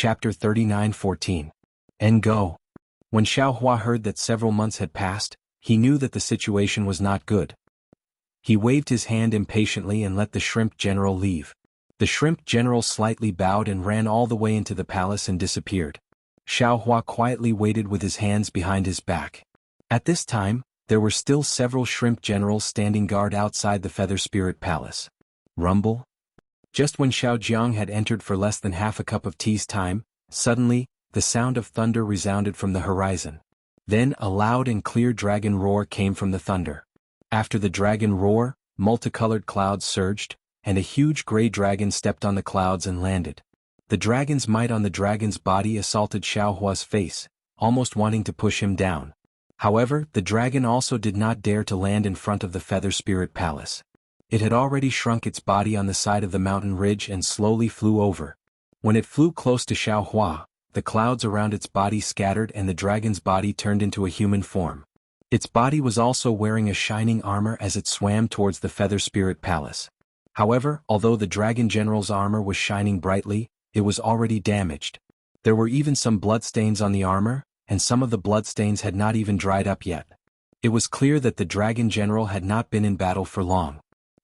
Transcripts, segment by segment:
Chapter 39:14. And go. When Xiao Hua heard that several months had passed, he knew that the situation was not good. He waved his hand impatiently and let the shrimp general leave. The shrimp general slightly bowed and ran all the way into the palace and disappeared. Xiao Hua quietly waited with his hands behind his back. At this time, there were still several shrimp generals standing guard outside the Feather Spirit Palace. Rumble? Just when Xiao Jiang had entered for less than half a cup of tea's time, suddenly, the sound of thunder resounded from the horizon. Then a loud and clear dragon roar came from the thunder. After the dragon roar, multicolored clouds surged, and a huge gray dragon stepped on the clouds and landed. The dragon's might on the dragon's body assaulted Xiao Hua's face, almost wanting to push him down. However, the dragon also did not dare to land in front of the Feather Spirit Palace. It had already shrunk its body on the side of the mountain ridge and slowly flew over. When it flew close to Xiao Hua, the clouds around its body scattered and the dragon's body turned into a human form. Its body was also wearing a shining armor as it swam towards the Feather Spirit Palace. However, although the dragon general's armor was shining brightly, it was already damaged. There were even some bloodstains on the armor, and some of the bloodstains had not even dried up yet. It was clear that the dragon general had not been in battle for long.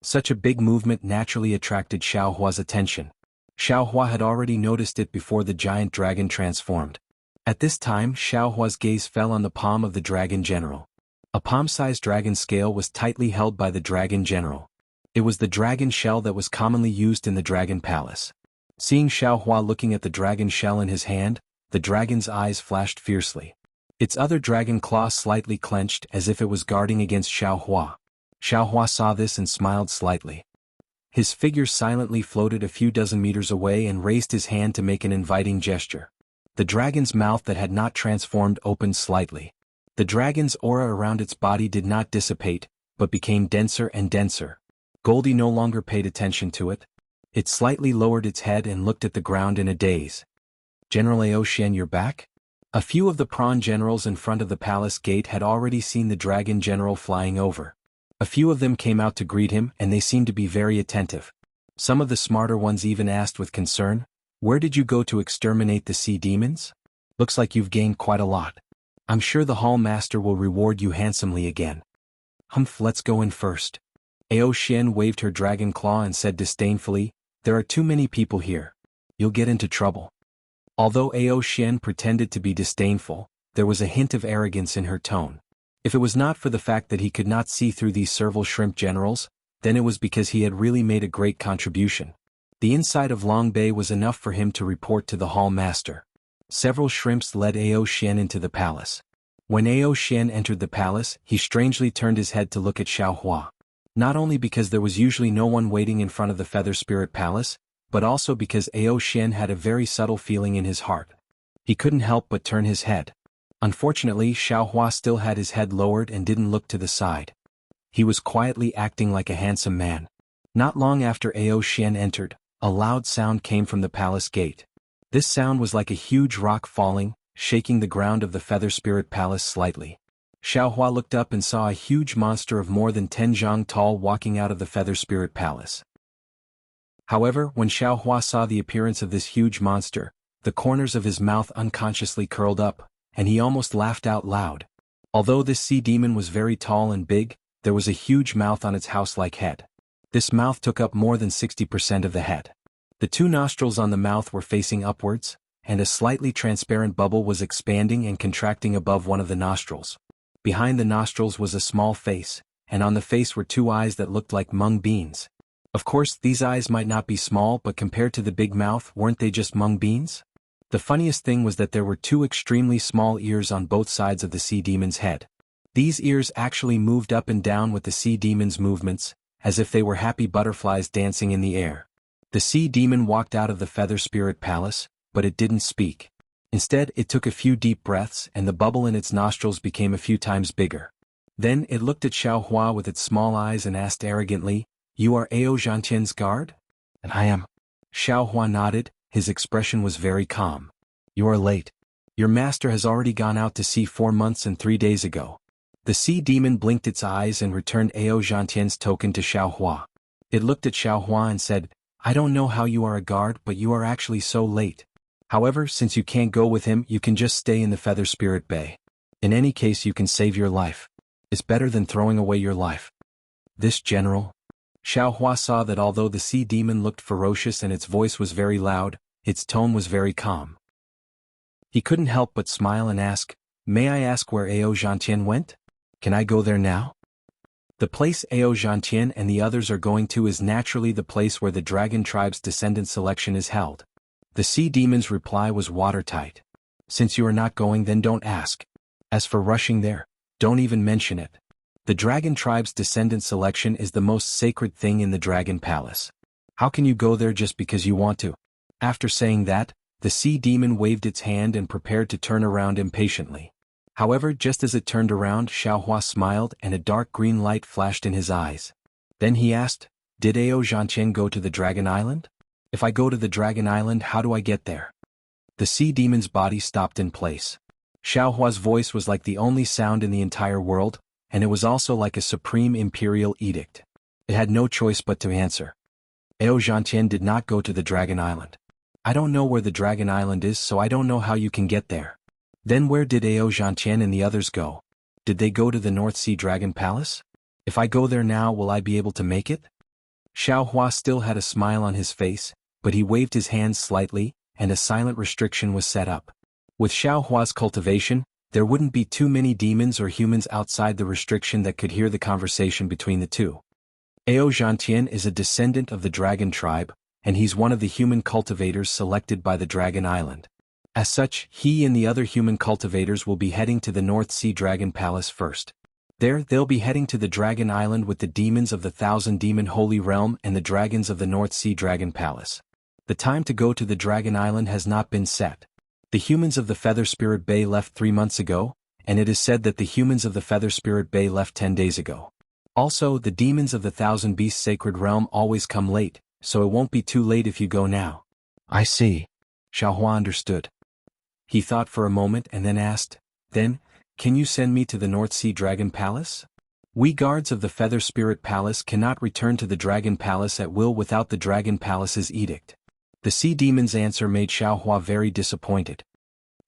Such a big movement naturally attracted Xiao Hua's attention. Xiao Hua had already noticed it before the giant dragon transformed. At this time, Xiao Hua's gaze fell on the palm of the dragon general. A palm-sized dragon scale was tightly held by the dragon general. It was the dragon shell that was commonly used in the dragon palace. Seeing Xiao Hua looking at the dragon shell in his hand, the dragon's eyes flashed fiercely. Its other dragon claw slightly clenched as if it was guarding against Xiao Hua. Xiao Hua saw this and smiled slightly. His figure silently floated a few dozen meters away and raised his hand to make an inviting gesture. The dragon's mouth that had not transformed opened slightly. The dragon's aura around its body did not dissipate, but became denser and denser. Goldie no longer paid attention to it. It slightly lowered its head and looked at the ground in a daze. General Aoshan, you're back? A few of the prawn generals in front of the palace gate had already seen the dragon general flying over. A few of them came out to greet him and they seemed to be very attentive. Some of the smarter ones even asked with concern, "Where did you go to exterminate the sea demons? Looks like you've gained quite a lot. I'm sure the hall master will reward you handsomely again." "Humph, let's go in first." Aoshan waved her dragon claw and said disdainfully, "There are too many people here. You'll get into trouble." Although Aoshan pretended to be disdainful, there was a hint of arrogance in her tone. If it was not for the fact that he could not see through these serval shrimp generals, then it was because he had really made a great contribution. The inside of Long Bay was enough for him to report to the hall master. Several shrimps led Aoshan into the palace. When Aoshan entered the palace, he strangely turned his head to look at Xiao Hua. Not only because there was usually no one waiting in front of the Feather Spirit Palace, but also because Aoshan had a very subtle feeling in his heart. He couldn't help but turn his head. Unfortunately, Xiao Hua still had his head lowered and didn't look to the side. He was quietly acting like a handsome man. Not long after Aoshan entered, a loud sound came from the palace gate. This sound was like a huge rock falling, shaking the ground of the Feather Spirit Palace slightly. Xiao Hua looked up and saw a huge monster of more than 10 zhang tall walking out of the Feather Spirit Palace. However, when Xiao Hua saw the appearance of this huge monster, the corners of his mouth unconsciously curled up, and he almost laughed out loud. Although this sea demon was very tall and big, there was a huge mouth on its house-like head. This mouth took up more than 60% of the head. The two nostrils on the mouth were facing upwards, and a slightly transparent bubble was expanding and contracting above one of the nostrils. Behind the nostrils was a small face, and on the face were two eyes that looked like mung beans. Of course, these eyes might not be small, but compared to the big mouth, weren't they just mung beans? The funniest thing was that there were two extremely small ears on both sides of the sea demon's head. These ears actually moved up and down with the sea demon's movements, as if they were happy butterflies dancing in the air. The sea demon walked out of the Feather Spirit Palace, but it didn't speak. Instead, it took a few deep breaths and the bubble in its nostrils became a few times bigger. Then it looked at Xiao Hua with its small eyes and asked arrogantly, "You are Ao Zhantian's guard?" "And I am." Xiao Hua nodded, his expression was very calm. "You are late. Your master has already gone out to sea 4 months and 3 days ago." The sea demon blinked its eyes and returned Ao Zhantian's token to Xiao Hua. It looked at Xiao Hua and said, "I don't know how you are a guard, but you are actually so late. However, since you can't go with him, you can just stay in the Feather Spirit Bay. In any case, you can save your life. It's better than throwing away your life. This general? Xiaohua saw that although the sea demon looked ferocious and its voice was very loud, its tone was very calm. He couldn't help but smile and ask, "May I ask where Ao Zhantian went? Can I go there now?" The place Ao Zhantian and the others are going to is naturally the place where the dragon tribe's descendant selection is held. The sea demon's reply was watertight. "Since you are not going, then don't ask. As for rushing there, don't even mention it. The dragon tribe's descendant selection is the most sacred thing in the dragon palace. How can you go there just because you want to?" After saying that, the sea demon waved its hand and prepared to turn around impatiently. However, just as it turned around, Xiaohua smiled and a dark green light flashed in his eyes. Then he asked, "Did Ao Zhantian go to the Dragon Island? If I go to the Dragon Island, how do I get there?" The sea demon's body stopped in place. Xiaohua's voice was like the only sound in the entire world, and it was also like a supreme imperial edict. It had no choice but to answer. "Ao Zhantian did not go to the Dragon Island. I don't know where the Dragon Island is, so I don't know how you can get there." "Then where did Ao Zhantian and the others go? Did they go to the North Sea Dragon Palace? If I go there now, will I be able to make it?" Xiaohua still had a smile on his face, but he waved his hands slightly, and a silent restriction was set up. With Xiaohua's cultivation, there wouldn't be too many demons or humans outside the restriction that could hear the conversation between the two. Ao Zhantian is a descendant of the dragon tribe, and he's one of the human cultivators selected by the Dragon Island. As such, he and the other human cultivators will be heading to the North Sea Dragon Palace first. There, they'll be heading to the Dragon Island with the demons of the Thousand Demon Holy Realm and the dragons of the North Sea Dragon Palace. The time to go to the Dragon Island has not been set. The humans of the Feather Spirit Bay left 3 months ago, and it is said that the humans of the Feather Spirit Bay left 10 days ago. Also, the demons of the Thousand Beasts Sacred Realm always come late, so it won't be too late if you go now. "I see." Xiaohua understood. He thought for a moment and then asked, "Then, can you send me to the North Sea Dragon Palace? We guards of the Feather Spirit Palace cannot return to the Dragon Palace at will without the Dragon Palace's edict." The sea demon's answer made Xiaohua very disappointed.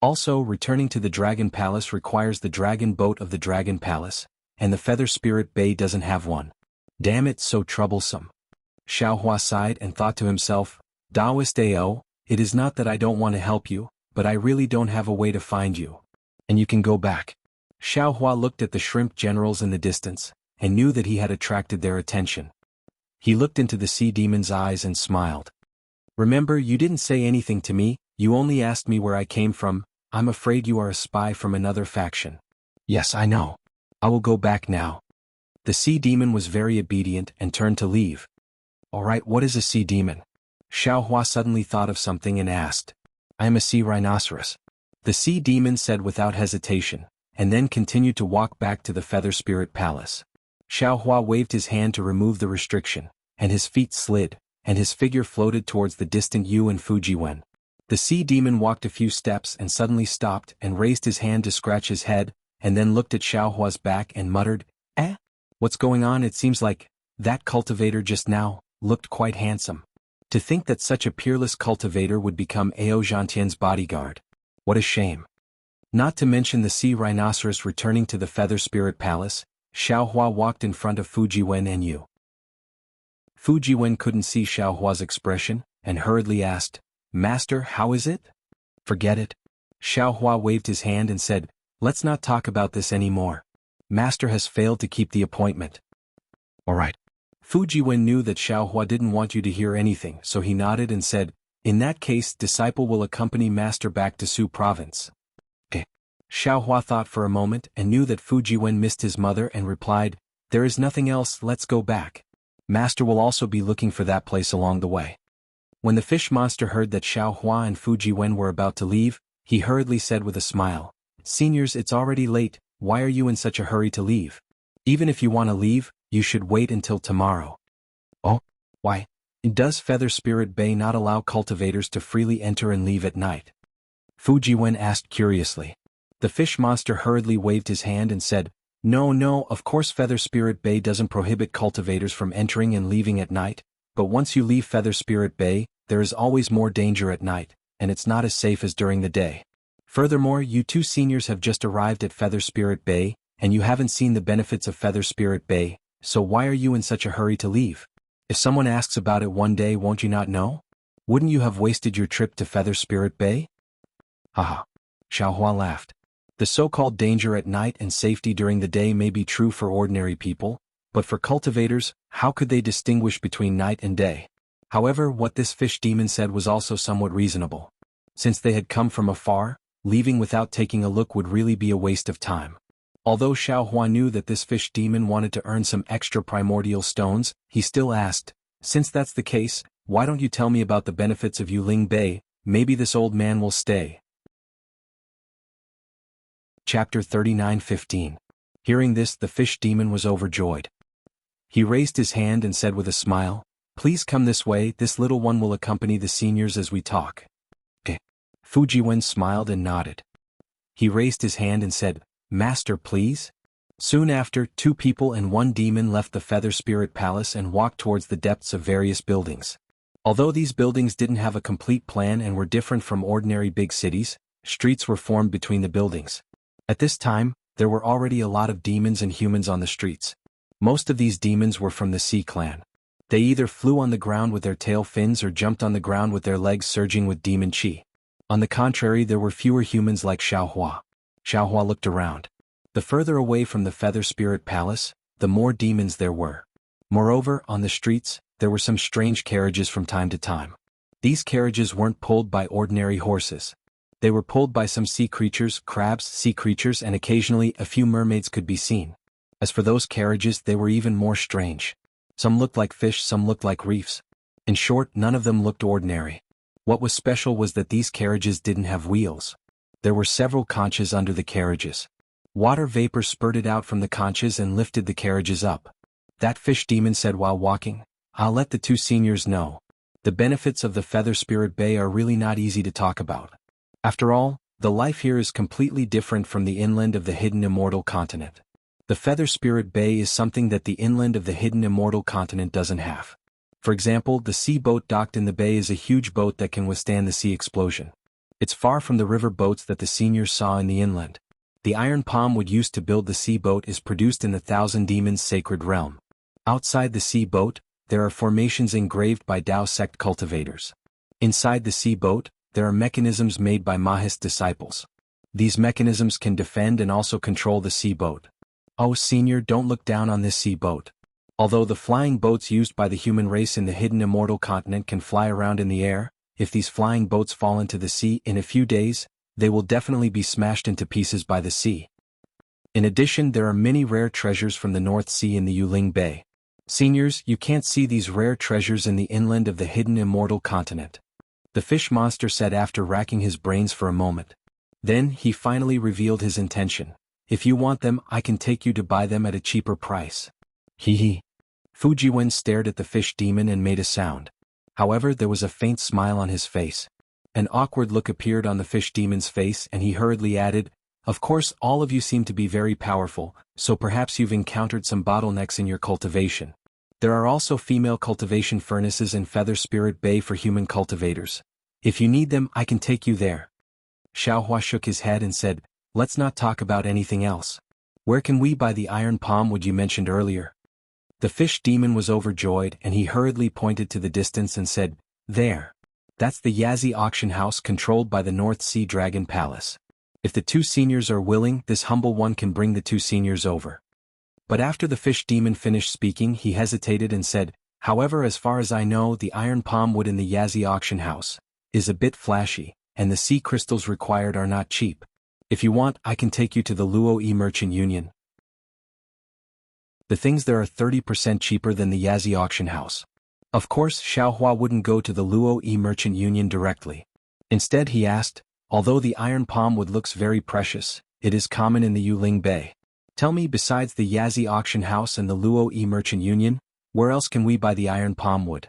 Also, returning to the Dragon Palace requires the dragon boat of the Dragon Palace, and the Feather Spirit Bay doesn't have one. Damn, it's so troublesome. Xiaohua sighed and thought to himself, "Daoist Ao, it is not that I don't want to help you, but I really don't have a way to find you. And you can go back." Xiaohua looked at the shrimp generals in the distance, and knew that he had attracted their attention. He looked into the sea demon's eyes and smiled. "Remember, you didn't say anything to me, you only asked me where I came from. I'm afraid you are a spy from another faction." "Yes, I know. I will go back now." The sea demon was very obedient and turned to leave. "Alright, what is a sea demon?" Xiaohua suddenly thought of something and asked. "I am a sea rhinoceros." The sea demon said without hesitation, and then continued to walk back to the Feather Spirit Palace. Xiaohua waved his hand to remove the restriction, and his feet slid, and his figure floated towards the distant Yu and Fujiwen. The sea demon walked a few steps and suddenly stopped and raised his hand to scratch his head, and then looked at Xiaohua's back and muttered, "Eh? What's going on? It seems like that cultivator just now looked quite handsome. To think that such a peerless cultivator would become Ao Zhantian's bodyguard. What a shame." Not to mention the sea rhinoceros returning to the Feather Spirit Palace, Xiaohua walked in front of Fujiwen and Yu. Fujiwen couldn't see Xiaohua's expression, and hurriedly asked, "Master, how is it?" "Forget it." Xiaohua waved his hand and said, "Let's not talk about this anymore. Master has failed to keep the appointment." "Alright." Fujiwen knew that Xiaohua didn't want you to hear anything, so he nodded and said, "In that case, disciple will accompany Master back to Su Province." "Okay." Xiaohua thought for a moment and knew that Fujiwen missed his mother and replied, "There is nothing else, let's go back. Master will also be looking for that place along the way." When the fish monster heard that Xiaohua and Fujiwen were about to leave, he hurriedly said with a smile, "Seniors, it's already late, why are you in such a hurry to leave? Even if you want to leave, you should wait until tomorrow." "Oh? Why? Does Feather Spirit Bay not allow cultivators to freely enter and leave at night?" Fujiwen asked curiously. The fish monster hurriedly waved his hand and said, No, of course Feather Spirit Bay doesn't prohibit cultivators from entering and leaving at night, but once you leave Feather Spirit Bay, there is always more danger at night, and it's not as safe as during the day. Furthermore, you two seniors have just arrived at Feather Spirit Bay, and you haven't seen the benefits of Feather Spirit Bay, so why are you in such a hurry to leave? If someone asks about it one day, won't you not know? Wouldn't you have wasted your trip to Feather Spirit Bay? Haha. Xiaohua laughed. The so-called danger at night and safety during the day may be true for ordinary people, but for cultivators, how could they distinguish between night and day? However, what this fish demon said was also somewhat reasonable. Since they had come from afar, leaving without taking a look would really be a waste of time. Although Xiaohua knew that this fish demon wanted to earn some extra primordial stones, he still asked, "Since that's the case, why don't you tell me about the benefits of Yuling Bay? Maybe this old man will stay." Chapter 39:15. Hearing this, the fish demon was overjoyed. He raised his hand and said with a smile, "Please come this way, this little one will accompany the seniors as we talk." Fujiwen smiled and nodded. He raised his hand and said, "Master, please?" Soon after, 2 people and 1 demon left the Feather Spirit Palace and walked towards the depths of various buildings. Although these buildings didn't have a complete plan and were different from ordinary big cities, streets were formed between the buildings. At this time, there were already a lot of demons and humans on the streets. Most of these demons were from the Sea Clan. They either flew on the ground with their tail fins or jumped on the ground with their legs surging with demon chi. On the contrary, there were fewer humans like Xiaohua. Xiaohua looked around. The further away from the Feather Spirit Palace, the more demons there were. Moreover, on the streets, there were some strange carriages from time to time. These carriages weren't pulled by ordinary horses. They were pulled by some sea creatures, crabs, sea creatures, and occasionally a few mermaids could be seen. As for those carriages, they were even more strange. Some looked like fish, some looked like reefs. In short, none of them looked ordinary. What was special was that these carriages didn't have wheels. There were several conchas under the carriages. Water vapor spurted out from the conchas and lifted the carriages up. That fish demon said while walking, "I'll let the 2 seniors know. The benefits of the Feather Spirit Bay are really not easy to talk about. After all, the life here is completely different from the inland of the hidden immortal continent. The Feather Spirit Bay is something that the inland of the hidden immortal continent doesn't have. For example, the sea boat docked in the bay is a huge boat that can withstand the sea explosion. It's far from the river boats that the seniors saw in the inland. The iron palm wood used to build the sea boat is produced in the Thousand Demons sacred realm. Outside the sea boat, there are formations engraved by Tao sect cultivators. Inside the sea boat, there are mechanisms made by Mahist disciples. These mechanisms can defend and also control the sea boat. Oh senior, don't look down on this sea boat. Although the flying boats used by the human race in the hidden immortal continent can fly around in the air, if these flying boats fall into the sea in a few days, they will definitely be smashed into pieces by the sea. In addition, there are many rare treasures from the North Sea in the Yuling Bay. Seniors, you can't see these rare treasures in the inland of the hidden immortal continent," the fish monster said after racking his brains for a moment. Then, he finally revealed his intention. "If you want them, I can take you to buy them at a cheaper price." Hee hee. Fujiwen stared at the fish demon and made a sound. However, there was a faint smile on his face. An awkward look appeared on the fish demon's face and he hurriedly added, "Of course, all of you seem to be very powerful, so perhaps you've encountered some bottlenecks in your cultivation. There are also female cultivation furnaces in Feather Spirit Bay for human cultivators. If you need them, I can take you there." Xiaohua shook his head and said, "Let's not talk about anything else. Where can we buy the iron palm wood you mentioned earlier?" The fish demon was overjoyed and he hurriedly pointed to the distance and said, "There. That's the Yazi auction house controlled by the North Sea Dragon Palace. If the 2 seniors are willing, this humble one can bring the 2 seniors over." But after the fish demon finished speaking, he hesitated and said, "However, as far as I know, the iron palm wood in the Yazi auction house is a bit flashy, and the sea crystals required are not cheap. If you want, I can take you to the Luo E Merchant Union. The things there are 30% cheaper than the Yazi auction house." Of course, Xiaohua wouldn't go to the Luo E Merchant Union directly. Instead he asked, "Although the iron palm wood looks very precious, it is common in the Yuling Bay. Tell me, besides the Yazi auction house and the Luo E Merchant Union, where else can we buy the iron palm wood?"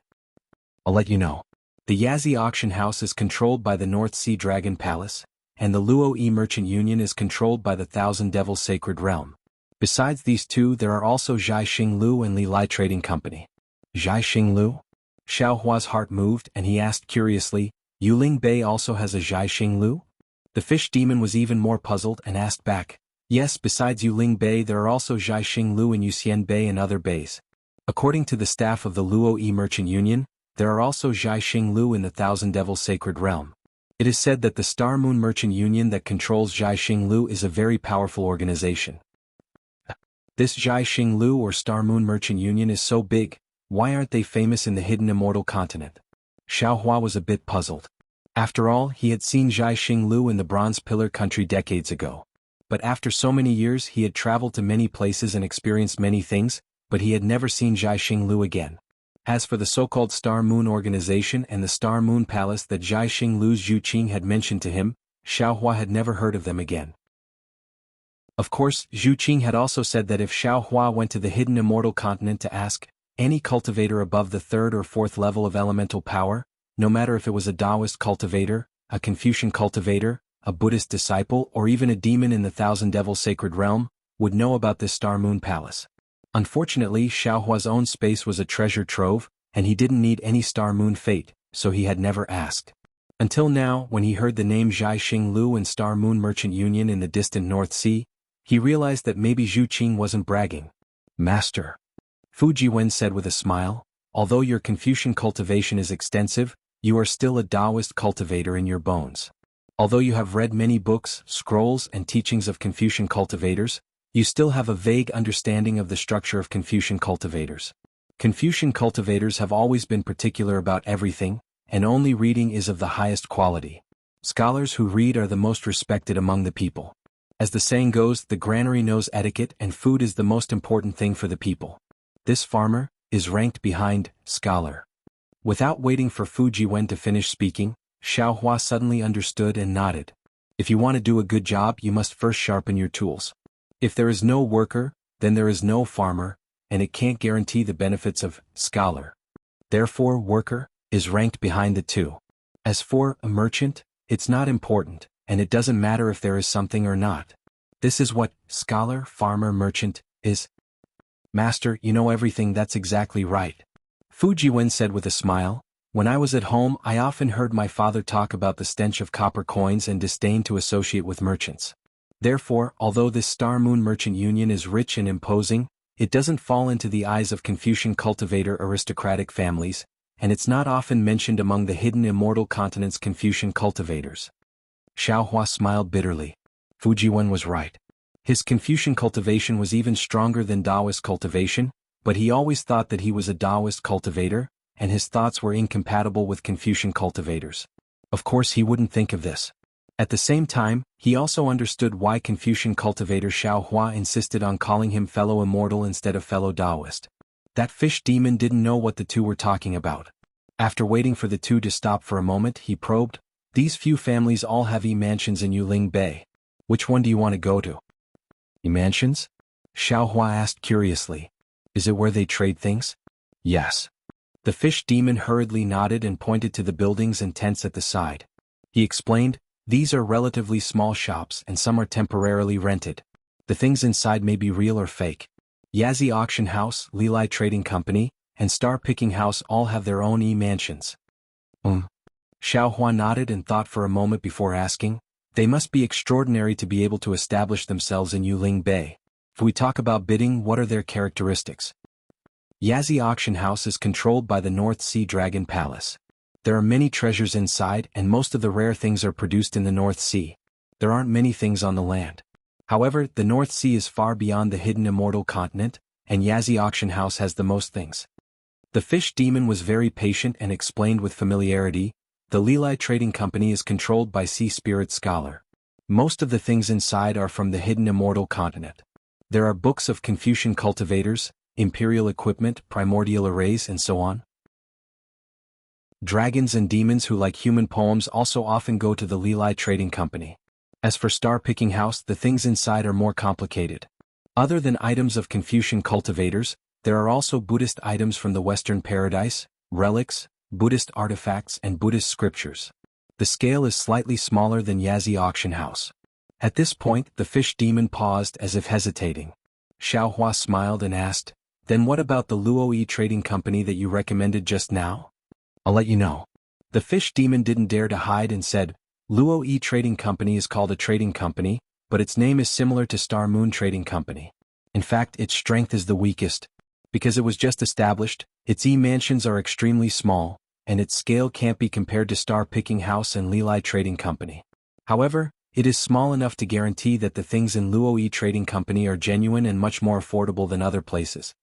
"I'll let you know. The Yazi auction house is controlled by the North Sea Dragon Palace, and the Luo E Merchant Union is controlled by the Thousand Devils Sacred Realm. Besides these 2, there are also Zhai Xinglu and Li Lai Trading Company." "Zhai Xinglu?" Xiaohua's heart moved and he asked curiously, Yuling Bay also has a Jiaxing Lu? The fish demon was even more puzzled and asked back. Yes, besides Yuling Bay there are also Jiaxing Lu in Yuxian Bay and other bays. According to the staff of the Luo-Yi Merchant Union, there are also Jiaxing Lu in the Thousand Devils Sacred Realm. It is said that the Star Moon Merchant Union that controls Jiaxing Lu is a very powerful organization. This Jiaxing Lu or Star Moon Merchant Union is so big, why aren't they famous in the hidden immortal continent? Xiaohua was a bit puzzled. After all, he had seen Jiaxing Lu in the Bronze Pillar country decades ago. But after so many years he had traveled to many places and experienced many things, but he had never seen Jiaxing Lu again. As for the so-called Star Moon Organization and the Star Moon Palace that Jiaxing Lu's Zhu Qing had mentioned to him, Xiaohua had never heard of them again. Of course, Zhu Qing had also said that if Xiaohua went to the hidden immortal continent to ask any cultivator above the 3rd or 4th level of elemental power, no matter if it was a Taoist cultivator, a Confucian cultivator, a Buddhist disciple or even a demon in the Thousand Devils Sacred Realm, would know about this Star Moon Palace. Unfortunately, Xiaohua's own space was a treasure trove, and he didn't need any Star Moon fate, so he had never asked. Until now, when he heard the name Jiaxing Lu and Star Moon Merchant Union in the distant North Sea, he realized that maybe Zhu Qing wasn't bragging. Master, Fu Jiwen said with a smile, although your Confucian cultivation is extensive, you are still a Taoist cultivator in your bones. Although you have read many books, scrolls, and teachings of Confucian cultivators, you still have a vague understanding of the structure of Confucian cultivators. Confucian cultivators have always been particular about everything, and only reading is of the highest quality. Scholars who read are the most respected among the people. As the saying goes, the granary knows etiquette and food is the most important thing for the people. This farmer is ranked behind scholar. Without waiting for Fu Jiwen to finish speaking, Xiaohua suddenly understood and nodded. If you want to do a good job, you must first sharpen your tools. If there is no worker, then there is no farmer, and it can't guarantee the benefits of scholar. Therefore, worker is ranked behind the two. As for a merchant, it's not important, and it doesn't matter if there is something or not. This is what scholar, farmer, merchant is. Master, you know everything. That's exactly right. Fu Jiwen said with a smile. When I was at home, I often heard my father talk about the stench of copper coins and disdain to associate with merchants. Therefore, although this Star Moon Merchant Union is rich and imposing, it doesn't fall into the eyes of Confucian cultivator aristocratic families, and it's not often mentioned among the hidden immortal continent's Confucian cultivators. Xiaohua smiled bitterly. Fu Jiwen was right. His Confucian cultivation was even stronger than Taoist cultivation, but he always thought that he was a Taoist cultivator, and his thoughts were incompatible with Confucian cultivators. Of course he wouldn't think of this. At the same time, he also understood why Confucian cultivator Xiaohua insisted on calling him fellow immortal instead of fellow Taoist. That fish demon didn't know what the two were talking about. After waiting for the two to stop for a moment, he probed, "These few families all have mansions in Yuling Bay. Which one do you want to go to?" Mansions? Xiaohua asked curiously. Is it where they trade things? Yes. The fish demon hurriedly nodded and pointed to the buildings and tents at the side. He explained, "These are relatively small shops and some are temporarily rented. The things inside may be real or fake. Yazi Auction House, Lilai Trading Company, and Star Picking House all have their own mansions." Xiaohua nodded and thought for a moment before asking, "They must be extraordinary to be able to establish themselves in Yuling Bay. If we talk about bidding, what are their characteristics?" Yazi Auction House is controlled by the North Sea Dragon Palace. There are many treasures inside and most of the rare things are produced in the North Sea. There aren't many things on the land. However, the North Sea is far beyond the hidden immortal continent, and Yazi Auction House has the most things. The fish demon was very patient and explained with familiarity, "The Lilai Trading Company is controlled by Sea Spirit Scholar. Most of the things inside are from the hidden immortal continent. There are books of Confucian cultivators, imperial equipment, primordial arrays, and so on. Dragons and demons who like human poems also often go to the Lilai Trading Company. As for Star Picking House, the things inside are more complicated. Other than items of Confucian cultivators, there are also Buddhist items from the Western Paradise, relics, Buddhist artifacts and Buddhist scriptures. The scale is slightly smaller than Yazi Auction House." At this point, the fish demon paused as if hesitating. Xiaohua smiled and asked, "Then what about the Luo-Yi Trading Company that you recommended just now?" "I'll let you know. The fish demon didn't dare to hide and said, Luo E Trading Company is called a trading company, but its name is similar to Star Moon Trading Company. In fact, its strength is the weakest. Because it was just established, its E-mansions are extremely small, and its scale can't be compared to Star Picking House and Lili Trading Company. However, it is small enough to guarantee that the things in Luo E Trading Company are genuine and much more affordable than other places.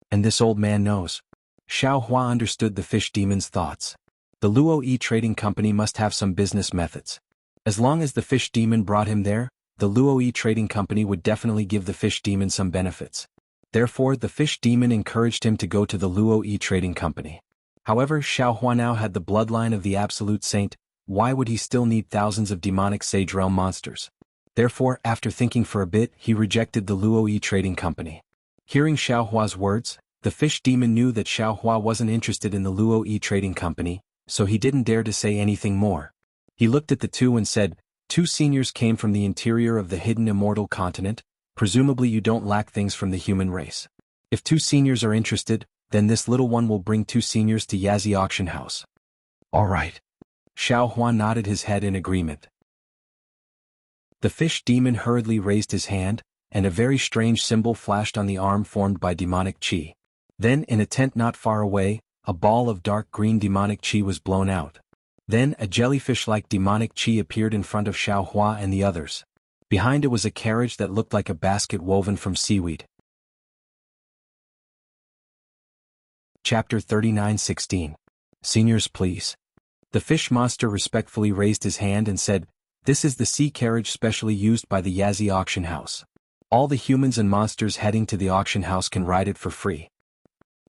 And this old man knows. Xiao Hua understood the fish demon's thoughts. The Luo E Trading Company must have some business methods. As long as the fish demon brought him there, the Luo E Trading Company would definitely give the fish demon some benefits. Therefore, the fish demon encouraged him to go to the Luo E Trading Company. However, Xiao Hua now had the bloodline of the Absolute Saint. Why would he still need thousands of demonic Sage Realm monsters? Therefore, after thinking for a bit, he rejected the Luo E Trading Company. Hearing Xiao Hua's words, the fish demon knew that Xiao Hua wasn't interested in the Luo E Trading Company, so he didn't dare to say anything more. He looked at the two and said, "Two seniors came from the interior of the hidden immortal continent. Presumably you don't lack things from the human race. If two seniors are interested, then this little one will bring two seniors to Yazi Auction House." All right. Xiao Hua nodded his head in agreement. The fish demon hurriedly raised his hand, and a very strange symbol flashed on the arm formed by demonic chi. Then, in a tent not far away, a ball of dark green demonic chi was blown out. Then a jellyfish-like demonic chi appeared in front of Xiao Hua and the others. Behind it was a carriage that looked like a basket woven from seaweed. Chapter 39:16. Seniors, please. The fish monster respectfully raised his hand and said, "This is the sea carriage specially used by the Yazi Auction House. All the humans and monsters heading to the auction house can ride it for free."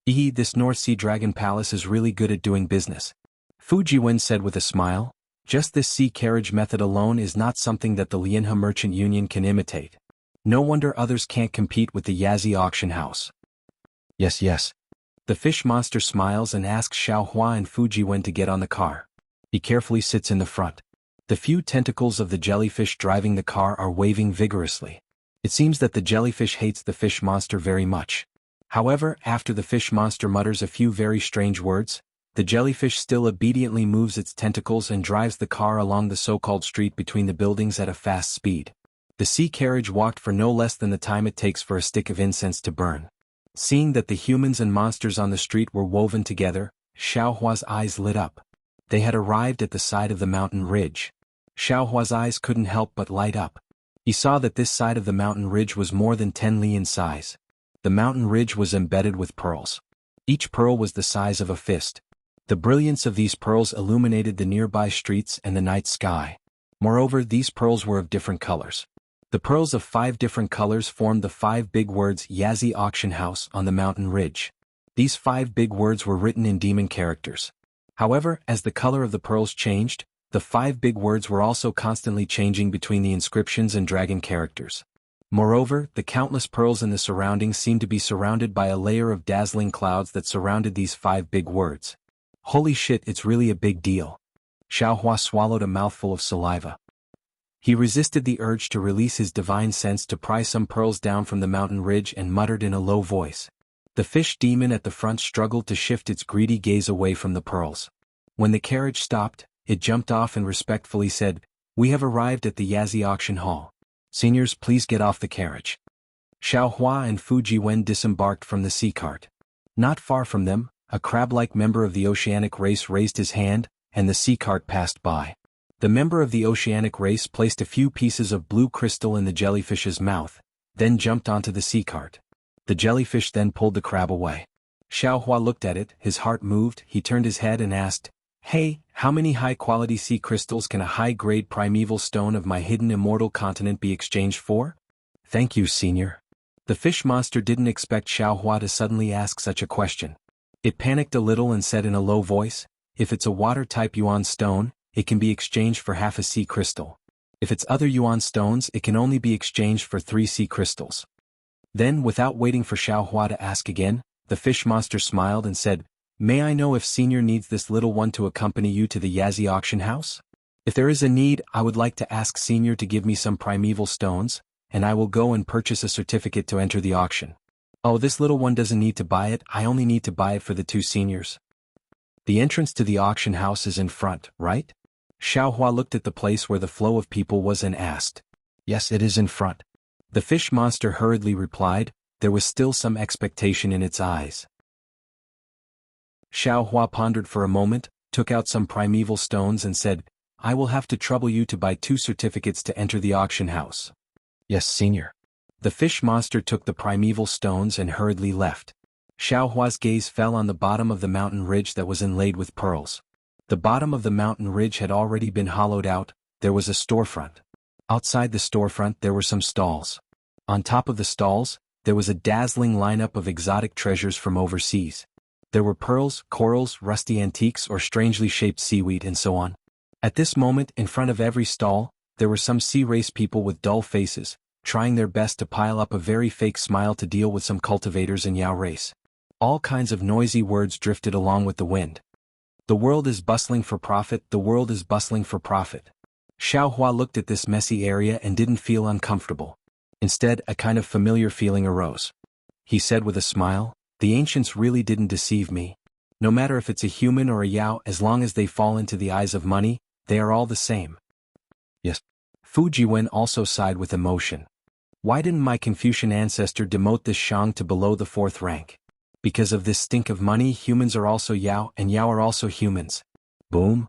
This North Sea Dragon Palace is really good at doing business," Fujiwen said with a smile. "Just this sea carriage method alone is not something that the Lianhe Merchant Union can imitate. No wonder others can't compete with the Yazi Auction House." Yes. The fish monster smiles and asks Xiao Hua and Fujiwen to get on the car. He carefully sits in the front. The few tentacles of the jellyfish driving the car are waving vigorously. It seems that the jellyfish hates the fish monster very much. However, after the fish monster mutters a few very strange words, the jellyfish still obediently moves its tentacles and drives the car along the so-called street between the buildings at a fast speed. The sea carriage walked for no less than the time it takes for a stick of incense to burn. Seeing that the humans and monsters on the street were woven together, Xiao Hua's eyes lit up. They had arrived at the side of the mountain ridge. Xiao Hua's eyes couldn't help but light up. He saw that this side of the mountain ridge was more than 10 li in size. The mountain ridge was embedded with pearls. Each pearl was the size of a fist. The brilliance of these pearls illuminated the nearby streets and the night sky. Moreover, these pearls were of different colors. The pearls of 5 different colors formed the 5 big words Yazi Auction House on the mountain ridge. These 5 big words were written in demon characters. However, as the color of the pearls changed, the 5 big words were also constantly changing between the inscriptions and dragon characters. Moreover, the countless pearls in the surroundings seemed to be surrounded by a layer of dazzling clouds that surrounded these 5 big words. Holy shit, it's really a big deal. Xiao Hua swallowed a mouthful of saliva. He resisted the urge to release his divine sense to pry some pearls down from the mountain ridge and muttered in a low voice. The fish demon at the front struggled to shift its greedy gaze away from the pearls. When the carriage stopped, it jumped off and respectfully said, "We have arrived at the Yazi Auction Hall. Seniors, please get off the carriage." Xiao Hua and Fujiwen disembarked from the sea cart. Not far from them, a crab-like member of the oceanic race raised his hand, and the sea cart passed by. The member of the oceanic race placed a few pieces of blue crystal in the jellyfish's mouth, then jumped onto the sea cart. The jellyfish then pulled the crab away. Xiao Hua looked at it, his heart moved, he turned his head and asked, "Hey, how many high-quality sea crystals can a high-grade primeval stone of my hidden immortal continent be exchanged for?" "Thank you, senior." The fish monster didn't expect Xiao Hua to suddenly ask such a question. It panicked a little and said in a low voice, "If it's a water-type yuan stone, it can be exchanged for half a sea crystal. If it's other yuan stones, it can only be exchanged for 3 sea crystals." Then, without waiting for Xiao Hua to ask again, the fish monster smiled and said, "May I know if senior needs this little one to accompany you to the Yazi Auction House? If there is a need, I would like to ask senior to give me some primeval stones, and I will go and purchase a certificate to enter the auction." "Oh, this little one doesn't need to buy it, I only need to buy it for the 2 seniors." The entrance to the auction house is in front, right? Xiaohua looked at the place where the flow of people was and asked. Yes, it is in front. The fish monster hurriedly replied, there was still some expectation in its eyes. Xiaohua pondered for a moment, took out some primeval stones and said, I will have to trouble you to buy 2 certificates to enter the auction house. Yes, senior. The fish monster took the primeval stones and hurriedly left. Xiaohua's gaze fell on the bottom of the mountain ridge that was inlaid with pearls. The bottom of the mountain ridge had already been hollowed out, there was a storefront. Outside the storefront there were some stalls. On top of the stalls, there was a dazzling lineup of exotic treasures from overseas. There were pearls, corals, rusty antiques or strangely shaped seaweed and so on. At this moment, in front of every stall, there were some sea race people with dull faces, trying their best to pile up a very fake smile to deal with some cultivators in Yao race. All kinds of noisy words drifted along with the wind. The world is bustling for profit, the world is bustling for profit. Xiaohua looked at this messy area and didn't feel uncomfortable. Instead, a kind of familiar feeling arose. He said with a smile, the ancients really didn't deceive me. No matter if it's a human or a Yao, as long as they fall into the eyes of money, they are all the same. Yes. Fu Jiwen also sighed with emotion. Why didn't my Confucian ancestor demote this Shang to below the 4th rank? Because of this stink of money, humans are also Yao, and Yao are also humans. Boom.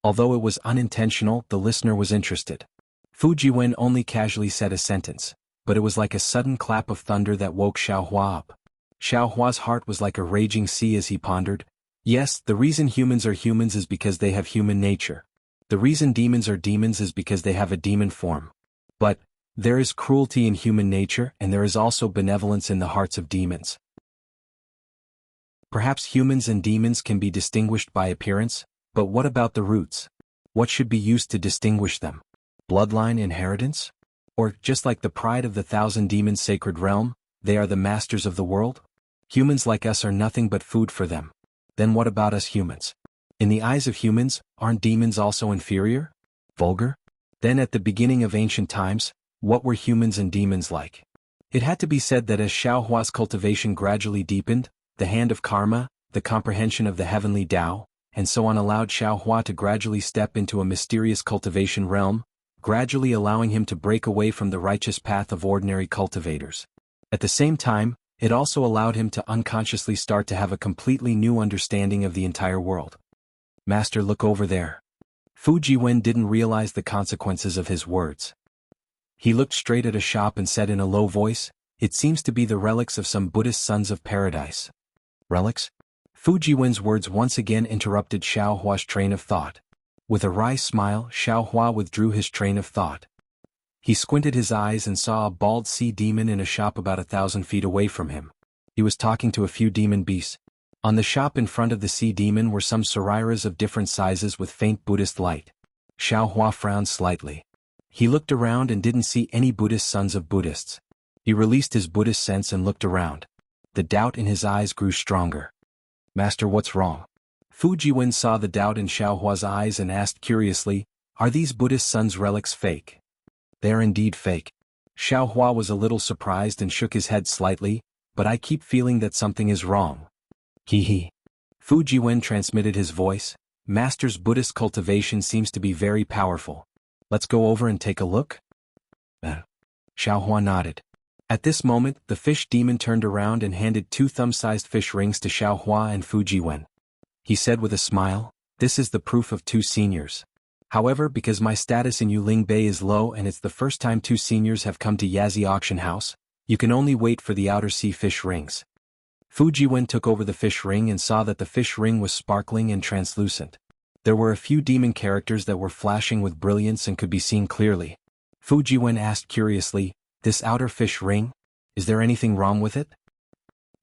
Although it was unintentional, the listener was interested. Fu Jiwen only casually said a sentence, but it was like a sudden clap of thunder that woke Xiaohua up. Xiaohua's heart was like a raging sea as he pondered. Yes, the reason humans are humans is because they have human nature. The reason demons are demons is because they have a demon form. But there is cruelty in human nature and there is also benevolence in the hearts of demons. Perhaps humans and demons can be distinguished by appearance, but what about the roots? What should be used to distinguish them? Bloodline inheritance? Or, just like the pride of the 1,000 demons' sacred realm, they are the masters of the world? Humans like us are nothing but food for them. Then what about us humans? In the eyes of humans, aren't demons also inferior? Vulgar? Then at the beginning of ancient times, what were humans and demons like? It had to be said that as Xiaohua's cultivation gradually deepened, the hand of karma, the comprehension of the heavenly Tao, and so on allowed Xiaohua to gradually step into a mysterious cultivation realm, gradually allowing him to break away from the righteous path of ordinary cultivators. At the same time, it also allowed him to unconsciously start to have a completely new understanding of the entire world. Master, look over there. Fu Jiwen didn't realize the consequences of his words. He looked straight at a shop and said in a low voice, it seems to be the relics of some Buddhist sons of paradise. Relics? Fu Jiwen's words once again interrupted Xiaohua's train of thought. With a wry smile, Xiaohua withdrew his train of thought. He squinted his eyes and saw a bald sea demon in a shop about 1,000 feet away from him. He was talking to a few demon beasts. On the shop in front of the sea demon were some sariras of different sizes with faint Buddhist light. Xiaohua frowned slightly. He looked around and didn't see any Buddhist sons of Buddhists. He released his Buddhist sense and looked around. The doubt in his eyes grew stronger. Master, what's wrong? Fu Jiwen saw the doubt in Xiaohua's eyes and asked curiously, are these Buddhist sons' relics fake? They are indeed fake. Xiaohua was a little surprised and shook his head slightly, but I keep feeling that something is wrong. Hee. Fu Jiwen transmitted his voice, Master's Buddhist cultivation seems to be very powerful. Let's go over and take a look? Xiaohua nodded. At this moment, the fish demon turned around and handed 2 thumb-sized fish rings to Xiaohua and Fu Jiwen. He said with a smile, this is the proof of 2 seniors. However, because my status in Yuling Bay is low and it's the first time 2 seniors have come to Yazi auction house, you can only wait for the outer sea fish rings. Fu Jiwen took over the fish ring and saw that the fish ring was sparkling and translucent. There were a few demon characters that were flashing with brilliance and could be seen clearly. Fu Jiwen asked curiously, this outer fish ring? Is there anything wrong with it?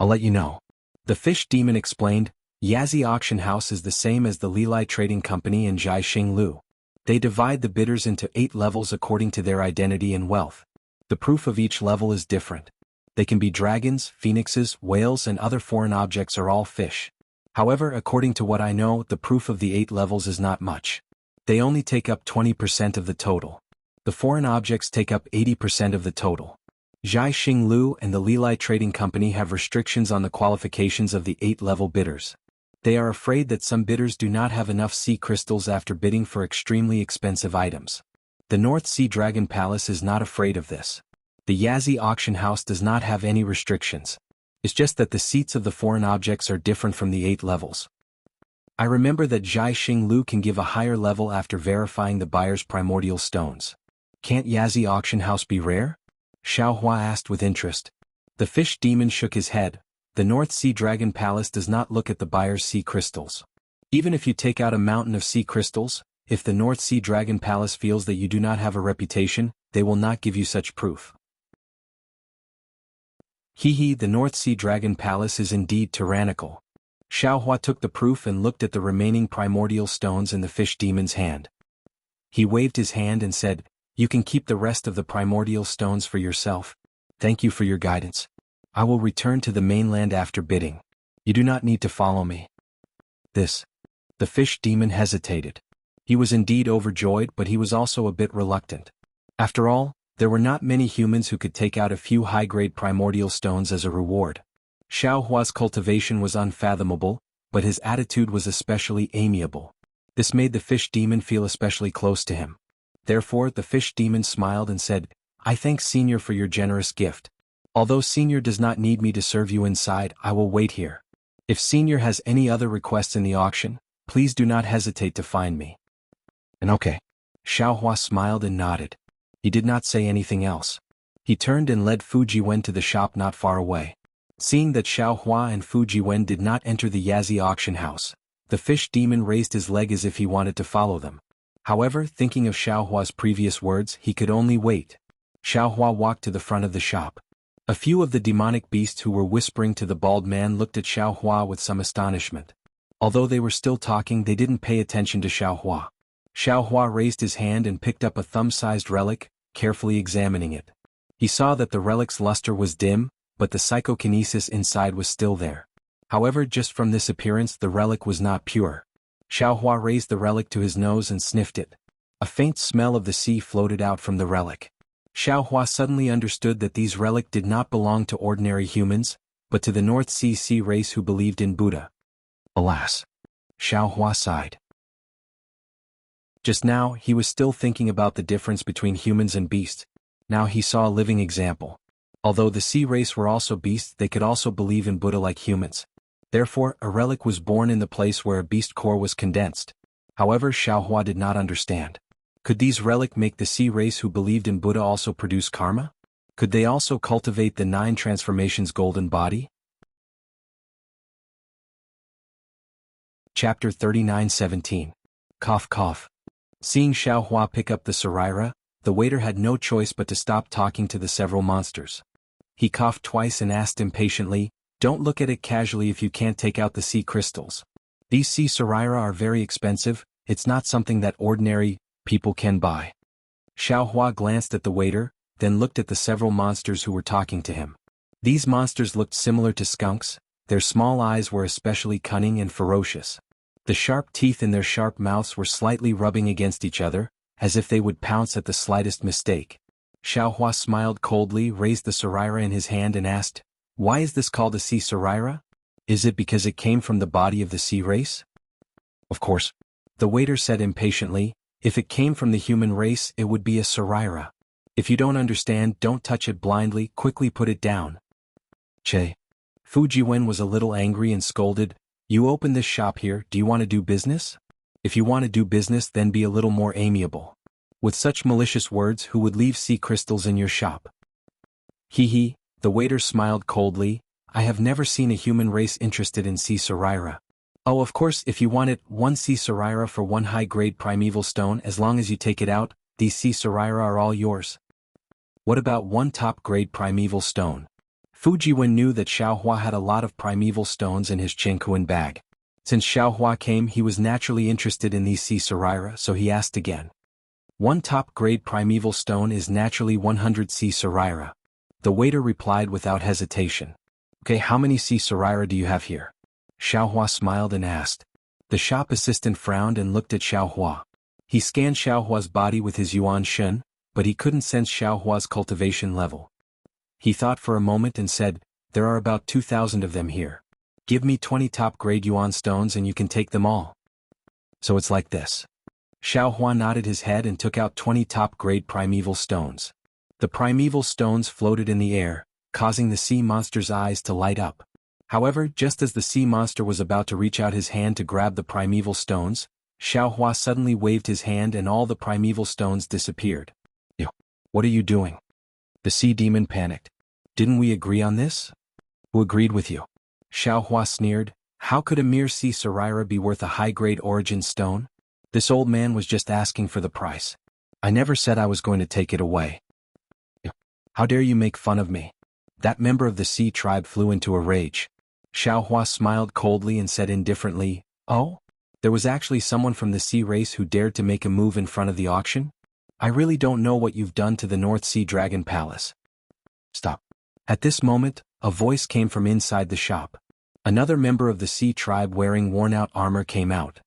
I'll let you know. The fish demon explained, Yazi auction house is the same as the Lilai Trading Company in Jianghu. They divide the bidders into 8 levels according to their identity and wealth. The proof of each level is different. They can be dragons, phoenixes, whales and other foreign objects are all fish. However, according to what I know, the proof of the 8 levels is not much. They only take up 20% of the total. The foreign objects take up 80% of the total. Jianghu and the Lilai Trading Company have restrictions on the qualifications of the 8-level bidders. They are afraid that some bidders do not have enough sea crystals after bidding for extremely expensive items. The North Sea Dragon Palace is not afraid of this. The Yazi auction house does not have any restrictions. It's just that the seats of the foreign objects are different from the 8 levels. I remember that Zhai Xinglu can give a higher level after verifying the buyer's primordial stones. Can't Yazi auction house be rare? Xiao Hua asked with interest. The fish demon shook his head. The North Sea Dragon Palace does not look at the buyer's sea crystals. Even if you take out a mountain of sea crystals, if the North Sea Dragon Palace feels that you do not have a reputation, they will not give you such proof. The North Sea Dragon Palace is indeed tyrannical. Xiao Hua took the proof and looked at the remaining primordial stones in the fish demon's hand. He waved his hand and said, "You can keep the rest of the primordial stones for yourself. Thank you for your guidance. I will return to the mainland after bidding. You do not need to follow me." The fish demon hesitated. He was indeed overjoyed, but he was also a bit reluctant. After all, there were not many humans who could take out a few high-grade primordial stones as a reward. Xiao Hua's cultivation was unfathomable, but his attitude was especially amiable. This made the fish demon feel especially close to him. Therefore, the fish demon smiled and said, "I thank Senior for your generous gift. Although Senior does not need me to serve you inside, I will wait here. If Senior has any other requests in the auction, please do not hesitate to find me." "And okay." Xiao Hua smiled and nodded. He did not say anything else. He turned and led Fuji Wen to the shop not far away. Seeing that Xiao Hua and Fuji Wen did not enter the Yazi auction house, the fish demon raised his leg as if he wanted to follow them. However, thinking of Xiao Hua's previous words, he could only wait. Xiao Hua walked to the front of the shop. A few of the demonic beasts who were whispering to the bald man looked at Xiao Hua with some astonishment. Although they were still talking, they didn't pay attention to Xiao Hua. Xiao Hua raised his hand and picked up a thumb-sized relic, carefully examining it. He saw that the relic's luster was dim, but the psychokinesis inside was still there. However, just from this appearance the relic was not pure. Xiao Hua raised the relic to his nose and sniffed it. A faint smell of the sea floated out from the relic. Xiao Hua suddenly understood that these relics did not belong to ordinary humans, but to the North Sea race who believed in Buddha. Alas! Xiao Hua sighed. Just now, he was still thinking about the difference between humans and beasts. Now he saw a living example. Although the sea race were also beasts, they could also believe in Buddha like humans. Therefore, a relic was born in the place where a beast core was condensed. However, Xiao Hua did not understand. Could these relics make the sea race who believed in Buddha also produce karma? Could they also cultivate the 9 transformations golden body? Chapter 39:17. Cough cough. Seeing Xiao Hua pick up the Saraira, the waiter had no choice but to stop talking to the several monsters. He coughed twice and asked impatiently, "Don't look at it casually if you can't take out the sea crystals. These sea Saraira are very expensive, it's not something that ordinary people can buy." Xiao Hua glanced at the waiter, then looked at the several monsters who were talking to him. These monsters looked similar to skunks, their small eyes were especially cunning and ferocious. The sharp teeth in their sharp mouths were slightly rubbing against each other, as if they would pounce at the slightest mistake. Xiao Hua smiled coldly, raised the Saraira in his hand and asked, "Why is this called a sea Saraira? Is it because it came from the body of the sea race?" "Of course," the waiter said impatiently, "if it came from the human race it would be a Saraira. If you don't understand, don't touch it blindly, quickly put it down." Che. Fuji Wen was a little angry and scolded, "You opened this shop here, do you want to do business? If you want to do business then be a little more amiable. With such malicious words who would leave sea crystals in your shop?" The waiter smiled coldly, "I have never seen a human race interested in sea Saraira. Oh, of course, if you wanted 1 sea Saraira for 1 high-grade primeval stone, as long as you take it out, these sea Saraira are all yours." "What about 1 top-grade primeval stone?" Fuji Wen knew that Xiao Hua had a lot of primeval stones in his Qingkuan bag. Since Xiao Hua came, he was naturally interested in these sea Saraira, so he asked again. 1 top-grade primeval stone is naturally 100 sea Saraira. The waiter replied without hesitation. "Okay, how many sea Saraira do you have here?" Xiao Hua smiled and asked. The shop assistant frowned and looked at Xiao Hua. He scanned Xiao Hua's body with his Yuan Shun, but he couldn't sense Xiao Hua's cultivation level. He thought for a moment and said, "There are about 2,000 of them here." Give me 20 top-grade yuan stones and you can take them all. So it's like this. Xiaohua nodded his head and took out 20 top-grade primeval stones. The primeval stones floated in the air, causing the sea monster's eyes to light up. However, just as the sea monster was about to reach out his hand to grab the primeval stones, Xiaohua suddenly waved his hand and all the primeval stones disappeared. Ew. What are you doing? The sea demon panicked. Didn't we agree on this? Who agreed with you? Xiaohua sneered. How could a mere sea Saraira be worth a high-grade origin stone? This old man was just asking for the price. I never said I was going to take it away. Ew. How dare you make fun of me? That member of the sea tribe flew into a rage. Xiaohua smiled coldly and said indifferently, Oh? There was actually someone from the sea race who dared to make a move in front of the auction? I really don't know what you've done to the North Sea Dragon Palace. Stop. At this moment, a voice came from inside the shop. Another member of the sea tribe wearing worn-out armor came out.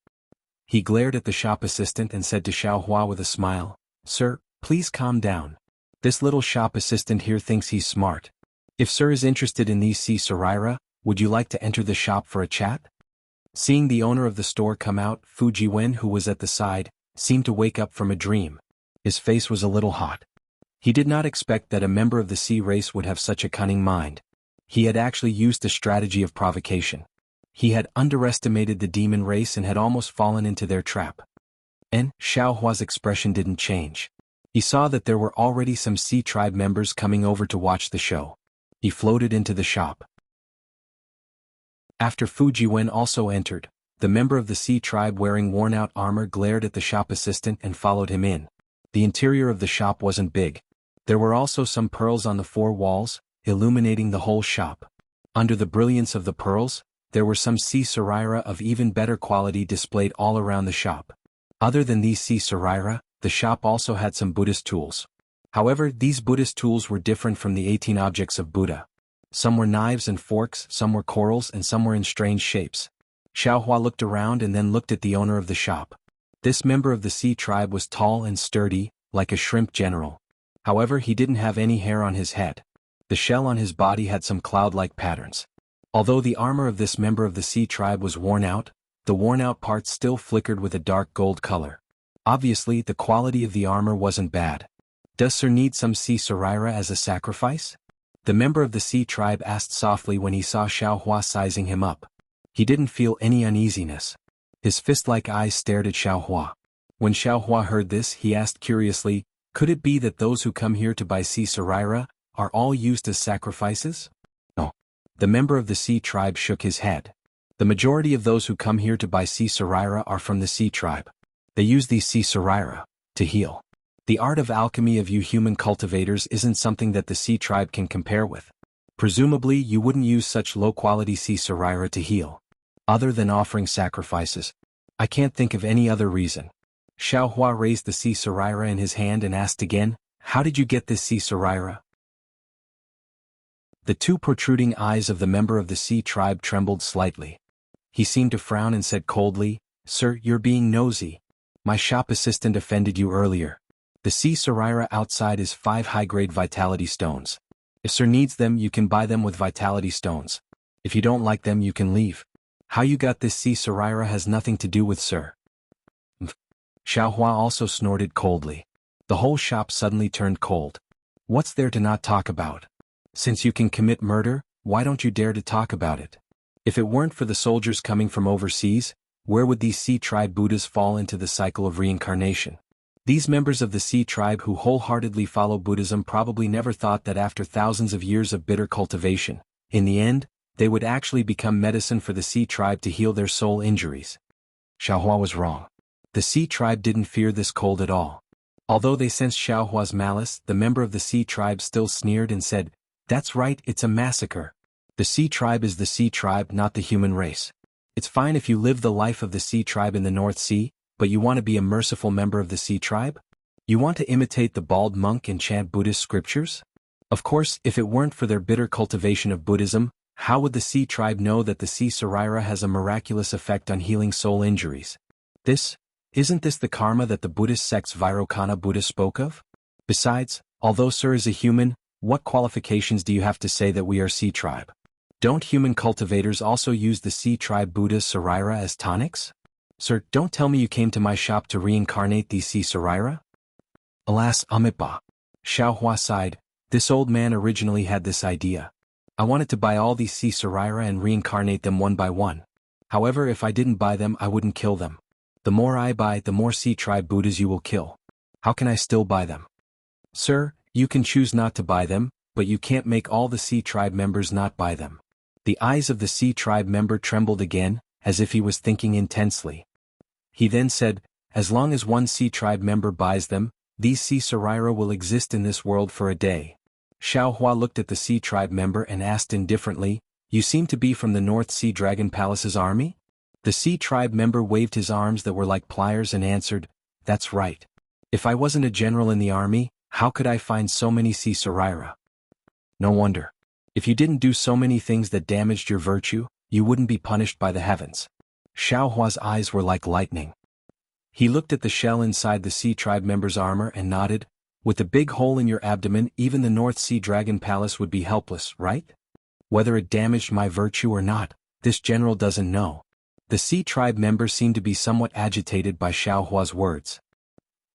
He glared at the shop assistant and said to Xiaohua with a smile, Sir, please calm down. This little shop assistant here thinks he's smart. If Sir is interested in these sea Saraira, would you like to enter the shop for a chat? Seeing the owner of the store come out, Fujiwen, who was at the side, seemed to wake up from a dream. His face was a little hot. He did not expect that a member of the sea race would have such a cunning mind. He had actually used a strategy of provocation. He had underestimated the demon race and had almost fallen into their trap. And Xiaohua's expression didn't change. He saw that there were already some sea tribe members coming over to watch the show. He floated into the shop. After Fujiwen also entered, the member of the sea tribe wearing worn-out armor glared at the shop assistant and followed him in. The interior of the shop wasn't big. There were also some pearls on the four walls, illuminating the whole shop. Under the brilliance of the pearls, there were some sea Saraira of even better quality displayed all around the shop. Other than these sea Saraira, the shop also had some Buddhist tools. However, these Buddhist tools were different from the 18 objects of Buddha. Some were knives and forks, some were corals, and some were in strange shapes. Xiaohua looked around and then looked at the owner of the shop. This member of the sea tribe was tall and sturdy, like a shrimp general. However, he didn't have any hair on his head. The shell on his body had some cloud-like patterns. Although the armor of this member of the sea tribe was worn out, the worn-out parts still flickered with a dark gold color. Obviously, the quality of the armor wasn't bad. Does Sir need some sea Saraira as a sacrifice? The member of the sea tribe asked softly when he saw Xiaohua sizing him up. He didn't feel any uneasiness. His fist-like eyes stared at Xiaohua. When Xiaohua heard this, he asked curiously, could it be that those who come here to buy sea Saraira are all used as sacrifices? No. The member of the sea tribe shook his head. The majority of those who come here to buy sea Saraira are from the sea tribe. They use these sea Saraira to heal. The art of alchemy of you human cultivators isn't something that the sea tribe can compare with. Presumably, you wouldn't use such low-quality sea Saraira to heal. Other than offering sacrifices. I can't think of any other reason. Xiaohua raised the sea Saraira in his hand and asked again, How did you get this sea Saraira? The two protruding eyes of the member of the sea tribe trembled slightly. He seemed to frown and said coldly, Sir, you're being nosy. My shop assistant offended you earlier. The sea Saraira outside is 5 high-grade vitality stones. If Sir needs them, you can buy them with vitality stones. If you don't like them, you can leave. How you got this sea Saraira has nothing to do with Sir. Xiaohua also snorted coldly. The whole shop suddenly turned cold. What's there to not talk about? Since you can commit murder, why don't you dare to talk about it? If it weren't for the soldiers coming from overseas, where would these sea tribe Buddhas fall into the cycle of reincarnation? These members of the sea tribe who wholeheartedly follow Buddhism probably never thought that after thousands of years of bitter cultivation, in the end, they would actually become medicine for the sea tribe to heal their soul injuries. Xiaohua was wrong. The sea tribe didn't fear this cold at all. Although they sensed Xiaohua's malice, the member of the sea tribe still sneered and said, That's right, it's a massacre. The sea tribe is the sea tribe, not the human race. It's fine if you live the life of the sea tribe in the North Sea, but you want to be a merciful member of the sea tribe? You want to imitate the bald monk and chant Buddhist scriptures? Of course, if it weren't for their bitter cultivation of Buddhism, how would the sea tribe know that the sea Saraira has a miraculous effect on healing soul injuries? Isn't this the karma that the Buddhist sect's Vairocana Buddha spoke of? Besides, although Sir is a human, what qualifications do you have to say that we are sea tribe? Don't human cultivators also use the sea tribe Buddha's Saraira as tonics? Sir, don't tell me you came to my shop to reincarnate these sea Saraira? Alas, Amipa. Xiaohua sighed. This old man originally had this idea. I wanted to buy all these sea Saraira and reincarnate them one by one. However, if I didn't buy them, I wouldn't kill them. The more I buy, the more sea tribe Buddhas you will kill. How can I still buy them? Sir, you can choose not to buy them, but you can't make all the sea tribe members not buy them. The eyes of the sea tribe member trembled again, as if he was thinking intensely. He then said, as long as one sea tribe member buys them, these sea Saraira will exist in this world for a day. Xiaohua looked at the sea tribe member and asked indifferently, you seem to be from the North Sea Dragon Palace's army? The sea tribe member waved his arms that were like pliers and answered, that's right. If I wasn't a general in the army, how could I find so many sea Saraira? No wonder. If you didn't do so many things that damaged your virtue, you wouldn't be punished by the heavens. Xiaohua's eyes were like lightning. He looked at the shell inside the sea tribe member's armor and nodded, with the big hole in your abdomen, even the North Sea Dragon Palace would be helpless, right? Whether it damaged my virtue or not, this general doesn't know. The sea tribe member seemed to be somewhat agitated by Xiaohua's words.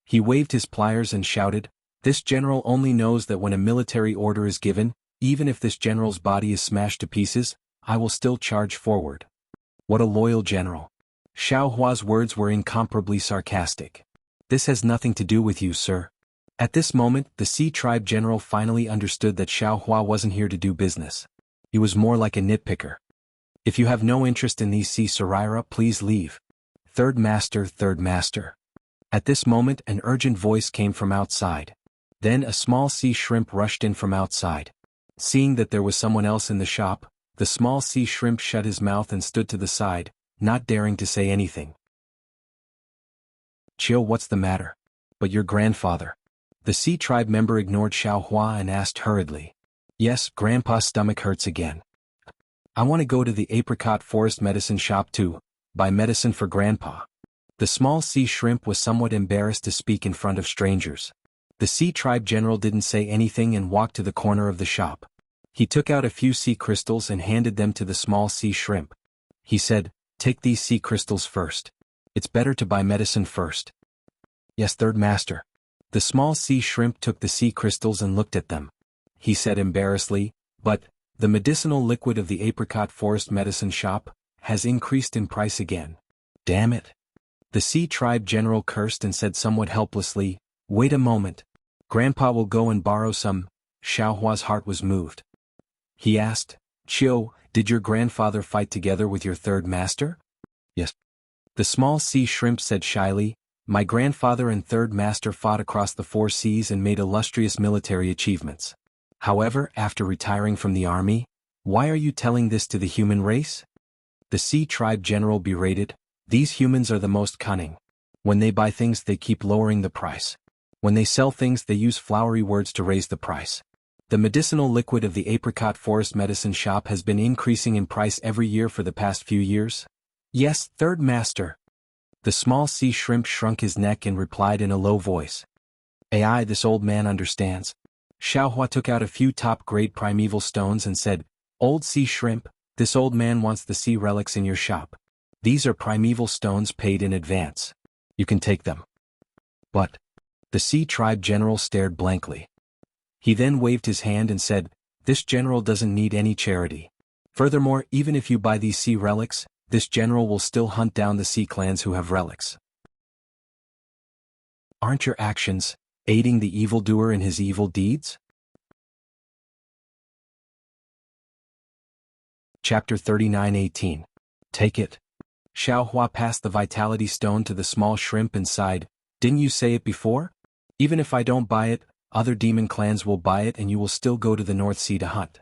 He waved his pliers and shouted, this general only knows that when a military order is given, even if this general's body is smashed to pieces, I will still charge forward. What a loyal general. Xiaohua's words were incomparably sarcastic. This has nothing to do with you, sir. At this moment, the sea tribe general finally understood that Xiaohua wasn't here to do business. He was more like a nitpicker. If you have no interest in these sea Saraira, please leave. Third master, third master. At this moment, an urgent voice came from outside. Then a small sea shrimp rushed in from outside. Seeing that there was someone else in the shop, the small sea shrimp shut his mouth and stood to the side, not daring to say anything. Chill, what's the matter? But your grandfather. The sea tribe member ignored Xiaohua and asked hurriedly. Yes, Grandpa's stomach hurts again. I want to go to the apricot forest medicine shop to buy medicine for Grandpa. The small sea shrimp was somewhat embarrassed to speak in front of strangers. The sea tribe general didn't say anything and walked to the corner of the shop. He took out a few sea crystals and handed them to the small sea shrimp. He said, take these sea crystals first. It's better to buy medicine first. Yes, third master. The small sea shrimp took the sea crystals and looked at them. He said embarrassedly, but the medicinal liquid of the apricot forest medicine shop has increased in price again. Damn it. The sea tribe general cursed and said somewhat helplessly, wait a moment. Grandpa will go and borrow some. Xiaohua's heart was moved. He asked, Chiu, did your grandfather fight together with your third master? Yes. The small sea shrimp said shyly, my grandfather and third master fought across the 4 seas and made illustrious military achievements. However, after retiring from the army, why are you telling this to the human race? The sea tribe general berated, these humans are the most cunning. When they buy things they keep lowering the price. When they sell things they use flowery words to raise the price. The medicinal liquid of the apricot forest medicine shop has been increasing in price every year for the past few years. Yes, third master. The small sea shrimp shrunk his neck and replied in a low voice. Ai, this old man understands. Xiaohua took out a few top-grade primeval stones and said, old sea shrimp, this old man wants the sea relics in your shop. These are primeval stones paid in advance. You can take them. But the sea tribe general stared blankly. He then waved his hand and said, this general doesn't need any charity. Furthermore, even if you buy these sea relics, this general will still hunt down the sea clans who have relics. Aren't your actions aiding the evildoer in his evil deeds? Chapter 39:18. Take it. Xiaohua passed the vitality stone to the small shrimp and sighed, didn't you say it before? Even if I don't buy it, other demon clans will buy it and you will still go to the North Sea to hunt.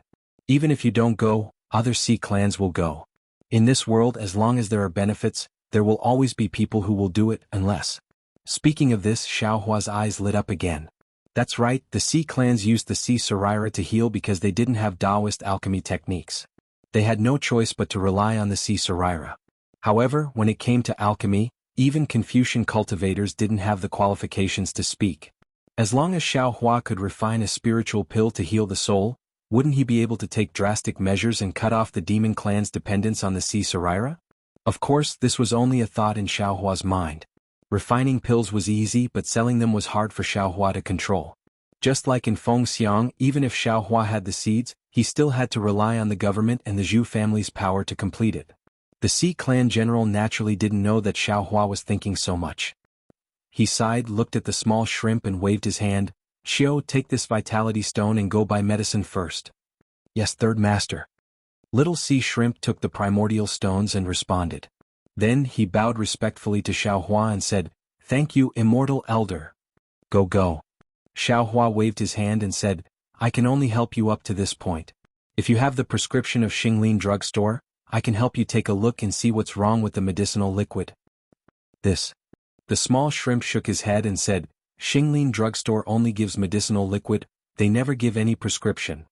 Even if you don't go, other sea clans will go. In this world, as long as there are benefits, there will always be people who will do it unless. Speaking of this, Xiaohua's eyes lit up again. That's right, the sea clans used the sea Saraira to heal because they didn't have Taoist alchemy techniques. They had no choice but to rely on the sea Saraira. However, when it came to alchemy, even Confucian cultivators didn't have the qualifications to speak. As long as Xiaohua could refine a spiritual pill to heal the soul, Wouldn't he be able to take drastic measures and cut off the demon clan's dependence on the sea Saraira? Of course, this was only a thought in Xiaohua's mind. Refining pills was easy, but selling them was hard for Xiaohua to control. Just like in Fengxiang, even if Xiaohua had the seeds, he still had to rely on the government and the Zhu family's power to complete it. The Sea clan general naturally didn't know that Xiaohua was thinking so much. He sighed, looked at the small shrimp and waved his hand. Xiao, take this vitality stone and go buy medicine first. Yes, third master. Little sea shrimp took the primordial stones and responded. Then he bowed respectfully to Xiaohua and said, "Thank you, immortal elder." Go. Xiaohua waved his hand and said, "I can only help you up to this point. If you have the prescription of Xinglin drugstore, I can help you take a look and see what's wrong with the medicinal liquid." This. The small shrimp shook his head and said, "Xinglin drugstore only gives medicinal liquid, they never give any prescription."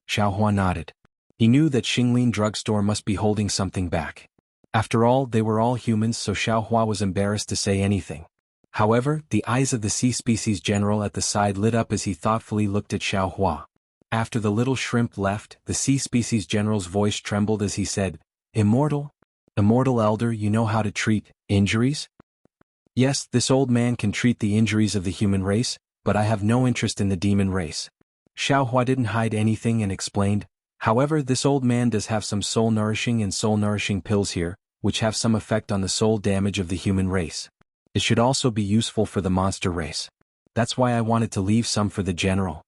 Xiaohua nodded. He knew that Xinglin drugstore must be holding something back. After all, they were all humans, so Xiaohua was embarrassed to say anything. However, the eyes of the sea species general at the side lit up as he thoughtfully looked at Xiaohua. After the little shrimp left, the sea species general's voice trembled as he said, Immortal elder, you know how to treat injuries?" "Yes, this old man can treat the injuries of the human race, but I have no interest in the demon race." Xiaohua didn't hide anything and explained, "However, this old man does have some soul-nourishing and soul-nourishing pills here, which have some effect on the soul damage of the human race. It should also be useful for the monster race. That's why I wanted to leave some for the general."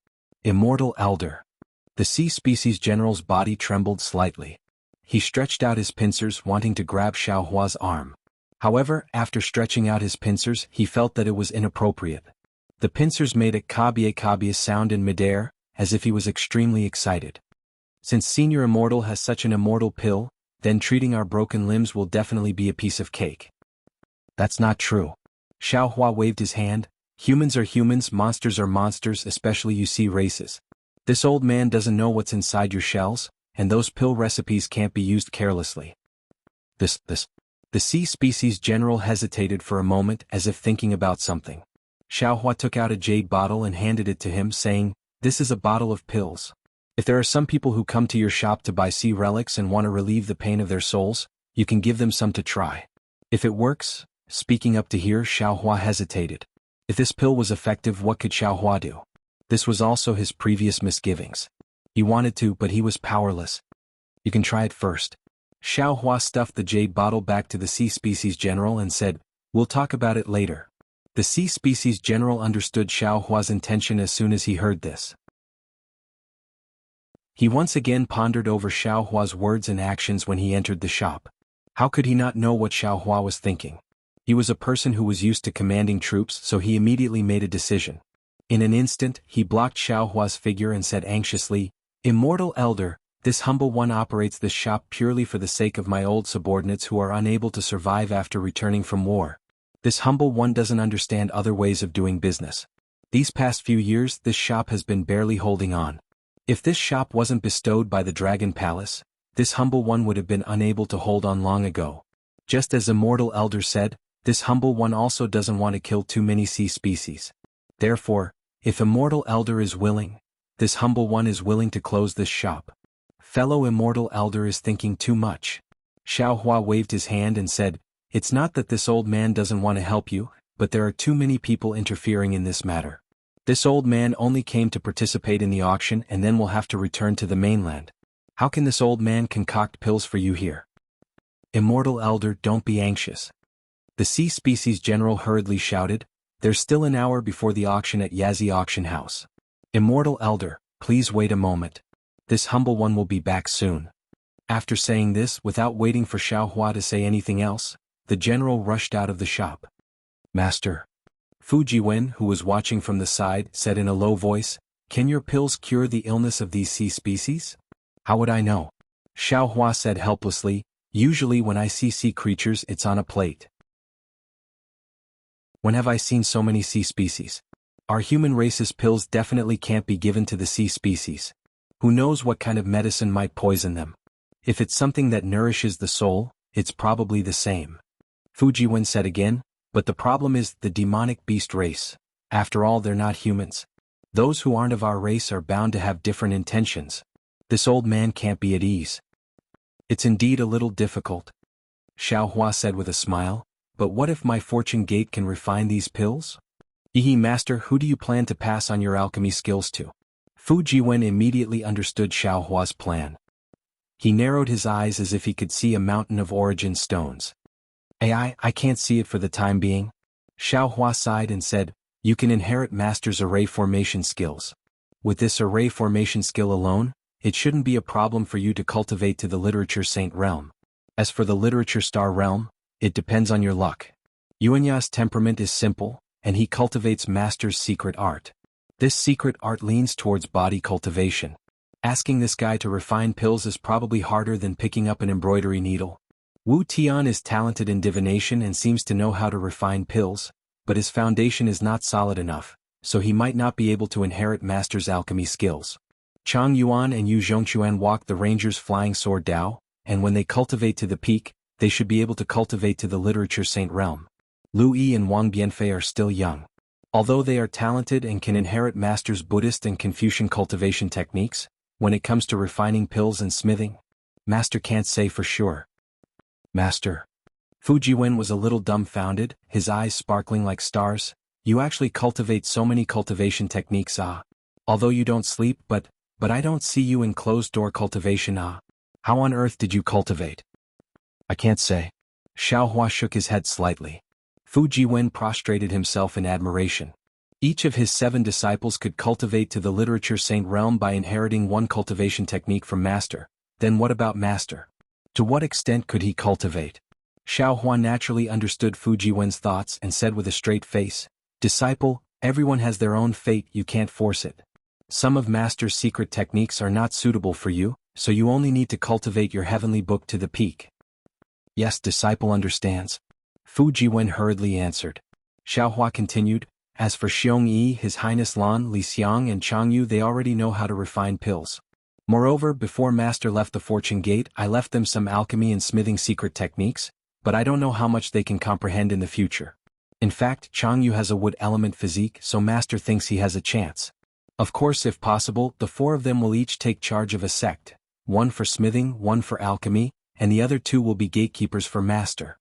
Immortal elder. The sea species general's body trembled slightly. He stretched out his pincers, wanting to grab Xiaohua's arm. However, after stretching out his pincers, he felt that it was inappropriate. The pincers made a kabie sound in midair, as if he was extremely excited. "Since Senior Immortal has such an immortal pill, then treating our broken limbs will definitely be a piece of cake." "That's not true." Xiaohua waved his hand. "Humans are humans, monsters are monsters, especially you see races. This old man doesn't know what's inside your shells, and those pill recipes can't be used carelessly." This. The sea species general hesitated for a moment as if thinking about something. Xiaohua took out a jade bottle and handed it to him, saying, "This is a bottle of pills. If there are some people who come to your shop to buy sea relics and want to relieve the pain of their souls, you can give them some to try. If it works..." Speaking up to here, Xiaohua hesitated. If this pill was effective, what could Xiaohua do? This was also his previous misgivings. He wanted to, but he was powerless. "You can try it first." Xiaohua stuffed the jade bottle back to the sea species general and said, "We'll talk about it later." The sea species general understood Xiaohua's intention as soon as he heard this. He once again pondered over Xiaohua's words and actions when he entered the shop. How could he not know what Xiaohua was thinking? He was a person who was used to commanding troops, so he immediately made a decision. In an instant, he blocked Xiaohua's figure and said anxiously, "Immortal elder, this humble one operates this shop purely for the sake of my old subordinates who are unable to survive after returning from war. This humble one doesn't understand other ways of doing business. These past few years, this shop has been barely holding on. If this shop wasn't bestowed by the Dragon Palace, this humble one would have been unable to hold on long ago. Just as Immortal Elder said, this humble one also doesn't want to kill too many sea species. Therefore, if Immortal Elder is willing, this humble one is willing to close this shop. Fellow Immortal Elder is thinking too much." Xiaohua waved his hand and said, "It's not that this old man doesn't want to help you, but there are too many people interfering in this matter. This old man only came to participate in the auction and then will have to return to the mainland. How can this old man concoct pills for you here?" "Immortal Elder, don't be anxious." The sea species general hurriedly shouted, "There's still an hour before the auction at Yazi Auction House. Immortal Elder, please wait a moment. This humble one will be back soon." After saying this, without waiting for Xiaohua to say anything else, the general rushed out of the shop. "Master." Fujiwen, who was watching from the side, said in a low voice, "Can your pills cure the illness of these sea species?" "How would I know?" Xiaohua said helplessly, "Usually when I see sea creatures it's on a plate. When have I seen so many sea species? Our human race's pills definitely can't be given to the sea species. Who knows what kind of medicine might poison them? If it's something that nourishes the soul, it's probably the same." Fujiwen said again, "But the problem is the demonic beast race. After all, they're not humans. Those who aren't of our race are bound to have different intentions. This old man can't be at ease. It's indeed a little difficult, Xiao Hua said with a smile, but what if my fortune gate can refine these pills? Master, who do you plan to pass on your alchemy skills to? Fu Jiwen immediately understood Xiao Hua's plan. He narrowed his eyes as if he could see a mountain of origin stones. I can't see it for the time being. Xiao Hua sighed and said, you can inherit Master's array formation skills. With this array formation skill alone, it shouldn't be a problem for you to cultivate to the Literature Saint realm. As for the Literature Star realm, it depends on your luck. Yuanya's temperament is simple, and he cultivates Master's secret art. This secret art leans towards body cultivation. Asking this guy to refine pills is probably harder than picking up an embroidery needle. Wu Tian is talented in divination and seems to know how to refine pills, but his foundation is not solid enough, so he might not be able to inherit Master's alchemy skills. Chang Yuan and Yu Zhongquan walk the Ranger's flying sword Dao, and when they cultivate to the peak, they should be able to cultivate to the Literature Saint realm. Lu Yi and Wang Bianfei are still young. Although they are talented and can inherit Master's Buddhist and Confucian cultivation techniques, when it comes to refining pills and smithing, Master can't say for sure. Master. Fu Jiwen was a little dumbfounded, his eyes sparkling like stars. You actually cultivate so many cultivation techniques, Although you don't sleep, but I don't see you in closed-door cultivation, How on earth did you cultivate? I can't say. Xiao Hua shook his head slightly. Fu Jiwen prostrated himself in admiration. Each of his 7 disciples could cultivate to the Literature Saint realm by inheriting one cultivation technique from Master. Then what about Master? To what extent could he cultivate? Xiao Hua naturally understood Fu Jiwen's thoughts and said with a straight face, Disciple, everyone has their own fate, you can't force it. Some of Master's secret techniques are not suitable for you, so you only need to cultivate your heavenly book to the peak. Yes, disciple understands. Fu Jiwen hurriedly answered. Xiao Hua continued, as for Xiong Yi, His Highness Lan, Li Xiang and Chang Yu, they already know how to refine pills. Moreover, before Master left the Fortune Gate, I left them some alchemy and smithing secret techniques, but I don't know how much they can comprehend in the future. In fact, Chang Yu has a wood element physique, so Master thinks he has a chance. Of course, if possible, the 4 of them will each take charge of a sect, one for smithing, one for alchemy, and the other 2 will be gatekeepers for Master.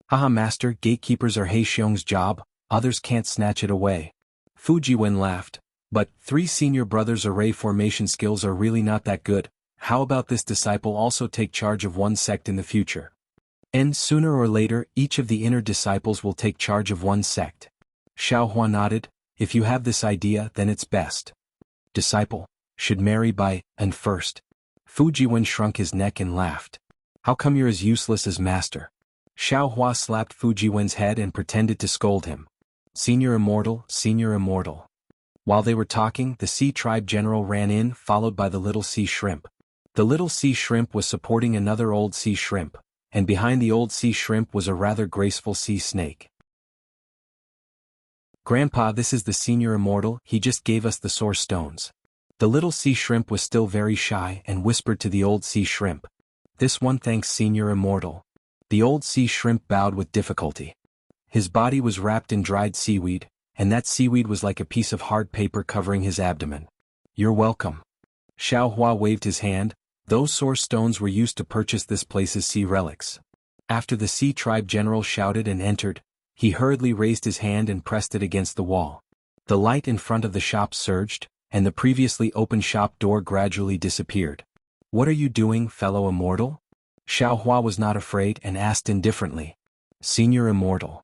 Haha, Master, gatekeepers are He Xiong's job, others can't snatch it away. Fu Jiwen laughed. But 3 senior brothers' array formation skills are really not that good. How about this disciple also take charge of one sect in the future? And sooner or later, each of the inner disciples will take charge of one sect. Xiao Hua nodded. If you have this idea, then it's best. Disciple should marry by and first. Fu Jiwen shrunk his neck and laughed. How come you're as useless as Master? Xiao Hua slapped Fu Jiwen's head and pretended to scold him. Senior immortal, senior immortal. While they were talking, the Sea Tribe General ran in, followed by the little sea shrimp. The little sea shrimp was supporting another old sea shrimp, and behind the old sea shrimp was a rather graceful sea snake. Grandpa, this is the senior immortal, he just gave us the source stones. The little sea shrimp was still very shy and whispered to the old sea shrimp. This one thanks senior immortal. The old sea shrimp bowed with difficulty. His body was wrapped in dried seaweed, and that seaweed was like a piece of hard paper covering his abdomen. You're welcome. Xiao Hua waved his hand. Those source stones were used to purchase this place's sea relics. After the Sea Tribe General shouted and entered, he hurriedly raised his hand and pressed it against the wall. The light in front of the shop surged, and the previously open shop door gradually disappeared. What are you doing, fellow immortal? Xiao Hua was not afraid and asked indifferently. Senior immortal.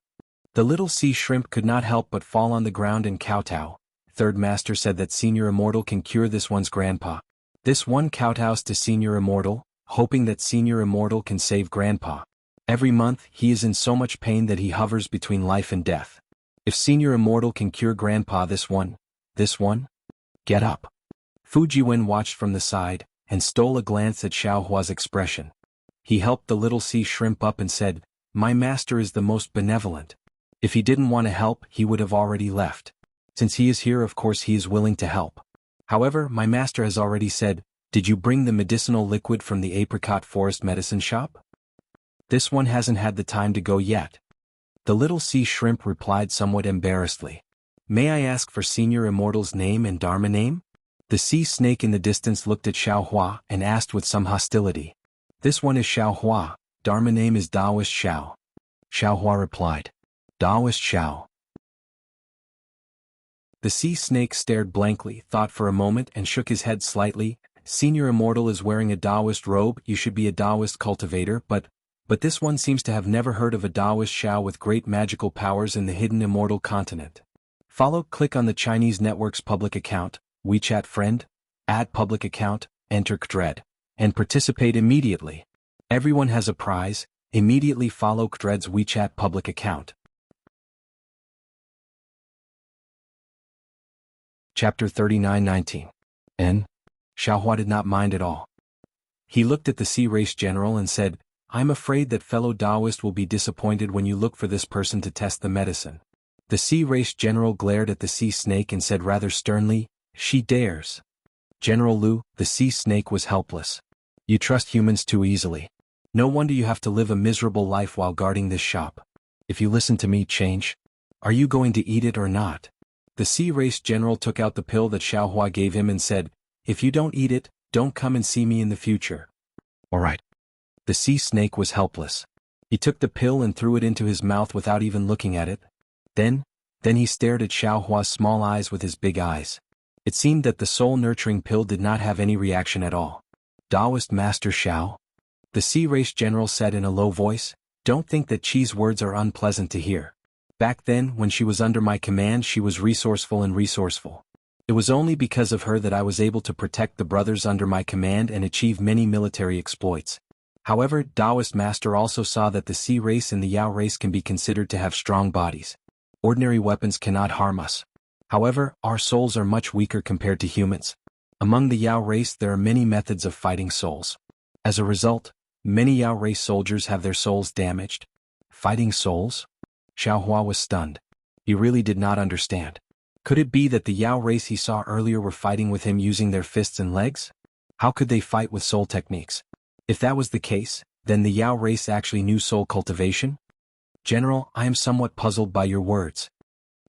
The little sea shrimp could not help but fall on the ground and kowtow. Third Master said that senior immortal can cure this one's grandpa. This one kowtows to senior immortal, hoping that senior immortal can save grandpa. Every month, he is in so much pain that he hovers between life and death. If senior immortal can cure grandpa, this one? Get up. Fu Jiwen watched from the side, and stole a glance at Xiao Hua's expression. He helped the little sea shrimp up and said, My master is the most benevolent. If he didn't want to help, he would have already left. Since he is here, of course he is willing to help. However, my master has already said, did you bring the medicinal liquid from the apricot forest medicine shop? This one hasn't had the time to go yet. The little sea shrimp replied somewhat embarrassedly. May I ask for Senior Immortal's name and Dharma name? The sea snake in the distance looked at Xiaohua and asked with some hostility. This one is Xiaohua, Dharma name is Taoist Xiao. Xiaohua replied. Taoist Xiao. The sea snake stared blankly, thought for a moment and shook his head slightly. Senior Immortal is wearing a Taoist robe, you should be a Taoist cultivator, but this one seems to have never heard of a Taoist Xiao with great magical powers in the hidden immortal continent. Click on the Chinese network's public account, WeChat friend, add public account, enter Kdred, and participate immediately. Everyone has a prize, immediately follow Kdred's WeChat public account. Chapter 39:19. Xiaohua did not mind at all. He looked at the Sea Race General and said, I'm afraid that fellow Taoist will be disappointed when you look for this person to test the medicine. The Sea Race General glared at the sea snake and said rather sternly, she dares. General Liu, the sea snake was helpless. You trust humans too easily. No wonder you have to live a miserable life while guarding this shop. If you listen to me, change. Are you going to eat it or not? The Sea Race General took out the pill that Xiaohua gave him and said, if you don't eat it, don't come and see me in the future. All right. The sea snake was helpless. He took the pill and threw it into his mouth without even looking at it. Then he stared at Xiaohua's small eyes with his big eyes. It seemed that the soul-nurturing pill did not have any reaction at all. Taoist Master Xiao? The Sea Race General said in a low voice, don't think that Qi's words are unpleasant to hear. Back then, when she was under my command, she was resourceful and resourceful. It was only because of her that I was able to protect the brothers under my command and achieve many military exploits. However, Taoist Master also saw that the Sea Race and the Yao race can be considered to have strong bodies. Ordinary weapons cannot harm us. However, our souls are much weaker compared to humans. Among the Yao race there are many methods of fighting souls. As a result, many Yao race soldiers have their souls damaged. Fighting souls? Xiaohua was stunned. He really did not understand. Could it be that the Yao race he saw earlier were fighting with him using their fists and legs? How could they fight with soul techniques? If that was the case, then the Yao race actually knew soul cultivation? General, I am somewhat puzzled by your words.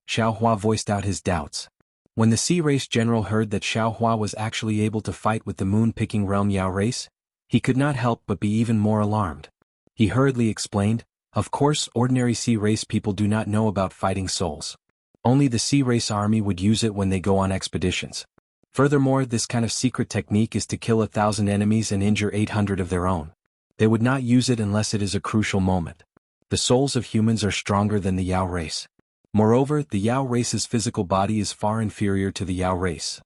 Xiaohua voiced out his doubts. When the Sea Race General heard that Xiaohua was actually able to fight with the moon-picking realm Yao race, he could not help but be even more alarmed. He hurriedly explained, of course ordinary Sea Race people do not know about fighting souls. Only the Sea Race army would use it when they go on expeditions. Furthermore, this kind of secret technique is to kill 1,000 enemies and injure 800 of their own. They would not use it unless it is a crucial moment. The souls of humans are stronger than the Yao race. Moreover, the Yao race's physical body is far inferior to the Yao race.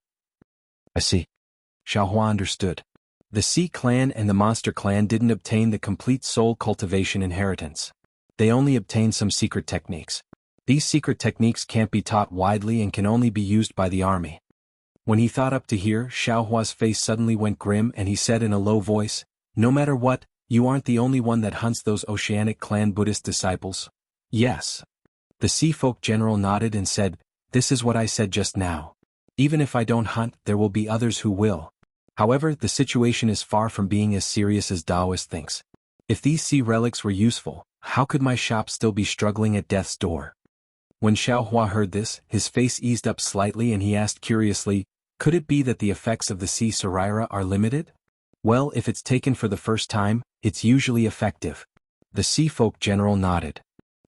I see. Xiaohua understood. The Sea Clan and the Monster Clan didn't obtain the complete soul cultivation inheritance. They only obtained some secret techniques. These secret techniques can't be taught widely and can only be used by the army. When he thought up to here, Xiaohua's face suddenly went grim and he said in a low voice, no matter what, you aren't the only one that hunts those Oceanic Clan Buddhist disciples. Yes. The Sea Folk General nodded and said, this is what I said just now. Even if I don't hunt, there will be others who will. However, the situation is far from being as serious as Taoist thinks. If these sea relics were useful, how could my shop still be struggling at death's door? When Xiaohua heard this, his face eased up slightly and he asked curiously, could it be that the effects of the sea Saraira are limited? Well, if it's taken for the first time, it's usually effective. The Sea Folk General nodded.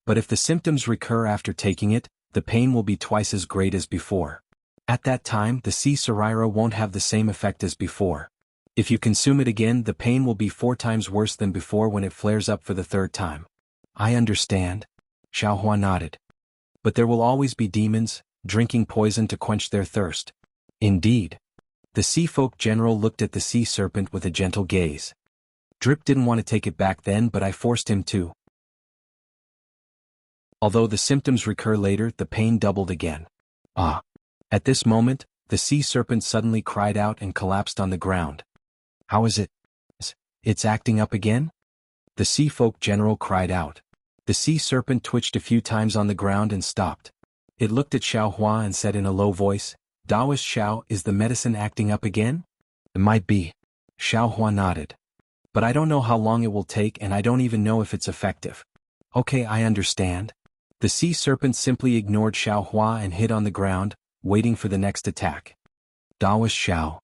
But if the symptoms recur after taking it, the pain will be twice as great as before. At that time, the sea Saraira won't have the same effect as before. If you consume it again, the pain will be 4 times worse than before when it flares up for the 3rd time. I understand. Xiaohua nodded. But there will always be demons, drinking poison to quench their thirst. Indeed. The Sea Folk General looked at the sea serpent with a gentle gaze. Drip didn't want to take it back then, but I forced him to. Although the symptoms recur later, the pain doubled again. Ah. At this moment, the sea serpent suddenly cried out and collapsed on the ground. How is it? It's acting up again? The Sea Folk General cried out. The sea serpent twitched a few times on the ground and stopped. It looked at Xiaohua and said in a low voice, Taoist Xiao, is the medicine acting up again? It might be. Xiaohua nodded. But I don't know how long it will take and I don't even know if it's effective. Okay, I understand. The sea serpent simply ignored Xiao Hua and hid on the ground, waiting for the next attack. Daoist Xiao.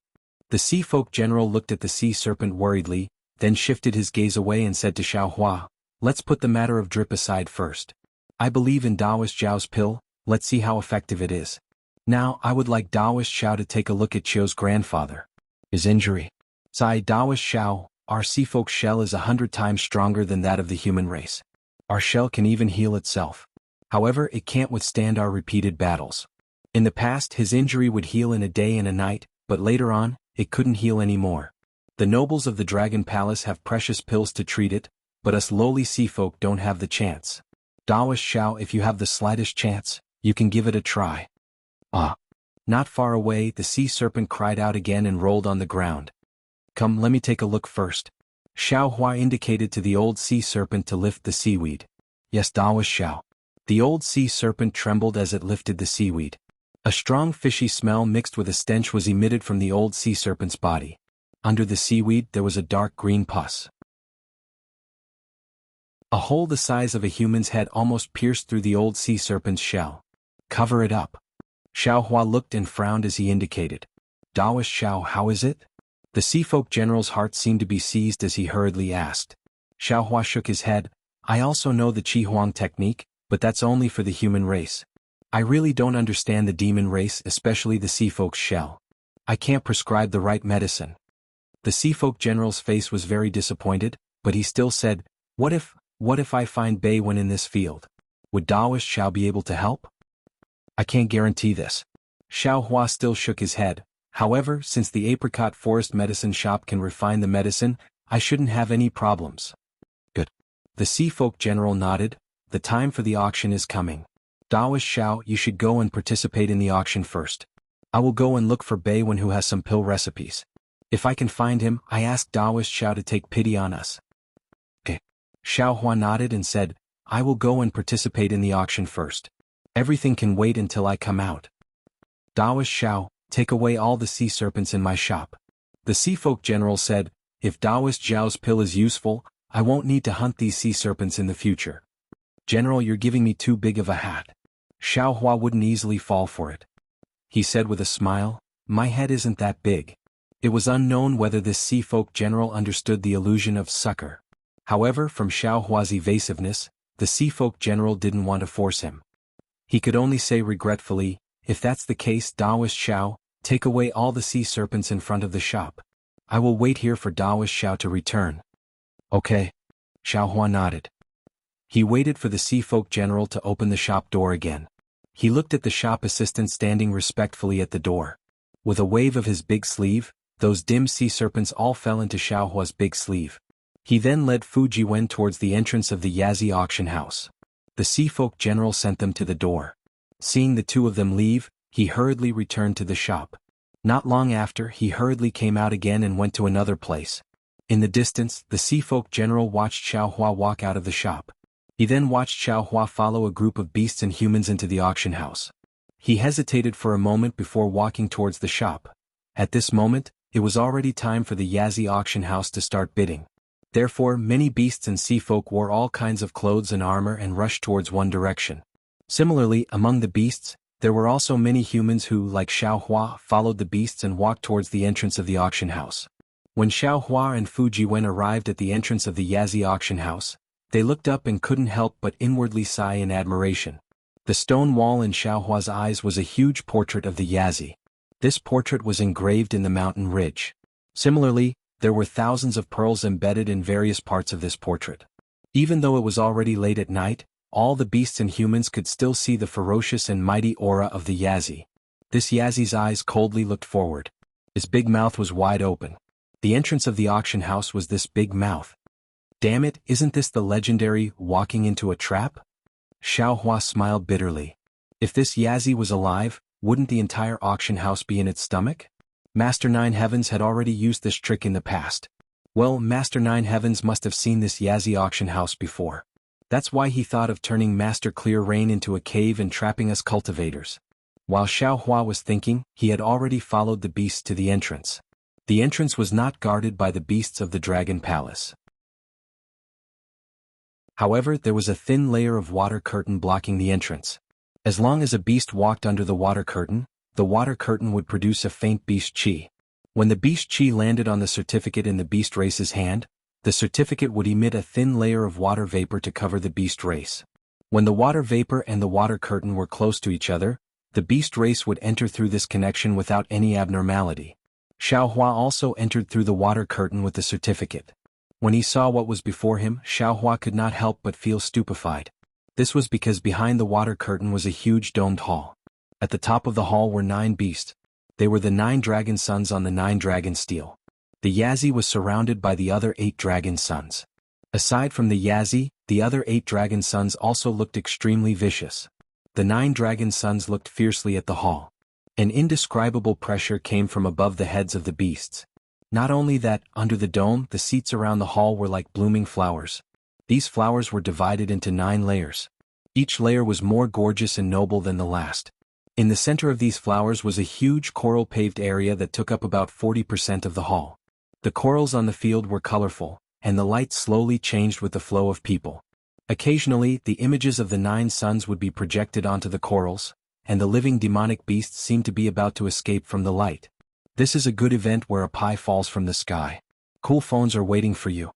The sea folk general looked at the sea serpent worriedly, then shifted his gaze away and said to Xiao Hua, "Let's put the matter of drip aside first. I believe in Daoist Xiao's pill, let's see how effective it is. Now I would like Daoist Xiao to take a look at Qiu's grandfather. His injury. Sai Daoist Xiao, our sea folk shell is 100 times stronger than that of the human race. Our shell can even heal itself. However, it can't withstand our repeated battles. In the past his injury would heal in a day and a night, but later on, it couldn't heal anymore. The nobles of the Dragon Palace have precious pills to treat it, but us lowly sea folk don't have the chance. Daoist Xiao, if you have the slightest chance, you can give it a try." Ah! Not far away the sea serpent cried out again and rolled on the ground. "Come, let me take a look first." Xiao Hua indicated to the old sea serpent to lift the seaweed. "Yes, Daoist Xiao." The old sea serpent trembled as it lifted the seaweed. A strong fishy smell mixed with a stench was emitted from the old sea serpent's body. Under the seaweed there was a dark green pus. A hole the size of a human's head almost pierced through the old sea serpent's shell. "Cover it up." Xiao Hua looked and frowned as he indicated. "Daoist Xiao, how is it?" The sea folk general's heart seemed to be seized as he hurriedly asked. Xiao Hua shook his head. "I also know the Qi Huang technique, but that's only for the human race. I really don't understand the demon race, especially the sea folk's shell. I can't prescribe the right medicine." The sea folk general's face was very disappointed, but he still said, What if I find Bei Wen in this field? Would Daoist Xiao be able to help?" "I can't guarantee this." Xiao Hua still shook his head. "However, since the apricot forest medicine shop can refine the medicine, I shouldn't have any problems." "Good." The sea folk general nodded. "The time for the auction is coming. Daoist Xiao, you should go and participate in the auction first. I will go and look for Bei Wen who has some pill recipes. If I can find him, I ask Daoist Xiao to take pity on us." "Okay." Xiao Hua nodded and said, "I will go and participate in the auction first. Everything can wait until I come out. Daoist Xiao, take away all the sea serpents in my shop." The sea folk general said, "If Daoist Xiao's pill is useful, I won't need to hunt these sea serpents in the future." "General, you're giving me too big of a hat. Xiao Hua wouldn't easily fall for it." He said with a smile, "My head isn't that big." It was unknown whether this sea folk general understood the illusion of succor. However, from Xiao Hua's evasiveness, the sea folk general didn't want to force him. He could only say regretfully, "If that's the case, Daoist Xiao, take away all the sea serpents in front of the shop. I will wait here for Daoist Xiao to return." "Okay." Xiao Hua nodded. He waited for the sea folk general to open the shop door again. He looked at the shop assistant standing respectfully at the door. With a wave of his big sleeve, those dim sea serpents all fell into Xiao Hua's big sleeve. He then led Fu Jiwen towards the entrance of the Yazi auction house. The sea folk general sent them to the door. Seeing the two of them leave, he hurriedly returned to the shop. Not long after, he hurriedly came out again and went to another place. In the distance, the sea folk general watched Xiao Hua walk out of the shop. He then watched Xiao Hua follow a group of beasts and humans into the auction house. He hesitated for a moment before walking towards the shop. At this moment, it was already time for the Yazi auction house to start bidding. Therefore, many beasts and sea folk wore all kinds of clothes and armor and rushed towards one direction. Similarly, among the beasts, there were also many humans who, like Xiao Hua, followed the beasts and walked towards the entrance of the auction house. When Xiao Hua and Fu Jiwen arrived at the entrance of the Yazi auction house, they looked up and couldn't help but inwardly sigh in admiration. The stone wall in Xiao Hua's eyes was a huge portrait of the Yazi. This portrait was engraved in the mountain ridge. Similarly, there were thousands of pearls embedded in various parts of this portrait. Even though it was already late at night, all the beasts and humans could still see the ferocious and mighty aura of the Yazi. This Yazi's eyes coldly looked forward. His big mouth was wide open. The entrance of the auction house was this big mouth. Damn it, isn't this the legendary walking into a trap? Xiao Hua smiled bitterly. If this Yazi was alive, wouldn't the entire auction house be in its stomach? Master Nine Heavens had already used this trick in the past. Well, Master Nine Heavens must have seen this Yazi auction house before. That's why he thought of turning Master Clear Rain into a cave and trapping us cultivators. While Xiao Hua was thinking, he had already followed the beasts to the entrance. The entrance was not guarded by the beasts of the Dragon Palace. However, there was a thin layer of water curtain blocking the entrance. As long as a beast walked under the water curtain would produce a faint beast chi. When the beast chi landed on the certificate in the beast race's hand, the certificate would emit a thin layer of water vapor to cover the beast race. When the water vapor and the water curtain were close to each other, the beast race would enter through this connection without any abnormality. Xiaohua also entered through the water curtain with the certificate. When he saw what was before him, Xiaohua could not help but feel stupefied. This was because behind the water curtain was a huge domed hall. At the top of the hall were 9 beasts. They were the 9 dragon sons on the 9 dragon steel. The Yazi was surrounded by the other 8 dragon sons. Aside from the Yazi, the other 8 dragon sons also looked extremely vicious. The 9 dragon sons looked fiercely at the hall. An indescribable pressure came from above the heads of the beasts. Not only that, under the dome, the seats around the hall were like blooming flowers. These flowers were divided into 9 layers. Each layer was more gorgeous and noble than the last. In the center of these flowers was a huge coral-paved area that took up about 40% of the hall. The corals on the field were colorful, and the light slowly changed with the flow of people. Occasionally, the images of the 9 suns would be projected onto the corals, and the living demonic beasts seemed to be about to escape from the light. This is a good event where a pie falls from the sky. Cool phones are waiting for you.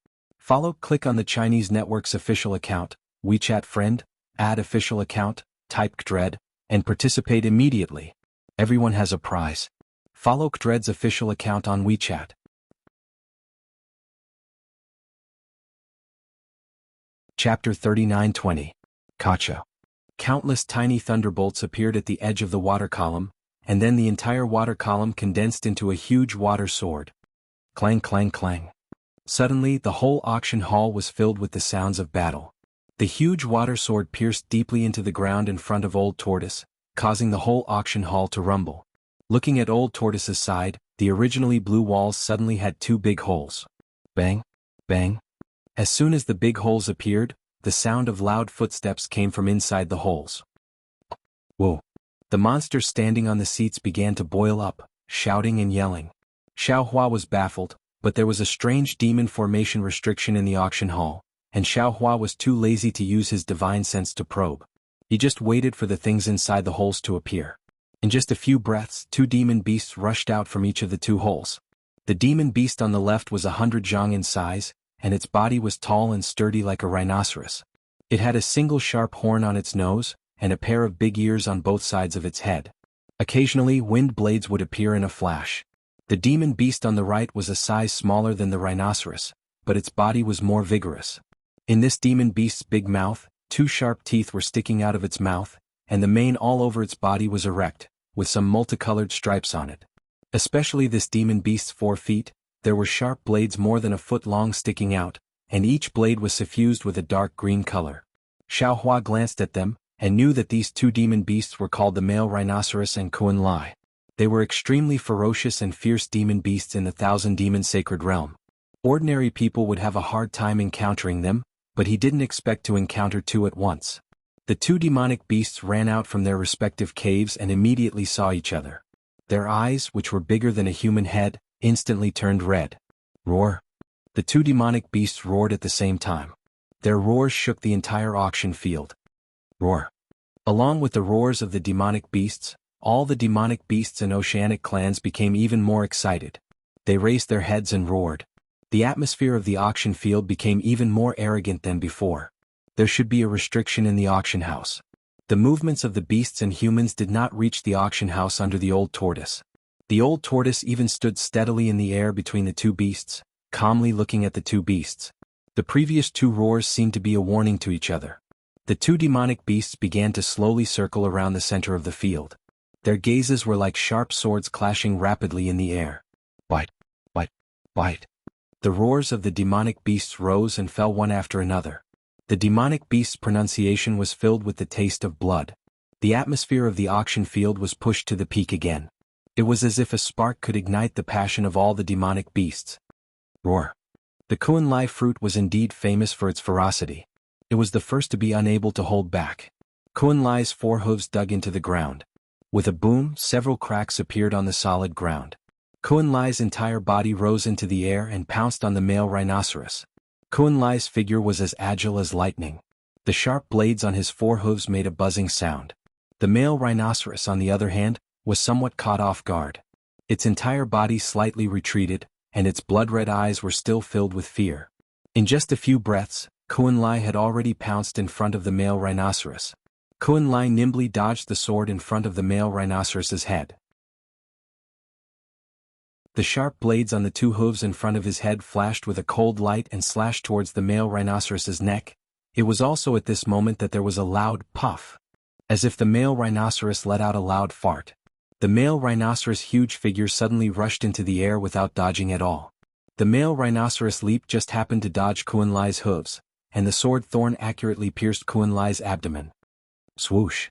Click on the Chinese network's official account, WeChat friend, add official account, type Kdred, and participate immediately. Everyone has a prize. Follow Kdred's official account on WeChat. Chapter 39-20. Kacha. Countless tiny thunderbolts appeared at the edge of the water column, and then the entire water column condensed into a huge water sword. Clang clang clang. Suddenly, the whole auction hall was filled with the sounds of battle. The huge water sword pierced deeply into the ground in front of Old Tortoise, causing the whole auction hall to rumble. Looking at Old Tortoise's side, the originally blue walls suddenly had 2 big holes. Bang, bang. As soon as the big holes appeared, the sound of loud footsteps came from inside the holes. Whoa! The monsters standing on the seats began to boil up, shouting and yelling. Xiaohua was baffled, but there was a strange demon formation restriction in the auction hall, and Xiaohua was too lazy to use his divine sense to probe. He just waited for the things inside the holes to appear. In just a few breaths, 2 demon beasts rushed out from each of the 2 holes. The demon beast on the left was 100 zhang in size, and its body was tall and sturdy like a rhinoceros. It had a single sharp horn on its nose, and a pair of big ears on both sides of its head. Occasionally, wind blades would appear in a flash. The demon beast on the right was a size smaller than the rhinoceros, but its body was more vigorous. In this demon beast's big mouth, 2 sharp teeth were sticking out of its mouth, and the mane all over its body was erect, with some multicolored stripes on it. Especially this demon beast's 4 feet, there were sharp blades more than a foot long sticking out, and each blade was suffused with a dark green color. Xiaohua glanced at them, and knew that these 2 demon beasts were called the male rhinoceros and Kuan Lai. They were extremely ferocious and fierce demon beasts in the 1,000-demon sacred realm. Ordinary people would have a hard time encountering them, but he didn't expect to encounter 2 at once. The 2 demonic beasts ran out from their respective caves and immediately saw each other. Their eyes, which were bigger than a human head, instantly turned red. Roar! The 2 demonic beasts roared at the same time. Their roars shook the entire auction field. Roar! Along with the roars of the demonic beasts, all the demonic beasts and oceanic clans became even more excited. They raised their heads and roared. The atmosphere of the auction field became even more arrogant than before. There should be a restriction in the auction house. The movements of the beasts and humans did not reach the auction house under the Old Tortoise. The Old Tortoise even stood steadily in the air between the 2 beasts, calmly looking at the 2 beasts. The previous 2 roars seemed to be a warning to each other. The 2 demonic beasts began to slowly circle around the center of the field. Their gazes were like sharp swords clashing rapidly in the air. Bite! Bite! Bite! The roars of the demonic beasts rose and fell one after another. The demonic beast's pronunciation was filled with the taste of blood. The atmosphere of the auction field was pushed to the peak again. It was as if a spark could ignite the passion of all the demonic beasts. Roar! The Kuan Lai fruit was indeed famous for its ferocity. It was the first to be unable to hold back. Kuan Lai's 4 hooves dug into the ground. With a boom, several cracks appeared on the solid ground. Kuan Lai's entire body rose into the air and pounced on the male rhinoceros. Kuan Lai's figure was as agile as lightning. The sharp blades on his forehooves made a buzzing sound. The male rhinoceros, on the other hand, was somewhat caught off guard. Its entire body slightly retreated, and its blood-red eyes were still filled with fear. In just a few breaths, Kuan Lai had already pounced in front of the male rhinoceros. Kuan Lai nimbly dodged the sword in front of the male rhinoceros's head. The sharp blades on the two hooves in front of his head flashed with a cold light and slashed towards the male rhinoceros's neck. It was also at this moment that there was a loud puff, as if the male rhinoceros let out a loud fart. The male rhinoceros' huge figure suddenly rushed into the air without dodging at all. The male rhinoceros leap just happened to dodge Kuan Lai's hooves, and the sword thorn accurately pierced Kuan Lai's abdomen. Swoosh!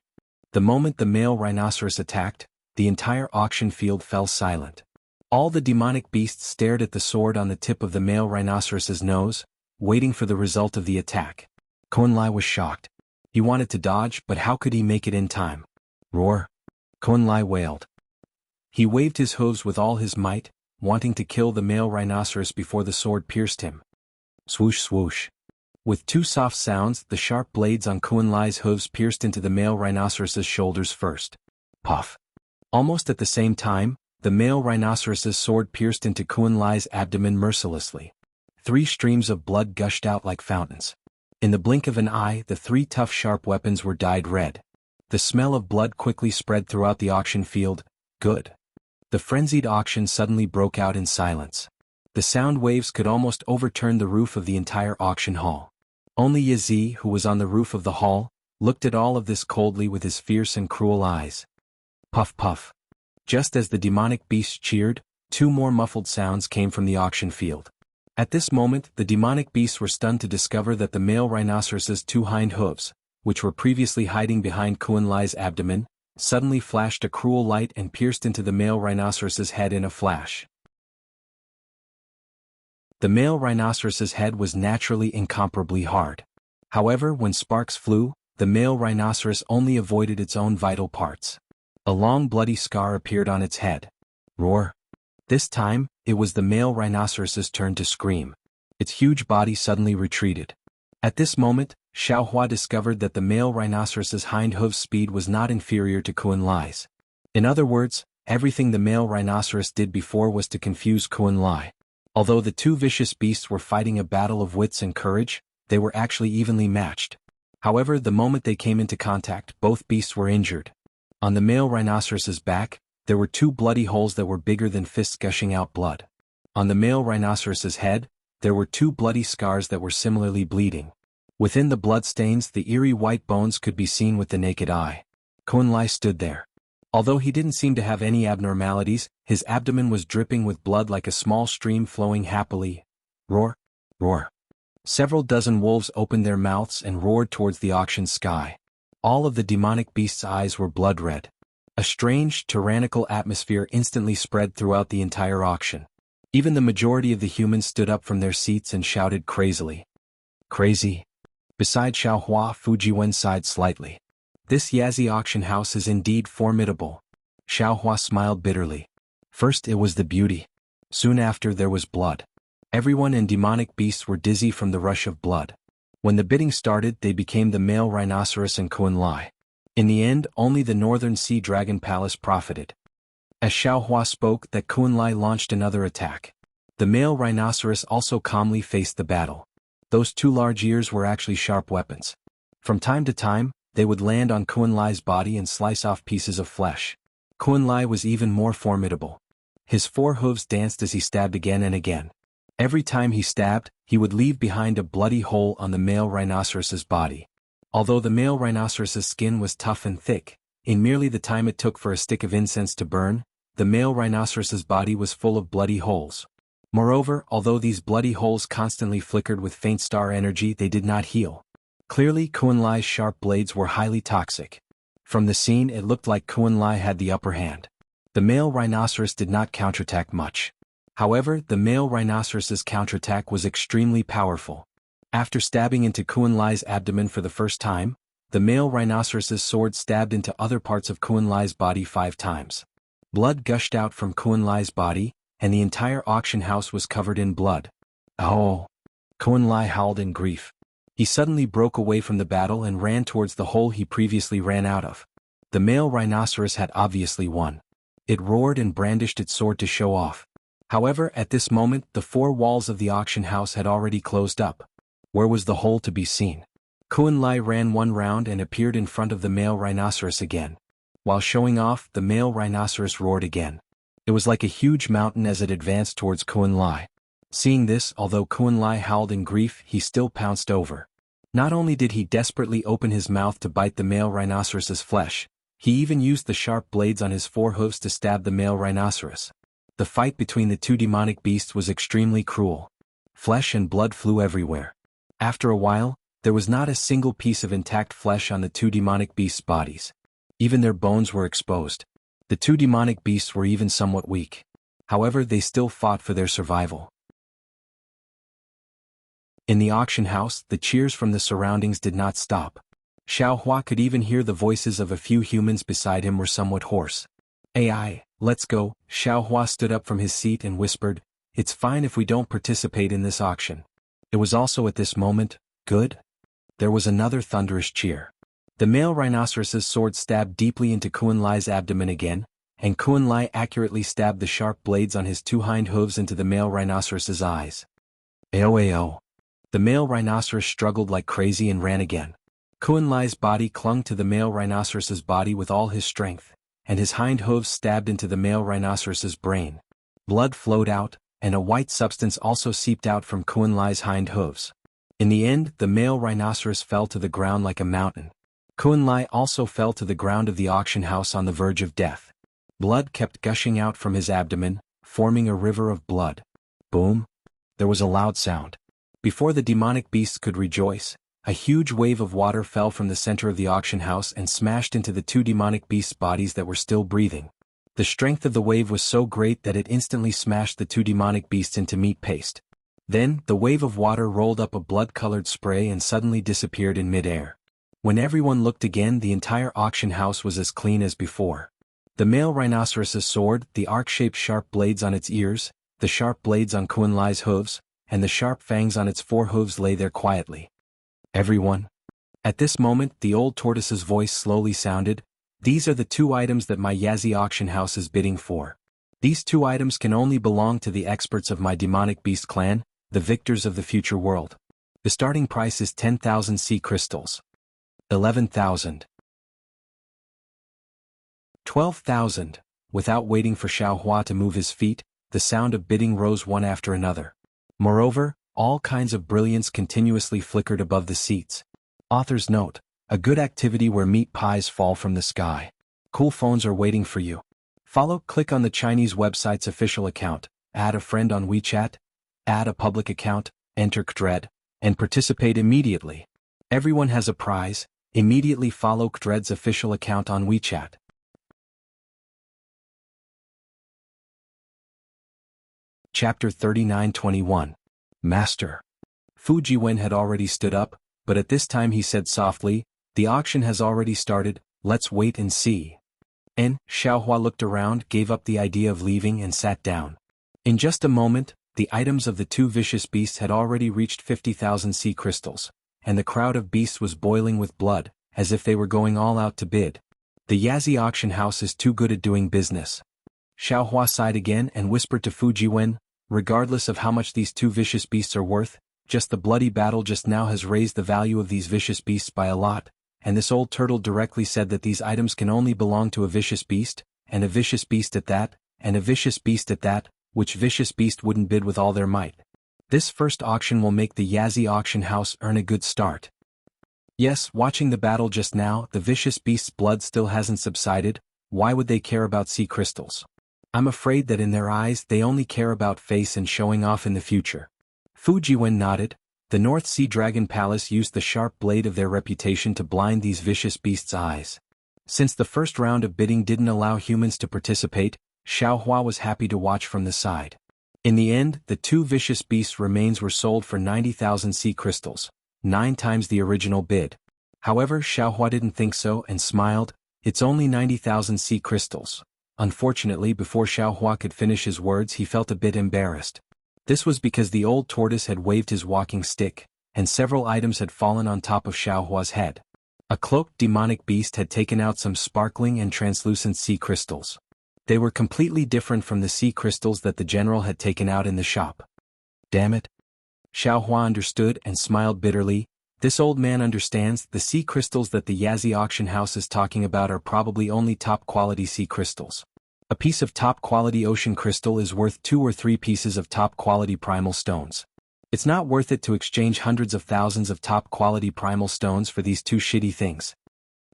The moment the male rhinoceros attacked, the entire auction field fell silent. All the demonic beasts stared at the sword on the tip of the male rhinoceros's nose, waiting for the result of the attack. Kuan Lai was shocked. He wanted to dodge, but how could he make it in time? Roar! Kuan Lai wailed. He waved his hooves with all his might, wanting to kill the male rhinoceros before the sword pierced him. Swoosh swoosh. With two soft sounds, the sharp blades on Kuan Lai's hooves pierced into the male rhinoceros's shoulders first. Puff! Almost at the same time, the male rhinoceros's sword pierced into Kuan Lai's abdomen mercilessly. 3 streams of blood gushed out like fountains. In the blink of an eye, the 3 tough sharp weapons were dyed red. The smell of blood quickly spread throughout the auction field. Good. The frenzied auction suddenly broke out in silence. The sound waves could almost overturn the roof of the entire auction hall. Only Yazi, who was on the roof of the hall, looked at all of this coldly with his fierce and cruel eyes. Puff puff. Just as the demonic beasts cheered, 2 more muffled sounds came from the auction field. At this moment, the demonic beasts were stunned to discover that the male rhinoceros's 2 hind hooves, which were previously hiding behind Kuan Lai's abdomen, suddenly flashed a cruel light and pierced into the male rhinoceros's head in a flash. The male rhinoceros's head was naturally incomparably hard. However, when sparks flew, the male rhinoceros only avoided its own vital parts. A long bloody scar appeared on its head. Roar! This time, it was the male rhinoceros's turn to scream. Its huge body suddenly retreated. At this moment, Xiaohua discovered that the male rhinoceros's hind hoof speed was not inferior to Kuan Lai's. In other words, everything the male rhinoceros did before was to confuse Kuan Lai. Although the 2 vicious beasts were fighting a battle of wits and courage, they were actually evenly matched. However, the moment they came into contact, both beasts were injured. On the male rhinoceros's back, there were 2 bloody holes that were bigger than fists gushing out blood. On the male rhinoceros's head, there were 2 bloody scars that were similarly bleeding. Within the bloodstains, the eerie white bones could be seen with the naked eye. Kuan Lai stood there. Although he didn't seem to have any abnormalities, his abdomen was dripping with blood like a small stream flowing happily. Roar! Roar! Several dozen wolves opened their mouths and roared towards the auction sky. All of the demonic beast's eyes were blood red. A strange, tyrannical atmosphere instantly spread throughout the entire auction. Even the majority of the humans stood up from their seats and shouted crazily. Crazy? Beside Xiaohua, Fujiwen sighed slightly. This Yazi auction house is indeed formidable. Xiaohua smiled bitterly. First it was the beauty. Soon after there was blood. Everyone and demonic beasts were dizzy from the rush of blood. When the bidding started, they became the male rhinoceros and Kuan Lai. In the end, only the Northern Sea Dragon Palace profited. As Xiaohua spoke, that Kuan Lai launched another attack. The male rhinoceros also calmly faced the battle. Those 2 large ears were actually sharp weapons. From time to time, they would land on Kuan Lai's body and slice off pieces of flesh. Kuan Lai was even more formidable. His 4 hooves danced as he stabbed again and again. Every time he stabbed, he would leave behind a bloody hole on the male rhinoceros's body. Although the male rhinoceros's skin was tough and thick, in merely the time it took for a stick of incense to burn, the male rhinoceros's body was full of bloody holes. Moreover, although these bloody holes constantly flickered with faint star energy, they did not heal. Clearly, Kuan Lai's sharp blades were highly toxic. From the scene, it looked like Kuan Lai had the upper hand. The male rhinoceros did not counterattack much. However, the male rhinoceros's counterattack was extremely powerful. After stabbing into Kuan Lai's abdomen for the first time, the male rhinoceros's sword stabbed into other parts of Kuan Lai's body 5 times. Blood gushed out from Kuan Lai's body, and the entire auction house was covered in blood. Oh! Kuan-Lai howled in grief. He suddenly broke away from the battle and ran towards the hole he previously ran out of. The male rhinoceros had obviously won. It roared and brandished its sword to show off. However, at this moment, the four walls of the auction house had already closed up. Where was the hole to be seen? Kuan-Lai ran one round and appeared in front of the male rhinoceros again. While showing off, the male rhinoceros roared again. It was like a huge mountain as it advanced towards Kuan-Lai. Seeing this, although Kuan-Lai howled in grief, he still pounced over. Not only did he desperately open his mouth to bite the male rhinoceros's flesh, he even used the sharp blades on his forehoofs to stab the male rhinoceros. The fight between the two demonic beasts was extremely cruel. Flesh and blood flew everywhere. After a while, there was not a single piece of intact flesh on the two demonic beasts' bodies. Even their bones were exposed. The two demonic beasts were even somewhat weak. However, they still fought for their survival. In the auction house, the cheers from the surroundings did not stop. Xiaohua could even hear the voices of a few humans beside him were somewhat hoarse. "AI, let's go." Xiaohua stood up from his seat and whispered, "It's fine if we don't participate in this auction." It was also at this moment, "Good?" There was another thunderous cheer. The male rhinoceros's sword stabbed deeply into Kuan-Lai's abdomen again, and Kuan-Lai accurately stabbed the sharp blades on his two hind hooves into the male rhinoceros's eyes. Ao. The male rhinoceros struggled like crazy and ran again. Kuan-Lai's body clung to the male rhinoceros's body with all his strength, and his hind hooves stabbed into the male rhinoceros's brain. Blood flowed out, and a white substance also seeped out from Kuan-Lai's hind hooves. In the end, the male rhinoceros fell to the ground like a mountain. Kuan-Lai also fell to the ground of the auction house on the verge of death. Blood kept gushing out from his abdomen, forming a river of blood. Boom! There was a loud sound. Before the demonic beasts could rejoice, a huge wave of water fell from the center of the auction house and smashed into the two demonic beasts' bodies that were still breathing. The strength of the wave was so great that it instantly smashed the two demonic beasts into meat paste. Then, the wave of water rolled up a blood-colored spray and suddenly disappeared in mid-air. When everyone looked again, the entire auction house was as clean as before. The male rhinoceros's sword, the arc-shaped sharp blades on its ears, the sharp blades on Kuan-Lai's hooves, and the sharp fangs on its forehooves lay there quietly. "Everyone." At this moment, the old tortoise's voice slowly sounded, "These are the two items that my Yazi auction house is bidding for. These two items can only belong to the experts of my demonic beast clan, the victors of the future world. The starting price is 10,000 sea crystals. 11,000. 12,000. Without waiting for Xiaohua to move his feet, the sound of bidding rose one after another. Moreover, all kinds of brilliance continuously flickered above the seats. Author's note: a good activity where meat pies fall from the sky. Cool phones are waiting for you. Click on the Chinese website's official account, add a friend on WeChat, add a public account, enter Kdred, and participate immediately. Everyone has a prize. Immediately follow Kdred's official account on WeChat. Chapter 39-21. Master. Fu Jiwen had already stood up, but at this time he said softly, "The auction has already started, let's wait and see." And Xiaohua looked around, gave up the idea of leaving and sat down. In just a moment, the items of the two vicious beasts had already reached 50,000 sea crystals, and the crowd of beasts was boiling with blood, as if they were going all out to bid. The Yazi auction house is too good at doing business. Xiaohua sighed again and whispered to Fu Jiwen, "Regardless of how much these two vicious beasts are worth, just the bloody battle just now has raised the value of these vicious beasts by a lot, and this old turtle directly said that these items can only belong to a vicious beast, and a vicious beast at that, and a vicious beast at that, which vicious beast wouldn't bid with all their might. This first auction will make the Yazi auction house earn a good start." Yes, watching the battle just now, the vicious beast's blood still hasn't subsided. Why would they care about sea crystals? I'm afraid that in their eyes they only care about face and showing off in the future. Fu Jiwen nodded. The North Sea Dragon Palace used the sharp blade of their reputation to blind these vicious beasts' eyes. Since the first round of bidding didn't allow humans to participate, Xiaohua was happy to watch from the side. In the end, the two vicious beasts' remains were sold for 90,000 sea crystals, 9 times the original bid. However, Xiaohua didn't think so and smiled. "It's only 90,000 sea crystals." Unfortunately, before Xiaohua could finish his words, he felt a bit embarrassed. This was because the old tortoise had waved his walking stick, and several items had fallen on top of Xiaohua's head. A cloaked demonic beast had taken out some sparkling and translucent sea crystals. They were completely different from the sea crystals that the general had taken out in the shop. Damn it. Xiaohua understood and smiled bitterly. This old man understands the sea crystals that the Yazi auction house is talking about are probably only top-quality sea crystals. A piece of top-quality ocean crystal is worth 2 or 3 pieces of top-quality primal stones. It's not worth it to exchange hundreds of thousands of top-quality primal stones for these 2 shitty things.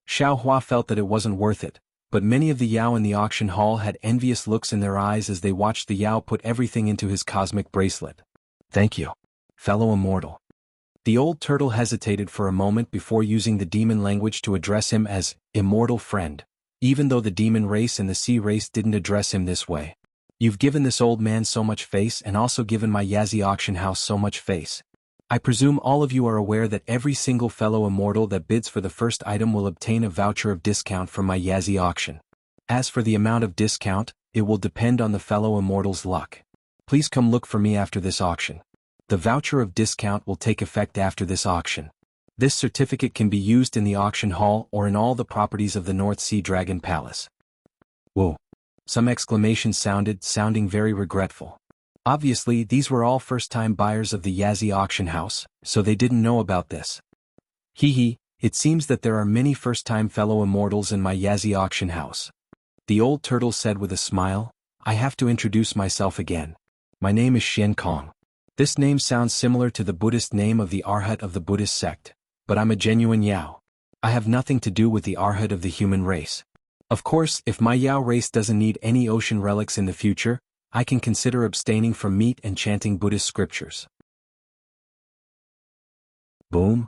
Xiaohua felt that it wasn't worth it, but many of the Yao in the auction hall had envious looks in their eyes as they watched the Yao put everything into his cosmic bracelet. Thank you, fellow immortal. The old turtle hesitated for a moment before using the demon language to address him as immortal friend, even though the demon race and the sea race didn't address him this way. You've given this old man so much face and also given my Yazi auction house so much face. I presume all of you are aware that every single fellow immortal that bids for the first item will obtain a voucher of discount from my Yazi auction. As for the amount of discount, it will depend on the fellow immortal's luck. Please come look for me after this auction. The voucher of discount will take effect after this auction. This certificate can be used in the auction hall or in all the properties of the North Sea Dragon Palace. Whoa. Some exclamations sounding very regretful. Obviously, these were all first-time buyers of the Yazi auction house, so they didn't know about this. Hee, it seems that there are many first-time fellow immortals in my Yazi auction house. The old turtle said with a smile, I have to introduce myself again. My name is Xian Kong. This name sounds similar to the Buddhist name of the Arhat of the Buddhist sect, but I'm a genuine Yao. I have nothing to do with the Arhat of the human race. Of course, if my Yao race doesn't need any ocean relics in the future, I can consider abstaining from meat and chanting Buddhist scriptures. Boom.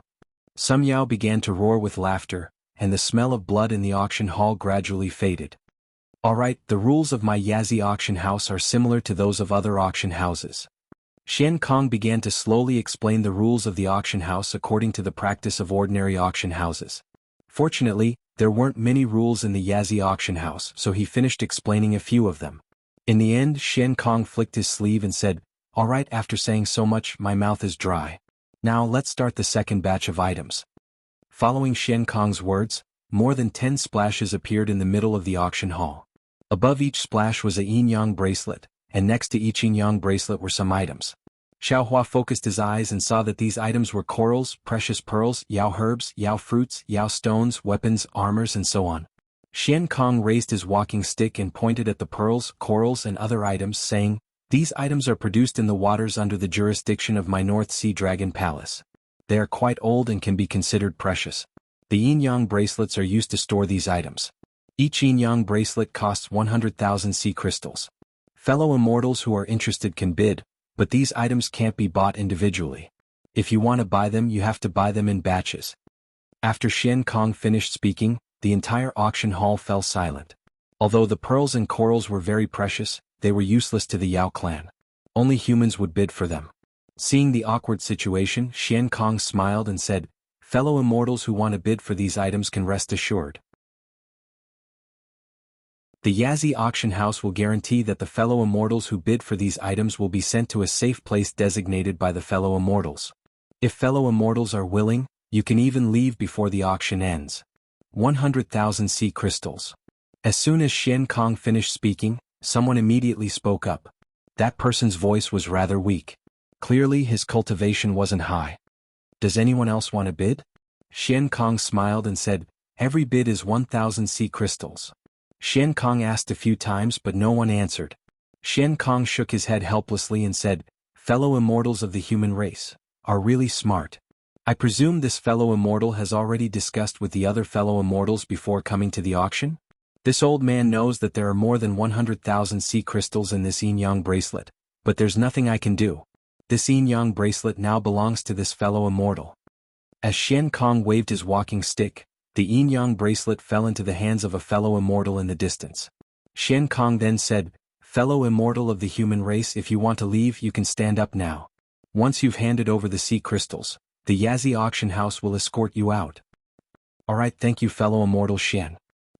Some Yao began to roar with laughter, and the smell of blood in the auction hall gradually faded. Alright, the rules of my Yazi auction house are similar to those of other auction houses. Xian Kong began to slowly explain the rules of the auction house according to the practice of ordinary auction houses. Fortunately, there weren't many rules in the Yazi auction house, so he finished explaining a few of them. In the end, Xian Kong flicked his sleeve and said, Alright, after saying so much, my mouth is dry. Now let's start the second batch of items. Following Xian Kong's words, more than 10 splashes appeared in the middle of the auction hall. Above each splash was a yin-yang bracelet, and next to each yin-yang bracelet were some items. Xiaohua focused his eyes and saw that these items were corals, precious pearls, Yao herbs, Yao fruits, Yao stones, weapons, armors and so on. Xian Kong raised his walking stick and pointed at the pearls, corals and other items, saying, These items are produced in the waters under the jurisdiction of my North Sea Dragon Palace. They are quite old and can be considered precious. The yin-yang bracelets are used to store these items. Each yin-yang bracelet costs 100,000 sea crystals. Fellow immortals who are interested can bid, but these items can't be bought individually. If you want to buy them, you have to buy them in batches. After Xian Kong finished speaking, the entire auction hall fell silent. Although the pearls and corals were very precious, they were useless to the Yao clan. Only humans would bid for them. Seeing the awkward situation, Xian Kong smiled and said, Fellow immortals who want to bid for these items can rest assured. The Yazi auction house will guarantee that the fellow immortals who bid for these items will be sent to a safe place designated by the fellow immortals. If fellow immortals are willing, you can even leave before the auction ends. 100,000 sea crystals. As soon as Xian Kong finished speaking, someone immediately spoke up. That person's voice was rather weak. Clearly his cultivation wasn't high. Does anyone else want to bid? Xian Kong smiled and said, Every bid is 1,000 sea crystals. Xian Kong asked a few times but no one answered. Xian Kong shook his head helplessly and said, Fellow immortals of the human race are really smart. I presume this fellow immortal has already discussed with the other fellow immortals before coming to the auction? This old man knows that there are more than 100,000 sea crystals in this yin-yang bracelet, but there's nothing I can do. This yin-yang bracelet now belongs to this fellow immortal. As Xian Kong waved his walking stick, the yin-yang bracelet fell into the hands of a fellow immortal in the distance. Xian Kong then said, Fellow immortal of the human race, if you want to leave, you can stand up now. Once you've handed over the sea crystals, the Yazi auction house will escort you out. Alright, thank you fellow immortal Xian.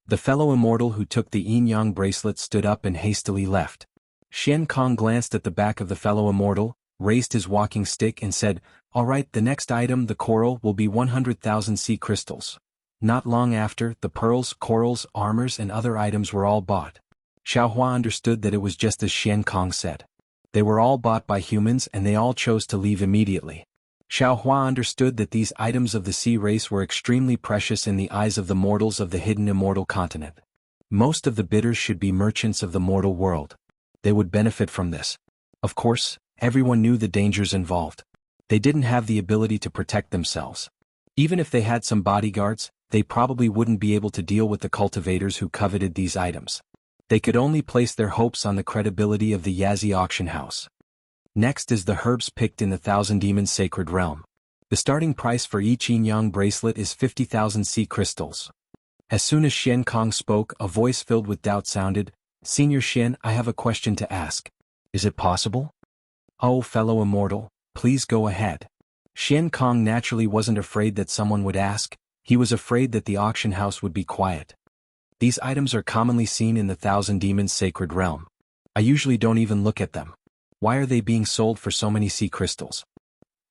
The fellow immortal who took the yin-yang bracelet stood up and hastily left. Xian Kong glanced at the back of the fellow immortal, raised his walking stick and said, "All right, the next item, the coral, will be 100,000 sea crystals." Not long after, the pearls, corals, armors and other items were all bought. Xiaohua understood that it was just as Xian Kong said. They were all bought by humans and they all chose to leave immediately. Xiaohua understood that these items of the sea race were extremely precious in the eyes of the mortals of the hidden immortal continent. Most of the bidders should be merchants of the mortal world. They would benefit from this. Of course, everyone knew the dangers involved. They didn't have the ability to protect themselves. Even if they had some bodyguards, they probably wouldn't be able to deal with the cultivators who coveted these items. They could only place their hopes on the credibility of the Yazi auction house. Next is the herbs picked in the Thousand Demons Sacred Realm. The starting price for each yin-yang bracelet is 50,000 sea crystals. As soon as Xian Kong spoke, a voice filled with doubt sounded, "Senior Xian, I have a question to ask. Is it possible?" "Oh, fellow immortal, please go ahead." Xian Kong naturally wasn't afraid that someone would ask, he was afraid that the auction house would be quiet. These items are commonly seen in the Thousand Demons Sacred Realm. I usually don't even look at them. Why are they being sold for so many sea crystals?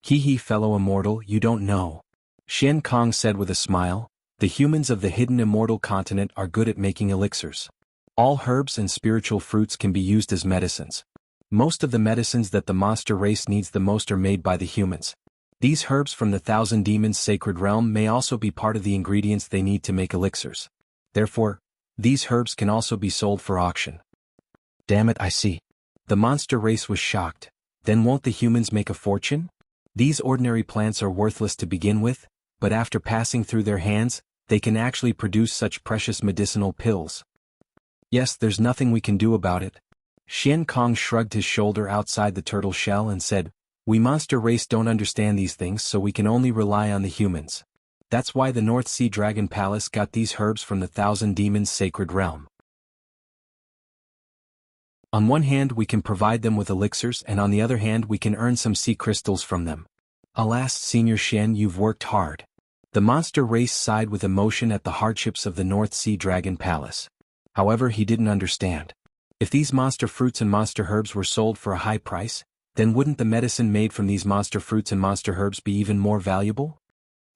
Hee, fellow immortal, you don't know. Xian Kong said with a smile, the humans of the hidden immortal continent are good at making elixirs. All herbs and spiritual fruits can be used as medicines. Most of the medicines that the monster race needs the most are made by the humans. These herbs from the Thousand Demons Sacred Realm may also be part of the ingredients they need to make elixirs. Therefore, these herbs can also be sold for auction. Damn it, I see. The monster race was shocked. Then won't the humans make a fortune? These ordinary plants are worthless to begin with, but after passing through their hands, they can actually produce such precious medicinal pills. Yes, there's nothing we can do about it. Xian Kong shrugged his shoulder outside the turtle shell and said, "We monster race don't understand these things, so we can only rely on the humans. That's why the North Sea Dragon Palace got these herbs from the Thousand Demons Sacred Realm. On one hand we can provide them with elixirs and on the other hand we can earn some sea crystals from them. Alas, Senior Xian, you've worked hard." The monster race sighed with emotion at the hardships of the North Sea Dragon Palace. However, he didn't understand. If these monster fruits and monster herbs were sold for a high price, then wouldn't the medicine made from these monster fruits and monster herbs be even more valuable?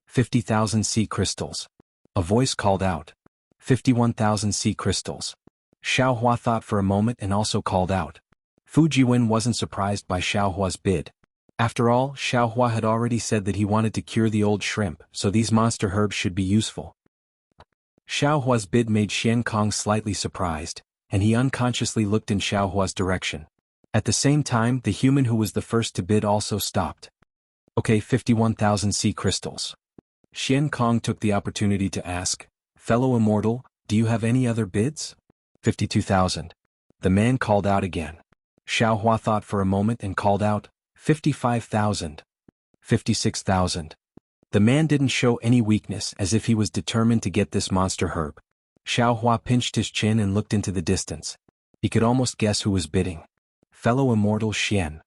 50,000 sea crystals. A voice called out. 51,000 sea crystals. Xiaohua thought for a moment and also called out. Fu Jiwen wasn't surprised by Xiaohua's bid. After all, Xiaohua had already said that he wanted to cure the old shrimp, so these monster herbs should be useful. Xiaohua's bid made Xian Kong slightly surprised, and he unconsciously looked in Xiaohua's direction. At the same time, the human who was the first to bid also stopped. Okay, 51,000 sea crystals. Xian Kong took the opportunity to ask, "Fellow immortal, do you have any other bids?" 52,000. The man called out again. Xiaohua thought for a moment and called out, 55,000. 56,000. The man didn't show any weakness, as if he was determined to get this monster herb. Xiaohua pinched his chin and looked into the distance. He could almost guess who was bidding. Fellow immortal Xian.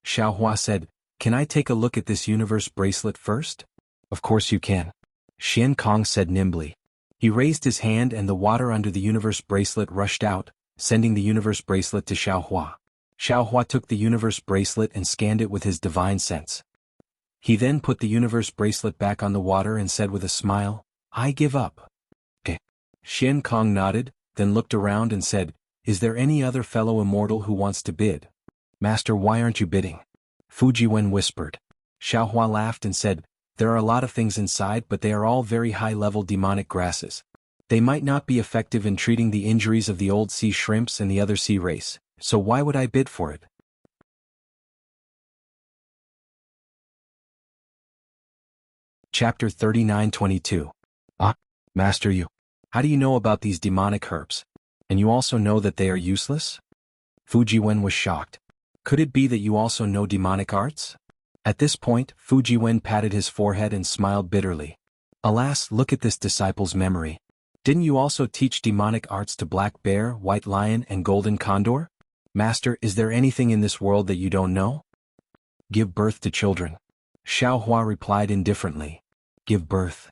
Xiaohua said, "Can I take a look at this universe bracelet first?" "Of course you can." Xian Kong said nimbly. He raised his hand and the water under the universe bracelet rushed out, sending the universe bracelet to Xiaohua. Xiaohua took the universe bracelet and scanned it with his divine sense. He then put the universe bracelet back on the water and said with a smile, "I give up." Okay. Xian Kong nodded, then looked around and said, "Is there any other fellow immortal who wants to bid?" "Master, why aren't you bidding?" Fu Jiwen whispered. Xiaohua laughed and said, "There are a lot of things inside, but they are all very high-level demonic grasses. They might not be effective in treating the injuries of the old sea shrimps and the other sea race, so why would I bid for it?" Chapter 39-22. Ah, Master, how do you know about these demonic herbs? And you also know that they are useless? Fu Jiwen was shocked. Could it be that you also know demonic arts? At this point, Fu Jiwen patted his forehead and smiled bitterly. Alas, look at this disciple's memory. Didn't you also teach demonic arts to Black Bear, White Lion and Golden Condor? Master, is there anything in this world that you don't know? Give birth to children. Xiaohua replied indifferently. Give birth.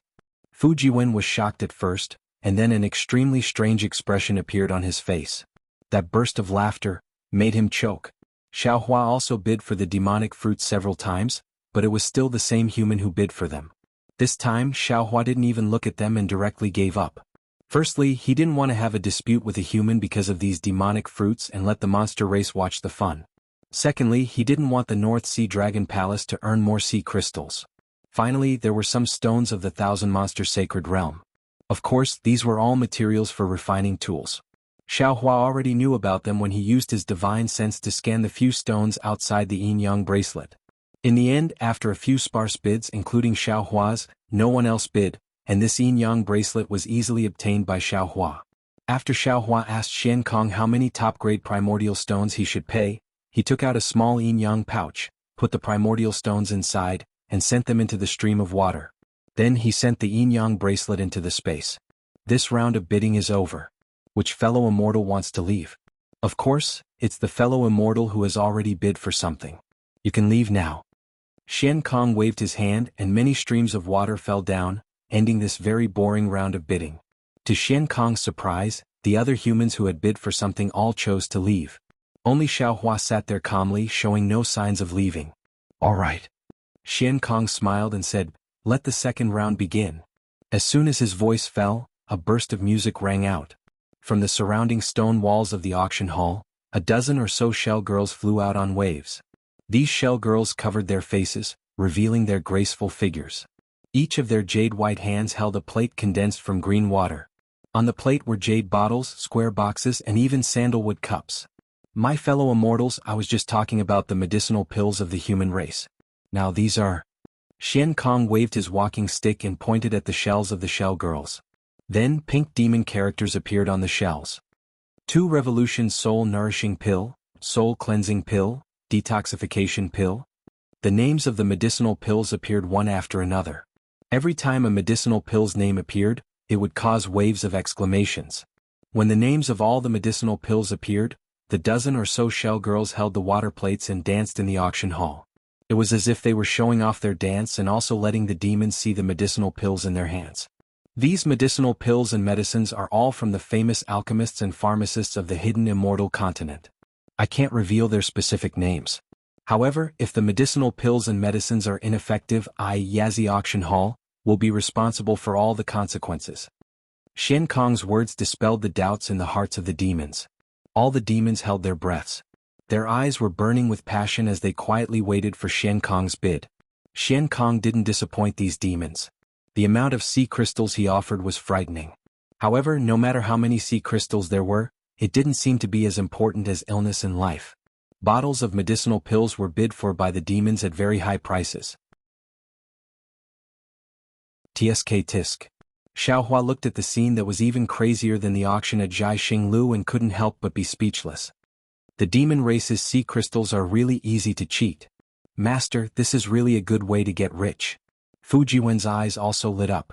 Fu Jiwen was shocked at first, and then an extremely strange expression appeared on his face. That burst of laughter, made him choke. Xiaohua also bid for the demonic fruits several times, but it was still the same human who bid for them. This time Xiaohua didn't even look at them and directly gave up. Firstly, he didn't want to have a dispute with a human because of these demonic fruits and let the monster race watch the fun. Secondly, he didn't want the North Sea Dragon Palace to earn more sea crystals. Finally, there were some stones of the Thousand Monster Sacred Realm. Of course, these were all materials for refining tools. Xiaohua already knew about them when he used his divine sense to scan the few stones outside the yin-yang bracelet. In the end, after a few sparse bids including Xiaohua's, no one else bid, and this yin-yang bracelet was easily obtained by Xiaohua. After Xiaohua asked Xian Kong how many top-grade primordial stones he should pay, he took out a small yin-yang pouch, put the primordial stones inside, and sent them into the stream of water. Then he sent the yin-yang bracelet into the space. This round of bidding is over. Which fellow immortal wants to leave? Of course, it's the fellow immortal who has already bid for something. You can leave now. Xian Kong waved his hand and many streams of water fell down, ending this very boring round of bidding. To Xian Kong's surprise, the other humans who had bid for something all chose to leave. Only Xiaohua sat there calmly, showing no signs of leaving. All right. Xian Kong smiled and said, "Let the second round begin." As soon as his voice fell, a burst of music rang out. From the surrounding stone walls of the auction hall, a dozen or so shell girls flew out on waves. These shell girls covered their faces, revealing their graceful figures. Each of their jade-white hands held a plate condensed from green water. On the plate were jade bottles, square boxes, and even sandalwood cups. My fellow immortals, I was just talking about the medicinal pills of the human race. Now these are... Xian Kong waved his walking stick and pointed at the shells of the shell girls. Then pink demon characters appeared on the shells. 2 Revolution Soul Nourishing Pill, Soul Cleansing Pill, Detoxification Pill. The names of the medicinal pills appeared one after another. Every time a medicinal pill's name appeared, it would cause waves of exclamations. When the names of all the medicinal pills appeared, the dozen or so shell girls held the water plates and danced in the auction hall. It was as if they were showing off their dance and also letting the demons see the medicinal pills in their hands. These medicinal pills and medicines are all from the famous alchemists and pharmacists of the hidden immortal continent. I can't reveal their specific names. However, if the medicinal pills and medicines are ineffective, Yazi Auction Hall will be responsible for all the consequences. Xian Kong's words dispelled the doubts in the hearts of the demons. All the demons held their breaths. Their eyes were burning with passion as they quietly waited for Xian Kong's bid. Xian Kong didn't disappoint these demons. The amount of sea crystals he offered was frightening. However, no matter how many sea crystals there were, it didn't seem to be as important as illness and life. Bottles of medicinal pills were bid for by the demons at very high prices. Tsk tisk. Xiaohua looked at the scene that was even crazier than the auction at Jai Xinglu and couldn't help but be speechless. The demon race's sea crystals are really easy to cheat. Master, this is really a good way to get rich. Fujiwen's eyes also lit up.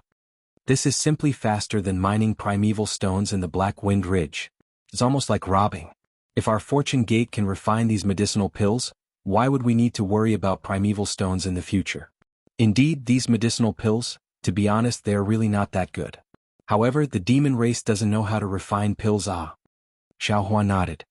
This is simply faster than mining primeval stones in the Black Wind Ridge. It's almost like robbing. If our fortune gate can refine these medicinal pills, why would we need to worry about primeval stones in the future? Indeed, these medicinal pills, to be honest, they are really not that good. However, the demon race doesn't know how to refine pills. Xiaohua nodded.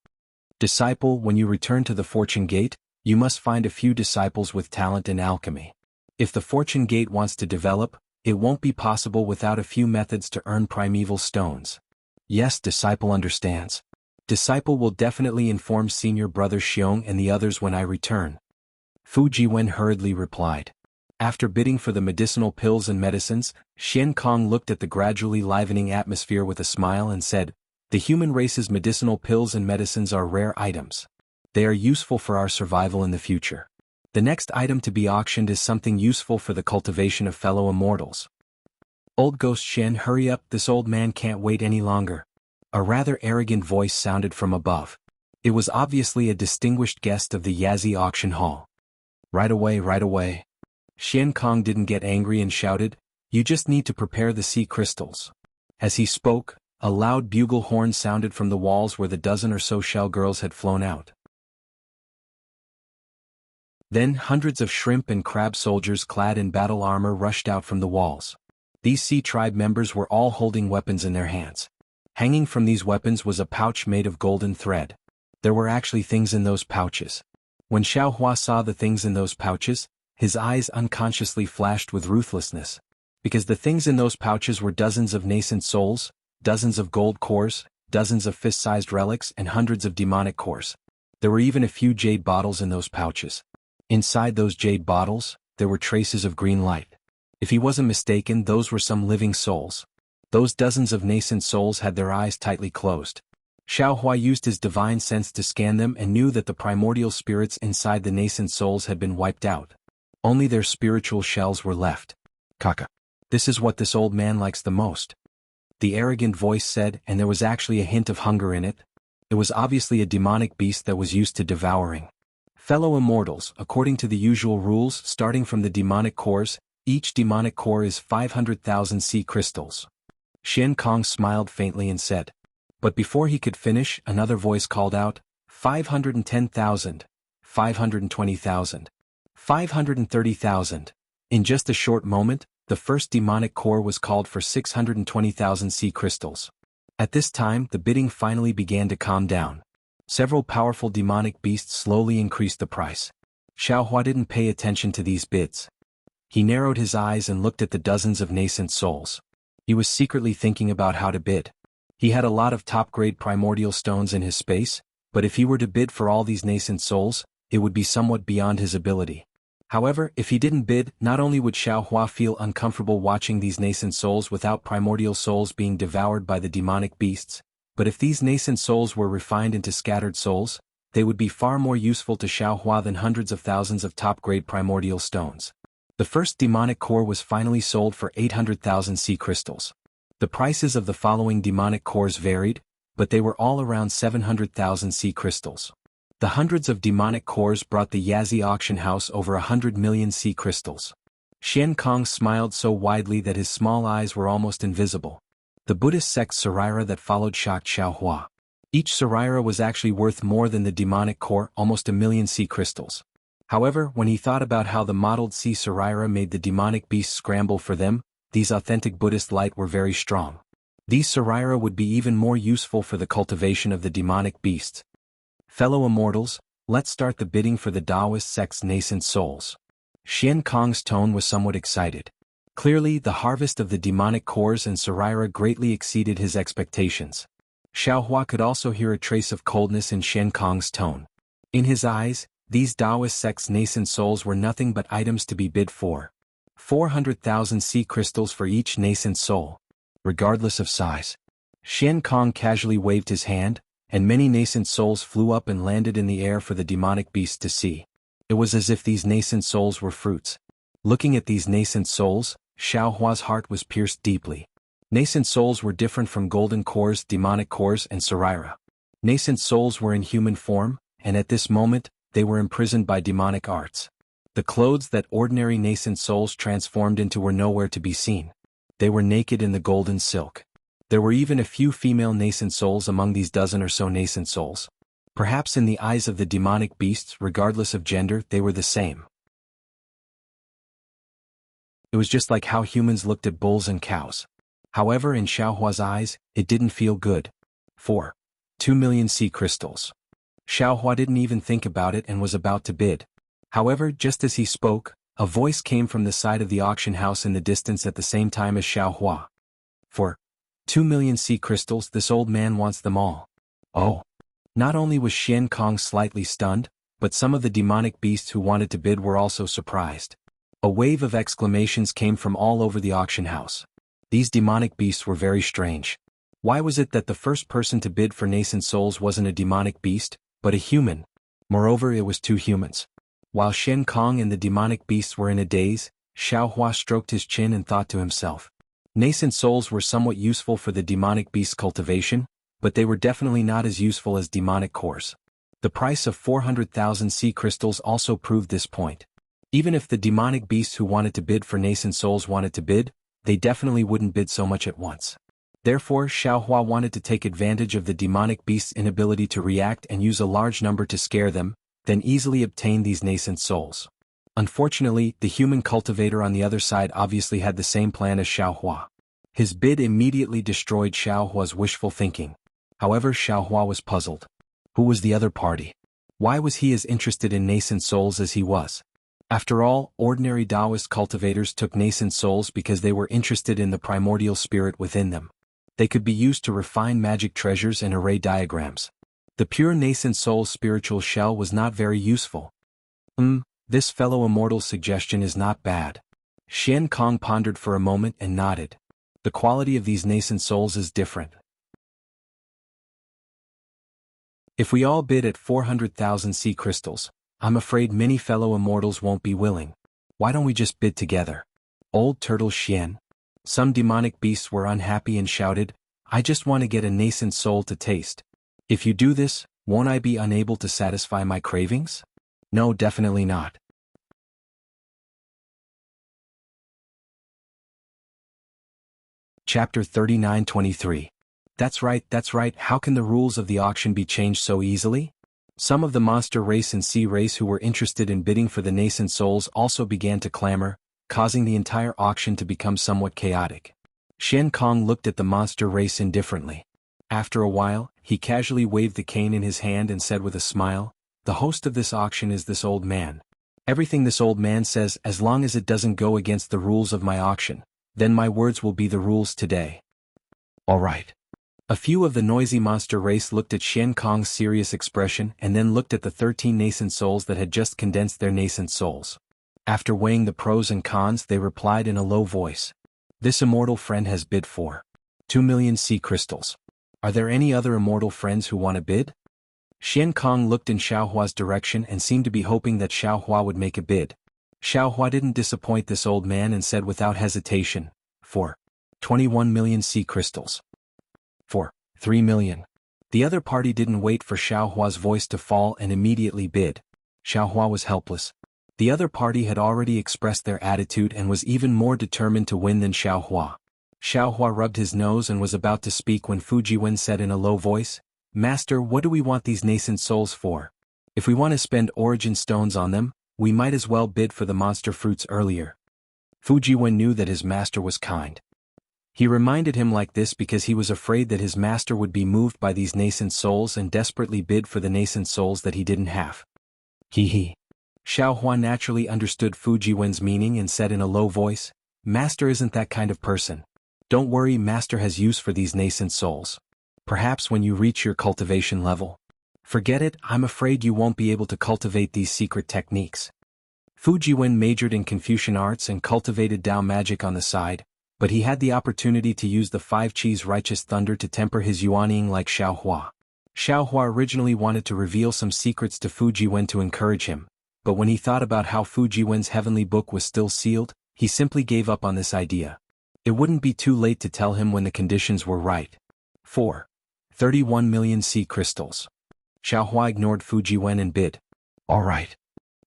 Disciple, when you return to the fortune gate, you must find a few disciples with talent in alchemy. If the fortune gate wants to develop, it won't be possible without a few methods to earn primeval stones. Yes, disciple understands. Disciple will definitely inform senior brother Xiong and the others when I return. Fujiwen hurriedly replied. After bidding for the medicinal pills and medicines, Xian Kong looked at the gradually livening atmosphere with a smile and said, "The human race's medicinal pills and medicines are rare items. They are useful for our survival in the future. The next item to be auctioned is something useful for the cultivation of fellow immortals." Old Ghost Shen, hurry up, this old man can't wait any longer. A rather arrogant voice sounded from above. It was obviously a distinguished guest of the Yazi auction hall. Right away, right away. Xian Kong didn't get angry and shouted, "You just need to prepare the sea crystals." As he spoke, a loud bugle horn sounded from the walls where the dozen or so shell girls had flown out. Then hundreds of shrimp and crab soldiers clad in battle armor rushed out from the walls. These sea tribe members were all holding weapons in their hands. Hanging from these weapons was a pouch made of golden thread. There were actually things in those pouches. When Xiaohua saw the things in those pouches, his eyes unconsciously flashed with ruthlessness. Because the things in those pouches were dozens of nascent souls, dozens of gold cores, dozens of fist-sized relics, and hundreds of demonic cores. There were even a few jade bottles in those pouches. Inside those jade bottles, there were traces of green light. If he wasn't mistaken, those were some living souls. Those dozens of nascent souls had their eyes tightly closed. Xiaohua used his divine sense to scan them and knew that the primordial spirits inside the nascent souls had been wiped out. Only their spiritual shells were left. Kaka. This is what this old man likes the most. The arrogant voice said, and there was actually a hint of hunger in it. It was obviously a demonic beast that was used to devouring. Fellow immortals, according to the usual rules, starting from the demonic cores, each demonic core is 500,000 sea crystals. Xian Kong smiled faintly and said. But before he could finish, another voice called out, 510,000, 520,000, 530,000. In just a short moment, the first demonic core was called for 620,000 sea crystals. At this time, the bidding finally began to calm down. Several powerful demonic beasts slowly increased the price. Xiaohua didn't pay attention to these bids. He narrowed his eyes and looked at the dozens of nascent souls. He was secretly thinking about how to bid. He had a lot of top-grade primordial stones in his space, but if he were to bid for all these nascent souls, it would be somewhat beyond his ability. However, if he didn't bid, not only would Xiaohua feel uncomfortable watching these nascent souls without primordial souls being devoured by the demonic beasts, but if these nascent souls were refined into scattered souls, they would be far more useful to Xiaohua than hundreds of thousands of top-grade primordial stones. The first demonic core was finally sold for 800,000 sea crystals. The prices of the following demonic cores varied, but they were all around 700,000 sea crystals. The hundreds of demonic cores brought the Yazi auction house over 100 million sea crystals. Xian Kong smiled so widely that his small eyes were almost invisible. The Buddhist sect Saraira that followed shocked Xiaohua. Each Saraira was actually worth more than the demonic core, almost 1 million sea crystals. However, when he thought about how the mottled sea Saraira made the demonic beasts scramble for them, these authentic Buddhist light were very strong. These Saraira would be even more useful for the cultivation of the demonic beasts. Fellow immortals, let's start the bidding for the Taoist sect's nascent souls. Xian Kong's tone was somewhat excited. Clearly, the harvest of the demonic cores and Saraira greatly exceeded his expectations. Xiaohua could also hear a trace of coldness in Xian Kong's tone. In his eyes, these Taoist sect's nascent souls were nothing but items to be bid for. 400,000 sea crystals for each nascent soul. Regardless of size. Xian Kong casually waved his hand, and many nascent souls flew up and landed in the air for the demonic beast to see. It was as if these nascent souls were fruits. Looking at these nascent souls, Xiaohua's heart was pierced deeply. Nascent souls were different from golden cores, demonic cores, and Saraira. Nascent souls were in human form, and at this moment, they were imprisoned by demonic arts. The clothes that ordinary nascent souls transformed into were nowhere to be seen. They were naked in the golden silk. There were even a few female nascent souls among these dozen or so nascent souls. Perhaps in the eyes of the demonic beasts, regardless of gender, they were the same. It was just like how humans looked at bulls and cows. However, in Xiaohua's eyes, it didn't feel good. 2 million sea crystals. Xiaohua didn't even think about it and was about to bid. However, just as he spoke, a voice came from the side of the auction house in the distance at the same time as Xiaohua. 2 million sea crystals, this old man wants them all. Oh. Not only was Xian Kong slightly stunned, but some of the demonic beasts who wanted to bid were also surprised. A wave of exclamations came from all over the auction house. These demonic beasts were very strange. Why was it that the first person to bid for nascent souls wasn't a demonic beast, but a human? Moreover, it was two humans. While Xian Kong and the demonic beasts were in a daze, Xiaohua stroked his chin and thought to himself. Nascent souls were somewhat useful for the demonic beast's cultivation, but they were definitely not as useful as demonic cores. The price of 400,000 sea crystals also proved this point. Even if the demonic beasts who wanted to bid for nascent souls wanted to bid, they definitely wouldn't bid so much at once. Therefore, Xiaohua wanted to take advantage of the demonic beast's inability to react and use a large number to scare them, then easily obtain these nascent souls. Unfortunately, the human cultivator on the other side obviously had the same plan as Xiaohua. His bid immediately destroyed Xiaohua's wishful thinking. However, Xiaohua was puzzled. Who was the other party? Why was he as interested in nascent souls as he was? After all, ordinary Taoist cultivators took nascent souls because they were interested in the primordial spirit within them. They could be used to refine magic treasures and array diagrams. The pure nascent soul's spiritual shell was not very useful. This fellow immortal's suggestion is not bad. Xian Kong pondered for a moment and nodded. The quality of these nascent souls is different. If we all bid at 400,000 sea crystals, I'm afraid many fellow immortals won't be willing. Why don't we just bid together? Old Turtle Xian. Some demonic beasts were unhappy and shouted, I just want to get a nascent soul to taste. If you do this, won't I be unable to satisfy my cravings? No, definitely not. Chapter 39-23. That's right, how can the rules of the auction be changed so easily? Some of the monster race and sea race who were interested in bidding for the nascent souls also began to clamor, causing the entire auction to become somewhat chaotic. Xian Kong looked at the monster race indifferently. After a while, he casually waved the cane in his hand and said with a smile, the host of this auction is this old man. Everything this old man says, as long as it doesn't go against the rules of my auction, then my words will be the rules today. All right. A few of the noisy monster race looked at Xian Kong's serious expression and then looked at the 13 nascent souls that had just condensed their nascent souls. After weighing the pros and cons, they replied in a low voice. This immortal friend has bid for 2 million sea crystals. Are there any other immortal friends who want to bid? Xian Kong looked in Xiaohua's direction and seemed to be hoping that Xiaohua would make a bid. Xiaohua didn't disappoint this old man and said without hesitation, for 21 million sea crystals. For 3 million. The other party didn't wait for Xiaohua's voice to fall and immediately bid. Xiaohua was helpless. The other party had already expressed their attitude and was even more determined to win than Xiaohua. Xiaohua rubbed his nose and was about to speak when Fujiwen said in a low voice, Master, what do we want these nascent souls for? If we want to spend origin stones on them, we might as well bid for the monster fruits earlier. Fujiwen knew that his master was kind. He reminded him like this because he was afraid that his master would be moved by these nascent souls and desperately bid for the nascent souls that he didn't have. Hee. Xiaohua naturally understood Fujiwen's meaning and said in a low voice, Master isn't that kind of person. Don't worry, Master has use for these nascent souls. Perhaps when you reach your cultivation level. Forget it, I'm afraid you won't be able to cultivate these secret techniques. Fujiwen majored in Confucian arts and cultivated Dao magic on the side, but he had the opportunity to use the 5 Chi's righteous thunder to temper his yuanying like Xiaohua. Xiaohua originally wanted to reveal some secrets to Fujiwen to encourage him, but when he thought about how Fujiwen's heavenly book was still sealed, he simply gave up on this idea. It wouldn't be too late to tell him when the conditions were right. 31 million sea crystals. Xiaohua ignored Fujiwen and bid. All right.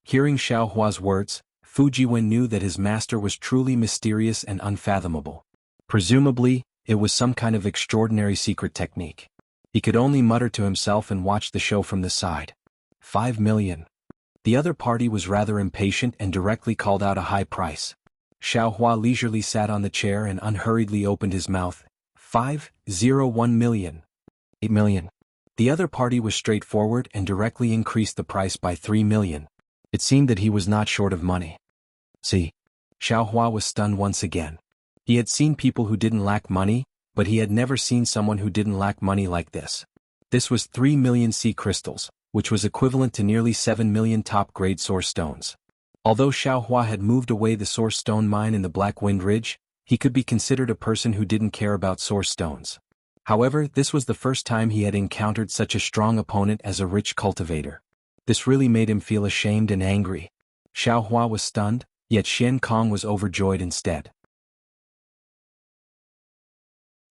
Hearing Xiaohua's words, Fujiwen knew that his master was truly mysterious and unfathomable. Presumably, it was some kind of extraordinary secret technique. He could only mutter to himself and watch the show from the side. 5 million. The other party was rather impatient and directly called out a high price. Xiaohua leisurely sat on the chair and unhurriedly opened his mouth. 501 million. 8 million. The other party was straightforward and directly increased the price by 3 million. It seemed that he was not short of money. See? Xiaohua was stunned once again. He had seen people who didn't lack money, but he had never seen someone who didn't lack money like this. This was 3 million sea crystals, which was equivalent to nearly 7 million top-grade source stones. Although Xiaohua had moved away the source stone mine in the Black Wind Ridge, he could be considered a person who didn't care about source stones. However, this was the first time he had encountered such a strong opponent as a rich cultivator. This really made him feel ashamed and angry. Xiaohua was stunned, yet Xian Kong was overjoyed instead.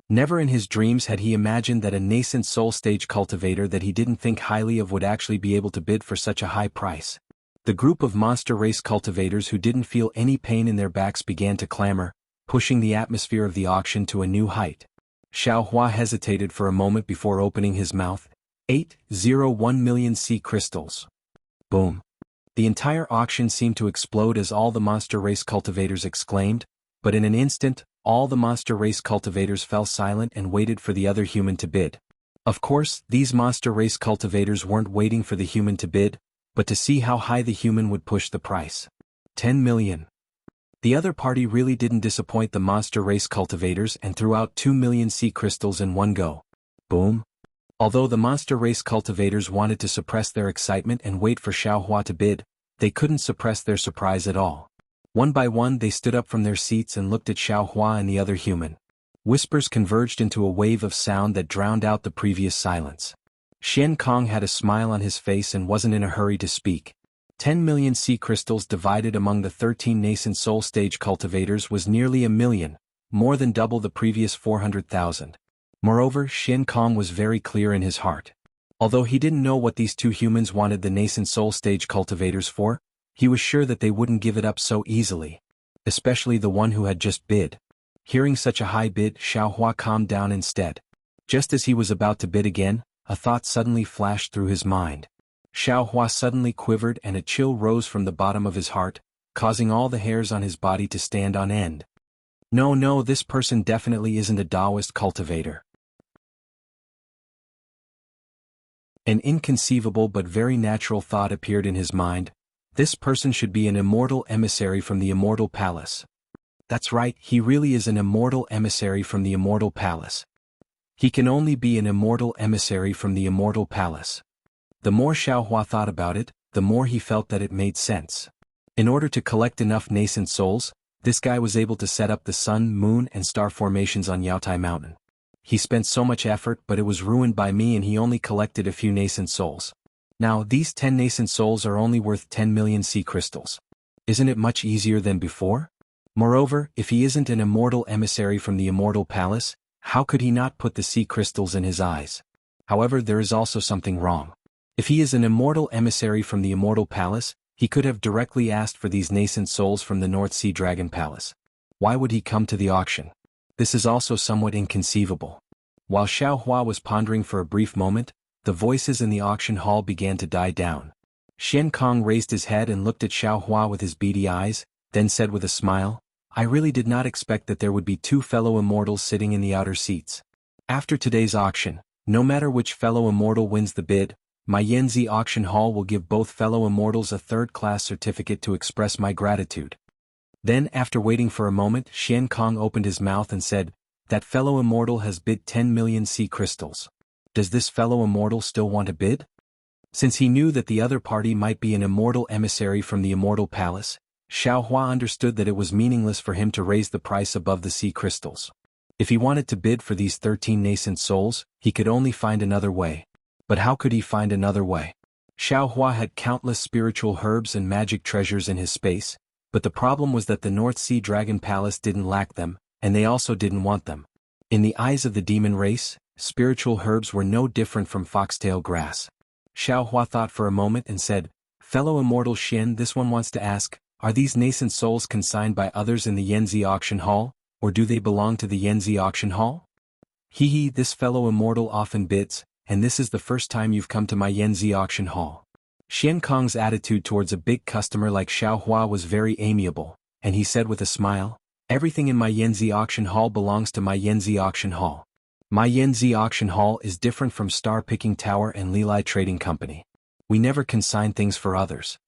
Never in his dreams had he imagined that a nascent soul-stage cultivator that he didn't think highly of would actually be able to bid for such a high price. The group of monster race cultivators who didn't feel any pain in their backs began to clamor, pushing the atmosphere of the auction to a new height. Xiaohua hesitated for a moment before opening his mouth. 801 million sea crystals. Boom. The entire auction seemed to explode as all the monster race cultivators exclaimed, but in an instant, all the monster race cultivators fell silent and waited for the other human to bid. Of course, these monster race cultivators weren't waiting for the human to bid, but to see how high the human would push the price. 10 million. The other party really didn't disappoint the monster race cultivators and threw out 2 million sea crystals in one go. Boom. Although the monster race cultivators wanted to suppress their excitement and wait for Xiaohua to bid, they couldn't suppress their surprise at all. One by one they stood up from their seats and looked at Xiaohua and the other human. Whispers converged into a wave of sound that drowned out the previous silence. Xian Kong had a smile on his face and wasn't in a hurry to speak. 10 million sea crystals divided among the 13 nascent soul stage cultivators was nearly a million, more than double the previous 400,000. Moreover, Xian Kong was very clear in his heart. Although he didn't know what these two humans wanted the nascent soul stage cultivators for, he was sure that they wouldn't give it up so easily. Especially the one who had just bid. Hearing such a high bid, Xiaohua calmed down instead. Just as he was about to bid again, a thought suddenly flashed through his mind. Xiaohua suddenly quivered and a chill rose from the bottom of his heart, causing all the hairs on his body to stand on end. No, this person definitely isn't a Taoist cultivator. An inconceivable but very natural thought appeared in his mind. This person should be an immortal emissary from the Immortal Palace. That's right, he really is an immortal emissary from the Immortal Palace. He can only be an immortal emissary from the Immortal Palace. The more Xiaohua thought about it, the more he felt that it made sense. In order to collect enough nascent souls, this guy was able to set up the sun, moon and star formations on Yaotai Mountain. He spent so much effort but it was ruined by me and he only collected a few nascent souls. Now these 10 nascent souls are only worth 10 million sea crystals. Isn't it much easier than before? Moreover, if he isn't an immortal emissary from the Immortal Palace, how could he not put the sea crystals in his eyes? However, there is also something wrong. If he is an immortal emissary from the Immortal Palace, he could have directly asked for these nascent souls from the North Sea Dragon Palace. Why would he come to the auction? This is also somewhat inconceivable. While Xiaohua was pondering for a brief moment, the voices in the auction hall began to die down. Xian Kong raised his head and looked at Xiaohua with his beady eyes, then said with a smile, I really did not expect that there would be two fellow immortals sitting in the outer seats. After today's auction, no matter which fellow immortal wins the bid, my Yanzi auction hall will give both fellow immortals a third-class certificate to express my gratitude. Then, after waiting for a moment, Xian Kong opened his mouth and said, that fellow immortal has bid 10 million sea crystals. Does this fellow immortal still want to bid? Since he knew that the other party might be an immortal emissary from the Immortal Palace, Xiaohua understood that it was meaningless for him to raise the price above the sea crystals. If he wanted to bid for these 13 nascent souls, he could only find another way. But how could he find another way? Xiaohua had countless spiritual herbs and magic treasures in his space, but the problem was that the North Sea Dragon Palace didn't lack them, and they also didn't want them. In the eyes of the demon race, spiritual herbs were no different from foxtail grass. Xiaohua thought for a moment and said, fellow immortal Xian, this one wants to ask, are these nascent souls consigned by others in the Yanzi auction hall, or do they belong to the Yanzi auction hall? This fellow immortal often bids, and this is the first time you've come to my Yanzi auction hall. Xian Kong's attitude towards a big customer like Xiaohua was very amiable, and he said with a smile, everything in my Yanzi auction hall belongs to my Yanzi auction hall. My Yanzi auction hall is different from Star Picking Tower and Lilai Trading Company. We never consign things for others.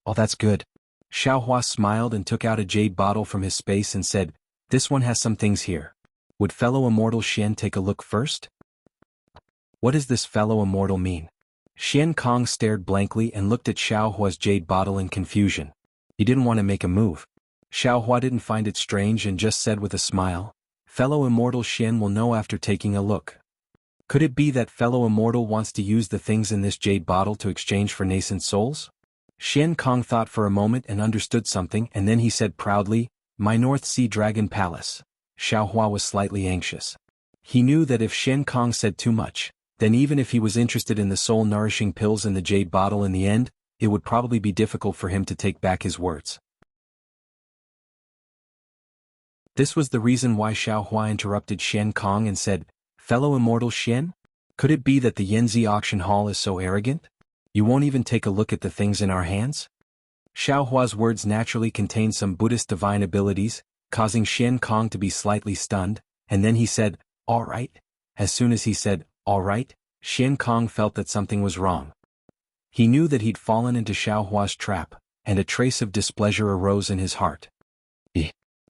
Oh, that's good. Xiaohua smiled and took out a jade bottle from his space and said, this one has some things here. Would fellow immortal Xian take a look first? What does this fellow immortal mean? Xian Kong stared blankly and looked at Xiaohua's jade bottle in confusion. He didn't want to make a move. Xiaohua didn't find it strange and just said with a smile, fellow immortal Xian will know after taking a look. Could it be that fellow immortal wants to use the things in this jade bottle to exchange for nascent souls? Xian Kong thought for a moment and understood something and then he said proudly, my North Sea Dragon Palace. Xiaohua was slightly anxious. He knew that if Xian Kong said too much, then even if he was interested in the soul-nourishing pills in the jade bottle in the end, it would probably be difficult for him to take back his words. This was the reason why Xiaohua interrupted Xian Kong and said, fellow immortal Xian? Could it be that the Yanzi auction hall is so arrogant? You won't even take a look at the things in our hands? Xiaohua's words naturally contained some Buddhist divine abilities, causing Xian Kong to be slightly stunned, and then he said, all right. As soon as he said, All right, Xian Kong felt that something was wrong. He knew that he'd fallen into Xiao Hua's trap, and a trace of displeasure arose in his heart.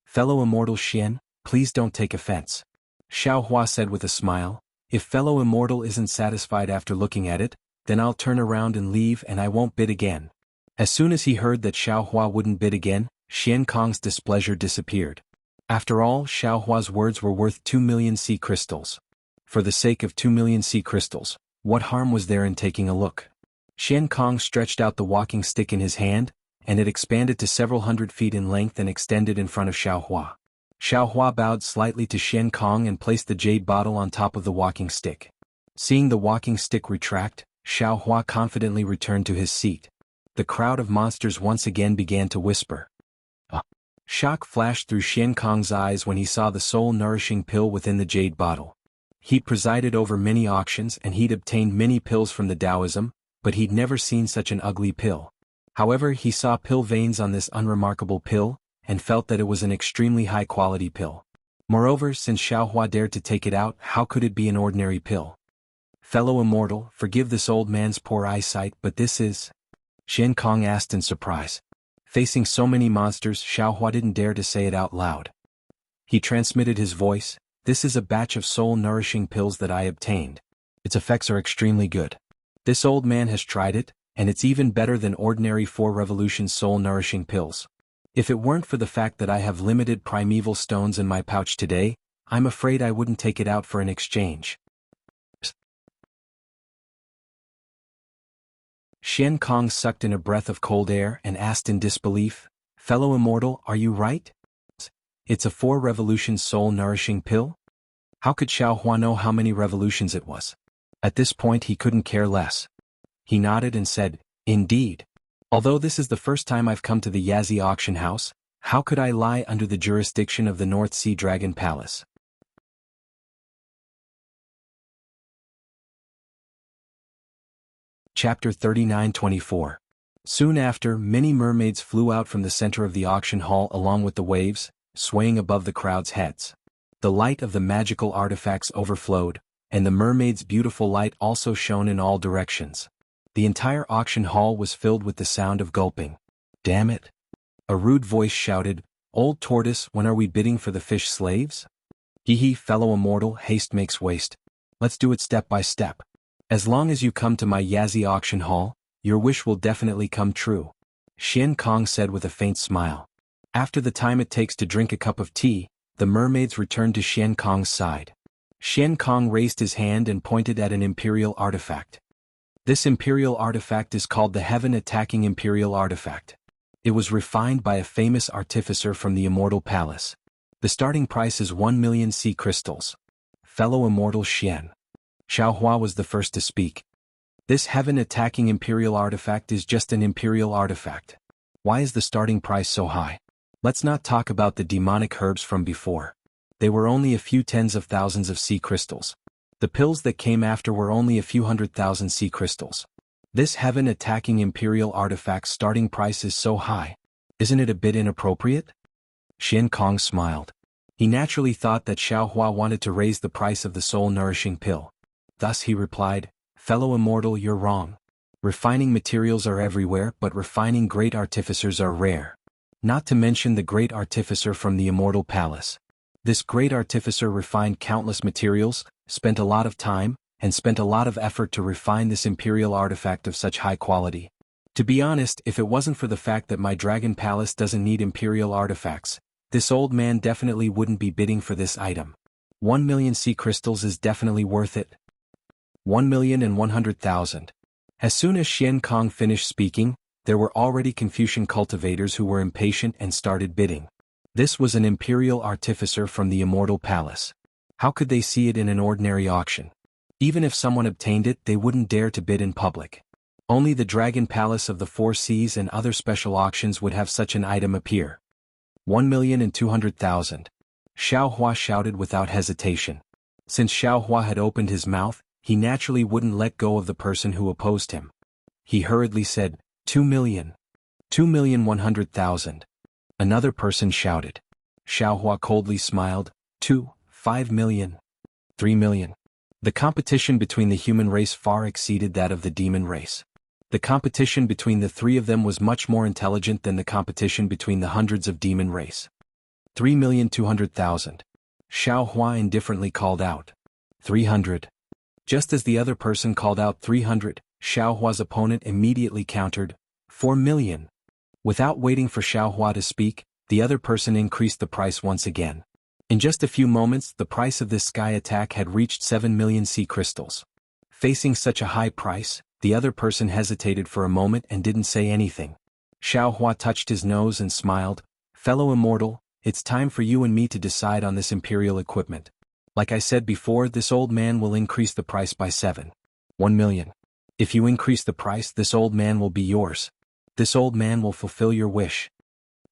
Fellow immortal Xian, please don't take offense. Xiao Hua said with a smile, if fellow immortal isn't satisfied after looking at it, then I'll turn around and leave and I won't bid again. As soon as he heard that Xiao Hua wouldn't bid again, Xian Kong's displeasure disappeared. After all, Xiao Hua's words were worth 2 million sea crystals. For the sake of 2 million sea crystals, what harm was there in taking a look? Xian Kong stretched out the walking stick in his hand, and it expanded to several hundred feet in length and extended in front of Xiao Hua. Xiao Hua bowed slightly to Xian Kong and placed the jade bottle on top of the walking stick. Seeing the walking stick retract, Xiao Hua confidently returned to his seat. The crowd of monsters once again began to whisper. Shock flashed through Xian Kong's eyes when he saw the soul-nourishing pill within the jade bottle. He'd presided over many auctions and he'd obtained many pills from the Taoism, but he'd never seen such an ugly pill. However, he saw pill veins on this unremarkable pill, and felt that it was an extremely high-quality pill. Moreover, since Xiao Hua dared to take it out, how could it be an ordinary pill? Fellow immortal, forgive this old man's poor eyesight, but this is... Xian Kong asked in surprise. Facing so many monsters, Xiao Hua didn't dare to say it out loud. He transmitted his voice, this is a batch of soul-nourishing pills that I obtained. Its effects are extremely good. This old man has tried it, and it's even better than ordinary 4 Revolution soul-nourishing pills. If it weren't for the fact that I have limited primeval stones in my pouch today, I'm afraid I wouldn't take it out for an exchange. Xian Kong sucked in a breath of cold air and asked in disbelief, fellow immortal, are you right? It's a 4 Revolution soul-nourishing pill? How could Xiao Hua know how many revolutions it was? At this point he couldn't care less. He nodded and said, indeed. Although this is the first time I've come to the Yazi auction house, how could I lie under the jurisdiction of the North Sea Dragon Palace? Chapter 39-24. Soon after, many mermaids flew out from the center of the auction hall along with the waves, swaying above the crowd's heads. The light of the magical artifacts overflowed, and the mermaids' beautiful light also shone in all directions. The entire auction hall was filled with the sound of gulping. Damn it! A rude voice shouted, Old Tortoise, when are we bidding for the fish slaves? Hee fellow immortal, haste makes waste. Let's do it step by step. As long as you come to my Yazi auction hall, your wish will definitely come true. Xian Kong said with a faint smile. After the time it takes to drink a cup of tea, the mermaids returned to Xian Kong's side. Xian Kong raised his hand and pointed at an imperial artifact. This imperial artifact is called the Heaven-Attacking Imperial Artifact. It was refined by a famous artificer from the Immortal Palace. The starting price is 1 million sea crystals. Fellow immortal Xian. Xiao Hua was the first to speak. This heaven-attacking imperial artifact is just an imperial artifact. Why is the starting price so high? Let's not talk about the demonic herbs from before. They were only a few tens of thousands of sea crystals. The pills that came after were only a few 100,000 sea crystals. This heaven-attacking imperial artifact's starting price is so high. Isn't it a bit inappropriate? Xian Kong smiled. He naturally thought that Xiao Hua wanted to raise the price of the soul-nourishing pill. Thus he replied, fellow immortal, you're wrong. Refining materials are everywhere, but refining great artificers are rare. Not to mention the great artificer from the Immortal Palace. This great artificer refined countless materials, spent a lot of time, and spent a lot of effort to refine this imperial artifact of such high quality. To be honest, if it wasn't for the fact that my Dragon Palace doesn't need imperial artifacts, this old man definitely wouldn't be bidding for this item. 1 million sea crystals is definitely worth it. 1,100,000. As soon as Xian Kong finished speaking, there were already Confucian cultivators who were impatient and started bidding. This was an imperial artificer from the Immortal Palace. How could they see it in an ordinary auction? Even if someone obtained it, they wouldn't dare to bid in public. Only the Dragon Palace of the Four Seas and other special auctions would have such an item appear. 1,200,000. Xiao Hua shouted without hesitation. Since Xiao Hua had opened his mouth, he naturally wouldn't let go of the person who opposed him. He hurriedly said, 2 million. 2,100,000. Another person shouted. Xiao Hua coldly smiled, 5 million. 3 million. The competition between the human race far exceeded that of the demon race. The competition between the three of them was much more intelligent than the competition between the hundreds of demon race. 3,200,000. Xiao Hua indifferently called out. 300. Just as the other person called out 300, Xiao Hua's opponent immediately countered, 4 million. Without waiting for Xiao Hua to speak, the other person increased the price once again. In just a few moments, the price of this sky attack had reached 7 million sea crystals. Facing such a high price, the other person hesitated for a moment and didn't say anything. Xiao Hua touched his nose and smiled, "Fellow immortal, it's time for you and me to decide on this imperial equipment. Like I said before, this old man will increase the price by 1 million. If you increase the price, this old man will be yours. This old man will fulfill your wish."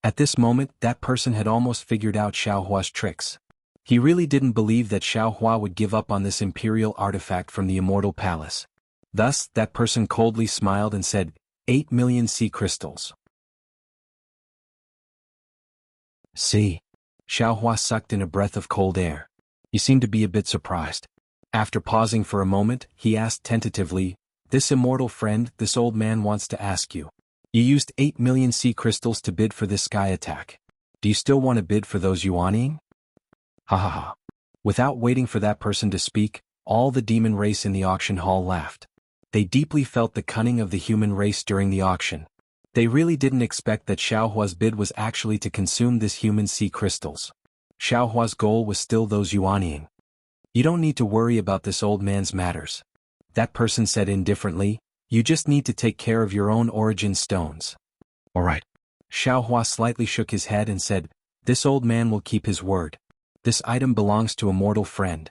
At this moment, that person had almost figured out Xiao Hua's tricks. He really didn't believe that Xiao Hua would give up on this imperial artifact from the immortal palace. Thus, that person coldly smiled and said, 8 million sea crystals. See. Xiao Hua sucked in a breath of cold air. He seemed to be a bit surprised. After pausing for a moment, he asked tentatively, "This immortal friend, this old man wants to ask you. You used 8 million sea crystals to bid for this sky attack. Do you still want to bid for those yuaning?" Ha ha ha. Without waiting for that person to speak, all the demon race in the auction hall laughed. They deeply felt the cunning of the human race during the auction. They really didn't expect that Xiao Hua's bid was actually to consume this human sea crystals. Xiao Hua's goal was still those yuaning. "You don't need to worry about this old man's matters," that person said indifferently. "You just need to take care of your own origin stones." "All right." Xiao Hua slightly shook his head and said, "This old man will keep his word. This item belongs to a mortal friend."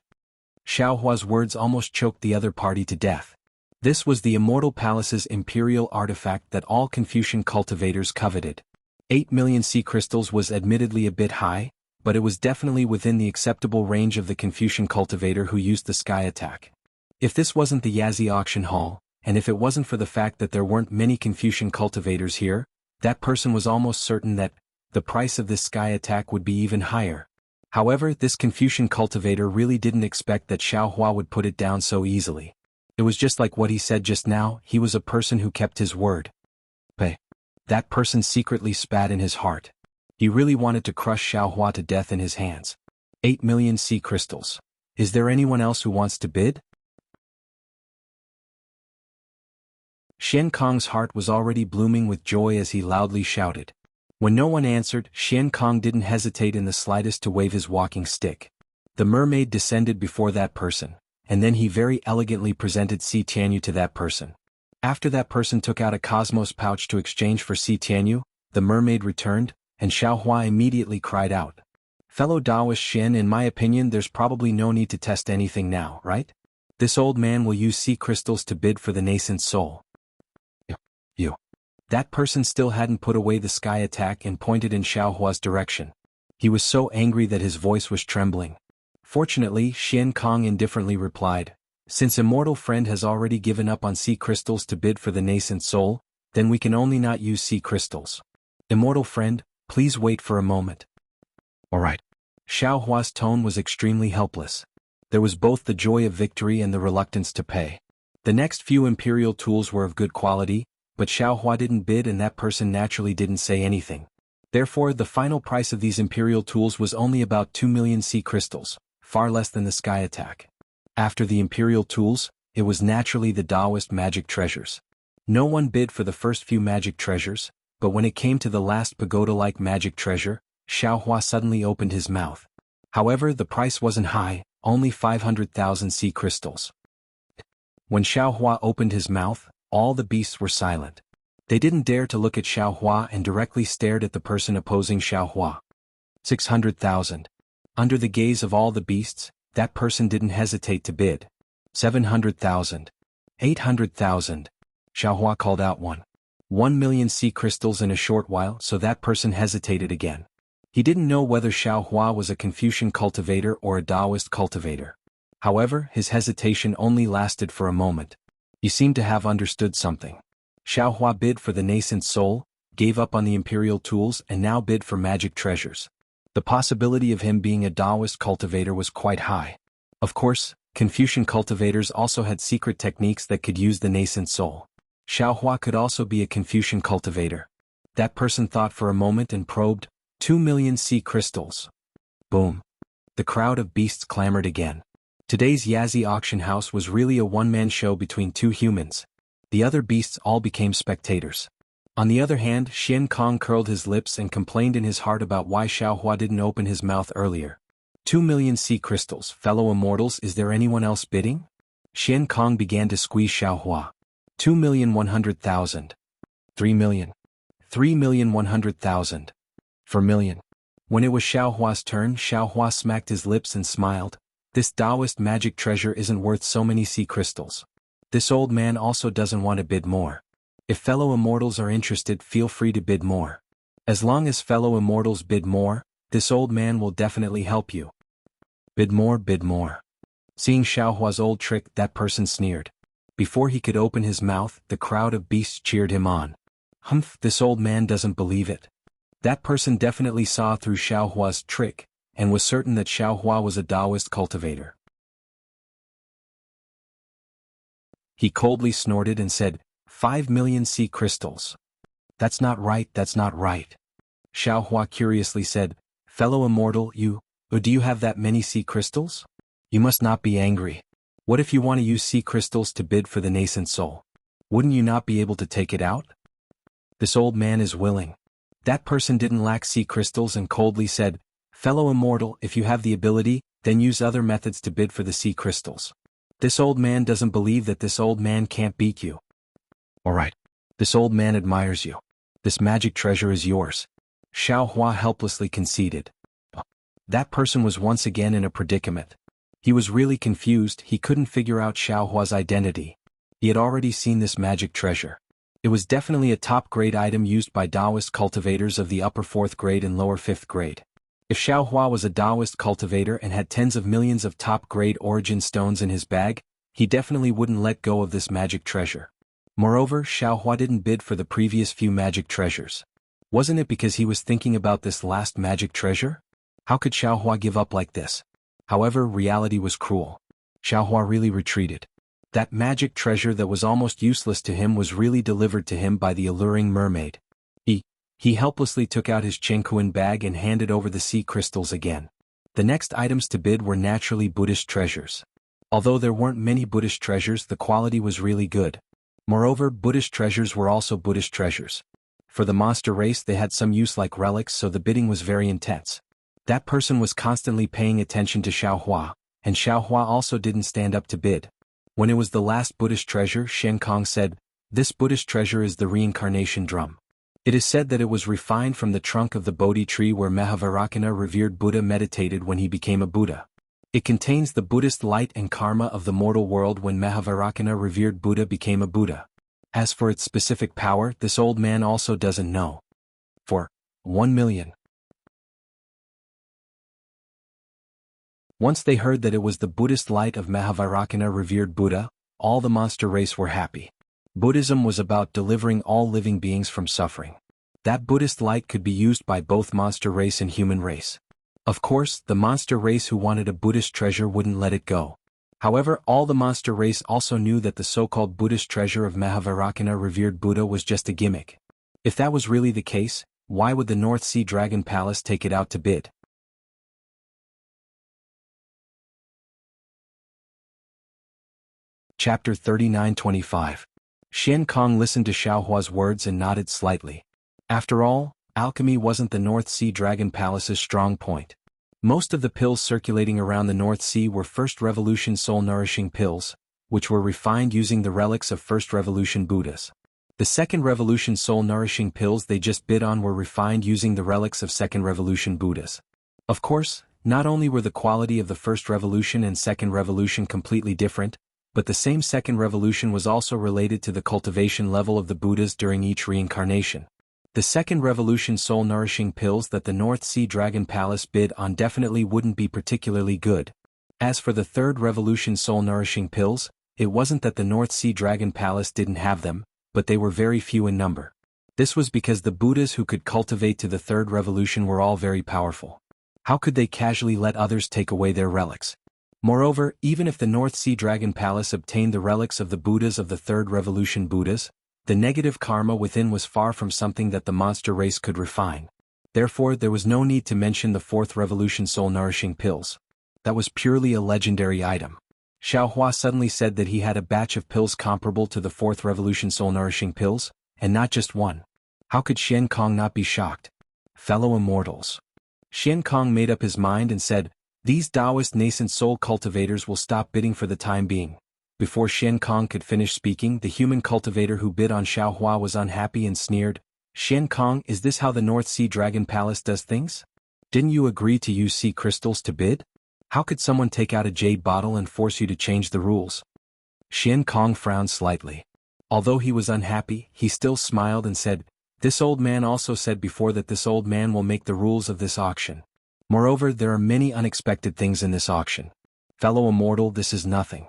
Xiao Hua's words almost choked the other party to death. This was the Immortal Palace's imperial artifact that all Confucian cultivators coveted. 8 million sea crystals was admittedly a bit high, but it was definitely within the acceptable range of the Confucian cultivator who used the sky attack. If this wasn't the Yazi auction hall, and if it wasn't for the fact that there weren't many Confucian cultivators here, that person was almost certain that the price of this sky attack would be even higher. However, this Confucian cultivator really didn't expect that Xiao Hua would put it down so easily. It was just like what he said just now, he was a person who kept his word. Peh. That person secretly spat in his heart. He really wanted to crush Xiao Hua to death in his hands. 8 million sea crystals. Is there anyone else who wants to bid? Xian Kong's heart was already blooming with joy as he loudly shouted. When no one answered, Xian Kong didn't hesitate in the slightest to wave his walking stick. The mermaid descended before that person, and then he very elegantly presented Si Tianyu to that person. After that person took out a cosmos pouch to exchange for Si Tianyu, the mermaid returned, and Xiao Hua immediately cried out. "Fellow Taoist Xian, in my opinion there's probably no need to test anything now, right? This old man will use sea crystals to bid for the nascent soul." You. That person still hadn't put away the sky attack and pointed in Xiao Hua's direction. He was so angry that his voice was trembling. Fortunately, Xian Kong indifferently replied, "Since Immortal Friend has already given up on sea crystals to bid for the nascent soul, then we can only not use sea crystals. Immortal Friend, please wait for a moment." "All right." Xiao Hua's tone was extremely helpless. There was both the joy of victory and the reluctance to pay. The next few imperial tools were of good quality, but Xiao Hua didn't bid and that person naturally didn't say anything. Therefore, the final price of these imperial tools was only about 2 million sea crystals, far less than the sky attack. After the imperial tools, it was naturally the Taoist magic treasures. No one bid for the first few magic treasures, but when it came to the last pagoda-like magic treasure, Xiao Hua suddenly opened his mouth. However, the price wasn't high, only 500,000 sea crystals. When Xiao Hua opened his mouth, all the beasts were silent. They didn't dare to look at Xiao Hua and directly stared at the person opposing Xiao Hua. 600,000. Under the gaze of all the beasts, that person didn't hesitate to bid. 700,000. 800,000. Xiao Hua called out 1 million sea crystals in a short while, so that person hesitated again. He didn't know whether Xiao Hua was a Confucian cultivator or a Taoist cultivator. However, his hesitation only lasted for a moment. He seemed to have understood something. Xiao Hua bid for the nascent soul, gave up on the imperial tools and now bid for magic treasures. The possibility of him being a Taoist cultivator was quite high. Of course, Confucian cultivators also had secret techniques that could use the nascent soul. Xiaohua could also be a Confucian cultivator. That person thought for a moment and probed, 2 million sea crystals. Boom. The crowd of beasts clamored again. Today's Yazzie auction house was really a one-man show between two humans. The other beasts all became spectators. On the other hand, Xian Kong curled his lips and complained in his heart about why Xiaohua didn't open his mouth earlier. 2 million sea crystals, fellow immortals, is there anyone else bidding? Xian Kong began to squeeze Xiaohua. 2,100,000. 3 million. 3,100,000. 4 million. When it was Xiaohua's turn, Xiaohua smacked his lips and smiled. This Taoist magic treasure isn't worth so many sea crystals. This old man also doesn't want to bid more. If fellow immortals are interested, feel free to bid more. As long as fellow immortals bid more, this old man will definitely help you. Bid more, bid more. Seeing Xiaohua's old trick, that person sneered. Before he could open his mouth, the crowd of beasts cheered him on. Humph, this old man doesn't believe it. That person definitely saw through Xiaohua's trick, and was certain that Xiaohua was a Taoist cultivator. He coldly snorted and said, 5 million sea crystals. That's not right, that's not right. Xiaohua curiously said, fellow immortal, do you have that many sea crystals? You must not be angry. What if you want to use sea crystals to bid for the nascent soul? Wouldn't you not be able to take it out? This old man is willing. That person didn't lack sea crystals and coldly said, fellow immortal, if you have the ability, then use other methods to bid for the sea crystals. This old man doesn't believe that this old man can't beat you. Alright. This old man admires you. This magic treasure is yours. Xiaohua helplessly conceded. That person was once again in a predicament. He was really confused, he couldn't figure out Xiaohua's identity. He had already seen this magic treasure. It was definitely a top-grade item used by Taoist cultivators of the upper 4th grade and lower 5th grade. If Xiaohua was a Taoist cultivator and had tens of millions of top-grade origin stones in his bag, he definitely wouldn't let go of this magic treasure. Moreover, Xiaohua didn't bid for the previous few magic treasures. Wasn't it because he was thinking about this last magic treasure? How could Xiaohua give up like this? However, reality was cruel. Xiaohua really retreated. That magic treasure that was almost useless to him was really delivered to him by the alluring mermaid. He helplessly took out his Chengkuan bag and handed over the sea crystals again. The next items to bid were naturally Buddhist treasures. Although there weren't many Buddhist treasures, the quality was really good. Moreover, Buddhist treasures were also Buddhist treasures. For the monster race, they had some use like relics, so the bidding was very intense. That person was constantly paying attention to Xiaohua, and Xiaohua also didn't stand up to bid. When it was the last Buddhist treasure, Xian Kong said, this Buddhist treasure is the reincarnation drum. It is said that it was refined from the trunk of the Bodhi tree where Mahavairocana revered Buddha meditated when he became a Buddha. It contains the Buddhist light and karma of the mortal world when Mahavairocana revered Buddha became a Buddha. As for its specific power, this old man also doesn't know. For 1 million. Once they heard that it was the Buddhist light of Mahavairocana revered Buddha, all the monster race were happy. Buddhism was about delivering all living beings from suffering. That Buddhist light could be used by both monster race and human race. Of course, the monster race who wanted a Buddhist treasure wouldn't let it go. However, all the monster race also knew that the so-called Buddhist treasure of Mahavairocana revered Buddha was just a gimmick. If that was really the case, why would the North Sea Dragon Palace take it out to bid? Chapter 39-25. Xian Kong listened to Xiaohua's words and nodded slightly. After all, alchemy wasn't the North Sea Dragon Palace's strong point. Most of the pills circulating around the North Sea were First Revolution soul-nourishing pills, which were refined using the relics of First Revolution Buddhas. The Second Revolution soul-nourishing pills they just bid on were refined using the relics of Second Revolution Buddhas. Of course, not only were the quality of the First Revolution and Second Revolution completely different, but the same Second Revolution was also related to the cultivation level of the Buddhas during each reincarnation. The Second Revolution soul-nourishing pills that the North Sea Dragon Palace bid on definitely wouldn't be particularly good. As for the Third Revolution soul-nourishing pills, it wasn't that the North Sea Dragon Palace didn't have them, but they were very few in number. This was because the Buddhas who could cultivate to the Third Revolution were all very powerful. How could they casually let others take away their relics? Moreover, even if the North Sea Dragon Palace obtained the relics of the Buddhas of the Third Revolution Buddhas, the negative karma within was far from something that the monster race could refine. Therefore, there was no need to mention the Fourth Revolution soul-nourishing pills. That was purely a legendary item. Xiaohua suddenly said that he had a batch of pills comparable to the Fourth Revolution soul-nourishing pills, and not just one. How could Xian Kong not be shocked? Fellow immortals. Xian Kong made up his mind and said, "These Taoist nascent soul cultivators will stop bidding for the time being." Before Xian Kong could finish speaking, the human cultivator who bid on Xiaohua was unhappy and sneered, "Xian Kong, is this how the North Sea Dragon Palace does things? Didn't you agree to use sea crystals to bid? How could someone take out a jade bottle and force you to change the rules?" Xian Kong frowned slightly. Although he was unhappy, he still smiled and said, "This old man also said before that this old man will make the rules of this auction. Moreover, there are many unexpected things in this auction. Fellow immortal, this is nothing.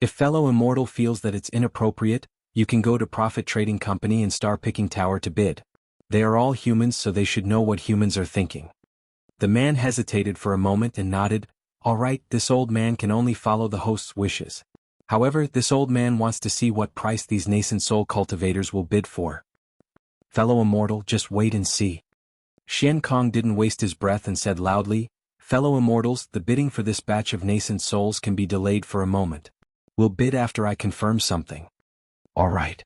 If fellow immortal feels that it's inappropriate, you can go to Profit Trading Company and Star Picking Tower to bid. They are all humans, so they should know what humans are thinking." The man hesitated for a moment and nodded. "All right, this old man can only follow the host's wishes. However, this old man wants to see what price these nascent soul cultivators will bid for." Fellow immortal, just wait and see. Xian Kong didn't waste his breath and said loudly, "Fellow immortals, the bidding for this batch of nascent souls can be delayed for a moment. We'll bid after I confirm something." All right.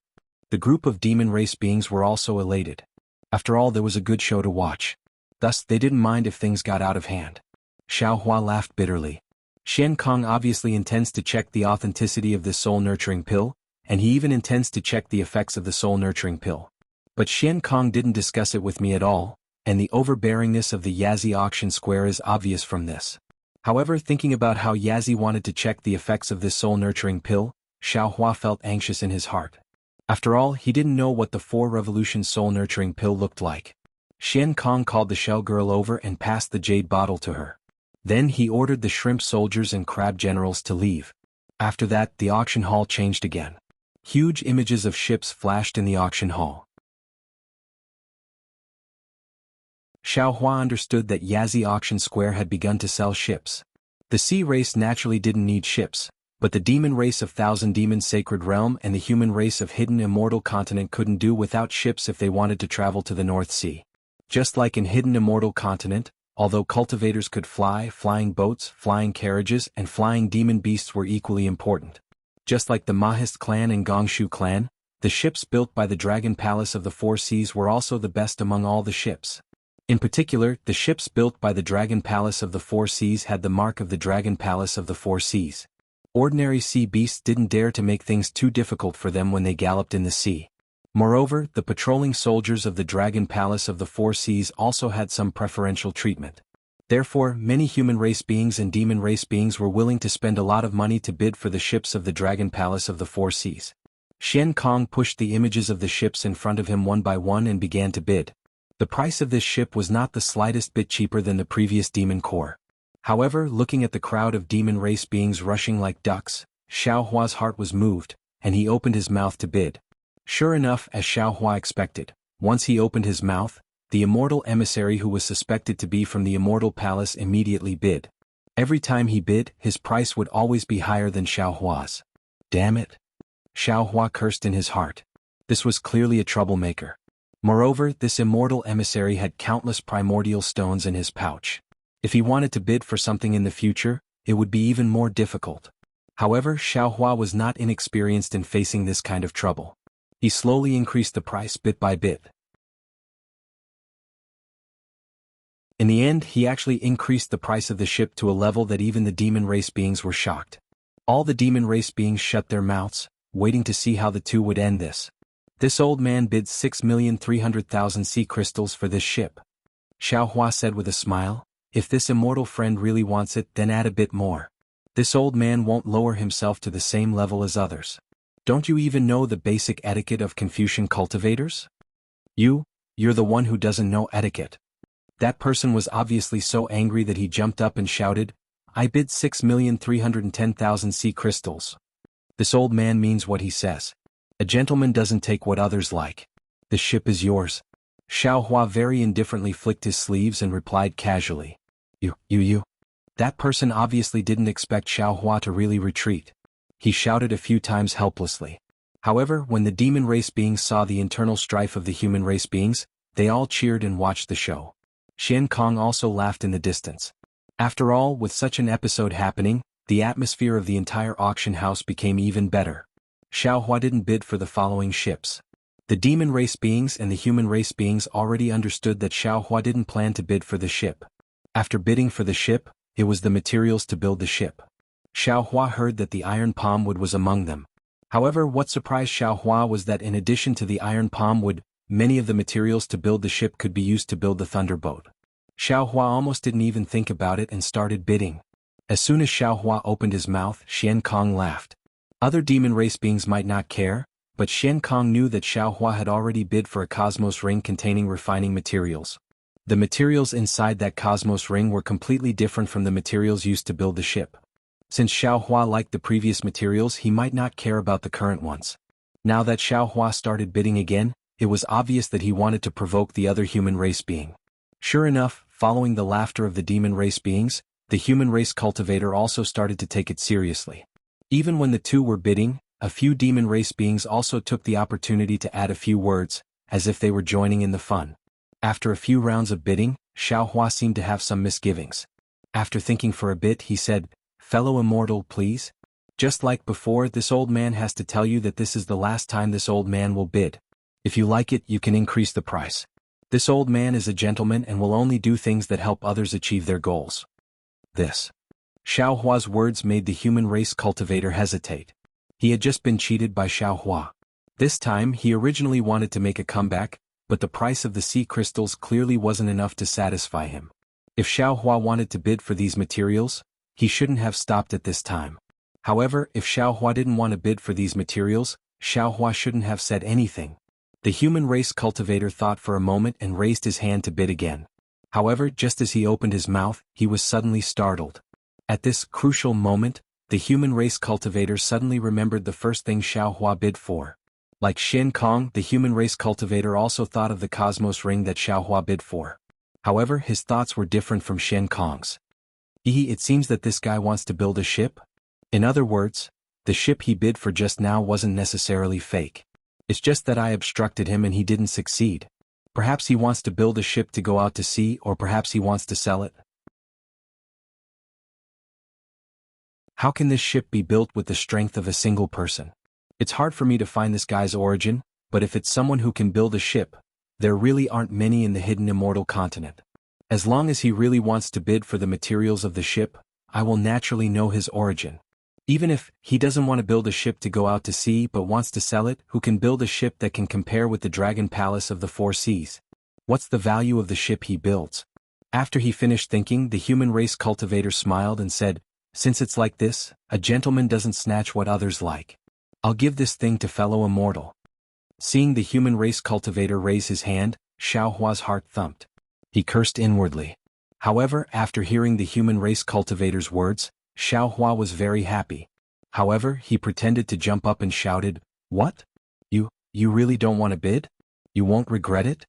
The group of demon race beings were also elated. After all, there was a good show to watch. Thus, they didn't mind if things got out of hand. Xiaohua laughed bitterly. Xian Kong obviously intends to check the authenticity of this soul-nurturing pill, and he even intends to check the effects of the soul-nurturing pill. But Xian Kong didn't discuss it with me at all, and the overbearingness of the Yazzie auction square is obvious from this. However, thinking about how Yazzie wanted to check the effects of this soul-nurturing pill, Xiaohua felt anxious in his heart. After all, he didn't know what the Four Revolution soul-nurturing pill looked like. Xian Kong called the shell girl over and passed the jade bottle to her. Then he ordered the shrimp soldiers and crab generals to leave. After that, the auction hall changed again. Huge images of ships flashed in the auction hall. Xiaohua understood that Yazzie Auction Square had begun to sell ships. The sea race naturally didn't need ships, but the demon race of Thousand Demons Sacred Realm and the human race of Hidden Immortal Continent couldn't do without ships if they wanted to travel to the North Sea. Just like in Hidden Immortal Continent, although cultivators could fly, flying boats, flying carriages, and flying demon beasts were equally important. Just like the Mahist clan and Gongshu clan, the ships built by the Dragon Palace of the Four Seas were also the best among all the ships. In particular, the ships built by the Dragon Palace of the Four Seas had the mark of the Dragon Palace of the Four Seas. Ordinary sea beasts didn't dare to make things too difficult for them when they galloped in the sea. Moreover, the patrolling soldiers of the Dragon Palace of the Four Seas also had some preferential treatment. Therefore, many human race beings and demon race beings were willing to spend a lot of money to bid for the ships of the Dragon Palace of the Four Seas. Xian Kong pushed the images of the ships in front of him one by one and began to bid. The price of this ship was not the slightest bit cheaper than the previous demon core. However, looking at the crowd of demon race beings rushing like ducks, Xiaohua's heart was moved, and he opened his mouth to bid. Sure enough, as Xiaohua expected, once he opened his mouth, the immortal emissary who was suspected to be from the Immortal Palace immediately bid. Every time he bid, his price would always be higher than Xiaohua's. Damn it! Xiaohua cursed in his heart. This was clearly a troublemaker. Moreover, this immortal emissary had countless primordial stones in his pouch. If he wanted to bid for something in the future, it would be even more difficult. However, Xiaohua was not inexperienced in facing this kind of trouble. He slowly increased the price bit by bit. In the end, he actually increased the price of the ship to a level that even the demon race beings were shocked. All the demon race beings shut their mouths, waiting to see how the two would end this. This old man bids 6,300,000 sea crystals for this ship. Xiaohua said with a smile, "If this immortal friend really wants it, then add a bit more. This old man won't lower himself to the same level as others. Don't you even know the basic etiquette of Confucian cultivators? You're the one who doesn't know etiquette." That person was obviously so angry that he jumped up and shouted, "I bid 6,310,000 sea crystals. This old man means what he says. A gentleman doesn't take what others like. The ship is yours." Xiaohua very indifferently flicked his sleeves and replied casually, You. That person obviously didn't expect Xiaohua to really retreat. He shouted a few times helplessly. However, when the demon race beings saw the internal strife of the human race beings, they all cheered and watched the show. Xian Kong also laughed in the distance. After all, with such an episode happening, the atmosphere of the entire auction house became even better. Xiaohua didn't bid for the following ships. The demon race beings and the human race beings already understood that Xiaohua didn't plan to bid for the ship. After bidding for the ship, it was the materials to build the ship. Xiaohua heard that the iron palm wood was among them. However, what surprised Xiaohua was that in addition to the iron palm wood, many of the materials to build the ship could be used to build the thunderbolt. Xiaohua almost didn't even think about it and started bidding. As soon as Xiaohua opened his mouth, Xian Kong laughed. Other demon race beings might not care, but Xian Kong knew that Xiaohua had already bid for a cosmos ring containing refining materials. The materials inside that cosmos ring were completely different from the materials used to build the ship. Since Xiaohua liked the previous materials, he might not care about the current ones. Now that Xiaohua started bidding again, it was obvious that he wanted to provoke the other human race being. Sure enough, following the laughter of the demon race beings, the human race cultivator also started to take it seriously. Even when the two were bidding, a few demon race beings also took the opportunity to add a few words, as if they were joining in the fun. After a few rounds of bidding, Xiaohua seemed to have some misgivings. After thinking for a bit, he said, "Fellow immortal, please? Just like before, this old man has to tell you that this is the last time this old man will bid. If you like it, you can increase the price. This old man is a gentleman and will only do things that help others achieve their goals." This. Xiaohua's words made the human race cultivator hesitate. He had just been cheated by Xiaohua. This time, he originally wanted to make a comeback, but the price of the sea crystals clearly wasn't enough to satisfy him. If Xiaohua wanted to bid for these materials, he shouldn't have stopped at this time. However, if Xiaohua didn't want to bid for these materials, Xiaohua shouldn't have said anything. The human race cultivator thought for a moment and raised his hand to bid again. However, just as he opened his mouth, he was suddenly startled. At this crucial moment, the human race cultivator suddenly remembered the first thing Xiaohua bid for. Like Xian Kong, the human race cultivator also thought of the cosmos ring that Xiaohua bid for. However, his thoughts were different from Xian Kong's. It seems that this guy wants to build a ship? In other words, the ship he bid for just now wasn't necessarily fake. It's just that I obstructed him and he didn't succeed. Perhaps he wants to build a ship to go out to sea, or perhaps he wants to sell it. How can this ship be built with the strength of a single person? It's hard for me to find this guy's origin, but if it's someone who can build a ship, there really aren't many in the hidden immortal continent. As long as he really wants to bid for the materials of the ship, I will naturally know his origin. Even if he doesn't want to build a ship to go out to sea but wants to sell it, who can build a ship that can compare with the Dragon Palace of the Four Seas? What's the value of the ship he builds? After he finished thinking, the human race cultivator smiled and said, "Since it's like this, a gentleman doesn't snatch what others like. I'll give this thing to fellow immortal." Seeing the human race cultivator raise his hand, Xiaohua's heart thumped. He cursed inwardly. However, after hearing the human race cultivator's words, Xiaohua was very happy. However, he pretended to jump up and shouted, "What? You really don't want to bid? You won't regret it?"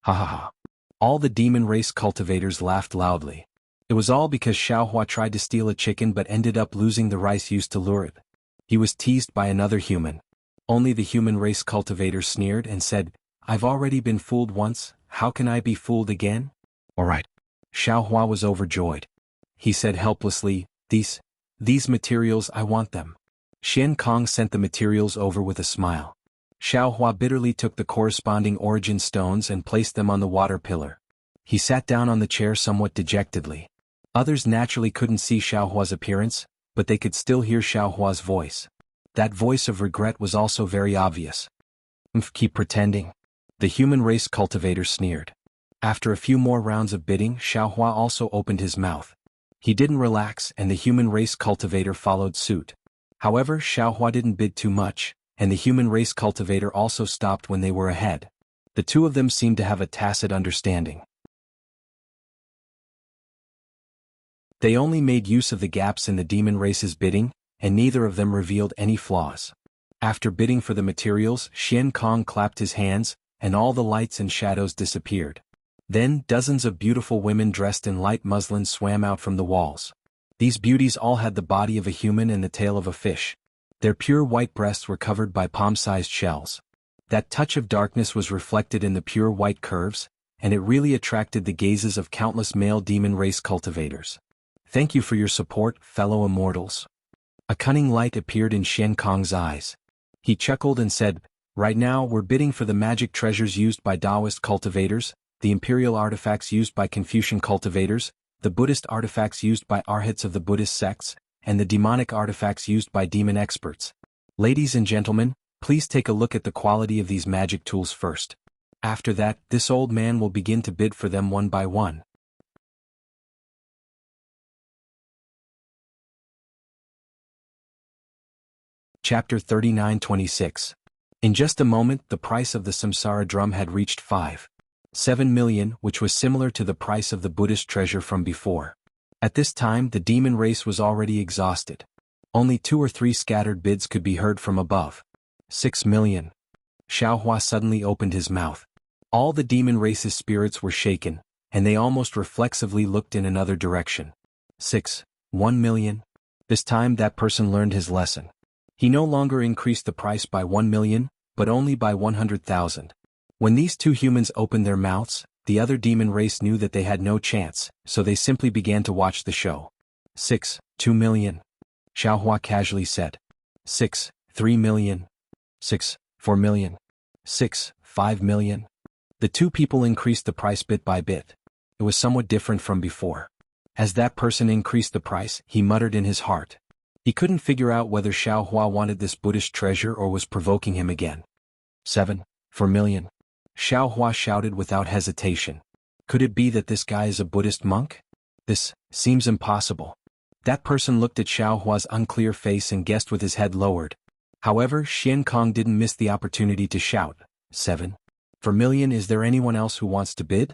Ha ha ha. All the demon race cultivators laughed loudly. It was all because Xiaohua tried to steal a chicken but ended up losing the rice used to lure it. He was teased by another human. Only the human race cultivator sneered and said, "I've already been fooled once, how can I be fooled again?" "Alright." Xiaohua was overjoyed. He said helplessly, These materials, I want them." Xian Kong sent the materials over with a smile. Xiaohua bitterly took the corresponding origin stones and placed them on the water pillar. He sat down on the chair somewhat dejectedly. Others naturally couldn't see Xiaohua's appearance, but they could still hear Xiaohua's voice. That voice of regret was also very obvious. Keep pretending." The human race cultivator sneered. After a few more rounds of bidding, Xiaohua also opened his mouth. He didn't relax, and the human race cultivator followed suit. However, Xiaohua didn't bid too much, and the human race cultivator also stopped when they were ahead. The two of them seemed to have a tacit understanding. They only made use of the gaps in the demon race's bidding, and neither of them revealed any flaws. After bidding for the materials, Xian Kong clapped his hands, and all the lights and shadows disappeared. Then dozens of beautiful women dressed in light muslin swam out from the walls. These beauties all had the body of a human and the tail of a fish. Their pure white breasts were covered by palm-sized shells. That touch of darkness was reflected in the pure white curves, and it really attracted the gazes of countless male demon race cultivators. Thank you for your support, fellow immortals. A cunning light appeared in Xian Kong's eyes. He chuckled and said, right now we're bidding for the magic treasures used by Taoist cultivators, the imperial artifacts used by Confucian cultivators, the Buddhist artifacts used by arhats of the Buddhist sects, and the demonic artifacts used by demon experts. Ladies and gentlemen, please take a look at the quality of these magic tools first. After that, this old man will begin to bid for them one by one. Chapter 39-26. In just a moment the price of the samsara drum had reached 5.7 million, which was similar to the price of the Buddhist treasure from before. At this time the demon race was already exhausted. Only 2 or 3 scattered bids could be heard from above. 6 million. Xiaohua suddenly opened his mouth. All the demon race's spirits were shaken, and they almost reflexively looked in another direction. 1 million. This time that person learned his lesson. He no longer increased the price by 1 million, but only by 100,000. When these two humans opened their mouths, the other demon race knew that they had no chance, so they simply began to watch the show. 2 million. Xiaohua casually said. 3 million. 4 million. 5 million. The two people increased the price bit by bit. It was somewhat different from before. As that person increased the price, he muttered in his heart. He couldn't figure out whether Xiaohua wanted this Buddhist treasure or was provoking him again. 4 million. Xiaohua shouted without hesitation. Could it be that this guy is a Buddhist monk? This seems impossible. That person looked at Xiaohua's unclear face and guessed with his head lowered. However, Xian Kong didn't miss the opportunity to shout. 4 million. Is there anyone else who wants to bid?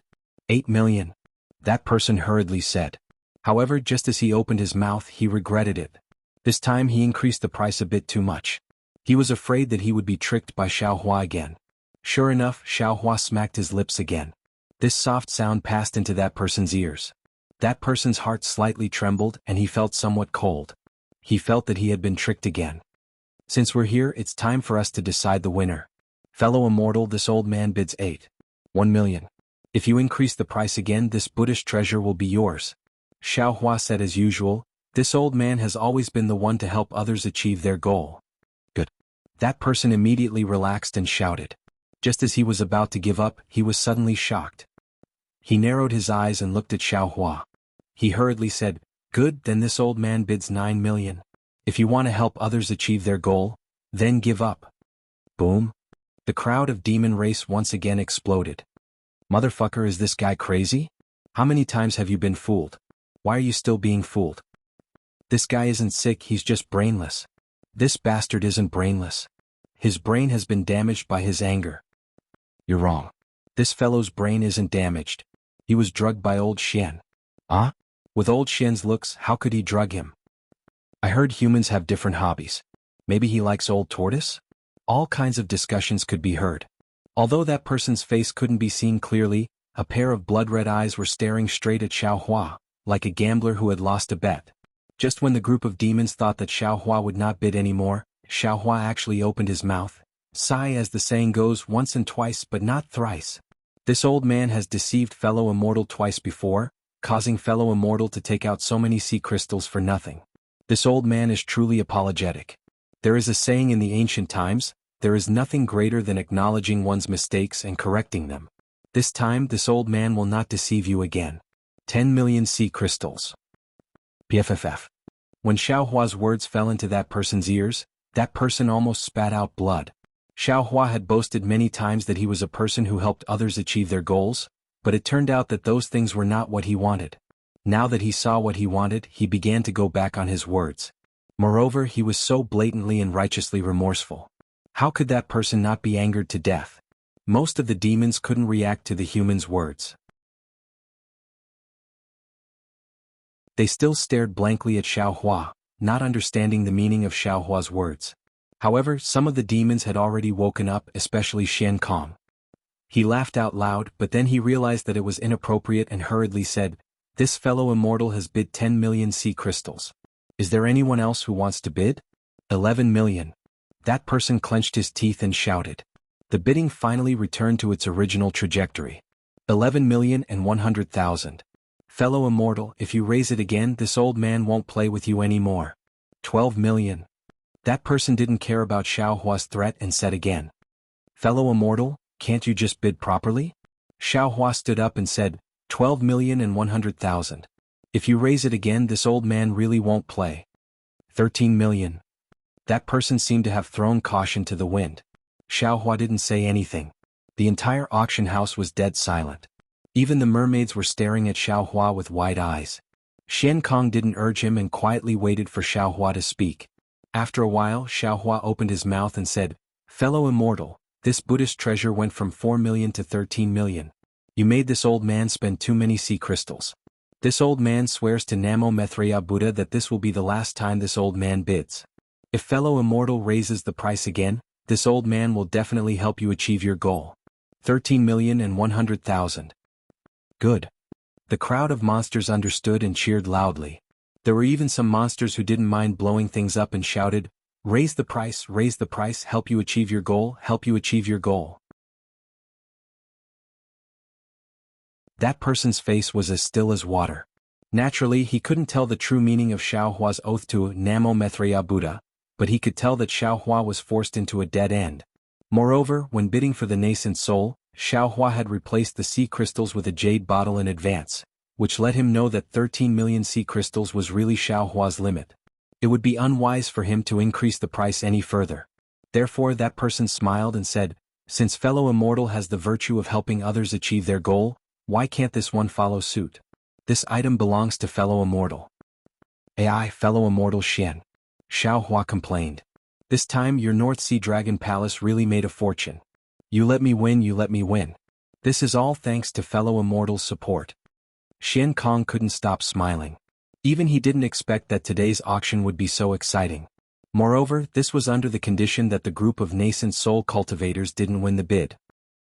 8 million. That person hurriedly said. However, just as he opened his mouth, he regretted it. This time he increased the price a bit too much. He was afraid that he would be tricked by Xiaohua again. Sure enough, Xiaohua smacked his lips again. This soft sound passed into that person's ears. That person's heart slightly trembled and he felt somewhat cold. He felt that he had been tricked again. Since we're here, it's time for us to decide the winner. Fellow immortal, this old man bids 1 million. If you increase the price again, this Buddhist treasure will be yours. Xiaohua said as usual, this old man has always been the one to help others achieve their goal. Good. That person immediately relaxed and shouted. Just as he was about to give up, he was suddenly shocked. He narrowed his eyes and looked at Xiaohua. He hurriedly said, good, then this old man bids 9 million. If you want to help others achieve their goal, then give up. Boom. The crowd of demon race once again exploded. Motherfucker, is this guy crazy? How many times have you been fooled? Why are you still being fooled? This guy isn't sick, he's just brainless. This bastard isn't brainless. His brain has been damaged by his anger. You're wrong. This fellow's brain isn't damaged. He was drugged by old Xian. Huh? With old Xian's looks, how could he drug him? I heard humans have different hobbies. Maybe he likes old tortoise? All kinds of discussions could be heard. Although that person's face couldn't be seen clearly, a pair of blood-red eyes were staring straight at Xiaohua, like a gambler who had lost a bet. Just when the group of demons thought that Xiaohua would not bid anymore, Xiaohua actually opened his mouth. Sigh, as the saying goes, once and twice but not thrice. This old man has deceived fellow immortal twice before, causing fellow immortal to take out so many sea crystals for nothing. This old man is truly apologetic. There is a saying in the ancient times, there is nothing greater than acknowledging one's mistakes and correcting them. This time this old man will not deceive you again. 10 million sea crystals. PFFF. When Xiaohua's words fell into that person's ears, that person almost spat out blood. Xiaohua had boasted many times that he was a person who helped others achieve their goals, but it turned out that those things were not what he wanted. Now that he saw what he wanted, he began to go back on his words. Moreover, he was so blatantly and righteously remorseful. How could that person not be angered to death? Most of the demons couldn't react to the human's words. They still stared blankly at Xiaohua, not understanding the meaning of Xiaohua's words. However, some of the demons had already woken up, especially Xian Kong. He laughed out loud, but then he realized that it was inappropriate and hurriedly said, "This fellow immortal has bid 10 million sea crystals. Is there anyone else who wants to bid?" 11 million. That person clenched his teeth and shouted. The bidding finally returned to its original trajectory. 11,100,000. Fellow immortal, if you raise it again, this old man won't play with you anymore. 12 million. That person didn't care about Xiao Hua's threat and said again. Fellow immortal, can't you just bid properly? Xiao Hua stood up and said, 12,100,000. If you raise it again, this old man really won't play. 13 million. That person seemed to have thrown caution to the wind. Xiao Hua didn't say anything. The entire auction house was dead silent. Even the mermaids were staring at Xiao Hua with wide eyes. Xian Kong didn't urge him and quietly waited for Xiao Hua to speak. After a while, Xiao Hua opened his mouth and said, "Fellow immortal, this Buddhist treasure went from 4 million to 13 million. You made this old man spend too many sea crystals. This old man swears to Namo Maitreya Buddha that this will be the last time this old man bids. If fellow immortal raises the price again, this old man will definitely help you achieve your goal. 13,100,000. Good. The crowd of monsters understood and cheered loudly. There were even some monsters who didn't mind blowing things up and shouted, raise the price, help you achieve your goal, help you achieve your goal. That person's face was as still as water. Naturally, he couldn't tell the true meaning of Xiao Hua's oath to Namo Maitreya Buddha, but he could tell that Xiao Hua was forced into a dead end. Moreover, when bidding for the nascent soul, Xiao Hua had replaced the sea crystals with a jade bottle in advance, which let him know that 13 million sea crystals was really Xiao Hua's limit. It would be unwise for him to increase the price any further. Therefore that person smiled and said, since fellow immortal has the virtue of helping others achieve their goal, why can't this one follow suit? This item belongs to fellow immortal. AI fellow immortal Xian. Xiao Hua complained. This time your North Sea Dragon Palace really made a fortune. You let me win, you let me win. This is all thanks to fellow immortal's support. Xian Kong couldn't stop smiling. Even he didn't expect that today's auction would be so exciting. Moreover, this was under the condition that the group of nascent soul cultivators didn't win the bid.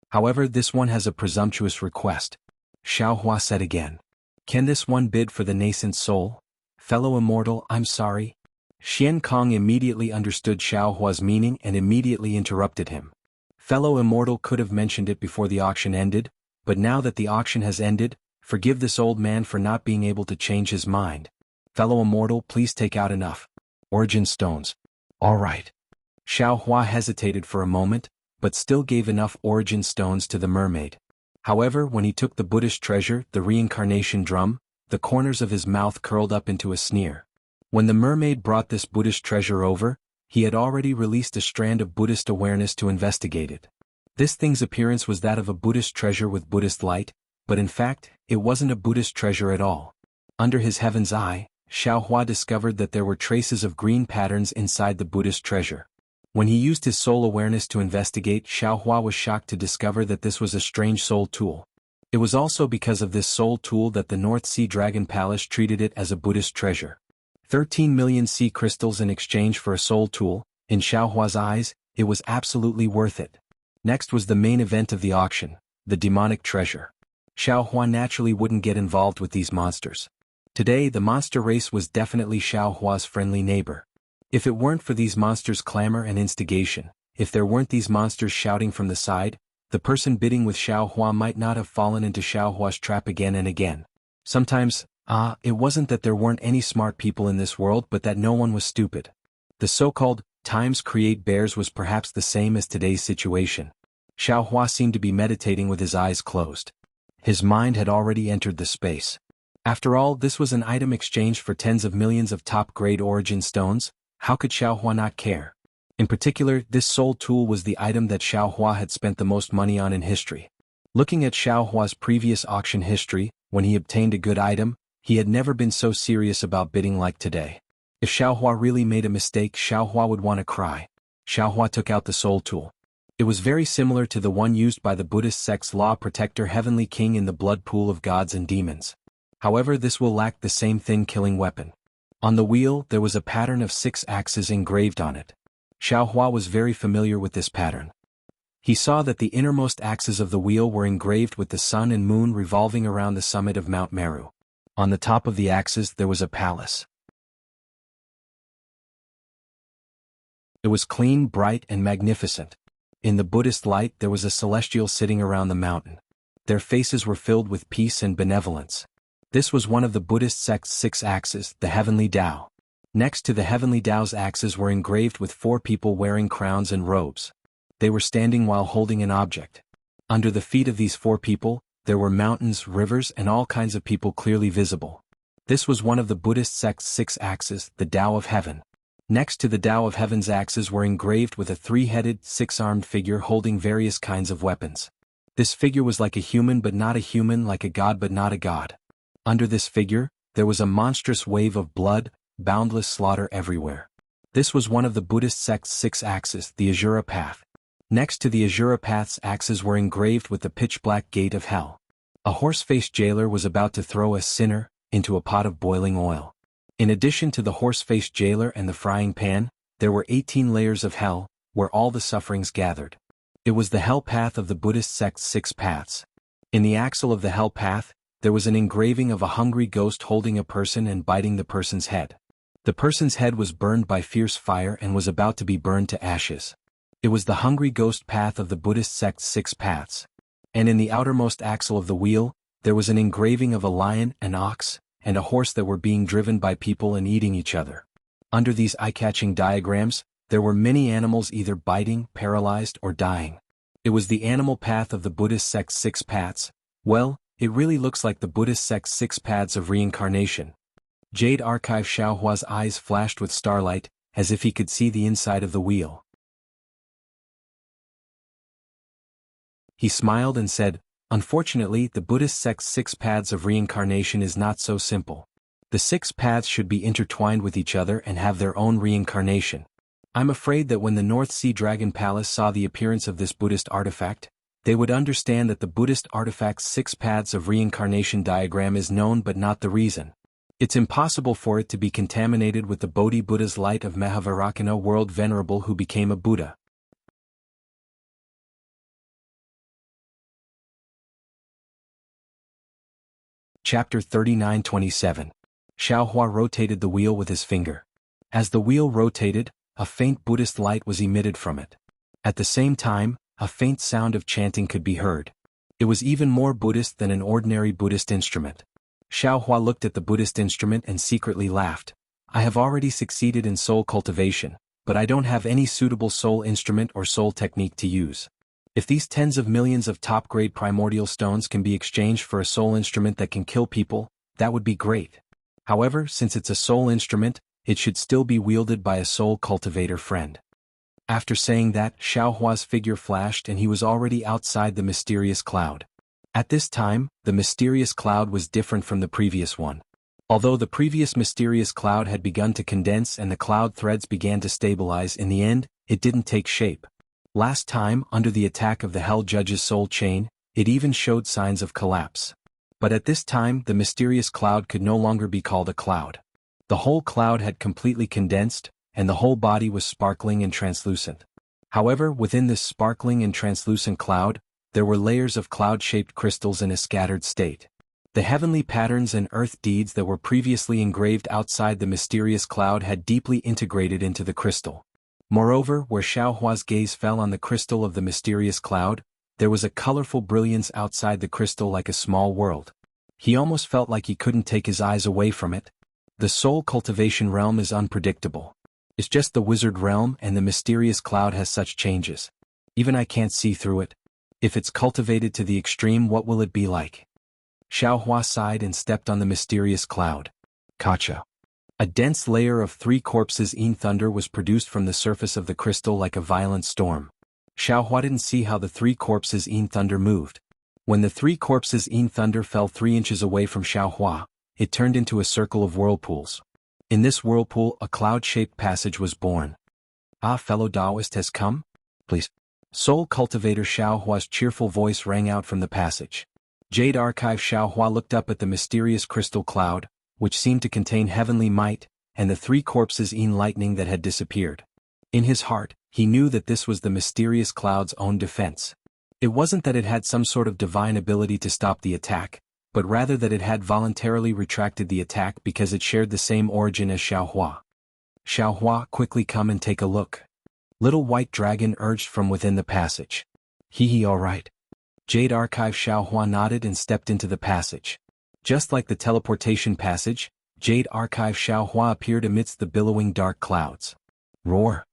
However, this one has a presumptuous request. Xiao Hua said again. Can this one bid for the nascent soul? Fellow immortal, I'm sorry. Xian Kong immediately understood Xiao Hua's meaning and immediately interrupted him. Fellow immortal could have mentioned it before the auction ended, but now that the auction has ended, forgive this old man for not being able to change his mind. Fellow immortal, please take out enough origin stones. All right. Xiao Hua hesitated for a moment, but still gave enough origin stones to the mermaid. However, when he took the Buddhist treasure, the reincarnation drum, the corners of his mouth curled up into a sneer. When the mermaid brought this Buddhist treasure over, he had already released a strand of Buddhist awareness to investigate it. This thing's appearance was that of a Buddhist treasure with Buddhist light, but in fact, it wasn't a Buddhist treasure at all. Under his heaven's eye, Xiao Hua discovered that there were traces of green patterns inside the Buddhist treasure. When he used his soul awareness to investigate, Xiao Hua was shocked to discover that this was a strange soul tool. It was also because of this soul tool that the North Sea Dragon Palace treated it as a Buddhist treasure. 13 million sea crystals in exchange for a soul tool, in Xiao Hua's eyes, it was absolutely worth it. Next was the main event of the auction, the demonic treasure. Xiao Hua naturally wouldn't get involved with these monsters. Today the monster race was definitely Xiao Hua's friendly neighbor. If it weren't for these monsters' clamor and instigation, if there weren't these monsters shouting from the side, the person bidding with Xiao Hua might not have fallen into Xiao Hua's trap again and again. Sometimes, it wasn't that there weren't any smart people in this world but that no one was stupid. The so-called times create bears was perhaps the same as today's situation. Xiao Hua seemed to be meditating with his eyes closed. His mind had already entered the space. After all, this was an item exchanged for tens of millions of top-grade origin stones. How could Xiao Hua not care? In particular, this soul tool was the item that Xiao Hua had spent the most money on in history. Looking at Xiao Hua's previous auction history, when he obtained a good item, he had never been so serious about bidding like today. If Xiao Hua really made a mistake, Xiao Hua would want to cry. Xiao Hua took out the soul tool. It was very similar to the one used by the Buddhist sect's law protector Heavenly King in the blood pool of gods and demons. However, this will lack the same thing-killing weapon. On the wheel, there was a pattern of 6 axes engraved on it. Xiao Hua was very familiar with this pattern. He saw that the innermost axes of the wheel were engraved with the sun and moon revolving around the summit of Mount Meru. On the top of the axes there was a palace. It was clean, bright, and magnificent. In the Buddhist light there was a celestial sitting around the mountain. Their faces were filled with peace and benevolence. This was one of the Buddhist sect's 6 axes, the heavenly Tao. Next to the heavenly Tao's axes were engraved with 4 people wearing crowns and robes. They were standing while holding an object. Under the feet of these 4 people, there were mountains, rivers, and all kinds of people clearly visible. This was one of the Buddhist sect's 6 axes, the Tao of Heaven. Next to the Tao of Heaven's axes were engraved with a 3-headed, 6-armed figure holding various kinds of weapons. This figure was like a human but not a human, like a god but not a god. Under this figure, there was a monstrous wave of blood, boundless slaughter everywhere. This was one of the Buddhist sect's 6 axes, the Asura Path. Next to the Asura Path's axes were engraved with the pitch-black gate of hell. A horse-faced jailer was about to throw a sinner into a pot of boiling oil. In addition to the horse-faced jailer and the frying pan, there were 18 layers of hell, where all the sufferings gathered. It was the hell path of the Buddhist sect's 6 paths. In the axle of the hell path, there was an engraving of a hungry ghost holding a person and biting the person's head. The person's head was burned by fierce fire and was about to be burned to ashes. It was the hungry ghost path of the Buddhist sect's 6 paths. And in the outermost axle of the wheel, there was an engraving of a lion, an ox, and a horse that were being driven by people and eating each other. Under these eye-catching diagrams, there were many animals either biting, paralyzed, or dying. It was the animal path of the Buddhist sect's 6 paths. Well, it really looks like the Buddhist sect's 6 paths of reincarnation. Jade Archive Xiaohua's eyes flashed with starlight, as if he could see the inside of the wheel. He smiled and said, "Unfortunately, the Buddhist sect's 6 paths of reincarnation is not so simple. The 6 paths should be intertwined with each other and have their own reincarnation. I'm afraid that when the North Sea Dragon Palace saw the appearance of this Buddhist artifact, they would understand that the Buddhist artifact's 6 paths of reincarnation diagram is known but not the reason. It's impossible for it to be contaminated with the Bodhi Buddha's light of Mahavarakana world venerable who became a Buddha." Chapter 39:27. Xiaohua rotated the wheel with his finger. As the wheel rotated, a faint Buddhist light was emitted from it. At the same time, a faint sound of chanting could be heard. It was even more Buddhist than an ordinary Buddhist instrument. Xiaohua looked at the Buddhist instrument and secretly laughed. "I have already succeeded in soul cultivation, but I don't have any suitable soul instrument or soul technique to use. If these tens of millions of top-grade primordial stones can be exchanged for a soul instrument that can kill people, that would be great. However, since it's a soul instrument, it should still be wielded by a soul cultivator friend." After saying that, Xiaohua's figure flashed and he was already outside the mysterious cloud. At this time, the mysterious cloud was different from the previous one. Although the previous mysterious cloud had begun to condense and the cloud threads began to stabilize, in the end, it didn't take shape. Last time, under the attack of the Hell Judge's soul chain, it even showed signs of collapse. But at this time, the mysterious cloud could no longer be called a cloud. The whole cloud had completely condensed, and the whole body was sparkling and translucent. However, within this sparkling and translucent cloud, there were layers of cloud-shaped crystals in a scattered state. The heavenly patterns and earth deeds that were previously engraved outside the mysterious cloud had deeply integrated into the crystal. Moreover, where Xiaohua's gaze fell on the crystal of the mysterious cloud, there was a colorful brilliance outside the crystal like a small world. He almost felt like he couldn't take his eyes away from it. The soul cultivation realm is unpredictable. It's just the wizard realm, and the mysterious cloud has such changes. Even I can't see through it. If it's cultivated to the extreme, what will it be like? Xiaohua sighed and stepped on the mysterious cloud. Kacha. A dense layer of 3 corpses in thunder was produced from the surface of the crystal like a violent storm. Xiaohua didn't see how the 3 corpses in thunder moved. When the 3 corpses in thunder fell 3 inches away from Xiaohua, it turned into a circle of whirlpools. In this whirlpool, a cloud-shaped passage was born. "Ah, fellow Taoist has come? Please." Soul Cultivator Xiaohua's cheerful voice rang out from the passage. Jade Archive Xiaohua looked up at the mysterious crystal cloud, which seemed to contain heavenly might, and the 3 corpses in lightning that had disappeared. In his heart, He knew that this was the mysterious cloud's own defense. It wasn't that it had some sort of divine ability to stop the attack, but rather that it had voluntarily retracted the attack because it shared the same origin as Xiaohua. Xiaohua, quickly come and take a look. Little White Dragon urged from within the passage. Hee all right. Jade Archive Xiaohua nodded and stepped into the passage. Just like the teleportation passage, Jade Archive Xiaohua appeared amidst the billowing dark clouds. Roar.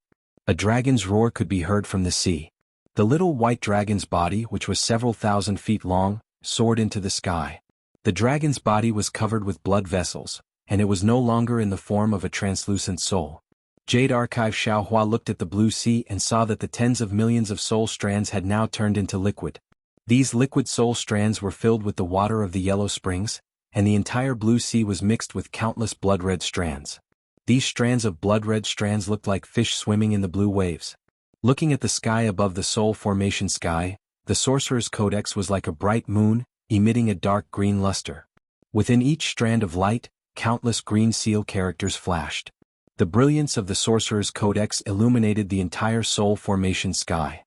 A dragon's roar could be heard from the sea. The little white dragon's body, which was several thousand feet long, soared into the sky. The dragon's body was covered with blood vessels, and it was no longer in the form of a translucent soul. Jade Archive Xiaohua looked at the blue sea and saw that the tens of millions of soul strands had now turned into liquid. These liquid soul strands were filled with the water of the yellow springs, and the entire blue sea was mixed with countless blood-red strands. These strands of blood-red strands looked like fish swimming in the blue waves. Looking at the sky above the soul formation sky, the Sorcerer's Codex was like a bright moon, emitting a dark green luster. Within each strand of light, countless green seal characters flashed. The brilliance of the Sorcerer's Codex illuminated the entire soul formation sky.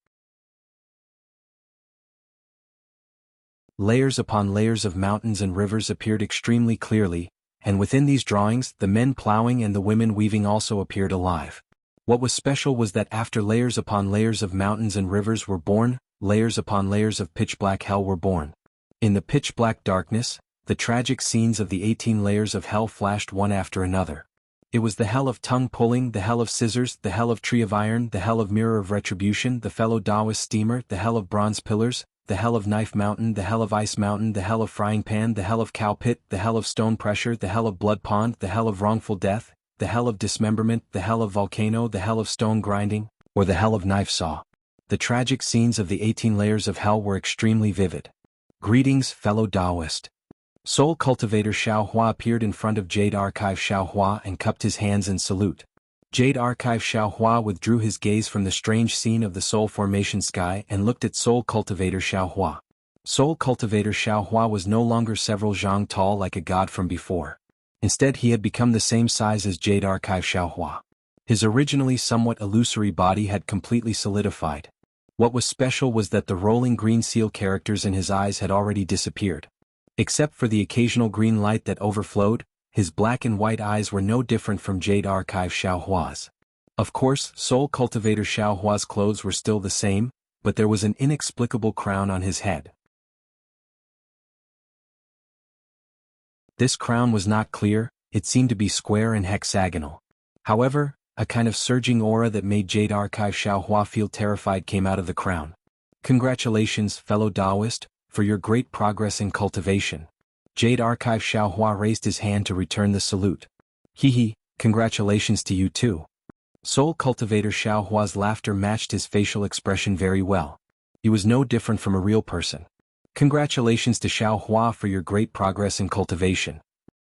Layers upon layers of mountains and rivers appeared extremely clearly, and within these drawings, the men plowing and the women weaving also appeared alive. What was special was that after layers upon layers of mountains and rivers were born, layers upon layers of pitch-black hell were born. In the pitch-black darkness, the tragic scenes of the 18 layers of hell flashed one after another. It was the hell of tongue-pulling, the hell of scissors, the hell of tree of iron, the hell of mirror of retribution, the fellow Taoist steamer, the hell of bronze pillars, the hell of knife mountain, the hell of ice mountain, the hell of frying pan, the hell of cow pit, the hell of stone pressure, the hell of blood pond, the hell of wrongful death, the hell of dismemberment, the hell of volcano, the hell of stone grinding, or the hell of knife saw. The tragic scenes of the 18 layers of hell were extremely vivid. Greetings, fellow Taoist. Soul Cultivator Xiaohua appeared in front of Jade Archive Xiaohua and cupped his hands in salute. Jade Archive Xiaohua withdrew his gaze from the strange scene of the soul formation sky and looked at Soul Cultivator Xiaohua. Soul Cultivator Xiaohua was no longer several zhang tall like a god from before. Instead he had become the same size as Jade Archive Xiaohua. His originally somewhat illusory body had completely solidified. What was special was that the rolling green seal characters in his eyes had already disappeared. Except for the occasional green light that overflowed, his black and white eyes were no different from Jade Archive Xiaohua's. Of course, Soul Cultivator Xiaohua's clothes were still the same, but there was an inexplicable crown on his head. This crown was not clear, it seemed to be square and hexagonal. However, a kind of surging aura that made Jade Archive Xiaohua feel terrified came out of the crown. Congratulations, fellow Taoist, for your great progress in cultivation. Jade Archive Xiaohua raised his hand to return the salute. Congratulations to you too. Soul Cultivator Xiaohua's laughter matched his facial expression very well. He was no different from a real person. Congratulations to Xiaohua for your great progress in cultivation.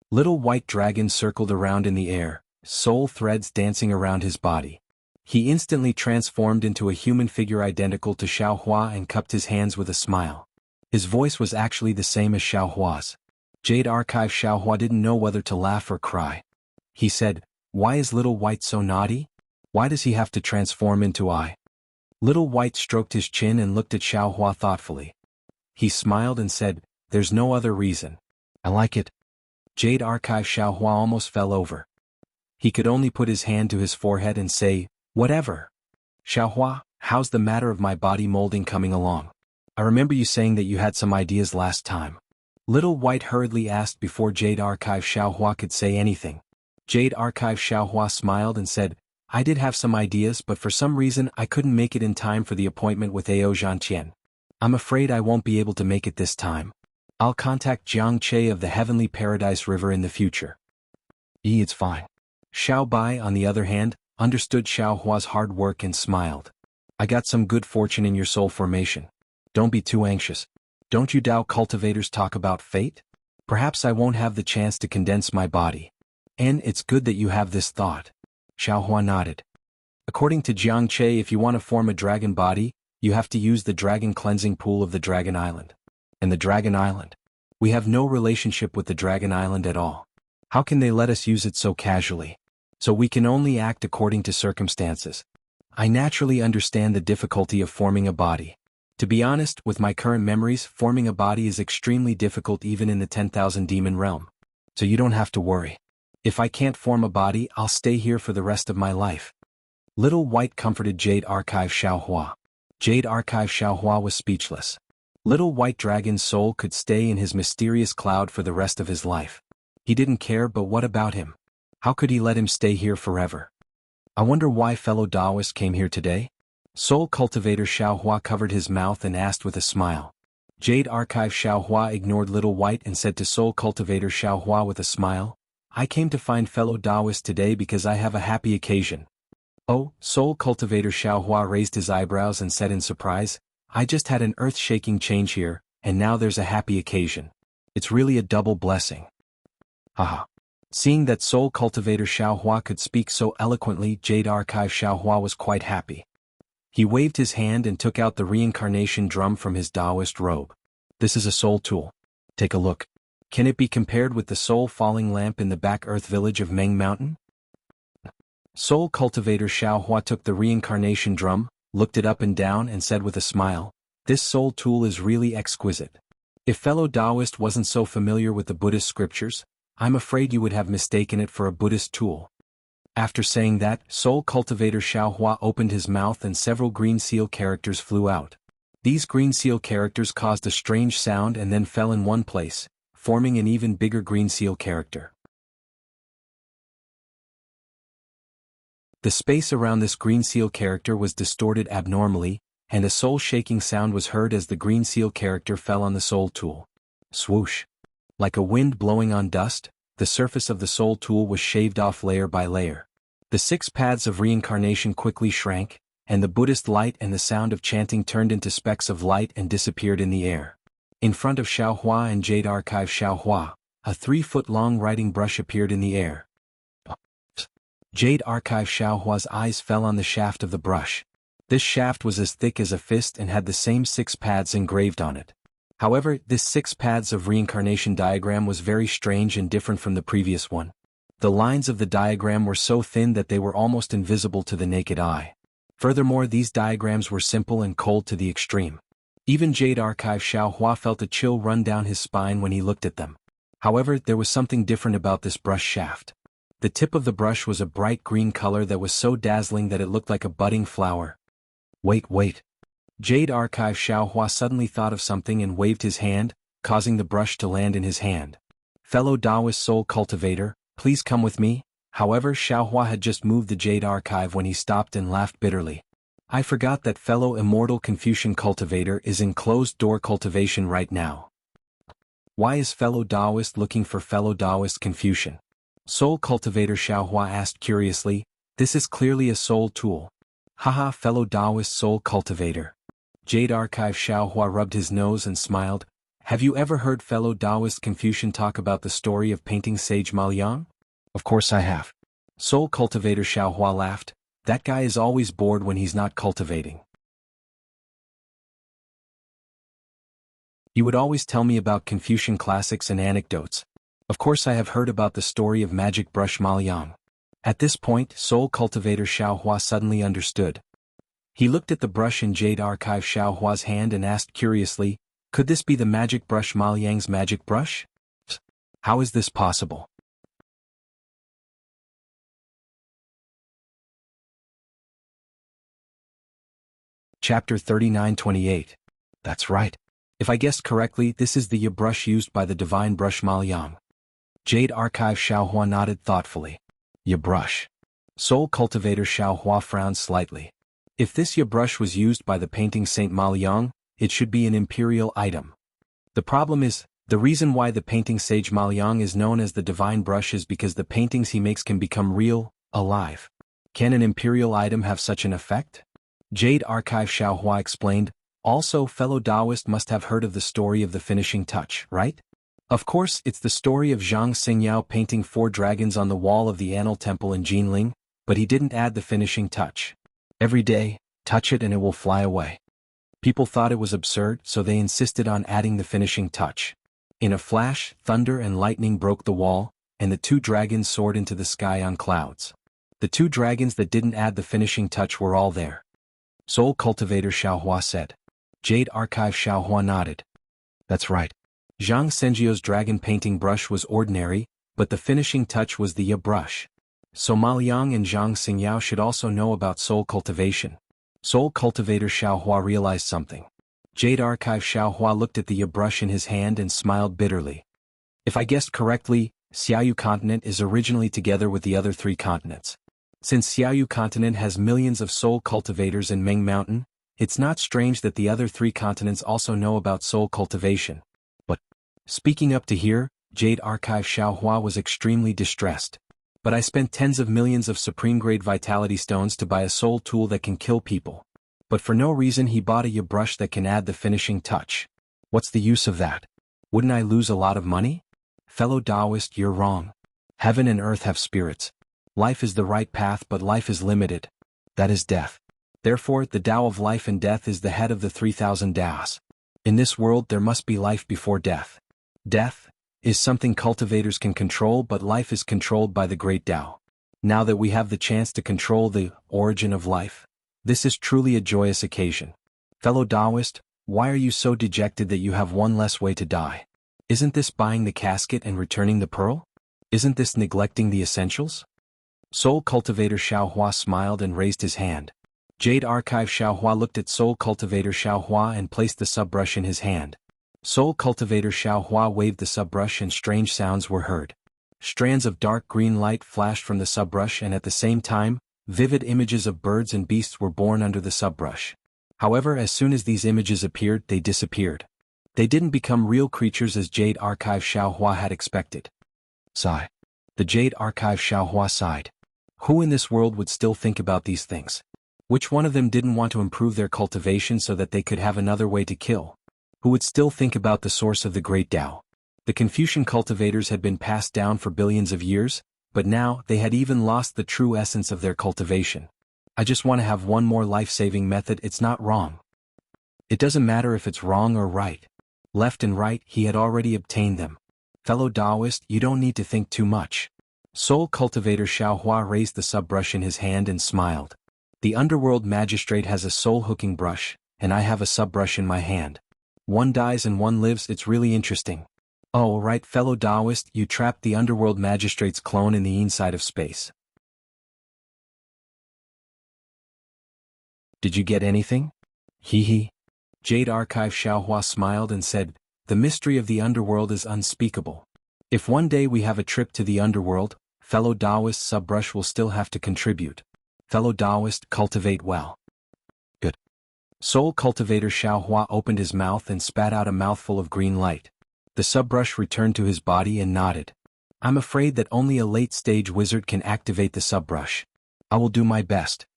Little White Dragon circled around in the air, soul threads dancing around his body. He instantly transformed into a human figure identical to Xiaohua and cupped his hands with a smile. His voice was actually the same as Xiaohua's. Jade Archive Xiaohua didn't know whether to laugh or cry. He said, "Why is Little White so naughty? Why does he have to transform into I?" Little White stroked his chin and looked at Xiaohua thoughtfully. He smiled and said, "There's no other reason. I like it." Jade Archive Xiaohua almost fell over. He could only put his hand to his forehead and say, "Whatever." "Xiaohua, how's the matter of my body molding coming along? I remember you saying that you had some ideas last time." Little White hurriedly asked before Jade Archive Xiaohua could say anything. Jade Archive Xiaohua smiled and said, "I did have some ideas, but for some reason I couldn't make it in time for the appointment with Ao Zhantian. I'm afraid I won't be able to make it this time. I'll contact Jianghu of the Heavenly Paradise River in the future." It's fine. Xiao Bai, on the other hand, understood Xiaohua's hard work and smiled. "I got some good fortune in your soul formation. Don't be too anxious. Don't you Tao cultivators talk about fate? Perhaps I won't have the chance to condense my body. And it's good that you have this thought." Xiaohua nodded. According to Jianghu, if you want to form a dragon body, you have to use the dragon cleansing pool of the Dragon Island. And the Dragon Island? We have no relationship with the Dragon Island at all. How can they let us use it so casually? So we can only act according to circumstances. I naturally understand the difficulty of forming a body. To be honest, with my current memories, forming a body is extremely difficult even in the 10,000 demon realm. So you don't have to worry. If I can't form a body, I'll stay here for the rest of my life. Little White comforted Jade Archive Xiaohua. Jade Archive Xiaohua was speechless. Little White Dragon's soul could stay in his mysterious cloud for the rest of his life. He didn't care, but what about him? How could he let him stay here forever? I wonder why fellow Taoist came here today? Soul Cultivator Xiaohua covered his mouth and asked with a smile. Jade Archive Xiaohua ignored Little White and said to Soul Cultivator Xiaohua with a smile, I came to find fellow Taoist today because I have a happy occasion. Oh, Soul Cultivator Xiaohua raised his eyebrows and said in surprise, I just had an earth-shaking change here, and now there's a happy occasion. It's really a double blessing. Haha. Seeing that Soul Cultivator Xiaohua could speak so eloquently, Jade Archive Xiaohua was quite happy. He waved his hand and took out the reincarnation drum from his Taoist robe. This is a soul tool. Take a look. Can it be compared with the soul falling lamp in the back earth village of Meng Mountain? Soul Cultivator Xiaohua took the reincarnation drum, looked it up and down and said with a smile, this soul tool is really exquisite. If fellow Taoist wasn't so familiar with the Buddhist scriptures, I'm afraid you would have mistaken it for a Buddhist tool. After saying that, Soul Cultivator Xiaohua opened his mouth and several green seal characters flew out. These green seal characters caused a strange sound and then fell in one place, forming an even bigger green seal character. The space around this green seal character was distorted abnormally, and a soul-shaking sound was heard as the green seal character fell on the soul tool. Swoosh! Like a wind blowing on dust, the surface of the soul tool was shaved off layer by layer. The 6 paths of reincarnation quickly shrank, and the Buddhist light and the sound of chanting turned into specks of light and disappeared in the air. In front of Xiaohua and Jade Archive Xiaohua, a 3-foot-long writing brush appeared in the air. Jade Archive Xiaohua's eyes fell on the shaft of the brush. This shaft was as thick as a fist and had the same 6 paths engraved on it. However, this 6 paths of reincarnation diagram was very strange and different from the previous one. The lines of the diagram were so thin that they were almost invisible to the naked eye. Furthermore, these diagrams were simple and cold to the extreme. Even Jade Archive Xiaohua felt a chill run down his spine when he looked at them. However, there was something different about this brush shaft. The tip of the brush was a bright green color that was so dazzling that it looked like a budding flower. Wait. Jade Archive Xiaohua suddenly thought of something and waved his hand, causing the brush to land in his hand. Fellow Taoist Soul Cultivator, please come with me. However, Xiaohua had just moved the Jade Archive when he stopped and laughed bitterly. I forgot that fellow Immortal Confucian Cultivator is in closed-door cultivation right now. Why is fellow Taoist looking for fellow Taoist Confucian? Soul Cultivator Xiaohua asked curiously, this is clearly a soul tool. Haha, fellow Taoist Soul Cultivator. Jade Archive Xiaohua rubbed his nose and smiled. Have you ever heard fellow Taoist Confucian talk about the story of painting sage Maoliang? Of course I have. Soul Cultivator Xiaohua laughed. That guy is always bored when he's not cultivating. He would always tell me about Confucian classics and anecdotes. Of course I have heard about the story of magic brush Maoliang. At this point, Soul Cultivator Xiaohua suddenly understood. He looked at the brush in Jade Archive Xiaohua's hand and asked curiously, could this be the magic brush Maoliang's magic brush? How is this possible? Chapter 39-28. That's right. If I guessed correctly, this is the brush used by the divine brush Maoliang. Jade Archive Xiaohua nodded thoughtfully. Brush. Soul Cultivator Xiaohua frowned slightly. If this brush was used by the painting Saint Maoliang, it should be an imperial item. The problem is, the reason why the painting sage Maoliang is known as the divine brush is because the paintings he makes can become real, alive. Can an imperial item have such an effect? Jade Archive Xiaohua explained. Also, fellow Taoist must have heard of the story of the finishing touch, right? Of course, it's the story of Zhang Xingyao painting 4 dragons on the wall of the Annal Temple in Jinling, but he didn't add the finishing touch. Every day, touch it and it will fly away. People thought it was absurd, so they insisted on adding the finishing touch. In a flash, thunder and lightning broke the wall, and the 2 dragons soared into the sky on clouds. The The two dragons that didn't add the finishing touch were all there. Soul Cultivator Xiaohua said. Jade Archive Xiaohua nodded. That's right. Zhang Senjio's dragon painting brush was ordinary, but the finishing touch was the Ya brush. So Ma Liang and Zhang Xingyao should also know about soul cultivation. Soul Cultivator Xiaohua realized something. Jade Archive Xiaohua looked at the Ya brush in his hand and smiled bitterly. If I guessed correctly, Xiaoyu continent is originally together with the other three continents. Since Xiaoyu continent has millions of soul cultivators in Ming Mountain, it's not strange that the other three continents also know about soul cultivation. But, speaking up to here, Jade Archive Xiaohua was extremely distressed. But I spent tens of millions of supreme-grade vitality stones to buy a soul tool that can kill people. But for no reason he bought a Ya brush that can add the finishing touch. What's the use of that? Wouldn't I lose a lot of money? Fellow Taoist, you're wrong. Heaven and earth have spirits. Life is the right path, but life is limited. That is death. Therefore, the Tao of life and death is the head of the 3,000 Taos. In this world there must be life before death. Death is something cultivators can control, but life is controlled by the great Tao. Now that we have the chance to control the origin of life, this is truly a joyous occasion. Fellow Taoist, why are you so dejected that you have one less way to die? Isn't this buying the casket and returning the pearl? Isn't this neglecting the essentials? Soul Cultivator Xiaohua smiled and raised his hand. Jade Archive Xiaohua looked at Soul Cultivator Xiaohua and placed the subbrush in his hand. Soul Cultivator Xiaohua waved the subbrush and strange sounds were heard. Strands of dark green light flashed from the subbrush, and at the same time, vivid images of birds and beasts were born under the subbrush. However, as soon as these images appeared, they disappeared. They didn't become real creatures as Jade Archive Xiaohua had expected. Sigh. The Jade Archive Xiaohua sighed. Who in this world would still think about these things? Which one of them didn't want to improve their cultivation so that they could have another way to kill? Who would still think about the source of the great Tao? The Confucian cultivators had been passed down for billions of years, but now they had even lost the true essence of their cultivation. I just want to have one more life-saving method. It's not wrong. It doesn't matter if it's wrong or right. Left and right, he had already obtained them. Fellow Taoist, you don't need to think too much. Soul Cultivator Xiaohua raised the subbrush in his hand and smiled. The Underworld Magistrate has a soul-hooking brush, and I have a subbrush in my hand. One dies and one lives. It's really interesting. Oh, right, fellow Taoist, you trapped the Underworld Magistrate's clone in the inside of space. Did you get anything? Hee hee. Jade Archive Xiaohua smiled and said, the mystery of the Underworld is unspeakable. If one day we have a trip to the Underworld, fellow Taoist subbrush will still have to contribute. Fellow Taoist, cultivate well. Good. Soul Cultivator Xiaohua opened his mouth and spat out a mouthful of green light. The subbrush returned to his body and nodded. I'm afraid that only a late-stage wizard can activate the subbrush. I will do my best.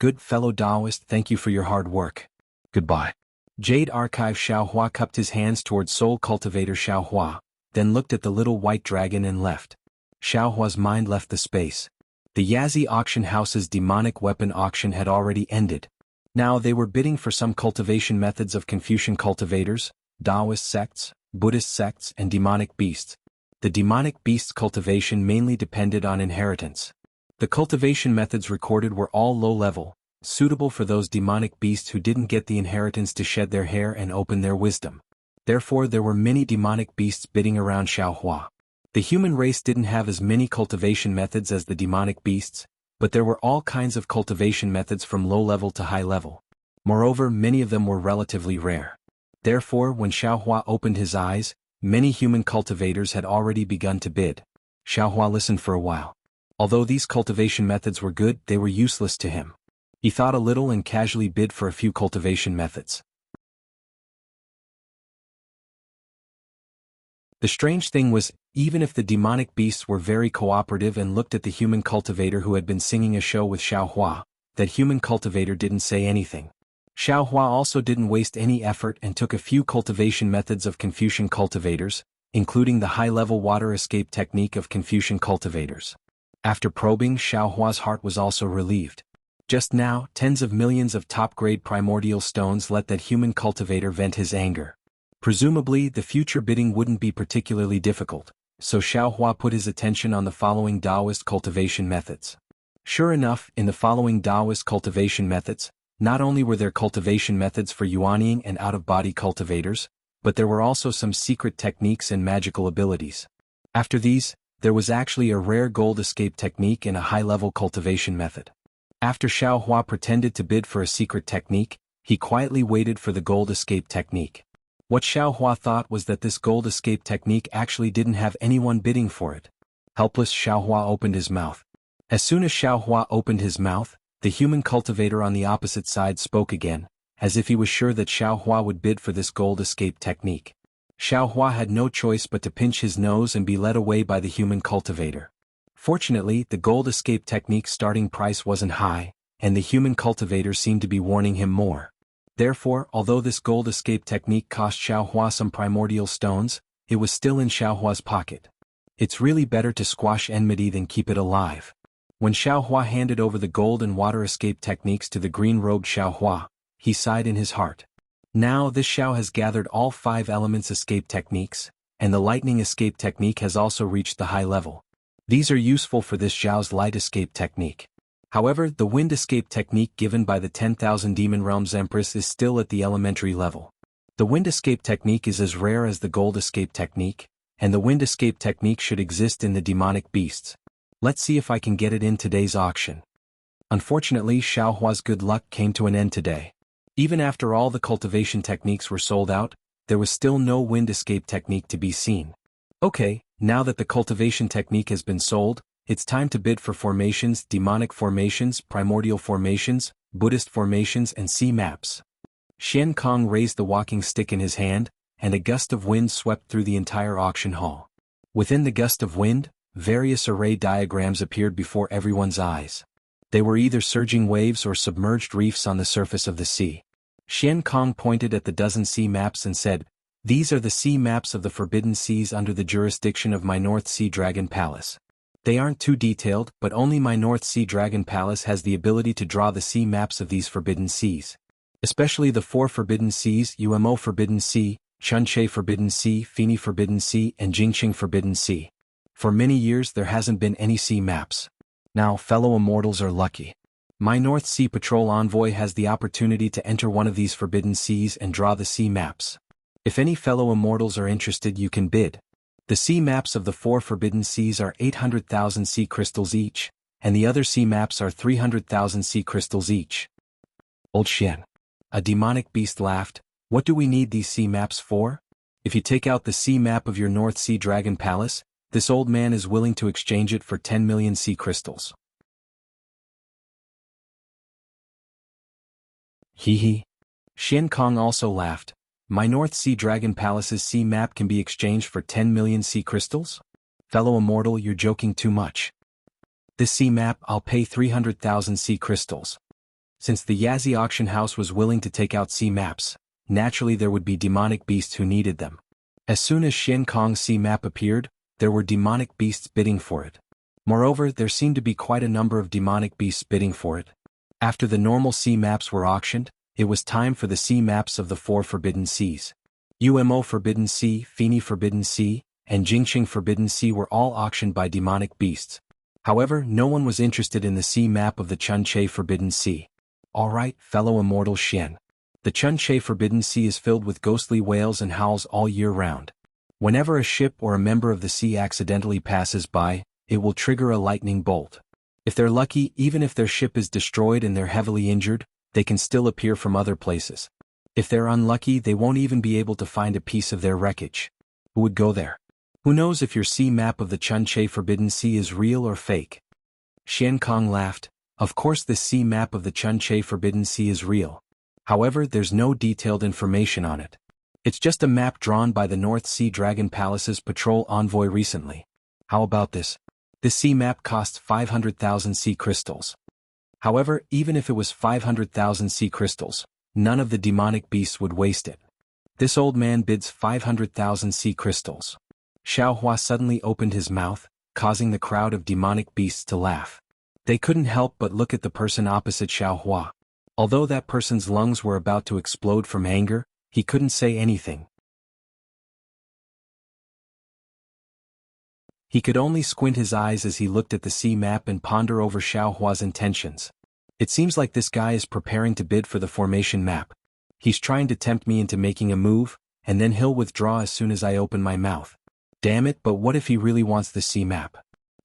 Good, fellow Taoist, thank you for your hard work. Goodbye. Jade Archive Xiaohua cupped his hands toward Soul Cultivator Xiaohua, then looked at the little white dragon and left. Xiaohua's mind left the space. The Yazi auction house's demonic weapon auction had already ended. Now they were bidding for some cultivation methods of Confucian cultivators, Taoist sects, Buddhist sects, and demonic beasts. The demonic beasts' cultivation mainly depended on inheritance. The cultivation methods recorded were all low-level, suitable for those demonic beasts who didn't get the inheritance to shed their hair and open their wisdom. Therefore there were many demonic beasts bidding around Xiaohua. The human race didn't have as many cultivation methods as the demonic beasts, but there were all kinds of cultivation methods from low level to high level. Moreover, many of them were relatively rare. Therefore, when Xiaohua opened his eyes, many human cultivators had already begun to bid. Xiaohua listened for a while. Although these cultivation methods were good, they were useless to him. He thought a little and casually bid for a few cultivation methods. The strange thing was, even if the demonic beasts were very cooperative and looked at the human cultivator who had been singing a show with Xiaohua, that human cultivator didn't say anything. Xiaohua also didn't waste any effort and took a few cultivation methods of Confucian cultivators, including the high-level water escape technique of Confucian cultivators. After probing, Xiaohua's heart was also relieved. Just now, tens of millions of top-grade primordial stones let that human cultivator vent his anger. Presumably, the future bidding wouldn't be particularly difficult, so Xiaohua put his attention on the following Taoist cultivation methods. Sure enough, in the following Taoist cultivation methods, not only were there cultivation methods for yuanying and out-of-body cultivators, but there were also some secret techniques and magical abilities. After these, there was actually a rare gold escape technique and a high-level cultivation method. After Xiao Hua pretended to bid for a secret technique, he quietly waited for the gold escape technique. What Xiao Hua thought was that this gold escape technique actually didn't have anyone bidding for it. Helpless, Xiao Hua opened his mouth. As soon as Xiao Hua opened his mouth, the human cultivator on the opposite side spoke again, as if he was sure that Xiao Hua would bid for this gold escape technique. Xiao Hua had no choice but to pinch his nose and be led away by the human cultivator. Fortunately, the gold escape technique's starting price wasn't high, and the human cultivator seemed to be warning him more. Therefore, although this gold escape technique cost Xiao Hua some primordial stones, it was still in Xiao Hua's pocket. It's really better to squash enmity than keep it alive. When Xiao Hua handed over the gold and water escape techniques to the green-robed Xiao Hua, he sighed in his heart. Now this Xiao has gathered all 5 elements escape techniques, and the lightning escape technique has also reached the high level. These are useful for this Xiao's light escape technique. However, the wind escape technique given by the 10,000 Demon Realms Empress is still at the elementary level. The wind escape technique is as rare as the gold escape technique, and the wind escape technique should exist in the demonic beasts. Let's see if I can get it in today's auction. Unfortunately, Xiao Hua's good luck came to an end today. Even after all the cultivation techniques were sold out, there was still no wind escape technique to be seen. Okay, now that the cultivation technique has been sold, it's time to bid for formations, demonic formations, primordial formations, Buddhist formations and sea maps. Xian Kong raised the walking stick in his hand, and a gust of wind swept through the entire auction hall. Within the gust of wind, various array diagrams appeared before everyone's eyes. They were either surging waves or submerged reefs on the surface of the sea. Xian Kong pointed at the dozen sea maps and said, "These are the sea maps of the Forbidden Seas under the jurisdiction of my North Sea Dragon Palace. They aren't too detailed, but only my North Sea Dragon Palace has the ability to draw the sea maps of these Forbidden Seas. Especially the 4 Forbidden Seas: Umo Forbidden Sea, Chunche Forbidden Sea, Fini Forbidden Sea, and Jingqing Forbidden Sea. For many years there hasn't been any sea maps. Now fellow immortals are lucky. My North Sea Patrol envoy has the opportunity to enter one of these Forbidden Seas and draw the sea maps. If any fellow immortals are interested, you can bid. The sea maps of the 4 Forbidden Seas are 800,000 sea crystals each, and the other sea maps are 300,000 sea crystals each." Old Xian. A demonic beast laughed. "What do we need these sea maps for? If you take out the sea map of your North Sea Dragon Palace, this old man is willing to exchange it for 10 million sea crystals." Hee hee. Xian Kong also laughed. "My North Sea Dragon Palace's sea map can be exchanged for 10 million sea crystals? Fellow immortal, you're joking too much. This sea map, I'll pay 300,000 sea crystals." Since the Yazi auction house was willing to take out sea maps, naturally there would be demonic beasts who needed them. As soon as Xian Kong's sea map appeared, there were demonic beasts bidding for it. Moreover, there seemed to be quite a number of demonic beasts bidding for it. After the normal sea maps were auctioned, it was time for the sea maps of the 4 Forbidden Seas. Umo Forbidden Sea, Fini Forbidden Sea, and Jingqing Forbidden Sea were all auctioned by demonic beasts. However, no one was interested in the sea map of the Chunche Forbidden Sea. Alright, fellow immortal Xian. The Chunche Forbidden Sea is filled with ghostly whales and howls all year round. Whenever a ship or a member of the sea accidentally passes by, it will trigger a lightning bolt. If they're lucky, even if their ship is destroyed and they're heavily injured, they can still appear from other places. If they're unlucky, they won't even be able to find a piece of their wreckage. Who would go there? Who knows if your sea map of the Chunche Forbidden Sea is real or fake? Xian Kong laughed. Of course this sea map of the Chunche Forbidden Sea is real. However, there's no detailed information on it. It's just a map drawn by the North Sea Dragon Palace's patrol envoy recently. How about this? This sea map costs 500,000 sea crystals. However, even if it was 500,000 sea crystals, none of the demonic beasts would waste it. This old man bids 500,000 sea crystals. Xiao Hua suddenly opened his mouth, causing the crowd of demonic beasts to laugh. They couldn't help but look at the person opposite Xiao Hua. Although that person's lungs were about to explode from anger, he couldn't say anything. He could only squint his eyes as he looked at the sea map and ponder over Xiaohua's intentions. It seems like this guy is preparing to bid for the formation map. He's trying to tempt me into making a move, and then he'll withdraw as soon as I open my mouth. Damn it, but what if he really wants the sea map?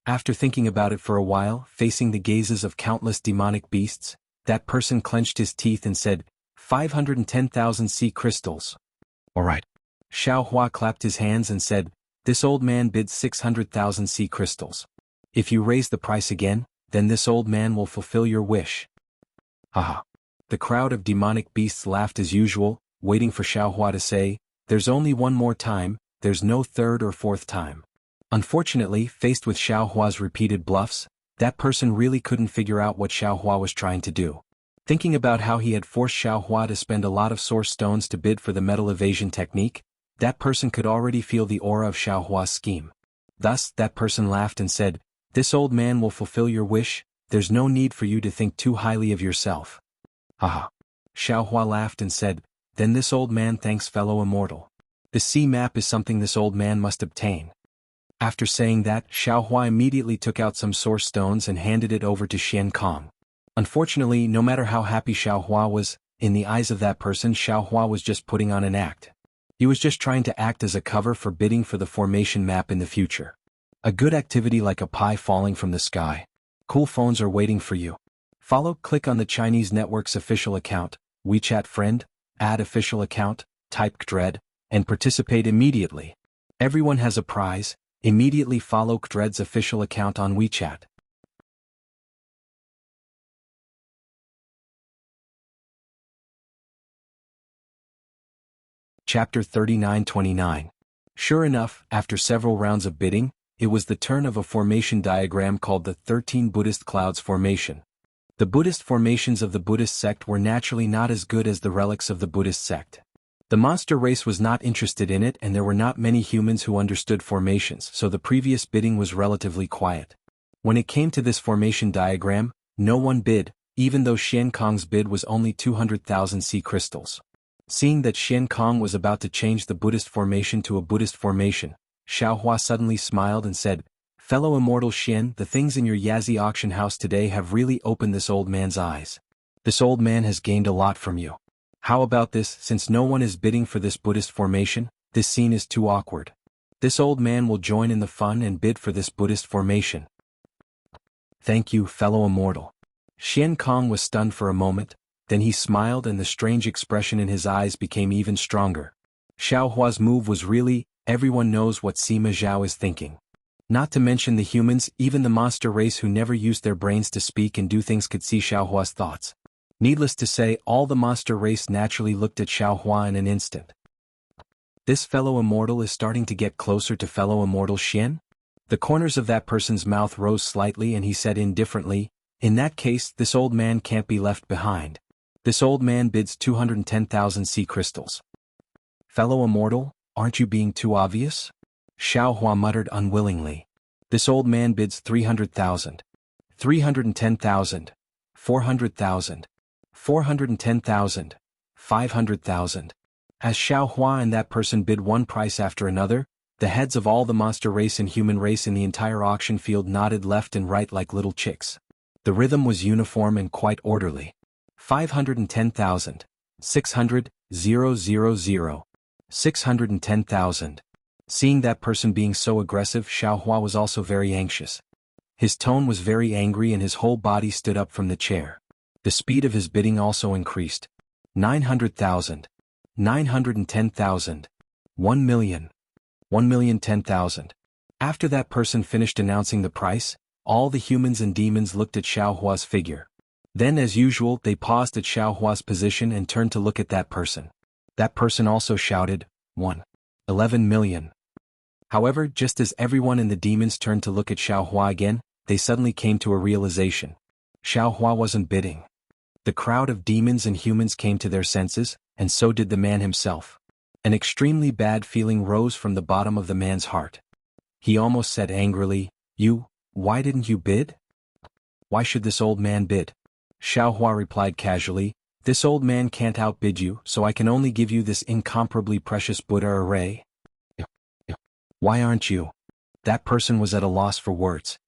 After thinking about it for a while, facing the gazes of countless demonic beasts, that person clenched his teeth and said, 510,000 sea crystals. Alright. Xiaohua clapped his hands and said, this old man bids 600,000 sea crystals. If you raise the price again, then this old man will fulfill your wish. Haha. The crowd of demonic beasts laughed as usual, waiting for Xiaohua to say, there's only one more time, there's no third or fourth time. Unfortunately, faced with Xiaohua's repeated bluffs, that person really couldn't figure out what Xiaohua was trying to do. Thinking about how he had forced Xiaohua to spend a lot of source stones to bid for the metal evasion technique, that person could already feel the aura of Xiaohua's scheme. Thus, that person laughed and said, this old man will fulfill your wish, there's no need for you to think too highly of yourself. Haha. Xiaohua laughed and said, then this old man thanks fellow immortal. The sea map is something this old man must obtain. After saying that, Xiaohua immediately took out some source stones and handed it over to Xian Kong. Unfortunately, no matter how happy Xiaohua was, in the eyes of that person Xiaohua was just putting on an act. He was just trying to act as a cover for bidding for the formation map in the future. A good activity like a pie falling from the sky. Cool phones are waiting for you. Click on the Chinese network's official account, WeChat friend, add official account, type Kdred, and participate immediately. Everyone has a prize. Immediately follow Kdred's official account on WeChat. Chapter 39-29. Sure enough, after several rounds of bidding, it was the turn of a formation diagram called the 13 Buddhist Clouds Formation. The Buddhist formations of the Buddhist sect were naturally not as good as the relics of the Buddhist sect. The monster race was not interested in it and there were not many humans who understood formations, so the previous bidding was relatively quiet. When it came to this formation diagram, no one bid, even though Xian Kong's bid was only 200,000 sea crystals. Seeing that Xian Kong was about to change the Buddhist formation to a Buddhist formation, Xiaohua suddenly smiled and said, fellow immortal Xian, the things in your Yazi auction house today have really opened this old man's eyes. This old man has gained a lot from you. How about this, since no one is bidding for this Buddhist formation, this scene is too awkward. This old man will join in the fun and bid for this Buddhist formation. Thank you, fellow immortal. Xian Kong was stunned for a moment, then he smiled and the strange expression in his eyes became even stronger. Xiaohua's move was really, everyone knows what Sima Zhao is thinking. Not to mention the humans, even the monster race who never used their brains to speak and do things could see Xiaohua's thoughts. Needless to say, all the monster race naturally looked at Xiaohua in an instant. This fellow immortal is starting to get closer to fellow immortal Xian? The corners of that person's mouth rose slightly and he said indifferently, in that case, this old man can't be left behind. This old man bids 210,000 sea crystals. Fellow immortal, aren't you being too obvious? Xiaohua muttered unwillingly. This old man bids 300,000. 310,000. 400,000. 410,000. 500,000. As Xiaohua and that person bid one price after another, the heads of all the monster race and human race in the entire auction field nodded left and right like little chicks. The rhythm was uniform and quite orderly. 510,000. 600, 000. 610,000. Seeing that person being so aggressive, Xiaohua was also very anxious. His tone was very angry and his whole body stood up from the chair. The speed of his bidding also increased. 900,000. 910,000. 1 million. 1,010,000. After that person finished announcing the price, all the humans and demons looked at Xiaohua's figure. Then as usual they paused at Xiaohua's position and turned to look at that person. That person also shouted, 11 million. However, just as everyone and the demons turned to look at Xiaohua again, they suddenly came to a realization. Xiaohua wasn't bidding. The crowd of demons and humans came to their senses, and so did the man himself. An extremely bad feeling rose from the bottom of the man's heart. He almost said angrily, why didn't you bid? Why should this old man bid? Xiaohua replied casually, this old man can't outbid you, so I can only give you this incomparably precious Buddha array. Why aren't you? That person was at a loss for words.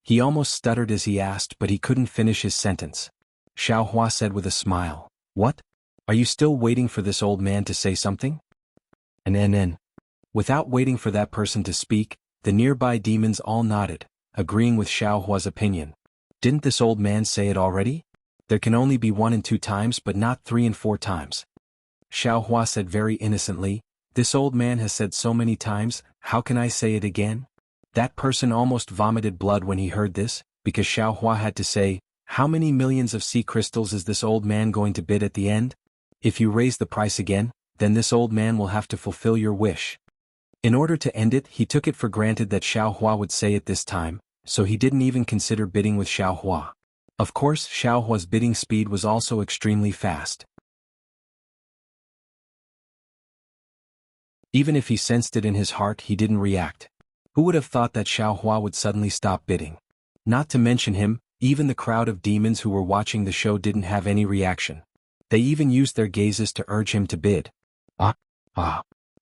He almost stuttered as he asked, but he couldn't finish his sentence. Xiao Hua said with a smile, "What? Are you still waiting for this old man to say something?" And without waiting for that person to speak, the nearby demons all nodded, agreeing with Xiao Hua's opinion. Didn't this old man say it already? There can only be 1 and 2 times but not 3 and 4 times. Xiao Hua said very innocently, "This old man has said so many times, how can I say it again?" That person almost vomited blood when he heard this, because Xiao Hua had to say, "How many millions of sea crystals is this old man going to bid at the end? If you raise the price again, then this old man will have to fulfill your wish." In order to end it, he took it for granted that Xiao Hua would say it this time, so he didn't even consider bidding with Xiao Hua. Of course, Xiao Hua's bidding speed was also extremely fast. Even if he sensed it in his heart, he didn't react. Who would have thought that Xiao Hua would suddenly stop bidding? Not to mention him, even the crowd of demons who were watching the show didn't have any reaction. They even used their gazes to urge him to bid.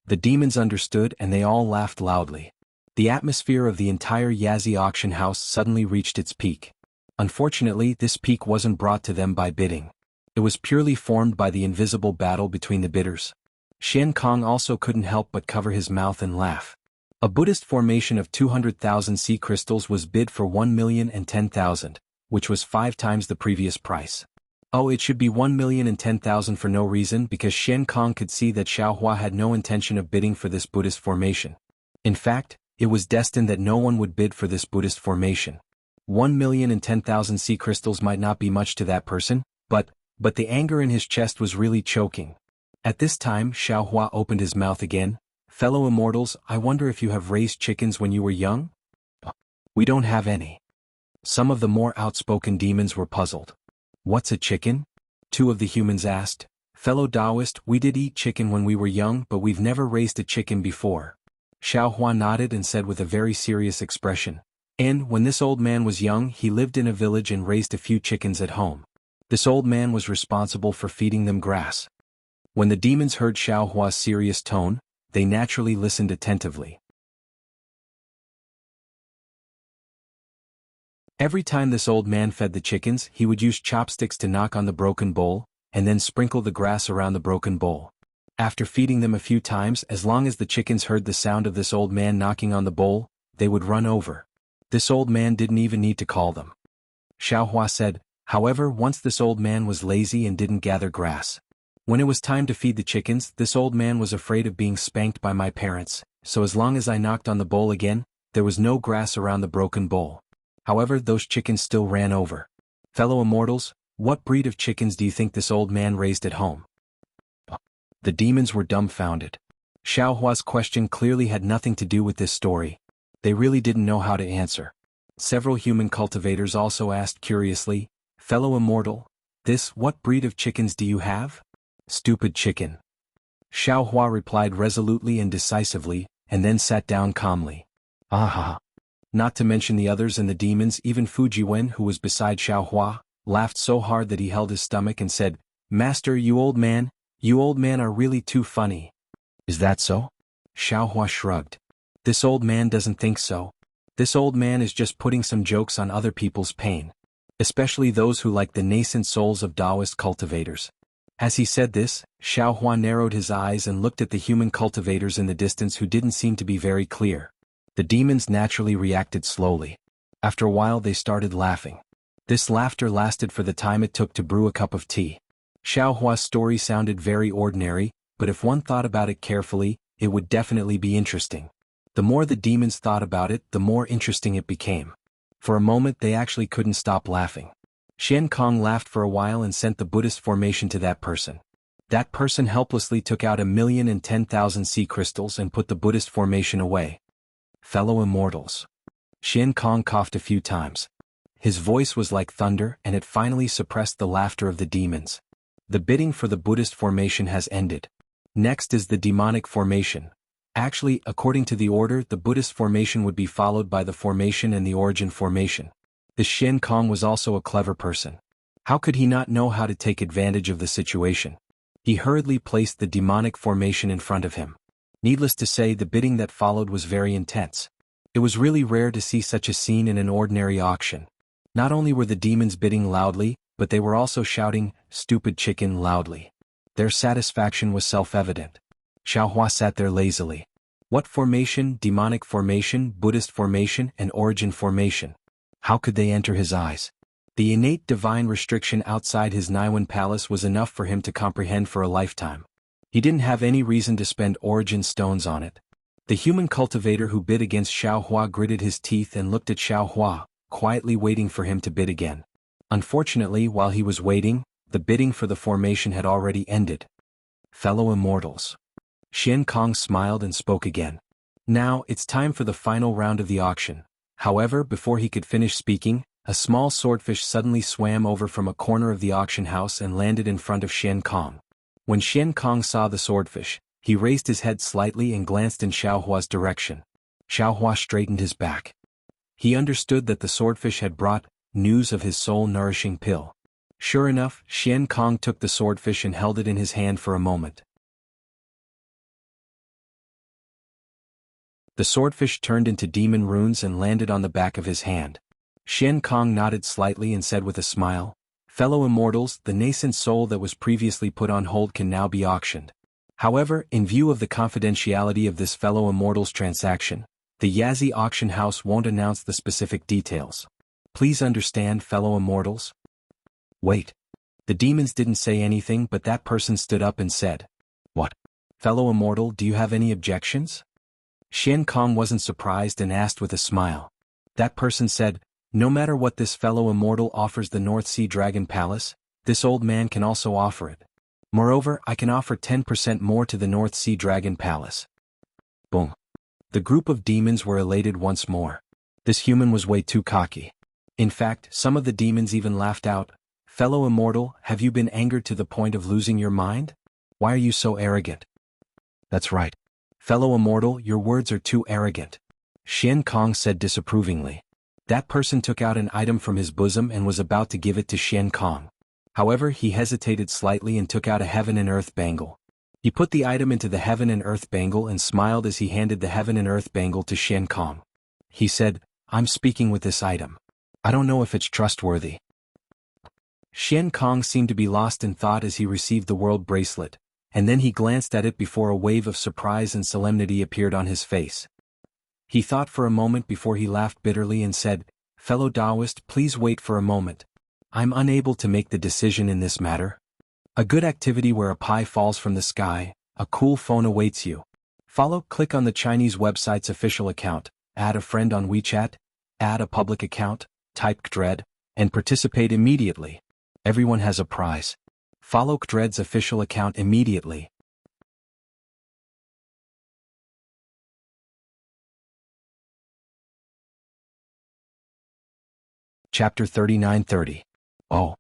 The demons understood and they all laughed loudly. The atmosphere of the entire Yazi auction house suddenly reached its peak. Unfortunately, this peak wasn't brought to them by bidding. It was purely formed by the invisible battle between the bidders. Xian Kong also couldn't help but cover his mouth and laugh. A Buddhist formation of 200,000 sea crystals was bid for 1,010,000, which was 5 times the previous price. Oh, it should be 1,010,000 for no reason, because Xian Kong could see that Xiao Hua had no intention of bidding for this Buddhist formation. In fact, it was destined that no one would bid for this Buddhist formation. 1,010,000 sea crystals might not be much to that person, but the anger in his chest was really choking. At this time, Xiao Hua opened his mouth again. "Fellow immortals, I wonder if you have raised chickens when you were young?" "We don't have any." Some of the more outspoken demons were puzzled. "What's a chicken?" 2 of the humans asked. "Fellow Taoist, we did eat chicken when we were young, but we've never raised a chicken before." Xiao Hua nodded and said with a very serious expression, "And when this old man was young, he lived in a village and raised a few chickens at home. This old man was responsible for feeding them grass." When the demons heard Xiao Hua's serious tone, they naturally listened attentively. Every time this old man fed the chickens, he would use chopsticks to knock on the broken bowl, and then sprinkle the grass around the broken bowl. After feeding them a few times, as long as the chickens heard the sound of this old man knocking on the bowl, they would run over. This old man didn't even need to call them. Xiao Hua said, however, once this old man was lazy and didn't gather grass. When it was time to feed the chickens, this old man was afraid of being spanked by my parents, so as long as I knocked on the bowl again, there was no grass around the broken bowl. However, those chickens still ran over. Fellow immortals, what breed of chickens do you think this old man raised at home? The demons were dumbfounded. Xiao Hua's question clearly had nothing to do with this story. They really didn't know how to answer. Several human cultivators also asked curiously, "Fellow immortal, what breed of chickens do you have?" "Stupid chicken." Xiao Hua replied resolutely and decisively, and then sat down calmly. "Aha." Not to mention the others and the demons, even Fujiwen, who was beside Xiao Hua, laughed so hard that he held his stomach and said, "Master, you old man are really too funny." "Is that so?" Xiao Hua shrugged. "This old man doesn't think so. This old man is just putting some jokes on other people's pain. Especially those who like the nascent souls of Taoist cultivators." As he said this, Xiao Hua narrowed his eyes and looked at the human cultivators in the distance who didn't seem to be very clear. The demons naturally reacted slowly. After a while they started laughing. This laughter lasted for the time it took to brew a cup of tea. Xiao Hua's story sounded very ordinary, but if one thought about it carefully, it would definitely be interesting. The more the demons thought about it, the more interesting it became. For a moment they actually couldn't stop laughing. Xian Kong laughed for a while and sent the Buddhist formation to that person. That person helplessly took out 1,010,000 sea crystals and put the Buddhist formation away. "Fellow immortals." Xian Kong coughed a few times. His voice was like thunder and it finally suppressed the laughter of the demons. The bidding for the Buddhist formation has ended. Next is the demonic formation. Actually, according to the order, the Buddhist formation would be followed by the formation and the origin formation. This Xian Kong was also a clever person. How could he not know how to take advantage of the situation? He hurriedly placed the demonic formation in front of him. Needless to say, the bidding that followed was very intense. It was really rare to see such a scene in an ordinary auction. Not only were the demons bidding loudly, but they were also shouting, "Stupid chicken," loudly. Their satisfaction was self-evident. Xiaohua sat there lazily. What formation, demonic formation, Buddhist formation, and origin formation? How could they enter his eyes? The innate divine restriction outside his Naiwan palace was enough for him to comprehend for a lifetime. He didn't have any reason to spend origin stones on it. The human cultivator who bid against Xiaohua gritted his teeth and looked at Xiaohua, quietly waiting for him to bid again. Unfortunately, while he was waiting, the bidding for the formation had already ended. Fellow immortals. Xian Kong smiled and spoke again. Now, it's time for the final round of the auction. However, before he could finish speaking, a small swordfish suddenly swam over from a corner of the auction house and landed in front of Xian Kong. When Xian Kong saw the swordfish, he raised his head slightly and glanced in Xiaohua's direction. Xiaohua straightened his back. He understood that the swordfish had brought news of his soul-nourishing pill. Sure enough, Xian Kong took the swordfish and held it in his hand for a moment. The swordfish turned into demon runes and landed on the back of his hand. Xian Kong nodded slightly and said with a smile, "Fellow immortals, the nascent soul that was previously put on hold can now be auctioned. However, in view of the confidentiality of this fellow immortals transaction, the Yazi auction house won't announce the specific details. Please understand, fellow immortals." Wait. The demons didn't say anything, but that person stood up and said, "What? Fellow immortal, do you have any objections?" Xian Kong wasn't surprised and asked with a smile. That person said, "No matter what this fellow immortal offers the North Sea Dragon Palace, this old man can also offer it. Moreover, I can offer 10% more to the North Sea Dragon Palace." Boom. The group of demons were elated once more. This human was way too cocky. In fact, some of the demons even laughed out, "Fellow immortal, have you been angered to the point of losing your mind? Why are you so arrogant?" "That's right. Fellow immortal, your words are too arrogant," Xian Kong said disapprovingly. That person took out an item from his bosom and was about to give it to Xian Kong. However, he hesitated slightly and took out a heaven and earth bangle. He put the item into the heaven and earth bangle and smiled as he handed the heaven and earth bangle to Xian Kong. He said, "I'm speaking with this item. I don't know if it's trustworthy." Xian Kong seemed to be lost in thought as he received the world bracelet, and then he glanced at it before a wave of surprise and solemnity appeared on his face. He thought for a moment before he laughed bitterly and said, "Fellow Taoist, please wait for a moment. I'm unable to make the decision in this matter. A good activity where a pie falls from the sky, a cool phone awaits you. Click on the Chinese website's official account, add a friend on WeChat, add a public account, type Kdred, and participate immediately. Everyone has a prize. Follow Kdred's official account immediately." Chapter 39:30. Oh.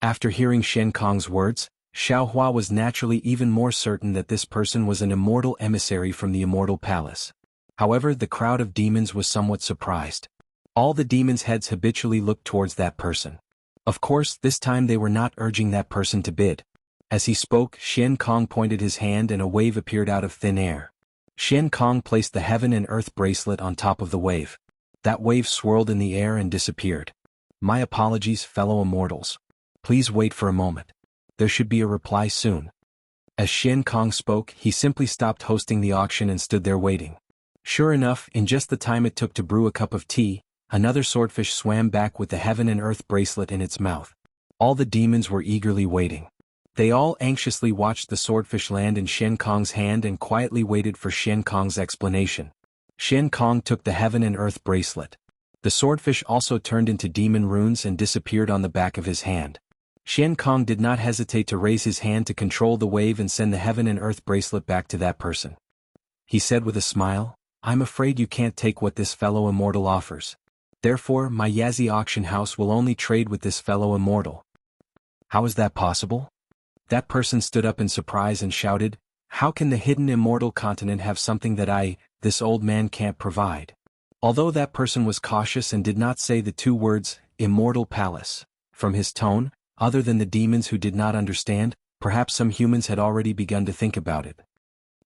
After hearing Xian Kong's words, Xiaohua was naturally even more certain that this person was an immortal emissary from the Immortal Palace. However, the crowd of demons was somewhat surprised. All the demons' heads habitually looked towards that person. Of course, this time they were not urging that person to bid. As he spoke, Xian Kong pointed his hand and a wave appeared out of thin air. Xian Kong placed the heaven and earth bracelet on top of the wave. That wave swirled in the air and disappeared. "My apologies, fellow immortals. Please wait for a moment. There should be a reply soon." As Xian Kong spoke, he simply stopped hosting the auction and stood there waiting. Sure enough, in just the time it took to brew a cup of tea, another swordfish swam back with the heaven and earth bracelet in its mouth. All the demons were eagerly waiting. They all anxiously watched the swordfish land in Xian Kong's hand and quietly waited for Xian Kong's explanation. Xian Kong took the heaven and earth bracelet. The swordfish also turned into demon runes and disappeared on the back of his hand. Xian Kong did not hesitate to raise his hand to control the wave and send the heaven and earth bracelet back to that person. He said with a smile, "I'm afraid you can't take what this fellow immortal offers. Therefore, my Yazi auction house will only trade with this fellow immortal." "How is that possible?" That person stood up in surprise and shouted, "How can the hidden immortal continent have something that this old man can't provide?" Although that person was cautious and did not say the two words, "Immortal Palace," from his tone, other than the demons who did not understand, perhaps some humans had already begun to think about it.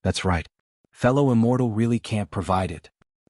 "That's right. Fellow immortal really can't provide it."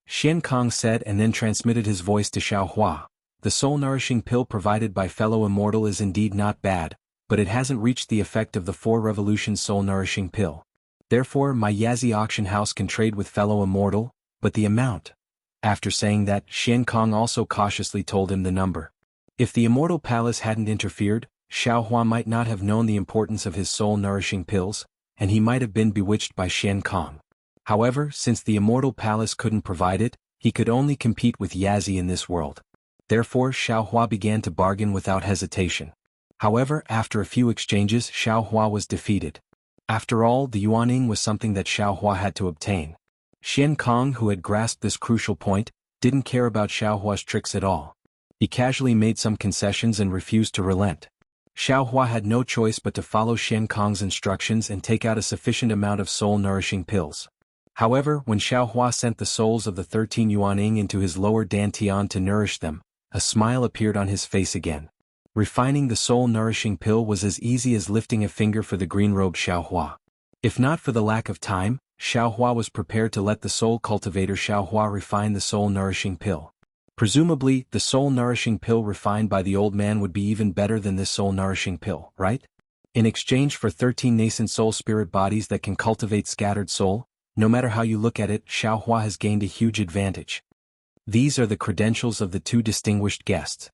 Xian Kong said and then transmitted his voice to Xiaohua. The soul-nourishing pill provided by fellow immortal is indeed not bad, but it hasn't reached the effect of the 4 revolutions soul-nourishing pill. Therefore my Yazi auction house can trade with fellow immortal, but the amount. After saying that, Xian Kong also cautiously told him the number. If the immortal palace hadn't interfered, Xiaohua might not have known the importance of his soul-nourishing pills, and he might have been bewitched by Xian Kong. However, since the immortal palace couldn't provide it, he could only compete with Yazi in this world. Therefore Xiaohua began to bargain without hesitation. However, after a few exchanges Xiaohua was defeated. After all, the Yuaning was something that Xiaohua had to obtain. Xian Kong, who had grasped this crucial point, didn't care about Xiaohua's tricks at all. He casually made some concessions and refused to relent. Xiaohua had no choice but to follow Xian Kong's instructions and take out a sufficient amount of soul-nourishing pills. However, when Xiaohua sent the souls of the 13 Yuaning into his lower dantian to nourish them, a smile appeared on his face again. Refining the soul-nourishing pill was as easy as lifting a finger for the green-robed Xiaohua. If not for the lack of time, Xiaohua was prepared to let the soul cultivator Xiaohua refine the soul-nourishing pill. Presumably, the soul-nourishing pill refined by the old man would be even better than this soul-nourishing pill, right? In exchange for 13 nascent soul spirit bodies that can cultivate scattered soul, no matter how you look at it, Xiaohua has gained a huge advantage. These are the credentials of the 2 distinguished guests.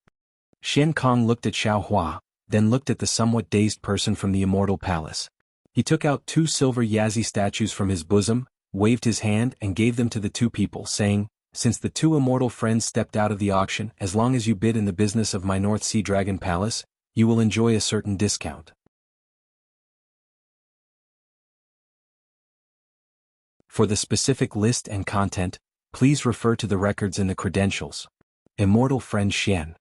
Xian Kong looked at Xiaohua, then looked at the somewhat dazed person from the Immortal Palace. He took out 2 silver Yazi statues from his bosom, waved his hand and gave them to the 2 people, saying, "Since the 2 immortal friends stepped out of the auction, as long as you bid in the business of my North Sea Dragon Palace, you will enjoy a certain discount. For the specific list and content, please refer to the records in the credentials." Immortal friend Xian.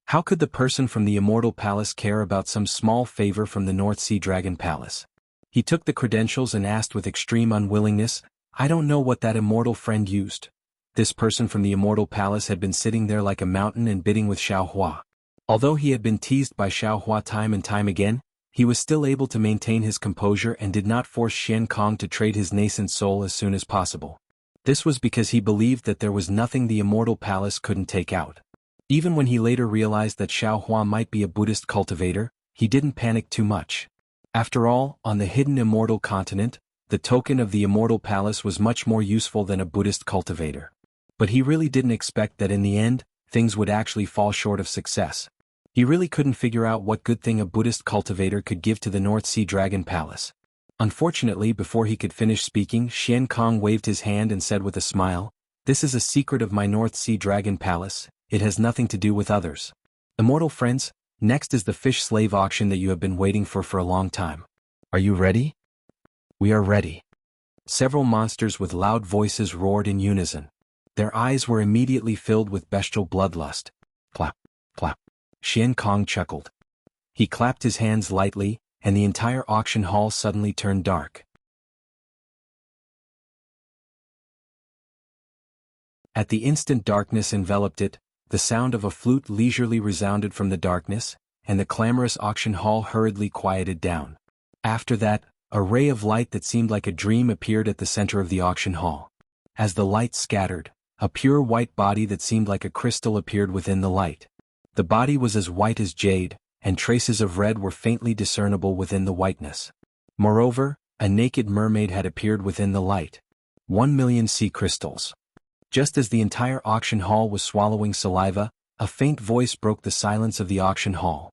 How could the person from the Immortal Palace care about some small favor from the North Sea Dragon Palace? He took the credentials and asked with extreme unwillingness, "I don't know what that immortal friend used." This person from the Immortal Palace had been sitting there like a mountain and bidding with Xiaohua. Although he had been teased by Xiaohua time and time again, he was still able to maintain his composure and did not force Xian Kong to trade his nascent soul as soon as possible. This was because he believed that there was nothing the Immortal Palace couldn't take out. Even when he later realized that Xiaohua might be a Buddhist cultivator, he didn't panic too much. After all, on the hidden immortal continent, the token of the Immortal Palace was much more useful than a Buddhist cultivator. But he really didn't expect that in the end, things would actually fall short of success. He really couldn't figure out what good thing a Buddhist cultivator could give to the North Sea Dragon Palace. Unfortunately, before he could finish speaking, Xian Kong waved his hand and said with a smile, "This is a secret of my North Sea Dragon Palace, it has nothing to do with others. Immortal friends, next is the fish slave auction that you have been waiting for a long time. Are you ready?" "We are ready." Several monsters with loud voices roared in unison. Their eyes were immediately filled with bestial bloodlust. Clap, clap. Xian Kong chuckled. He clapped his hands lightly, and the entire auction hall suddenly turned dark. At the instant darkness enveloped it, the sound of a flute leisurely resounded from the darkness, and the clamorous auction hall hurriedly quieted down. After that, a ray of light that seemed like a dream appeared at the center of the auction hall. As the light scattered, a pure white body that seemed like a crystal appeared within the light. The body was as white as jade, and traces of red were faintly discernible within the whiteness. Moreover, a naked mermaid had appeared within the light. 1,000,000 sea crystals. Just as the entire auction hall was swallowing saliva, a faint voice broke the silence of the auction hall.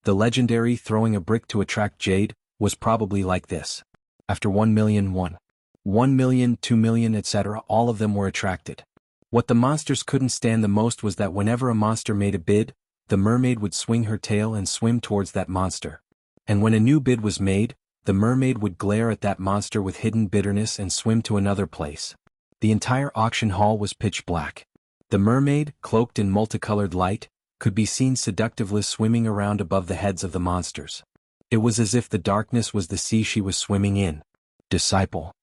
The legendary throwing a brick to attract jade was probably like this. After 1,000,000 1,000,000, 2,000,000, etc., all of them were attracted. What the monsters couldn't stand the most was that whenever a monster made a bid, the mermaid would swing her tail and swim towards that monster. And when a new bid was made, the mermaid would glare at that monster with hidden bitterness and swim to another place. The entire auction hall was pitch black. The mermaid, cloaked in multicolored light, could be seen seductively swimming around above the heads of the monsters. It was as if the darkness was the sea she was swimming in. Disciple.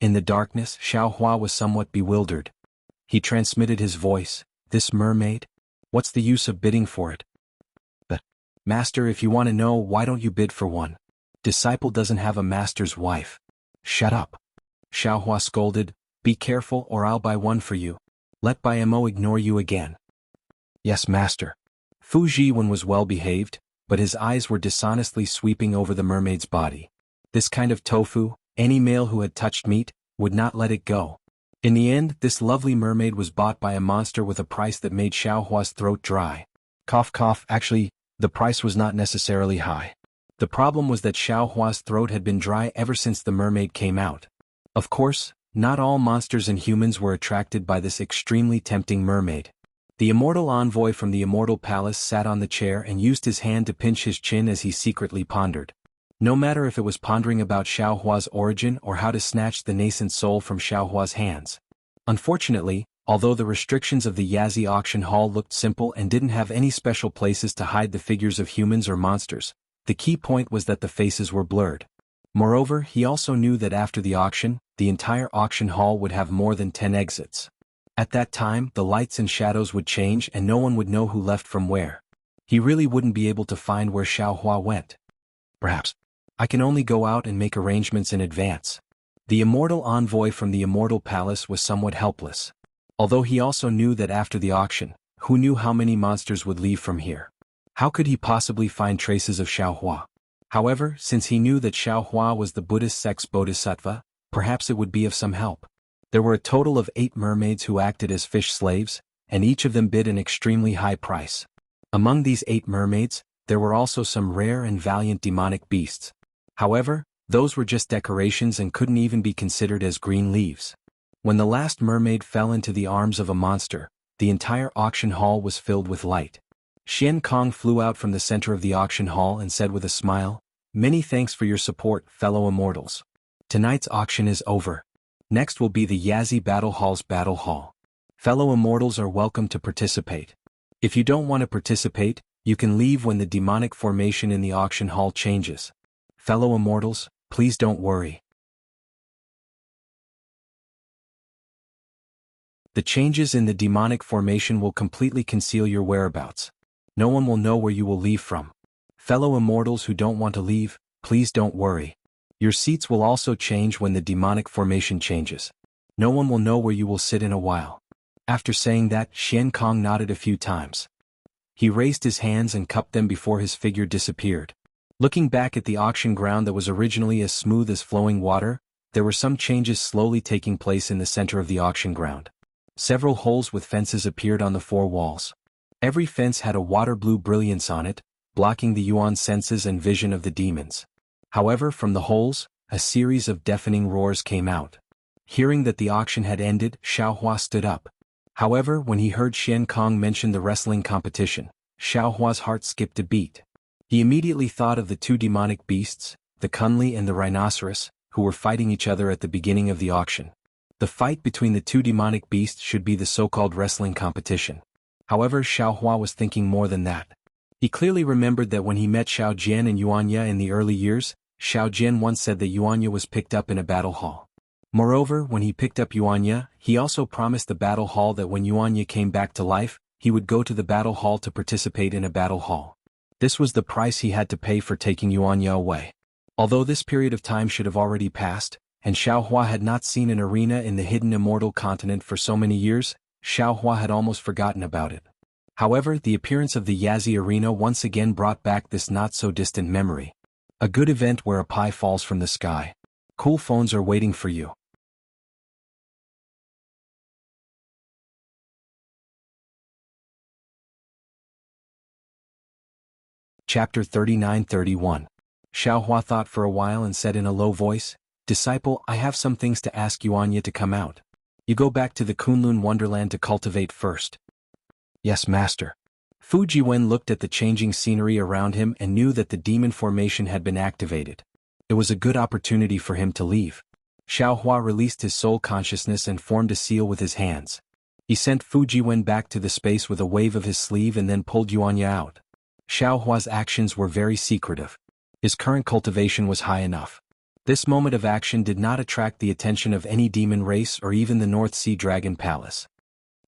In the darkness, Xiaohua was somewhat bewildered. He transmitted his voice, "This mermaid? What's the use of bidding for it?" "But, master, if you want to know, why don't you bid for one? Disciple doesn't have a master's wife." "Shut up." Xiaohua scolded, "Be careful or I'll buy one for you." Let Mo ignore you again. Yes, master. Fu Jiwen was well behaved, but his eyes were dishonestly sweeping over the mermaid's body. This kind of tofu, any male who had touched meat, would not let it go. In the end, this lovely mermaid was bought by a monster with a price that made Xiaohua's throat dry. Cough cough, actually, the price was not necessarily high. The problem was that Xiaohua's throat had been dry ever since the mermaid came out. Of course, not all monsters and humans were attracted by this extremely tempting mermaid. The immortal envoy from the immortal palace sat on the chair and used his hand to pinch his chin as he secretly pondered. No matter if it was pondering about Xiaohua's origin or how to snatch the nascent soul from Xiaohua's hands. Unfortunately, although the restrictions of the Yazi auction hall looked simple and didn't have any special places to hide the figures of humans or monsters, the key point was that the faces were blurred. Moreover, he also knew that after the auction, the entire auction hall would have more than 10 exits. At that time, the lights and shadows would change and no one would know who left from where. He really wouldn't be able to find where Xiaohua went. Perhaps I can only go out and make arrangements in advance. The immortal envoy from the immortal palace was somewhat helpless. Although he also knew that after the auction, who knew how many monsters would leave from here? How could he possibly find traces of Xiaohua? However, since he knew that Xiaohua was the Buddhist sex bodhisattva, perhaps it would be of some help. There were a total of 8 mermaids who acted as fish slaves, and each of them bid an extremely high price. Among these 8 mermaids, there were also some rare and valiant demonic beasts. However, those were just decorations and couldn't even be considered as green leaves. When the last mermaid fell into the arms of a monster, the entire auction hall was filled with light. Xian Kong flew out from the center of the auction hall and said with a smile, "Many thanks for your support, fellow immortals. Tonight's auction is over. Next will be the Yazi Battle Hall's Battle Hall. Fellow immortals are welcome to participate. If you don't want to participate, you can leave when the demonic formation in the auction hall changes. Fellow immortals, please don't worry. The changes in the demonic formation will completely conceal your whereabouts. No one will know where you will leave from. Fellow immortals who don't want to leave, please don't worry. Your seats will also change when the demonic formation changes. No one will know where you will sit in a while." After saying that, Xian Kong nodded a few times. He raised his hands and cupped them before his figure disappeared. Looking back at the auction ground that was originally as smooth as flowing water, there were some changes slowly taking place in the center of the auction ground. Several holes with fences appeared on the 4 walls. Every fence had a water blue brilliance on it, blocking the Yuan senses and vision of the demons. However, from the holes, a series of deafening roars came out. Hearing that the auction had ended, Xiaohua stood up. However, when he heard Xian Kong mention the wrestling competition, Xiaohua's heart skipped a beat. He immediately thought of the 2 demonic beasts, the Kunli and the rhinoceros, who were fighting each other at the beginning of the auction. The fight between the 2 demonic beasts should be the so-called wrestling competition. However, Xiaohua was thinking more than that. He clearly remembered that when he met Xiao Jian and Yuanya in the early years, Xiao Jian once said that Yuanya was picked up in a battle hall. Moreover, when he picked up Yuanya, he also promised the battle hall that when Yuanya came back to life, he would go to the battle hall to participate in a battle hall. This was the price he had to pay for taking Yuanya away. Although this period of time should have already passed, and Xiaohua had not seen an arena in the hidden immortal continent for so many years, Xiaohua had almost forgotten about it. However, the appearance of the Yazi arena once again brought back this not-so-distant memory. A good event where a pie falls from the sky. Cool phones are waiting for you. Chapter 39-31. Xiaohua thought for a while and said in a low voice, "Disciple, I have some things to ask Yuanya to come out. You go back to the Kunlun Wonderland to cultivate first." "Yes, master." Fu Jiwen looked at the changing scenery around him and knew that the demon formation had been activated. It was a good opportunity for him to leave. Xiaohua released his soul consciousness and formed a seal with his hands. He sent Fu Jiwen back to the space with a wave of his sleeve and then pulled Yuanya out. Xiaohua's actions were very secretive. His current cultivation was high enough. This moment of action did not attract the attention of any demon race or even the North Sea Dragon Palace.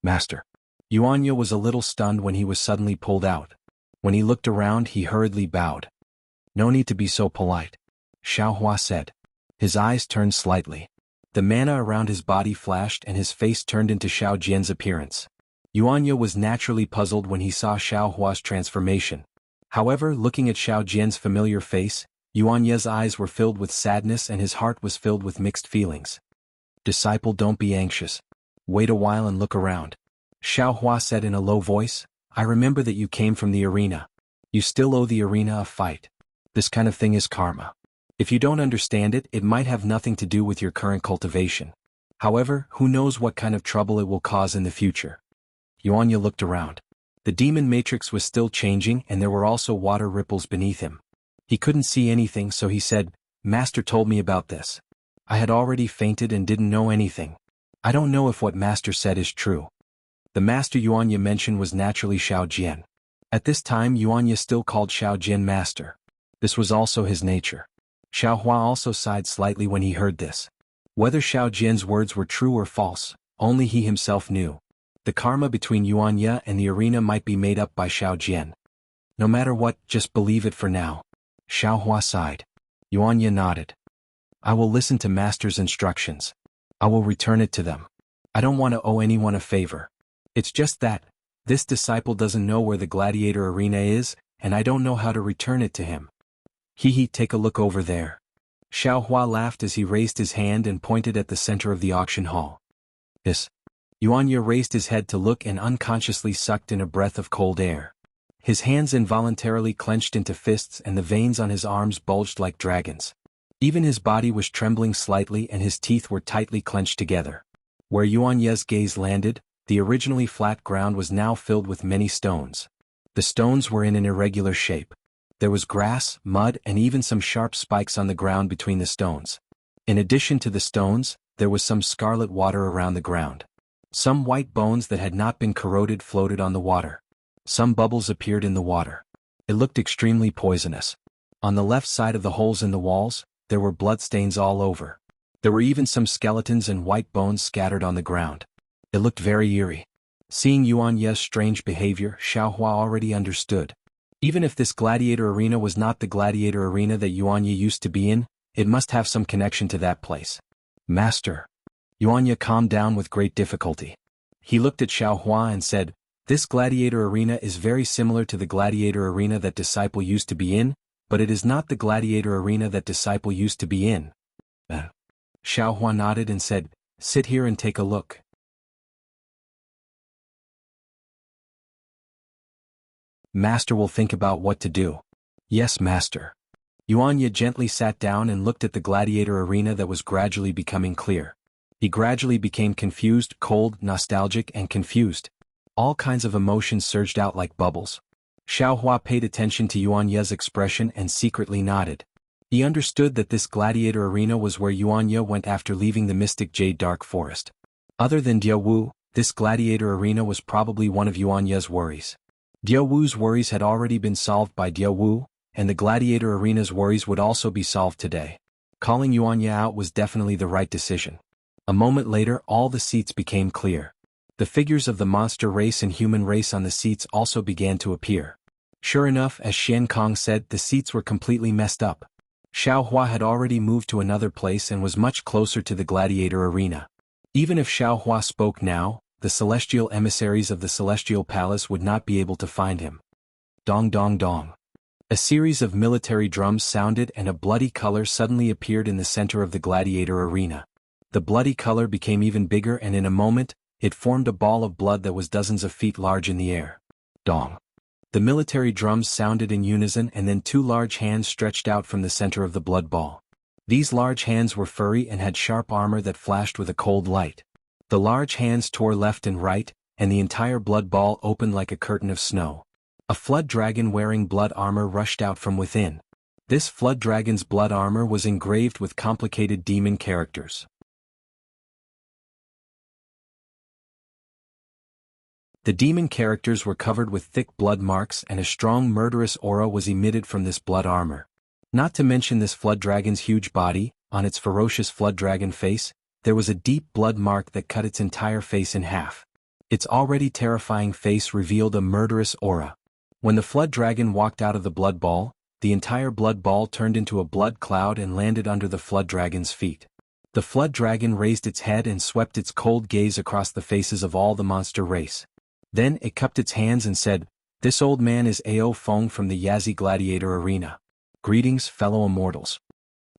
"Master." Yuanya was a little stunned when he was suddenly pulled out. When he looked around, he hurriedly bowed. "No need to be so polite," Xiaohua said. His eyes turned slightly. The mana around his body flashed and his face turned into Xiao Jian's appearance. Yuanya was naturally puzzled when he saw Xiao Hua's transformation. However, looking at Xiao Jian's familiar face, Yuanya's eyes were filled with sadness and his heart was filled with mixed feelings. "Disciple, don't be anxious. Wait a while and look around." Xiao Hua said in a low voice, "I remember that you came from the arena. You still owe the arena a fight. This kind of thing is karma. If you don't understand it, it might have nothing to do with your current cultivation. However, who knows what kind of trouble it will cause in the future." Yuanya looked around. The demon matrix was still changing and there were also water ripples beneath him. He couldn't see anything, so he said, "Master told me about this. I had already fainted and didn't know anything. I don't know if what Master said is true." The Master Yuanya mentioned was naturally Xiao Jian. At this time Yuanya still called Xiao Jian Master. This was also his nature. Xiao Hua also sighed slightly when he heard this. Whether Xiao Jian's words were true or false, only he himself knew. The karma between Yuanya and the arena might be made up by Xiao Jian. No matter what, just believe it for now. Xiao Hua sighed. Yuanya nodded. "I will listen to Master's instructions. I will return it to them. I don't want to owe anyone a favor. It's just that, this disciple doesn't know where the gladiator arena is, and I don't know how to return it to him. Take a look over there." Xiao Hua laughed as he raised his hand and pointed at the center of the auction hall. "Yes." Yuanya raised his head to look and unconsciously sucked in a breath of cold air. His hands involuntarily clenched into fists and the veins on his arms bulged like dragons. Even his body was trembling slightly and his teeth were tightly clenched together. Where Yuanya's gaze landed, the originally flat ground was now filled with many stones. The stones were in an irregular shape. There was grass, mud, and even some sharp spikes on the ground between the stones. In addition to the stones, there was some scarlet water around the ground. Some white bones that had not been corroded floated on the water. Some bubbles appeared in the water. It looked extremely poisonous. On the left side of the holes in the walls, there were bloodstains all over. There were even some skeletons and white bones scattered on the ground. It looked very eerie. Seeing Yuanya's strange behavior, Xiao Hua already understood. Even if this gladiator arena was not the gladiator arena that Yuanya used to be in, it must have some connection to that place. "Master." Yuanya calmed down with great difficulty. He looked at Xiao Hua and said, "This gladiator arena is very similar to the gladiator arena that disciple used to be in, but it is not the gladiator arena that disciple used to be in." Xiao Hua nodded and said, "Sit here and take a look." "Master will think about what to do." "Yes, Master." Yuanya gently sat down and looked at the gladiator arena that was gradually becoming clear. He gradually became confused, cold, nostalgic, and confused. All kinds of emotions surged out like bubbles. Xiao Hua paid attention to Yuanya's expression and secretly nodded. He understood that this gladiator arena was where Yuanya went after leaving the mystic Jade Dark Forest. Other than Jianghu, this gladiator arena was probably one of Yuanya's worries. Jianghu's worries had already been solved by Jianghu, and the gladiator arena's worries would also be solved today. Calling Yuanya out was definitely the right decision. A moment later, all the seats became clear. The figures of the monster race and human race on the seats also began to appear. Sure enough, as Xian Kong said, the seats were completely messed up. Xiao Hua had already moved to another place and was much closer to the gladiator arena. Even if Xiao Hua spoke now, the celestial emissaries of the celestial palace would not be able to find him. Dong dong dong. A series of military drums sounded and a bloody color suddenly appeared in the center of the gladiator arena. The bloody color became even bigger and in a moment, it formed a ball of blood that was dozens of feet large in the air. Dong. The military drums sounded in unison and then two large hands stretched out from the center of the blood ball. These large hands were furry and had sharp armor that flashed with a cold light. The large hands tore left and right, and the entire blood ball opened like a curtain of snow. A flood dragon wearing blood armor rushed out from within. This flood dragon's blood armor was engraved with complicated demon characters. The demon characters were covered with thick blood marks and a strong murderous aura was emitted from this blood armor. Not to mention this flood dragon's huge body, on its ferocious flood dragon face, there was a deep blood mark that cut its entire face in half. Its already terrifying face revealed a murderous aura. When the flood dragon walked out of the blood ball, the entire blood ball turned into a blood cloud and landed under the flood dragon's feet. The flood dragon raised its head and swept its cold gaze across the faces of all the monster race. Then it cupped its hands and said, "This old man is Ao Feng from the Yazi Gladiator Arena. Greetings, fellow immortals."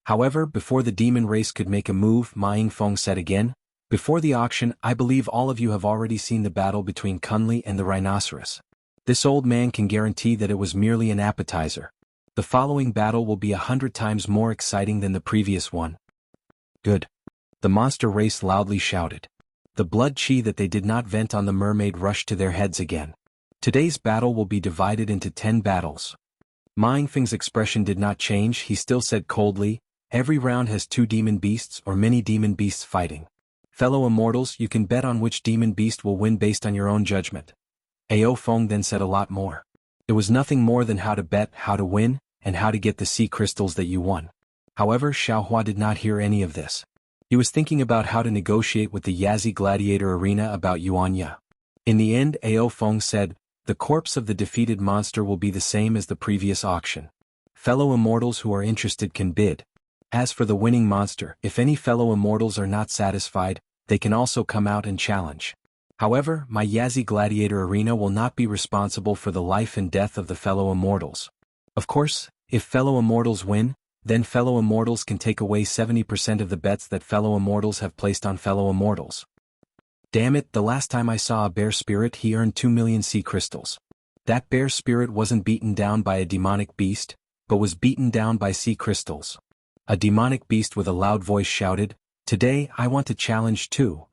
However, before the demon race could make a move, Ma Yingfeng said again, "Before the auction, I believe all of you have already seen the battle between Kunli and the rhinoceros. This old man can guarantee that it was merely an appetizer. The following battle will be 100 times more exciting than the previous one." "Good." The monster race loudly shouted. The blood chi that they did not vent on the mermaid rushed to their heads again. "Today's battle will be divided into 10 battles." Ma Yingfeng's expression did not change. He still said coldly, "Every round has 2 demon beasts or many demon beasts fighting. Fellow immortals, you can bet on which demon beast will win based on your own judgment." Ao Feng then said a lot more. It was nothing more than how to bet, how to win, and how to get the sea crystals that you won. However, Xiaohua did not hear any of this. He was thinking about how to negotiate with the Yazi Gladiator Arena about Yuanya. In the end, Ao Feng said, "The corpse of the defeated monster will be the same as the previous auction. Fellow immortals who are interested can bid. As for the winning monster, if any fellow immortals are not satisfied, they can also come out and challenge. However, my Yazi Gladiator Arena will not be responsible for the life and death of the fellow immortals. Of course, if fellow immortals win, then fellow immortals can take away 70% of the bets that fellow immortals have placed on fellow immortals." Damn it, the last time I saw a bear spirit he earned 2 million sea crystals. That bear spirit wasn't beaten down by a demonic beast, but was beaten down by sea crystals. A demonic beast with a loud voice shouted, "Today I want to challenge too."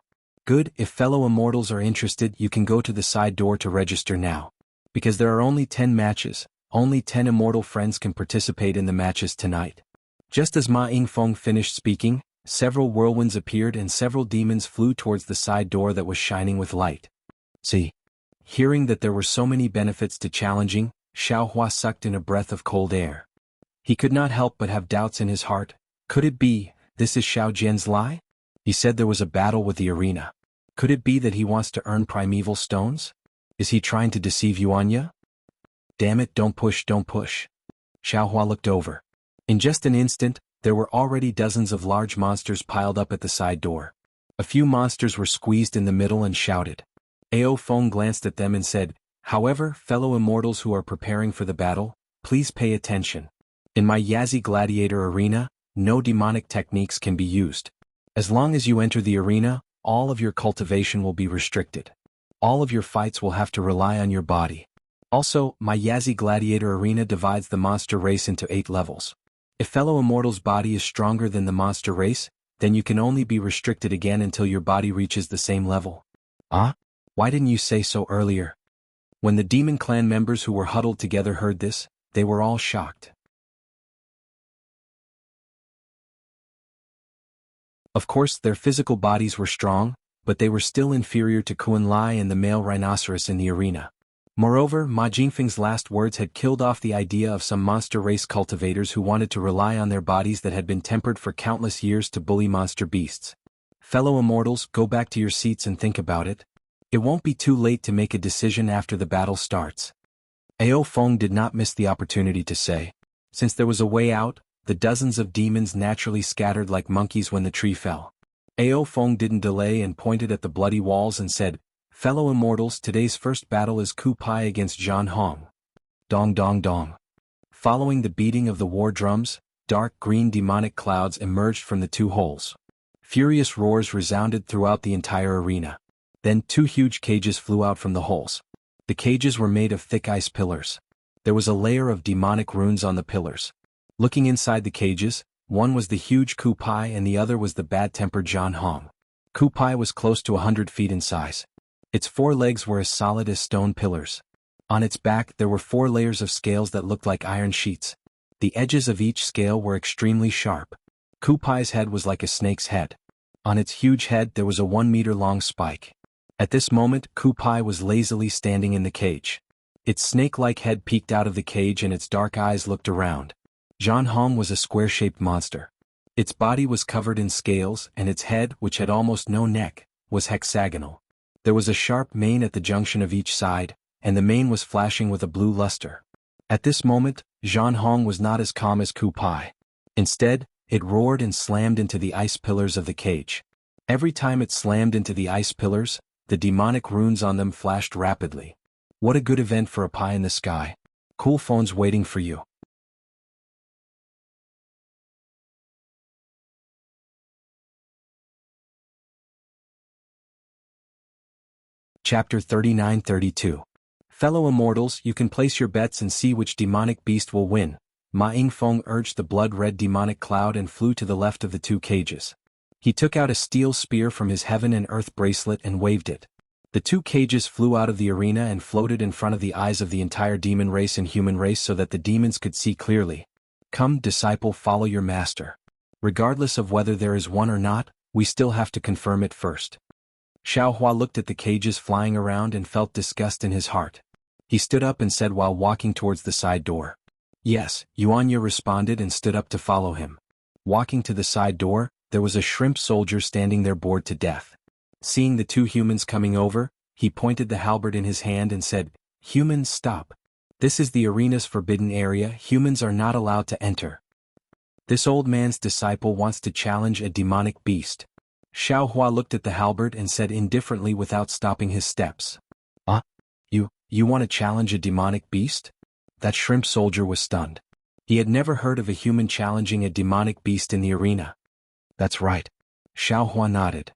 "Good, if fellow immortals are interested you can go to the side door to register now. Because there are only 10 matches, only 10 immortal friends can participate in the matches tonight." Just as Ma Yingfeng finished speaking, several whirlwinds appeared and several demons flew towards the side door that was shining with light. See. Hearing that there were so many benefits to challenging, Xiaohua sucked in a breath of cold air. He could not help but have doubts in his heart. Could it be, this is Xiao Jian's lie? He said there was a battle with the arena. Could it be that he wants to earn primeval stones? Is he trying to deceive Yuanya? Damn it, don't push, don't push. Xiaohua looked over. In just an instant, there were already dozens of large monsters piled up at the side door. A few monsters were squeezed in the middle and shouted. Ao Feng glanced at them and said, "However, fellow immortals who are preparing for the battle, please pay attention. In my Yazi Gladiator Arena, no demonic techniques can be used. As long as you enter the arena, all of your cultivation will be restricted. All of your fights will have to rely on your body. Also, my Yazi Gladiator Arena divides the monster race into 8 levels. If fellow immortal's body is stronger than the monster race, then you can only be restricted again until your body reaches the same level." "Ah? Why didn't you say so earlier?" When the demon clan members who were huddled together heard this, they were all shocked. Of course, their physical bodies were strong, but they were still inferior to Kuan Lai and the male rhinoceros in the arena. Moreover, Ma Jingfeng's last words had killed off the idea of some monster race cultivators who wanted to rely on their bodies that had been tempered for countless years to bully monster beasts. Fellow immortals, go back to your seats and think about it. It won't be too late to make a decision after the battle starts. Ao Feng did not miss the opportunity to say. Since there was a way out, the dozens of demons naturally scattered like monkeys when the tree fell. Ao Feng didn't delay and pointed at the bloody walls and said, "Fellow immortals, today's first battle is Ku Pai against Zhan Hong." Dong dong dong. Following the beating of the war drums, dark green demonic clouds emerged from the 2 holes. Furious roars resounded throughout the entire arena. Then 2 huge cages flew out from the holes. The cages were made of thick ice pillars. There was a layer of demonic runes on the pillars. Looking inside the cages, one was the huge Ku Pai and the other was the bad-tempered Zhan Hong. Ku Pai was close to 100 feet in size. Its 4 legs were as solid as stone pillars. On its back there were 4 layers of scales that looked like iron sheets. The edges of each scale were extremely sharp. Ku Pai's head was like a snake's head. On its huge head there was a 1-meter-long spike. At this moment, Ku Pai was lazily standing in the cage. Its snake-like head peeked out of the cage and its dark eyes looked around. Zhan Hong was a square-shaped monster. Its body was covered in scales and its head, which had almost no neck, was hexagonal. There was a sharp mane at the junction of each side, and the mane was flashing with a blue luster. At this moment, Zhan Hong was not as calm as Ku Pai. Instead, It roared and slammed into the ice pillars of the cage. Every time it slammed into the ice pillars, the demonic runes on them flashed rapidly. What a good event for a pie in the sky. Cool phone's waiting for you. Chapter 39-32. Fellow immortals, you can place your bets and see which demonic beast will win. Ma Yingfeng urged the blood-red demonic cloud and flew to the left of the two cages. He took out a steel spear from his heaven and earth bracelet and waved it. The two cages flew out of the arena and floated in front of the eyes of the entire demon race and human race so that the demons could see clearly. Come, disciple, follow your master. Regardless of whether there is one or not, we still have to confirm it first. Xiaohua looked at the cages flying around and felt disgust in his heart. He stood up and said while walking towards the side door. Yes, Yuanya responded and stood up to follow him. Walking to the side door, there was a shrimp soldier standing there bored to death. Seeing the two humans coming over, he pointed the halberd in his hand and said, "Humans, stop. This is the arena's forbidden area. Humans are not allowed to enter. This old man's disciple wants to challenge a demonic beast." Xiaohua looked at the halberd and said indifferently without stopping his steps. You want to challenge a demonic beast? That shrimp soldier was stunned. He had never heard of a human challenging a demonic beast in the arena. That's right. Xiaohua nodded.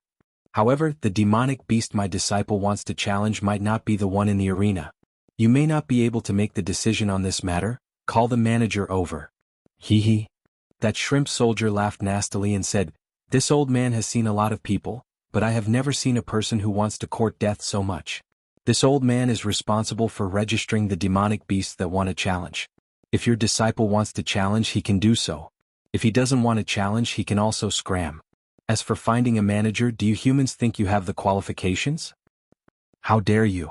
However, the demonic beast my disciple wants to challenge might not be the one in the arena. You may not be able to make the decision on this matter. Call the manager over. Hee. That shrimp soldier laughed nastily and said, "This old man has seen a lot of people, but I have never seen a person who wants to court death so much. This old man is responsible for registering the demonic beasts that want to challenge. If your disciple wants to challenge, he can do so. If he doesn't want to challenge, he can also scram. As for finding a manager, do you humans think you have the qualifications? How dare you?"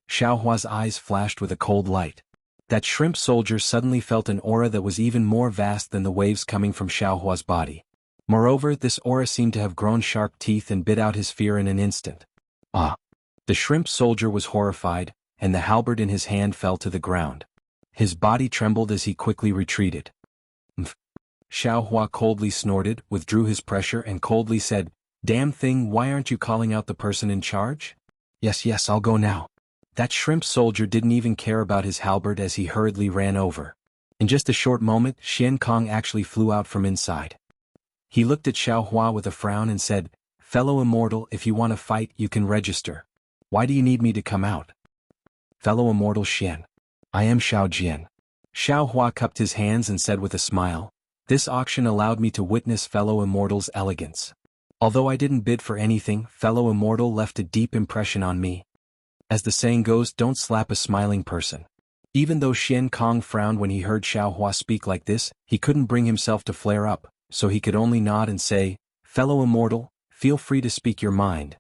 Xiaohua's eyes flashed with a cold light. That shrimp soldier suddenly felt an aura that was even more vast than the waves coming from Xiaohua's body. Moreover, this aura seemed to have grown sharp teeth and bit out his fear in an instant. The shrimp soldier was horrified, and the halberd in his hand fell to the ground. His body trembled as he quickly retreated. Xiaohua coldly snorted, withdrew his pressure and coldly said, "Damn thing, why aren't you calling out the person in charge?" Yes, I'll go now." That shrimp soldier didn't even care about his halberd as he hurriedly ran over. In just a short moment, Xian Kong actually flew out from inside. He looked at Xiaohua with a frown and said, "Fellow immortal, if you want to fight, you can register. Why do you need me to come out?" "Fellow immortal Xian. I am Xiao Jian." Xiaohua cupped his hands and said with a smile, "This auction allowed me to witness fellow immortal's elegance. Although I didn't bid for anything, fellow immortal left a deep impression on me. As the saying goes, don't slap a smiling person." Even though Xian Kong frowned when he heard Xiaohua speak like this, he couldn't bring himself to flare up, so he could only nod and say, "Fellow immortal, feel free to speak your mind."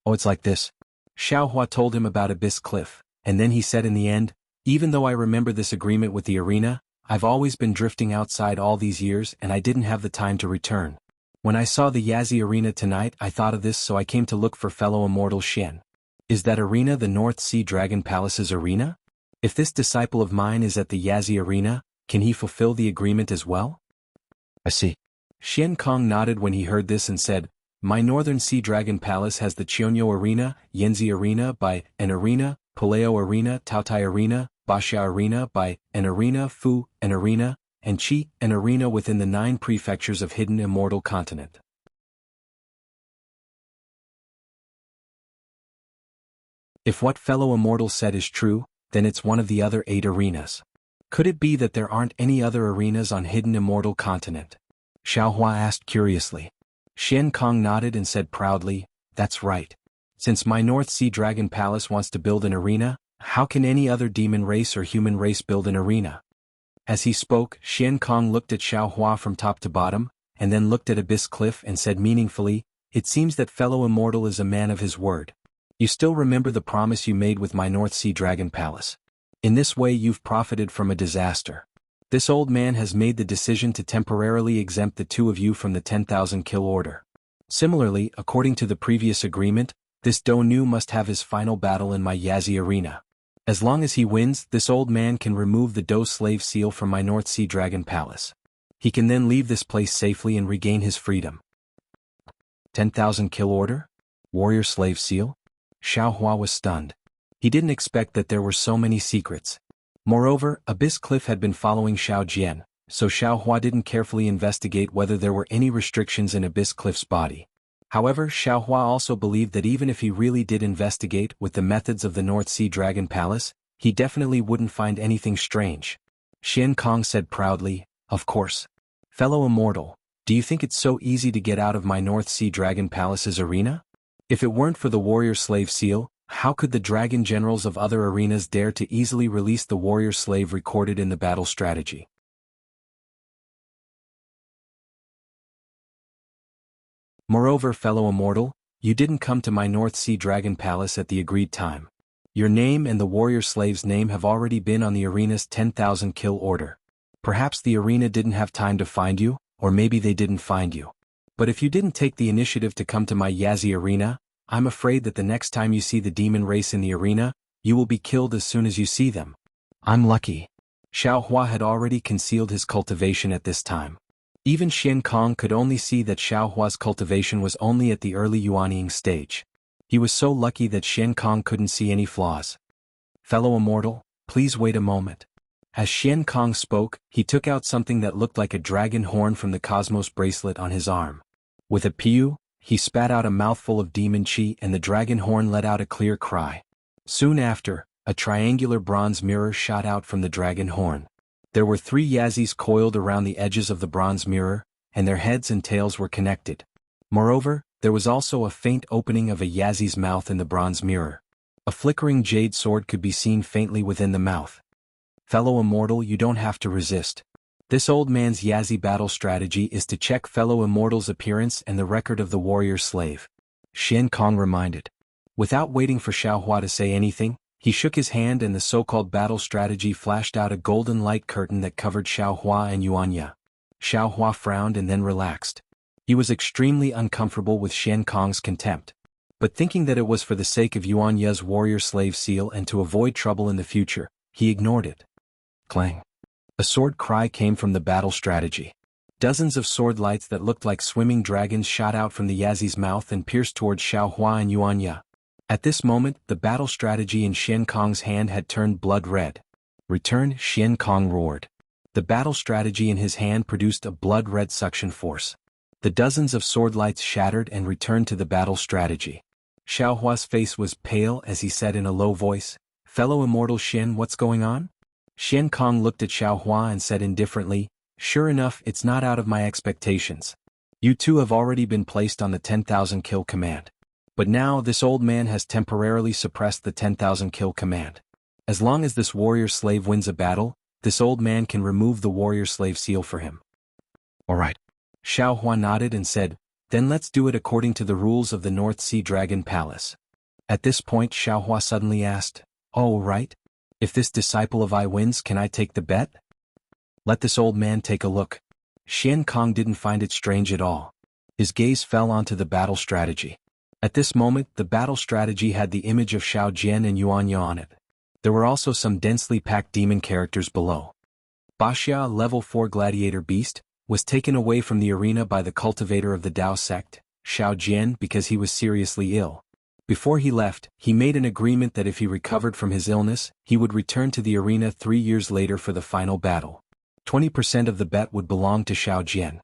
"Oh, it's like this." Xiaohua told him about Abyss Cliff, and then he said in the end, "Even though I remember this agreement with the arena, I've always been drifting outside all these years and I didn't have the time to return. When I saw the Yazi arena tonight, I thought of this, so I came to look for fellow immortal Xian. Is that arena the North Sea Dragon Palace's arena? If this disciple of mine is at the Yazi arena, can he fulfill the agreement as well?" "I see." Xian Kong nodded when he heard this and said, "My Northern Sea Dragon Palace has the Chionyo Arena, Yenzi Arena by an arena, Paleo Arena, Taotai Arena, Basha Arena by an arena, Fu, an arena, and Qi, an arena within the 9 prefectures of hidden immortal continent." If what fellow immortal said is true, then it's one of the other 8 arenas. Could it be that there aren't any other arenas on hidden immortal continent? Xiaohua asked curiously. Xian Kong nodded and said proudly, "That's right. Since my North Sea Dragon Palace wants to build an arena, how can any other demon race or human race build an arena?" As he spoke, Xian Kong looked at Xiaohua from top to bottom, and then looked at Abyss Cliff and said meaningfully, "It seems that fellow immortal is a man of his word. You still remember the promise you made with my North Sea Dragon Palace. In this way you've profited from a disaster. This old man has made the decision to temporarily exempt the 2 of you from the 10,000 kill order. Similarly, according to the previous agreement, this Donu must have his final battle in my Yazi arena. As long as he wins, this old man can remove the Do slave seal from my North Sea Dragon Palace. He can then leave this place safely and regain his freedom. 10,000 kill order? Warrior slave seal? Xiao Hua was stunned. He didn't expect that there were so many secrets. Moreover, Abyss Cliff had been following Xiao Jian, so Xiao Hua didn't carefully investigate whether there were any restrictions in Abyss Cliff's body. However, Xiao Hua also believed that even if he really did investigate with the methods of the North Sea Dragon Palace, he definitely wouldn't find anything strange. Xian Kong said proudly, "Of course. Fellow immortal, do you think it's so easy to get out of my North Sea Dragon Palace's arena? If it weren't for the warrior slave seal, how could the dragon generals of other arenas dare to easily release the warrior slave recorded in the battle strategy?" Moreover, fellow immortal, you didn't come to my North Sea Dragon Palace at the agreed time. Your name and the warrior slave's name have already been on the arena's 10,000 kill order. Perhaps the arena didn't have time to find you, or maybe they didn't find you. But if you didn't take the initiative to come to my Yazi arena, I'm afraid that the next time you see the demon race in the arena, you will be killed as soon as you see them. I'm lucky. Xiao Hua had already concealed his cultivation at this time. Even Xian Kong could only see that Xiao Hua's cultivation was only at the early Yuanying stage. He was so lucky that Xian Kong couldn't see any flaws. Fellow immortal, please wait a moment. As Xian Kong spoke, he took out something that looked like a dragon horn from the Cosmos bracelet on his arm. With a piu, he spat out a mouthful of demon chi and the dragon horn let out a clear cry. Soon after, a triangular bronze mirror shot out from the dragon horn. There were 3 Yazis coiled around the edges of the bronze mirror, and their heads and tails were connected. Moreover, there was also a faint opening of a Yazi's mouth in the bronze mirror. A flickering jade sword could be seen faintly within the mouth. Fellow immortal, you don't have to resist. This old man's Yazi battle strategy is to check fellow immortal's appearance and the record of the warrior slave. Xian Kong reminded. Without waiting for Xiao Hua to say anything, he shook his hand and the so-called battle strategy flashed out a golden light curtain that covered Xiao Hua and Yuanya. Xiao Hua frowned and then relaxed. He was extremely uncomfortable with Xian Kong's contempt. But thinking that it was for the sake of Yuanya's warrior slave seal and to avoid trouble in the future, he ignored it. Clang. A sword cry came from the battle strategy. Dozens of sword lights that looked like swimming dragons shot out from the Yazi's mouth and pierced towards Xiao Hua and Yuanya. At this moment, the battle strategy in Xian Kong's hand had turned blood red. Return, Xian Kong roared. The battle strategy in his hand produced a blood-red suction force. The dozens of sword lights shattered and returned to the battle strategy. Xiao Hua's face was pale as he said in a low voice, "Fellow immortal Xian, what's going on?" Xian Kong looked at Xiao Hua and said indifferently, "Sure enough, it's not out of my expectations. You two have already been placed on the 10,000 kill command. But now this old man has temporarily suppressed the 10,000 kill command. As long as this warrior slave wins a battle, this old man can remove the warrior slave seal for him." "Alright." Xiao Hua nodded and said, "Then let's do it according to the rules of the North Sea Dragon Palace." At this point Xiao Hua suddenly asked, "Oh right? If this disciple of I wins, can I take the bet?" "Let this old man take a look." Xian Kong didn't find it strange at all. His gaze fell onto the battle strategy. At this moment, the battle strategy had the image of Xiao Jian and Yuanya on it. There were also some densely packed demon characters below. Wuxia, level 4 gladiator beast, was taken away from the arena by the cultivator of the Dao sect, Xiao Jian, because he was seriously ill. Before he left, he made an agreement that if he recovered from his illness, he would return to the arena 3 years later for the final battle. 20% of the bet would belong to Xiao Jian.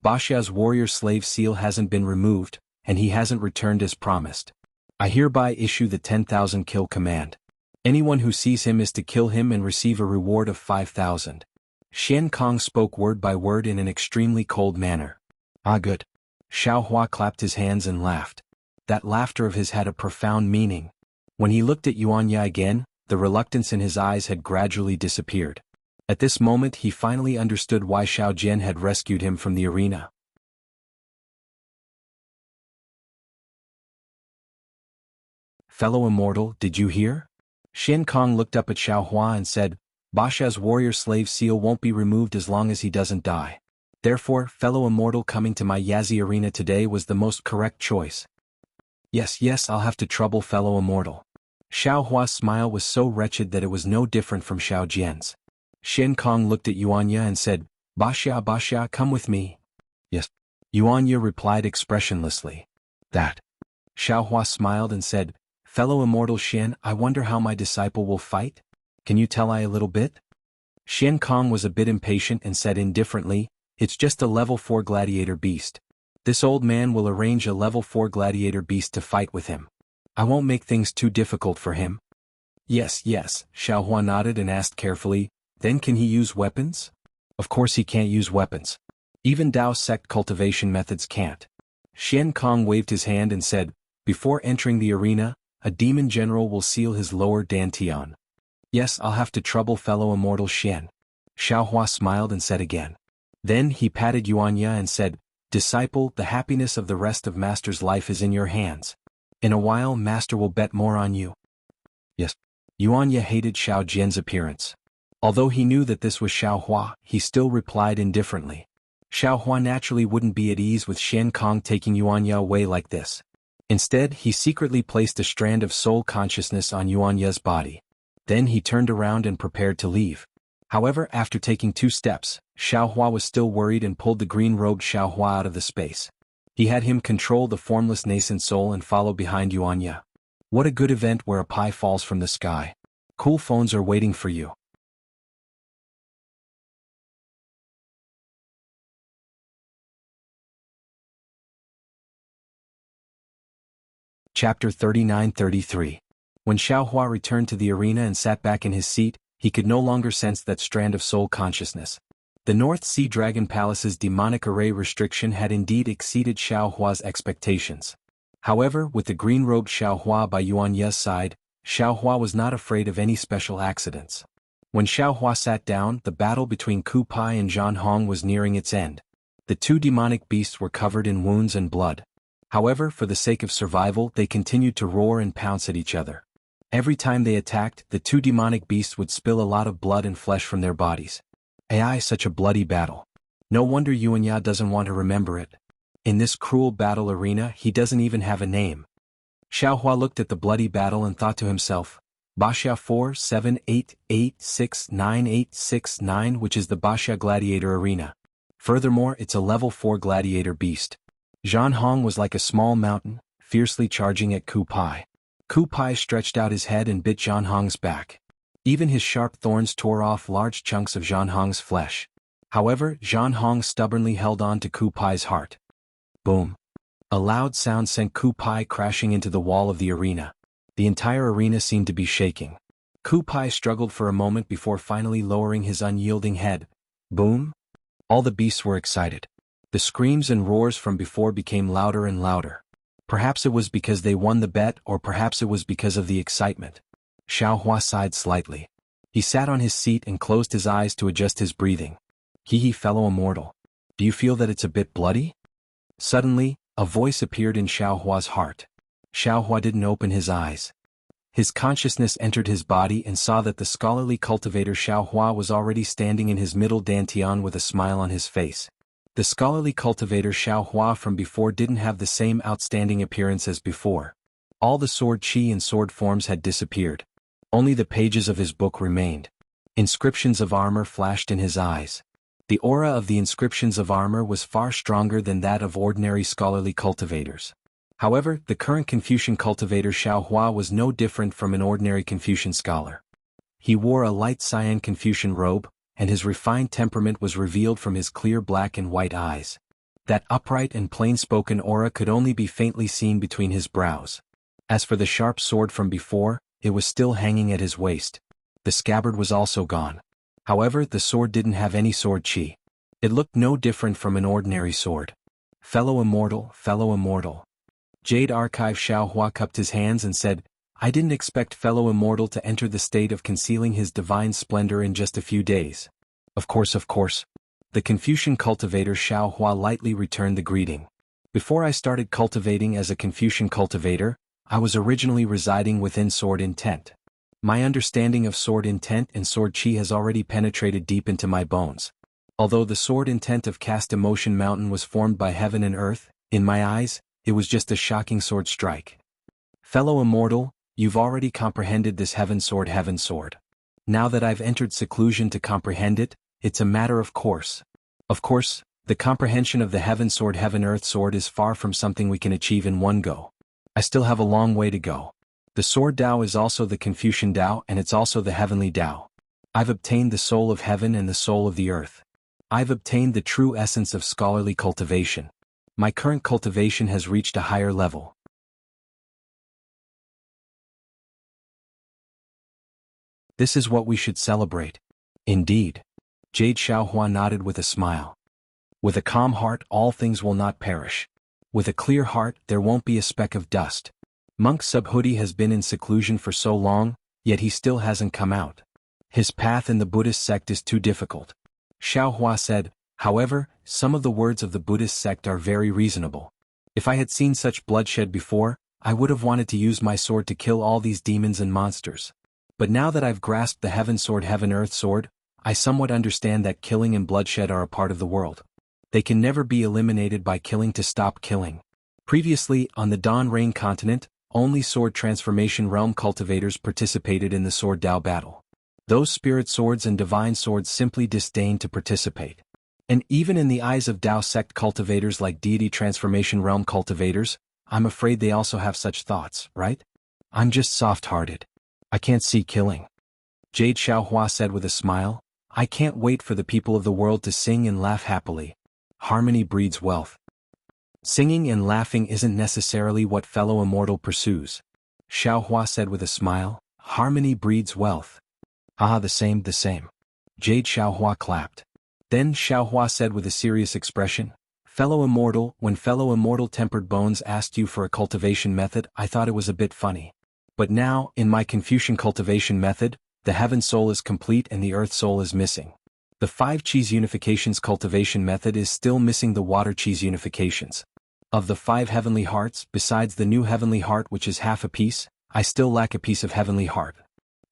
Wuxia's warrior slave seal hasn't been removed, and he hasn't returned as promised. I hereby issue the 10,000 kill command. Anyone who sees him is to kill him and receive a reward of 5,000. Xian Kong spoke word by word in an extremely cold manner. "Ah good." Xiao Hua clapped his hands and laughed. That laughter of his had a profound meaning. When he looked at Yuanya again, the reluctance in his eyes had gradually disappeared. At this moment he finally understood why Xiao Jian had rescued him from the arena. "Fellow immortal, did you hear?" Xian Kong looked up at Xiao Hua and said, "Wuxia's warrior slave seal won't be removed as long as he doesn't die. Therefore, fellow immortal, coming to my Yazi arena today was the most correct choice." Yes, I'll have to trouble fellow immortal." Xiao Hua's smile was so wretched that it was no different from Xiao Jian's. Xian Kong looked at Yuanya and said, Baxia, come with me. Yes. Yuanya replied expressionlessly. That. Xiaohua smiled and said, Fellow immortal Xian, I wonder how my disciple will fight? Can you tell I a little bit? Xian Kong was a bit impatient and said indifferently, It's just a level 4 gladiator beast. This old man will arrange a level 4 gladiator beast to fight with him. I won't make things too difficult for him. Yes, Xiaohua nodded and asked carefully, Then can he use weapons? Of course he can't use weapons. Even Dao sect cultivation methods can't. Xian Kong waved his hand and said, Before entering the arena, a demon general will seal his lower dantian. Yes, I'll have to trouble fellow immortal Xian. Xiaohua smiled and said again. Then he patted Yuanya and said, Disciple, the happiness of the rest of Master's life is in your hands. In a while Master will bet more on you. Yes. Yuanya hated Xiao Jian's appearance. Although he knew that this was Xiaohua, he still replied indifferently. Xiaohua naturally wouldn't be at ease with Xian Kong taking Yuanya away like this. Instead, he secretly placed a strand of soul consciousness on Yuanya's body. Then he turned around and prepared to leave. However, after taking 2 steps, Xiaohua was still worried and pulled the green-robed Xiaohua out of the space. He had him control the formless nascent soul and follow behind Yuanya. What a good event where a pie falls from the sky. Cool phones are waiting for you. Chapter 39-33. When Xiaohua returned to the arena and sat back in his seat, he could no longer sense that strand of soul consciousness. The North Sea Dragon Palace's demonic array restriction had indeed exceeded Xiaohua's expectations. However, with the green-robed Xiaohua by Yuanya's side, Xiaohua was not afraid of any special accidents. When Xiaohua sat down, the battle between Ku Pai and Jianghu was nearing its end. The 2 demonic beasts were covered in wounds and blood. However, for the sake of survival, they continued to roar and pounce at each other. Every time they attacked, the 2 demonic beasts would spill a lot of blood and flesh from their bodies. Ai, such a bloody battle. No wonder Yuanya doesn't want to remember it. In this cruel battle arena, he doesn't even have a name. Xiaohua looked at the bloody battle and thought to himself, Baxia 478869869, which is the Baxia Gladiator Arena. Furthermore, it's a level 4 gladiator beast. Jianghu was like a small mountain, fiercely charging at Ku Pai. Ku Pai stretched out his head and bit Jianghu's back. Even his sharp thorns tore off large chunks of Jianghu's flesh. However, Jianghu stubbornly held on to Ku Pai's heart. Boom. A loud sound sent Ku Pai crashing into the wall of the arena. The entire arena seemed to be shaking. Ku Pai struggled for a moment before finally lowering his unyielding head. Boom. All the beasts were excited. The screams and roars from before became louder and louder. Perhaps it was because they won the bet, or perhaps it was because of the excitement. Xiaohua sighed slightly. He sat on his seat and closed his eyes to adjust his breathing. Hee, fellow immortal. Do you feel that it's a bit bloody? Suddenly, a voice appeared in Xiaohua's heart. Xiaohua didn't open his eyes. His consciousness entered his body and saw that the scholarly cultivator Xiaohua was already standing in his middle dantian with a smile on his face. The scholarly cultivator Xiaohua from before didn't have the same outstanding appearance as before. All the sword chi and sword forms had disappeared. Only the pages of his book remained. Inscriptions of armor flashed in his eyes. The aura of the inscriptions of armor was far stronger than that of ordinary scholarly cultivators. However, the current Confucian cultivator Xiaohua was no different from an ordinary Confucian scholar. He wore a light cyan Confucian robe, and his refined temperament was revealed from his clear black and white eyes. That upright and plain-spoken aura could only be faintly seen between his brows. As for the sharp sword from before, it was still hanging at his waist. The scabbard was also gone. However, the sword didn't have any sword chi. It looked no different from an ordinary sword. Fellow immortal. Jade Archive Xiaohua cupped his hands and said, I didn't expect fellow immortal to enter the state of concealing his divine splendor in just a few days. Of course. The Confucian cultivator Xiaohua lightly returned the greeting. Before I started cultivating as a Confucian cultivator, I was originally residing within Sword Intent. My understanding of Sword Intent and Sword Chi has already penetrated deep into my bones. Although the Sword Intent of Cast Emotion Mountain was formed by heaven and earth, in my eyes, it was just a shocking sword strike. Fellow immortal, you've already comprehended this heaven sword. Now that I've entered seclusion to comprehend it, it's a matter of course. Of course, the comprehension of the Heaven Sword Heaven Earth Sword is far from something we can achieve in one go. I still have a long way to go. The Sword Tao is also the Confucian Tao and it's also the Heavenly Tao. I've obtained the soul of heaven and the soul of the earth. I've obtained the true essence of scholarly cultivation. My current cultivation has reached a higher level. This is what we should celebrate. Indeed. Jade Xiaohua nodded with a smile. With a calm heart all things will not perish. With a clear heart there won't be a speck of dust. Monk Subhuti has been in seclusion for so long, yet he still hasn't come out. His path in the Buddhist sect is too difficult. Xiaohua said, however, some of the words of the Buddhist sect are very reasonable. If I had seen such bloodshed before, I would have wanted to use my sword to kill all these demons and monsters. But now that I've grasped the Heaven Sword Heaven Earth Sword, I somewhat understand that killing and bloodshed are a part of the world. They can never be eliminated by killing to stop killing. Previously, on the Dawn Rain continent, only sword transformation realm cultivators participated in the Sword Tao battle. Those spirit swords and divine swords simply disdained to participate. And even in the eyes of Tao sect cultivators like deity transformation realm cultivators, I'm afraid they also have such thoughts, right? I'm just soft-hearted. I can't see killing. Jade Xiaohua said with a smile, I can't wait for the people of the world to sing and laugh happily. Harmony breeds wealth. Singing and laughing isn't necessarily what fellow immortal pursues. Xiaohua said with a smile, harmony breeds wealth. Ah, the same. Jade Xiaohua clapped. Then Xiaohua said with a serious expression, fellow immortal, when fellow immortal Tempered Bones asked you for a cultivation method, I thought it was a bit funny. But now, in my Confucian cultivation method, the heaven soul is complete and the earth soul is missing. The 5 cheese unifications cultivation method is still missing the water cheese unifications. Of the 5 heavenly hearts, besides the new heavenly heart which is half a piece, I still lack a piece of heavenly heart.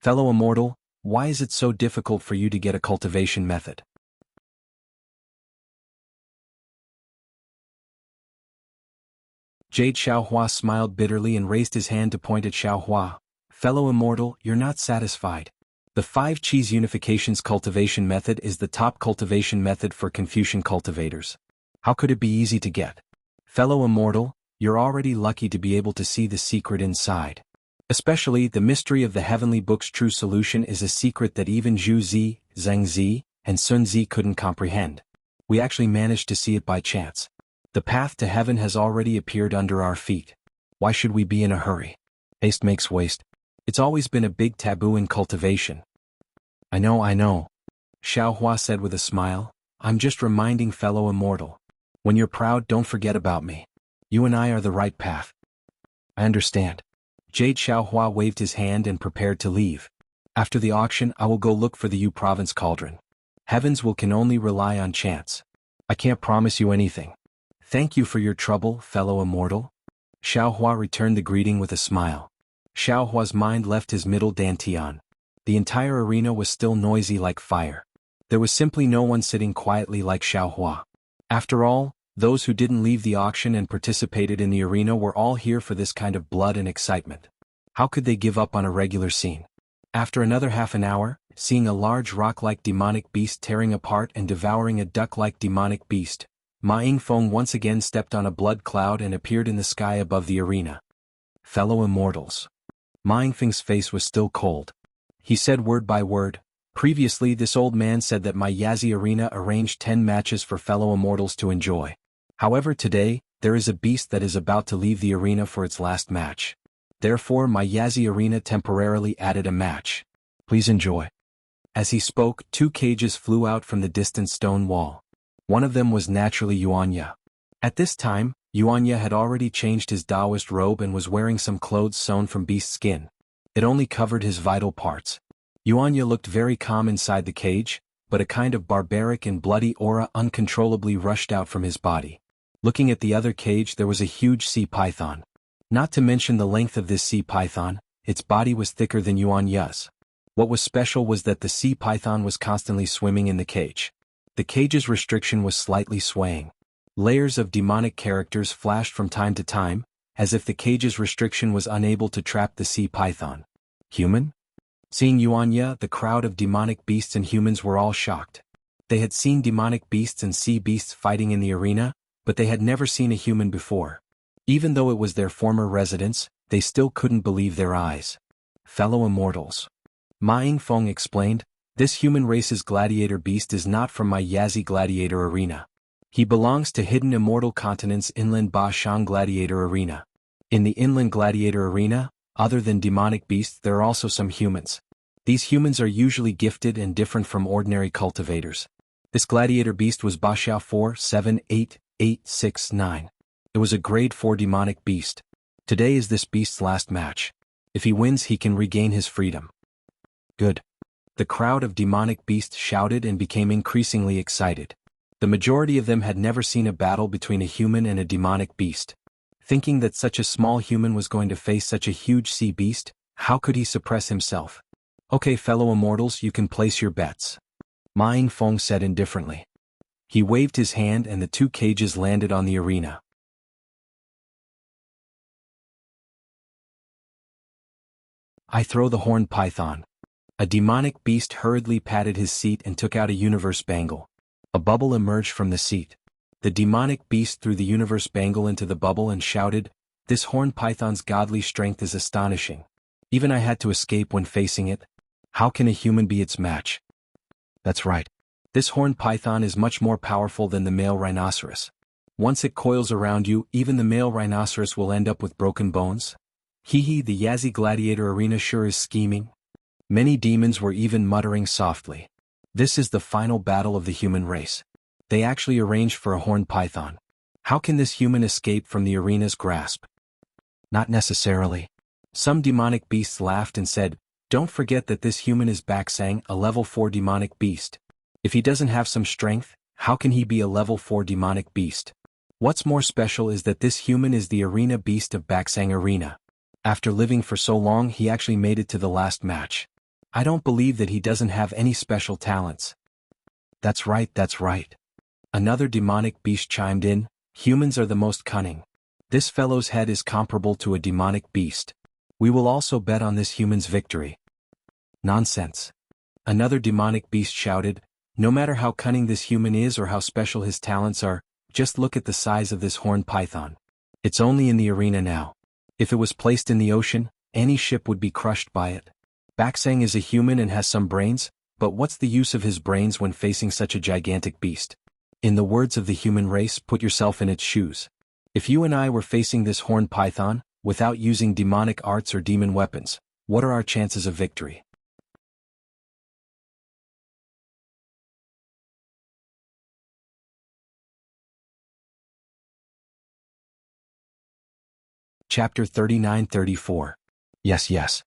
Fellow immortal, why is it so difficult for you to get a cultivation method? Jade Xiaohua smiled bitterly and raised his hand to point at Xiaohua. Fellow immortal, you're not satisfied. The 5 cheese unifications cultivation method is the top cultivation method for Confucian cultivators. How could it be easy to get? Fellow immortal, you're already lucky to be able to see the secret inside. Especially, the mystery of the heavenly book's true solution is a secret that even Zhu Zi, Zheng Zi, and Sun Zi couldn't comprehend. We actually managed to see it by chance. The path to heaven has already appeared under our feet. Why should we be in a hurry? Haste makes waste. It's always been a big taboo in cultivation. I know. Xiaohua said with a smile, I'm just reminding fellow immortal. When you're proud, don't forget about me. You and I are the right path. I understand. Jade Xiaohua waved his hand and prepared to leave. After the auction, I will go look for the Yu province cauldron. Heavens can only rely on chance. I can't promise you anything. Thank you for your trouble, fellow immortal. Xiaohua returned the greeting with a smile. Xiaohua's mind left his middle dantian. The entire arena was still noisy like fire. There was simply no one sitting quietly like Xiaohua. After all, those who didn't leave the auction and participated in the arena were all here for this kind of blood and excitement. How could they give up on a regular scene? After another half an hour, seeing a large rock-like demonic beast tearing apart and devouring a duck-like demonic beast, Ma Yingfeng once again stepped on a blood cloud and appeared in the sky above the arena. Fellow immortals. Ma Yingfeng's face was still cold. He said word by word, previously this old man said that my Yazi Arena arranged 10 matches for fellow immortals to enjoy. However today, there is a beast that is about to leave the arena for its last match. Therefore my Yazi Arena temporarily added a match. Please enjoy. As he spoke, 2 cages flew out from the distant stone wall. One of them was naturally Yuanya. At this time, Yuanya had already changed his Taoist robe and was wearing some clothes sewn from beast skin. It only covered his vital parts. Yuanya looked very calm inside the cage, but a kind of barbaric and bloody aura uncontrollably rushed out from his body. Looking at the other cage, there was a huge sea python. Not to mention the length of this sea python, its body was thicker than Yuanya's. What was special was that the sea python was constantly swimming in the cage. The cage's restriction was slightly swaying. Layers of demonic characters flashed from time to time, as if the cage's restriction was unable to trap the sea python. Human? Seeing Yuanya, the crowd of demonic beasts and humans were all shocked. They had seen demonic beasts and sea beasts fighting in the arena, but they had never seen a human before. Even though it was their former residence, they still couldn't believe their eyes. Fellow immortals. Ma Yingfeng explained, this human race's gladiator beast is not from my Yazi gladiator arena. He belongs to hidden immortal continent's inland Ba Shang gladiator arena. In the inland gladiator arena, other than demonic beasts, there are also some humans. These humans are usually gifted and different from ordinary cultivators. This gladiator beast was Ba Xiao 478869. It was a grade 4 demonic beast. Today is this beast's last match. If he wins, he can regain his freedom. Good. The crowd of demonic beasts shouted and became increasingly excited. The majority of them had never seen a battle between a human and a demonic beast. Thinking that such a small human was going to face such a huge sea beast, how could he suppress himself? Okay, fellow immortals, you can place your bets. Ma Yingfeng said indifferently. He waved his hand and the two cages landed on the arena. I throw the horned python. A demonic beast hurriedly patted his seat and took out a universe bangle. A bubble emerged from the seat. The demonic beast threw the universe bangle into the bubble and shouted, "This horned python's godly strength is astonishing. Even I had to escape when facing it. How can a human be its match?" That's right. This horned python is much more powerful than the male rhinoceros. Once it coils around you, even the male rhinoceros will end up with broken bones. Hee, the Yazi gladiator arena sure is scheming. Many demons were even muttering softly. This is the final battle of the human race. They actually arranged for a horned python. How can this human escape from the arena's grasp? Not necessarily. Some demonic beasts laughed and said, "Don't forget that this human is Baksang, a level 4 demonic beast. If he doesn't have some strength, how can he be a level 4 demonic beast? What's more special is that this human is the arena beast of Baksang Arena. After living for so long, he actually made it to the last match. I don't believe that he doesn't have any special talents." That's right, that's right. Another demonic beast chimed in, "Humans are the most cunning. This fellow's head is comparable to a demonic beast. We will also bet on this human's victory." Nonsense. Another demonic beast shouted, "No matter how cunning this human is or how special his talents are, just look at the size of this horned python. It's only in the arena now. If it was placed in the ocean, any ship would be crushed by it. Baksang is a human and has some brains, but what's the use of his brains when facing such a gigantic beast? In the words of the human race, put yourself in its shoes. If you and I were facing this horned python, without using demonic arts or demon weapons, what are our chances of victory?" Chapter 39-34. Yes, yes.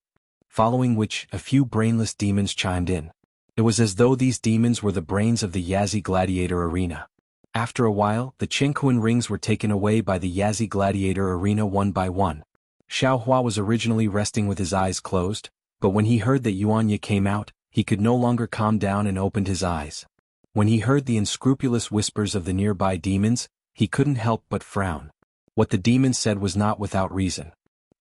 Following which, a few brainless demons chimed in. It was as though these demons were the brains of the Yazi gladiator arena. After a while, the Qingquan rings were taken away by the Yazi gladiator arena one by one. Xiao Hua was originally resting with his eyes closed, but when he heard that Yuanya came out, he could no longer calm down and opened his eyes. When he heard the unscrupulous whispers of the nearby demons, he couldn't help but frown. What the demons said was not without reason.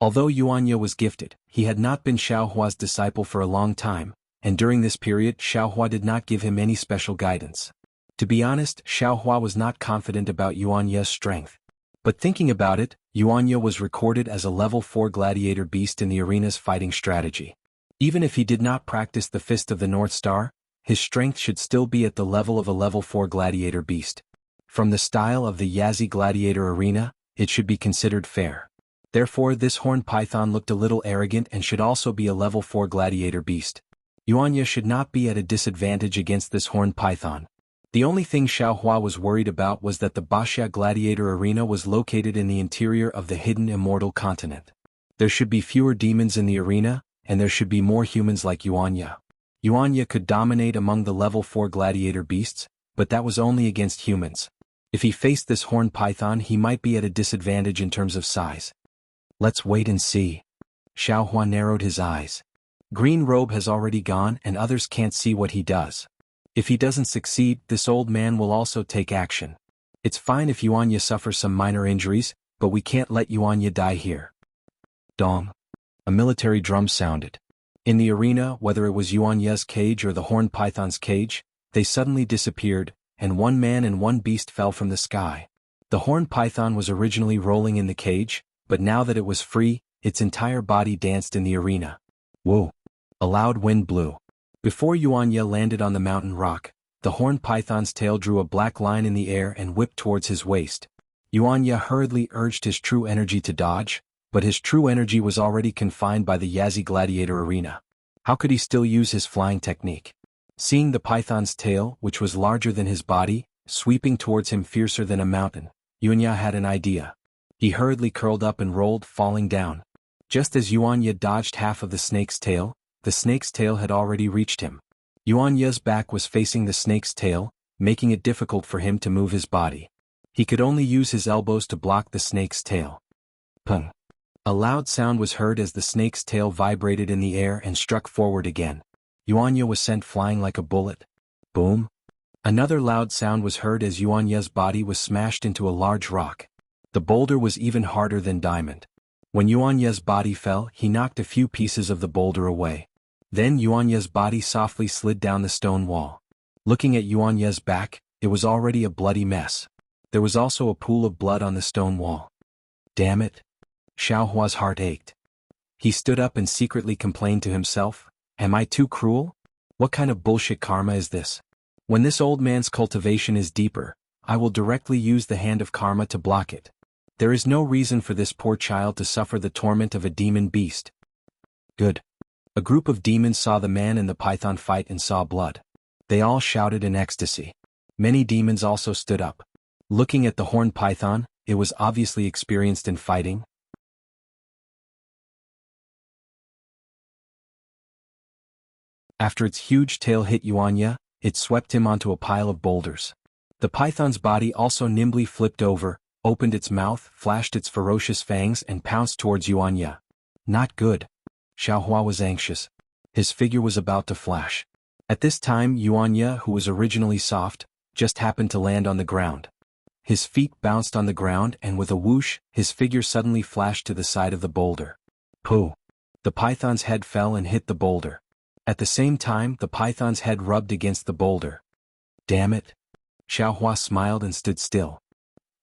Although Yuanya was gifted, he had not been Xiao Hua's disciple for a long time, and during this period Xiao Hua did not give him any special guidance. To be honest, Xiao Hua was not confident about Yuanya's strength. But thinking about it, Yuanya was recorded as a level 4 gladiator beast in the arena's fighting strategy. Even if he did not practice the Fist of the North Star, his strength should still be at the level of a level 4 gladiator beast. From the style of the Yazi gladiator arena, it should be considered fair. Therefore this horned python looked a little arrogant and should also be a level 4 gladiator beast. Yuanya should not be at a disadvantage against this horned python. The only thing Xiao Hua was worried about was that the Baxia gladiator arena was located in the interior of the hidden immortal continent. There should be fewer demons in the arena, and there should be more humans like Yuanya. Yuanya could dominate among the level 4 gladiator beasts, but that was only against humans. If he faced this horned python, he might be at a disadvantage in terms of size. Let's wait and see. Xiao Hua narrowed his eyes. Green Robe has already gone and others can't see what he does. If he doesn't succeed, this old man will also take action. It's fine if Yuanya suffers some minor injuries, but we can't let Yuanya die here. Dong. A military drum sounded. In the arena, whether it was Yuanya's cage or the horned python's cage, they suddenly disappeared, and one man and one beast fell from the sky. The horned python was originally rolling in the cage, but now that it was free, its entire body danced in the arena. Whoa! A loud wind blew. Before Yuanya landed on the mountain rock, the horned python's tail drew a black line in the air and whipped towards his waist. Yuanya hurriedly urged his true energy to dodge, but his true energy was already confined by the Yazi gladiator arena. How could he still use his flying technique? Seeing the python's tail, which was larger than his body, sweeping towards him fiercer than a mountain, Yuanya had an idea. He hurriedly curled up and rolled, falling down. Just as Yuanya dodged half of the snake's tail had already reached him. Yuanya's back was facing the snake's tail, making it difficult for him to move his body. He could only use his elbows to block the snake's tail. Pung! A loud sound was heard as the snake's tail vibrated in the air and struck forward again. Yuanya was sent flying like a bullet. Boom! Another loud sound was heard as Yuanya's body was smashed into a large rock. The boulder was even harder than diamond. When Yuanya's body fell, he knocked a few pieces of the boulder away. Then Yuanya's body softly slid down the stone wall. Looking at Yuanya's back, it was already a bloody mess. There was also a pool of blood on the stone wall. Damn it! Xiaohua's heart ached. He stood up and secretly complained to himself, "Am I too cruel? What kind of bullshit karma is this? When this old man's cultivation is deeper, I will directly use the hand of karma to block it. There is no reason for this poor child to suffer the torment of a demon beast." Good. A group of demons saw the man and the python fight and saw blood. They all shouted in ecstasy. Many demons also stood up. Looking at the horned python, it was obviously experienced in fighting. After its huge tail hit Yuanya, it swept him onto a pile of boulders. The python's body also nimbly flipped over, opened its mouth, flashed its ferocious fangs and pounced towards Yuanya. Not good. Xiaohua was anxious. His figure was about to flash. At this time Yuanya, who was originally soft, just happened to land on the ground. His feet bounced on the ground and with a whoosh, his figure suddenly flashed to the side of the boulder. Pooh! The python's head fell and hit the boulder. At the same time the python's head rubbed against the boulder. Damn it! Xiaohua smiled and stood still.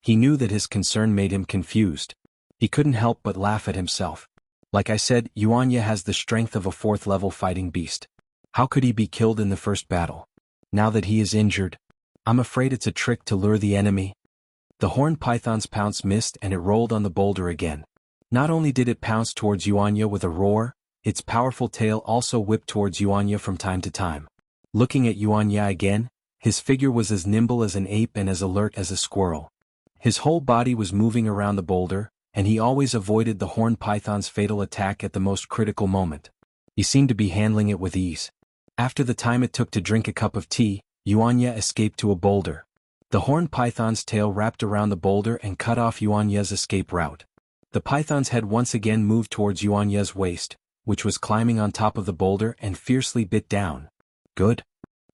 He knew that his concern made him confused. He couldn't help but laugh at himself. Like I said, Yuanya has the strength of a 4th-level fighting beast. How could he be killed in the first battle? Now that he is injured, I'm afraid it's a trick to lure the enemy. The horned python's pounce missed and it rolled on the boulder again. Not only did it pounce towards Yuanya with a roar, its powerful tail also whipped towards Yuanya from time to time. Looking at Yuanya again, his figure was as nimble as an ape and as alert as a squirrel. His whole body was moving around the boulder, and he always avoided the horned python's fatal attack at the most critical moment. He seemed to be handling it with ease. After the time it took to drink a cup of tea, Yuanya escaped to a boulder. The horned python's tail wrapped around the boulder and cut off Yuanya's escape route. The python's head once again moved towards Yuanya's waist, which was climbing on top of the boulder and fiercely bit down. Good.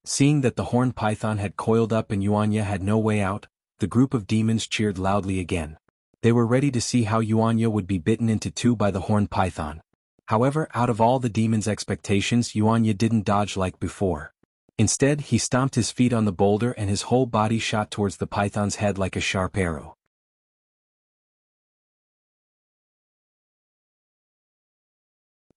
Seeing that the horned python had coiled up and Yuanya had no way out, the group of demons cheered loudly again. They were ready to see how Yuanya would be bitten into two by the horned python. However, out of all the demon's expectations, Yuanya didn't dodge like before. Instead, he stomped his feet on the boulder and his whole body shot towards the python's head like a sharp arrow.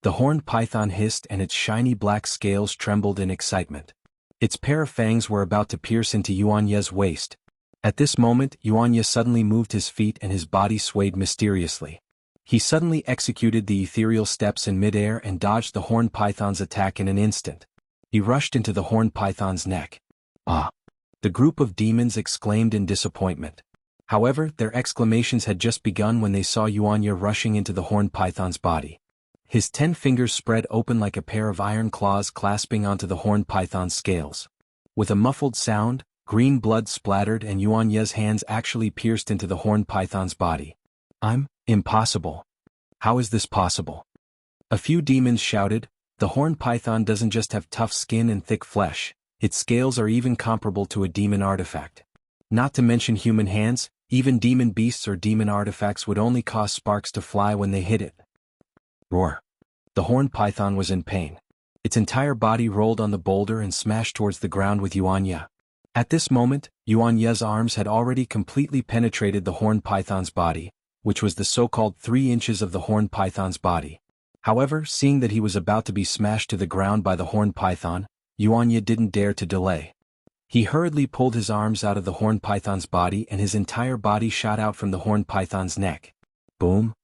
The horned python hissed and its shiny black scales trembled in excitement. Its pair of fangs were about to pierce into Yuanya's waist. At this moment, Yuanya suddenly moved his feet and his body swayed mysteriously. He suddenly executed the ethereal steps in midair and dodged the horned python's attack in an instant. He rushed into the horned python's neck. Ah! The group of demons exclaimed in disappointment. However, their exclamations had just begun when they saw Yuanya rushing into the horned python's body. His 10 fingers spread open like a pair of iron claws clasping onto the horned python's scales. With a muffled sound, green blood splattered and Yuanya's hands actually pierced into the horned python's body. Impossible. How is this possible? A few demons shouted, the horned python doesn't just have tough skin and thick flesh, its scales are even comparable to a demon artifact. Not to mention human hands, even demon beasts or demon artifacts would only cause sparks to fly when they hit it. Roar. The horned python was in pain. Its entire body rolled on the boulder and smashed towards the ground with Yuanya. At this moment, Yuanya's arms had already completely penetrated the horned python's body, which was the so-called 3 inches of the horned python's body. However, seeing that he was about to be smashed to the ground by the horned python, Yuanya didn't dare to delay. He hurriedly pulled his arms out of the horned python's body and his entire body shot out from the horned python's neck. Boom!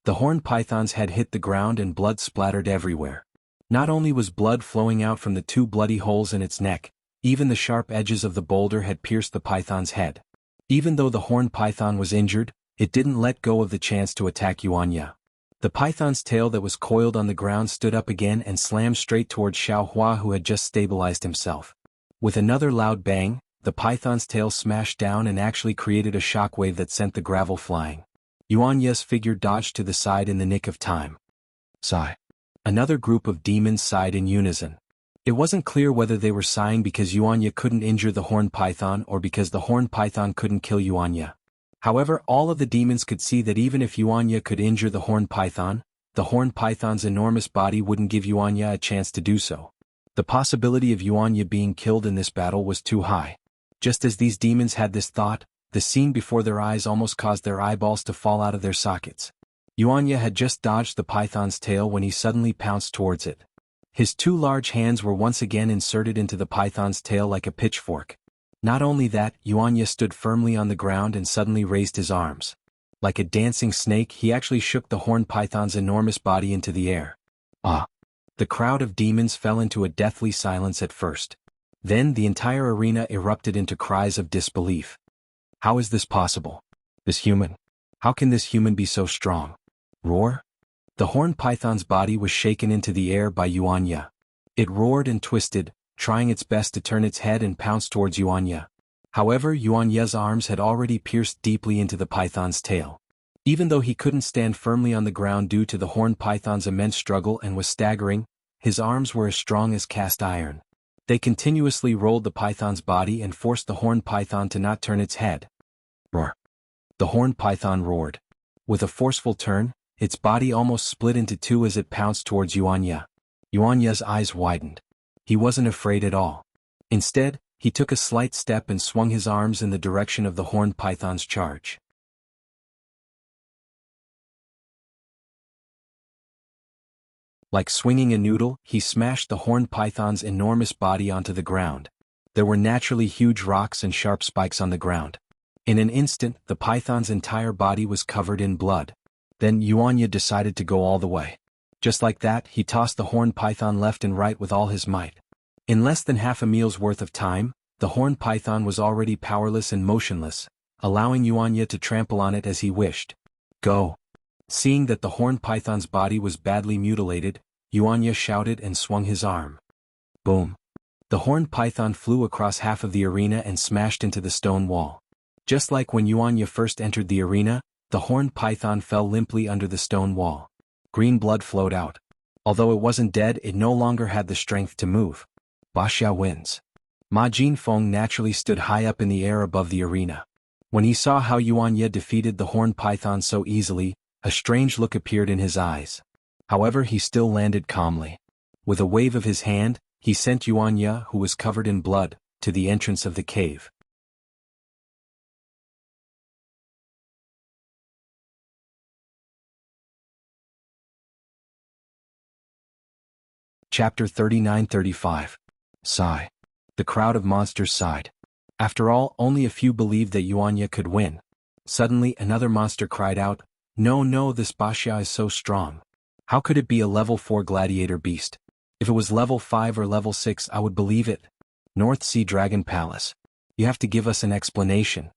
The horned python's head hit the ground and blood splattered everywhere. Not only was blood flowing out from the 2 bloody holes in its neck, even the sharp edges of the boulder had pierced the python's head. Even though the horned python was injured, it didn't let go of the chance to attack Yuanya. The python's tail that was coiled on the ground stood up again and slammed straight towards Xiaohua, who had just stabilized himself. With another loud bang, the python's tail smashed down and actually created a shockwave that sent the gravel flying. Yuanya's figure dodged to the side in the nick of time. Sigh. Another group of demons sighed in unison. It wasn't clear whether they were sighing because Yuanya couldn't injure the horned python or because the horned python couldn't kill Yuanya. However, all of the demons could see that even if Yuanya could injure the horned python's enormous body wouldn't give Yuanya a chance to do so. The possibility of Yuanya being killed in this battle was too high. Just as these demons had this thought, the scene before their eyes almost caused their eyeballs to fall out of their sockets. Yuanya had just dodged the python's tail when he suddenly pounced towards it. His 2 large hands were once again inserted into the python's tail like a pitchfork. Not only that, Yuanya stood firmly on the ground and suddenly raised his arms. Like a dancing snake, he actually shook the horned python's enormous body into the air. Ah! The crowd of demons fell into a deathly silence at first. Then the entire arena erupted into cries of disbelief. How is this possible? This human? How can this human be so strong? Roar? The horned python's body was shaken into the air by Yuanya. It roared and twisted, trying its best to turn its head and pounce towards Yuanya. However, Yuanya's arms had already pierced deeply into the python's tail. Even though he couldn't stand firmly on the ground due to the horned python's immense struggle and was staggering, his arms were as strong as cast iron. They continuously rolled the python's body and forced the horned python to not turn its head. Roar! The horned python roared. With a forceful turn, its body almost split into 2 as it pounced towards Yuanya. Yuanya's eyes widened. He wasn't afraid at all. Instead, he took a slight step and swung his arms in the direction of the horned python's charge. Like swinging a noodle, he smashed the horned python's enormous body onto the ground. There were naturally huge rocks and sharp spikes on the ground. In an instant, the python's entire body was covered in blood. Then Yuanya decided to go all the way. Just like that, he tossed the horned python left and right with all his might. In less than half a meal's worth of time, the horned python was already powerless and motionless, allowing Yuanya to trample on it as he wished. Go! Seeing that the horned python's body was badly mutilated, Yuanya shouted and swung his arm. Boom! The horned python flew across half of the arena and smashed into the stone wall. Just like when Yuanya first entered the arena, the horned python fell limply under the stone wall. Green blood flowed out. Although it wasn't dead, it no longer had the strength to move. Baxia wins. Ma Jinfeng naturally stood high up in the air above the arena. When he saw how Yuanya defeated the horned python so easily, a strange look appeared in his eyes. However, he still landed calmly. With a wave of his hand, he sent Yuanya, who was covered in blood, to the entrance of the cave. Chapter 39-35. Sigh. The crowd of monsters sighed. After all, only a few believed that Yuanya could win. Suddenly, another monster cried out, No, this Baxia is so strong. How could it be a level 4 gladiator beast? If it was level 5 or level 6, I would believe it. North Sea Dragon Palace. You have to give us an explanation.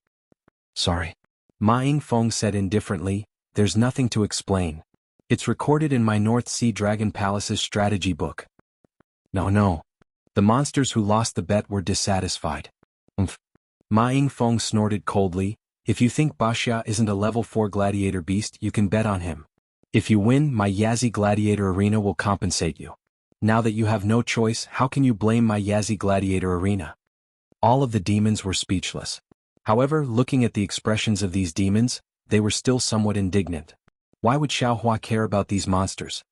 Sorry. Ma Yingfeng said indifferently, there's nothing to explain. It's recorded in my North Sea Dragon Palace's strategy book. No. The monsters who lost the bet were dissatisfied. Ma Yingfeng snorted coldly, if you think Baxia isn't a level 4 gladiator beast, you can bet on him. If you win, my Yazi Gladiator Arena will compensate you. Now that you have no choice, how can you blame my Yazi Gladiator Arena? All of the demons were speechless. However, looking at the expressions of these demons, they were still somewhat indignant. Why would Xiaohua care about these monsters?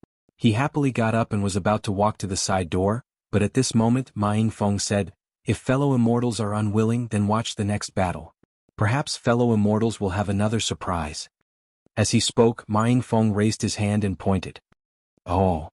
He happily got up and was about to walk to the side door, but at this moment Ma Yingfeng said, "If fellow immortals are unwilling, then watch the next battle. Perhaps fellow immortals will have another surprise." As he spoke, Ma Yingfeng raised his hand and pointed. Oh!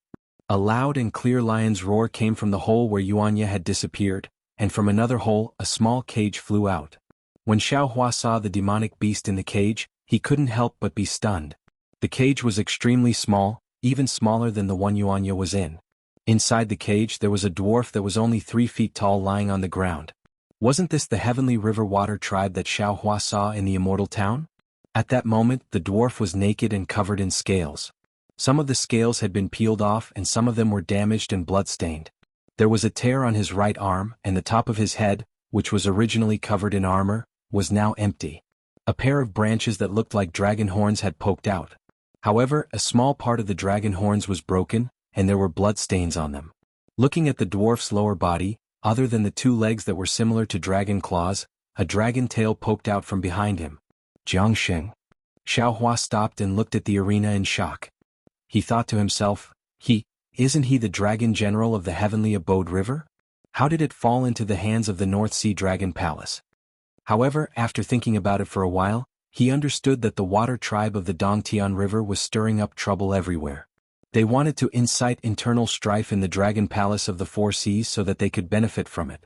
A loud and clear lion's roar came from the hole where Yuanya had disappeared, and from another hole a small cage flew out. When Xiaohua saw the demonic beast in the cage, he couldn't help but be stunned. The cage was extremely small, even smaller than the one Yuanya was in. Inside the cage there was a dwarf that was only 3 feet tall lying on the ground. Wasn't this the heavenly river water tribe that Xiaohua saw in the immortal town? At that moment the dwarf was naked and covered in scales. Some of the scales had been peeled off and some of them were damaged and blood-stained. There was a tear on his right arm, and the top of his head, which was originally covered in armor, was now empty. A pair of branches that looked like dragon horns had poked out. However, a small part of the dragon horns was broken, and there were blood stains on them. Looking at the dwarf's lower body, other than the 2 legs that were similar to dragon claws, a dragon tail poked out from behind him. Jianghu. Xiaohua stopped and looked at the arena in shock. He thought to himself, isn't he the dragon general of the heavenly abode river? How did it fall into the hands of the North Sea Dragon Palace? However, after thinking about it for a while, he understood that the water tribe of the Dongtian River was stirring up trouble everywhere. They wanted to incite internal strife in the Dragon Palace of the 4 Seas so that they could benefit from it.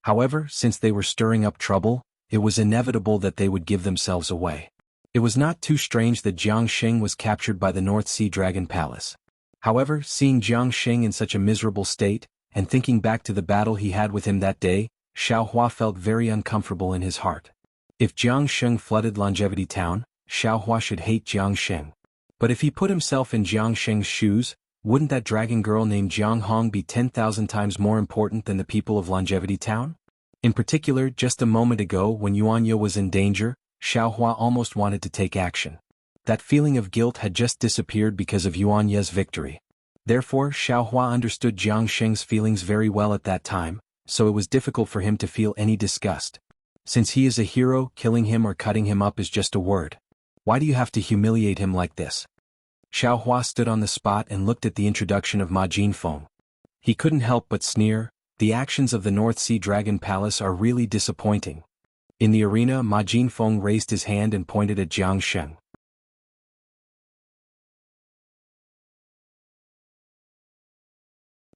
However, since they were stirring up trouble, it was inevitable that they would give themselves away. It was not too strange that Jianghu was captured by the North Sea Dragon Palace. However, seeing Jianghu in such a miserable state, and thinking back to the battle he had with him that day, Xiaohua felt very uncomfortable in his heart. If Jianghu flooded Longevity Town, Xiaohua should hate Jianghu. But if he put himself in Jianghu's shoes, wouldn't that dragon girl named Jianghong be 10,000 times more important than the people of Longevity Town? In particular, just a moment ago when Yuanya was in danger, Xiaohua almost wanted to take action. That feeling of guilt had just disappeared because of Yuanya's victory. Therefore, Xiaohua understood Jianghu's feelings very well at that time, so it was difficult for him to feel any disgust. Since he is a hero, killing him or cutting him up is just a word. Why do you have to humiliate him like this? Xiaohua stood on the spot and looked at the introduction of Ma Jinfeng. He couldn't help but sneer. The actions of the North Sea Dragon Palace are really disappointing. In the arena, Ma Jinfeng raised his hand and pointed at Jianghu.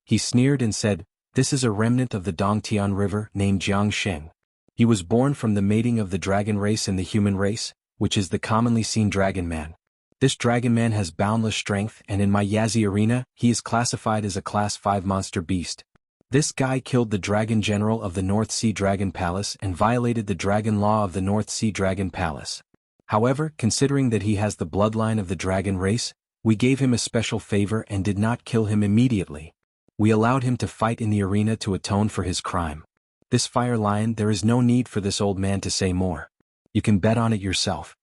He sneered and said, "This is a remnant of the Dongtian River named Jianghu. He was born from the mating of the dragon race and the human race, which is the commonly seen dragon man. This dragon man has boundless strength, and in my Yazi arena, he is classified as a Class 5 monster beast. This guy killed the dragon general of the North Sea Dragon Palace and violated the dragon law of the North Sea Dragon Palace. However, considering that he has the bloodline of the dragon race, we gave him a special favor and did not kill him immediately. We allowed him to fight in the arena to atone for his crime. This fire lion, there is no need for this old man to say more. You can bet on it yourself."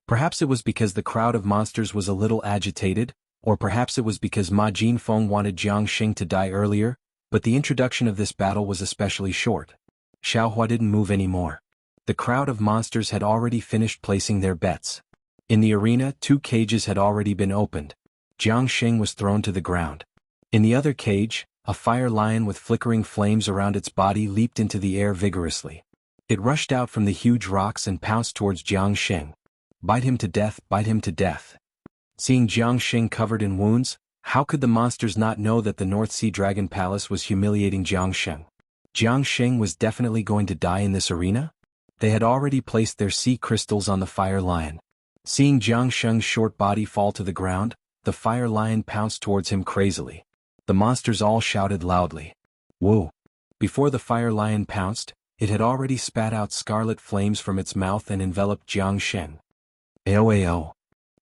Perhaps it was because the crowd of monsters was a little agitated, or perhaps it was because Ma Jinfeng wanted Jianghu to die earlier, but the introduction of this battle was especially short. Xiaohua didn't move anymore. The crowd of monsters had already finished placing their bets. In the arena, 2 cages had already been opened. Jianghu was thrown to the ground. In the other cage, a fire lion with flickering flames around its body leaped into the air vigorously. It rushed out from the huge rocks and pounced towards Jianghu. "Bite him to death, bite him to death." Seeing Jianghu covered in wounds, how could the monsters not know that the North Sea Dragon Palace was humiliating Jianghu? Jianghu was definitely going to die in this arena? They had already placed their sea crystals on the fire lion. Seeing Jianghu's short body fall to the ground, the fire lion pounced towards him crazily. The monsters all shouted loudly. "Whoa!" Before the fire lion pounced, it had already spat out scarlet flames from its mouth and enveloped Jianghu. "Ao!"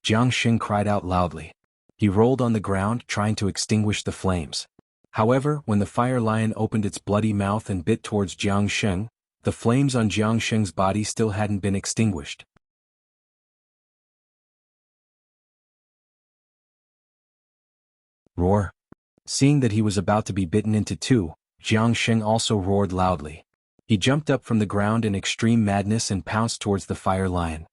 Jianghu cried out loudly. He rolled on the ground trying to extinguish the flames. However, when the fire lion opened its bloody mouth and bit towards Jianghu, the flames on Jianghu's body still hadn't been extinguished. Roar! Seeing that he was about to be bitten into 2, Jianghu also roared loudly. He jumped up from the ground in extreme madness and pounced towards the fire lion.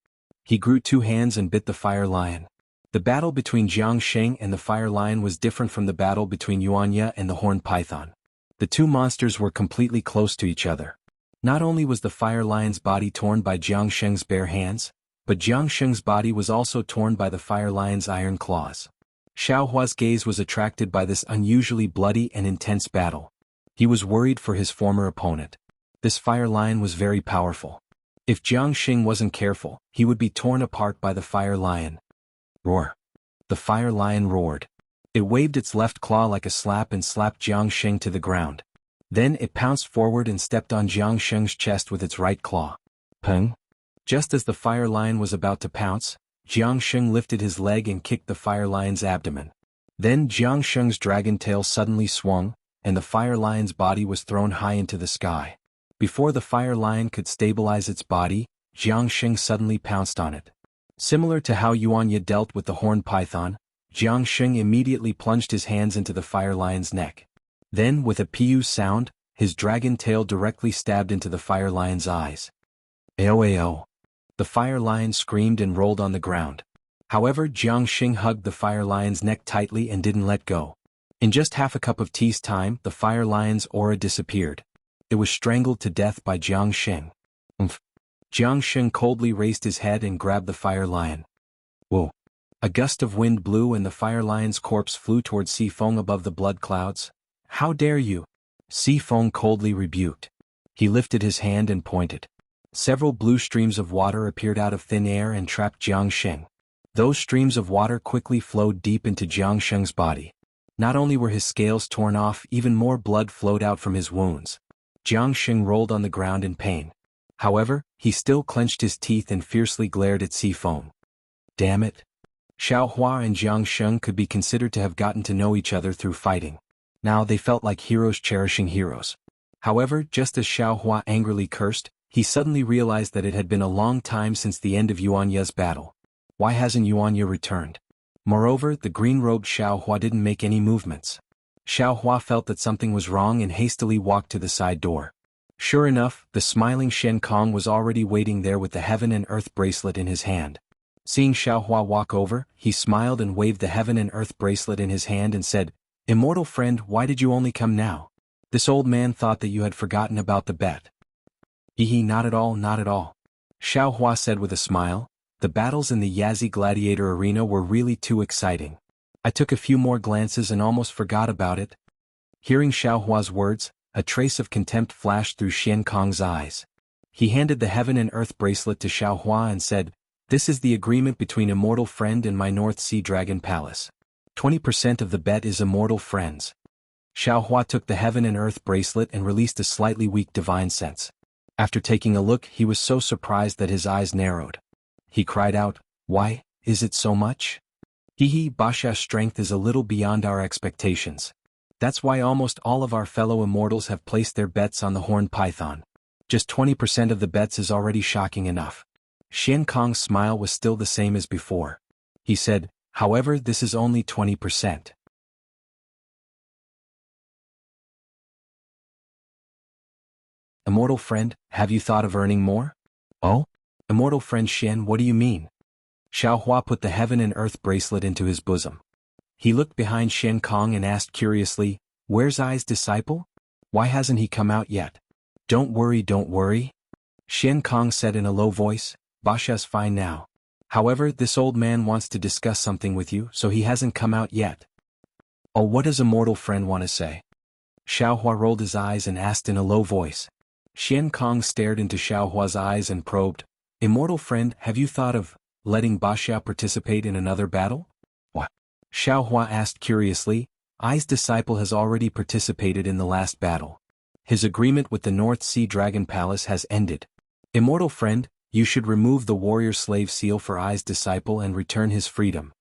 He grew 2 hands and bit the fire lion. The battle between Jianghu and the Fire Lion was different from the battle between Yuanya and the Horned Python. The two monsters were completely close to each other. Not only was the Fire Lion's body torn by Jianghu's bare hands, but Jianghu's body was also torn by the Fire Lion's iron claws. Xiaohua's gaze was attracted by this unusually bloody and intense battle. He was worried for his former opponent. This Fire Lion was very powerful. If Jianghu wasn't careful, he would be torn apart by the Fire Lion. Roar! The Fire Lion roared. It waved its left claw like a slap and slapped Jianghu to the ground. Then it pounced forward and stepped on Jianghu's chest with its right claw. Peng! Just as the Fire Lion was about to pounce, Jianghu lifted his leg and kicked the Fire Lion's abdomen. Then Jianghu's dragon tail suddenly swung, and the Fire Lion's body was thrown high into the sky. Before the Fire Lion could stabilize its body, Jianghu suddenly pounced on it. Similar to how Yuanya dealt with the Horned Python, Jianghu immediately plunged his hands into the Fire Lion's neck. Then, with a piu sound, his dragon tail directly stabbed into the Fire Lion's eyes. Ao! The Fire Lion screamed and rolled on the ground. However, Jianghu hugged the Fire Lion's neck tightly and didn't let go. In just half a cup of tea's time, the Fire Lion's aura disappeared. It was strangled to death by Jianghu. Jianghu coldly raised his head and grabbed the Fire Lion. Whoa! A gust of wind blew and the Fire Lion's corpse flew toward Sifeng above the blood clouds. How dare you? Sifeng coldly rebuked. He lifted his hand and pointed. Several blue streams of water appeared out of thin air and trapped Jianghu. Those streams of water quickly flowed deep into Jianghu's body. Not only were his scales torn off, even more blood flowed out from his wounds. Jianghu rolled on the ground in pain. However, he still clenched his teeth and fiercely glared at Sifeng. Damn it! Xiaohua and Jianghu could be considered to have gotten to know each other through fighting. Now they felt like heroes cherishing heroes. However, just as Xiaohua angrily cursed, he suddenly realized that it had been a long time since the end of Yuanya's battle. Why hasn't Yuanya returned? Moreover, the green-robed Xiaohua didn't make any movements. Xiaohua felt that something was wrong and hastily walked to the side door. Sure enough, the smiling Shen Kong was already waiting there with the Heaven and Earth bracelet in his hand. Seeing Xiaohua walk over, he smiled and waved the Heaven and Earth bracelet in his hand and said, "Immortal friend, why did you only come now? This old man thought that you had forgotten about the bet." Not at all, not at all. Xiaohua said with a smile. The battles in the Yazi Gladiator Arena were really too exciting. I took a few more glances and almost forgot about it. Hearing Xiaohua's words, a trace of contempt flashed through Shen Kong's eyes. He handed the Heaven and Earth bracelet to Xiaohua and said, "This is the agreement between Immortal Friend and my North Sea Dragon Palace. 20% of the bet is Immortal Friends." Xiaohua took the Heaven and Earth bracelet and released a slightly weak divine sense. After taking a look, he was so surprised that his eyes narrowed. He cried out, "Why, is it so much? Basha's strength is a little beyond our expectations. That's why almost all of our fellow immortals have placed their bets on the Horned Python. Just 20% of the bets is already shocking enough." Shen Kong's smile was still the same as before. He said, "However, this is only 20%. Immortal friend, have you thought of earning more?" "Oh? Immortal friend Shen, what do you mean?" Xiaohua put the Heaven and Earth bracelet into his bosom. He looked behind Shen Kong and asked curiously, "Where's Ai's disciple? Why hasn't he come out yet?" Don't worry. Shen Kong said in a low voice, "Basha's fine now. However, this old man wants to discuss something with you, so he hasn't come out yet." "Oh, what does Immortal friend want to say?" Xiaohua rolled his eyes and asked in a low voice. Shen Kong stared into Xiaohua's eyes and probed, "Immortal friend, have you thought of letting Basha participate in another battle?" "What?" Xiaohua asked curiously. Ai's disciple has already participated in the last battle. His agreement with the North Sea Dragon Palace has ended. Immortal friend, you should remove the warrior slave seal for Ai's disciple and return his freedom.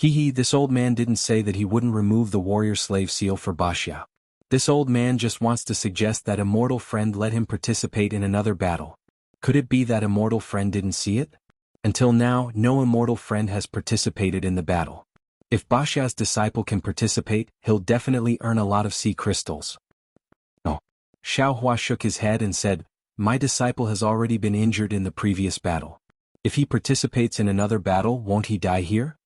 This old man didn't say that he wouldn't remove the warrior slave seal for Basha. This old man just wants to suggest that Immortal friend let him participate in another battle. Could it be that Immortal friend didn't see it? Until now, no Immortal friend has participated in the battle. If Basha's disciple can participate, he'll definitely earn a lot of sea crystals. No. Xiaohua shook his head and said, "My disciple has already been injured in the previous battle. If he participates in another battle, won't he die here?"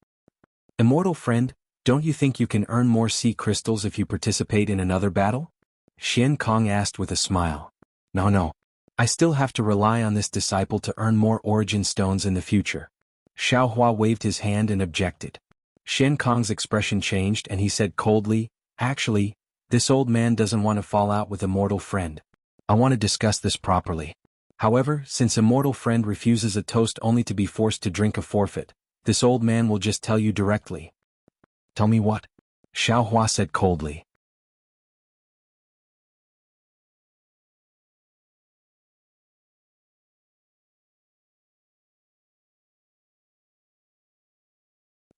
Immortal friend, don't you think you can earn more sea crystals if you participate in another battle? Xian Kong asked with a smile. No. I still have to rely on this disciple to earn more origin stones in the future. Xiao Hua waved his hand and objected. Xian Kong's expression changed and he said coldly, actually, this old man doesn't want to fall out with Immortal friend. I want to discuss this properly. However, since Immortal friend refuses a toast only to be forced to drink a forfeit, this old man will just tell you directly. Tell me what? Xiao Hua said coldly.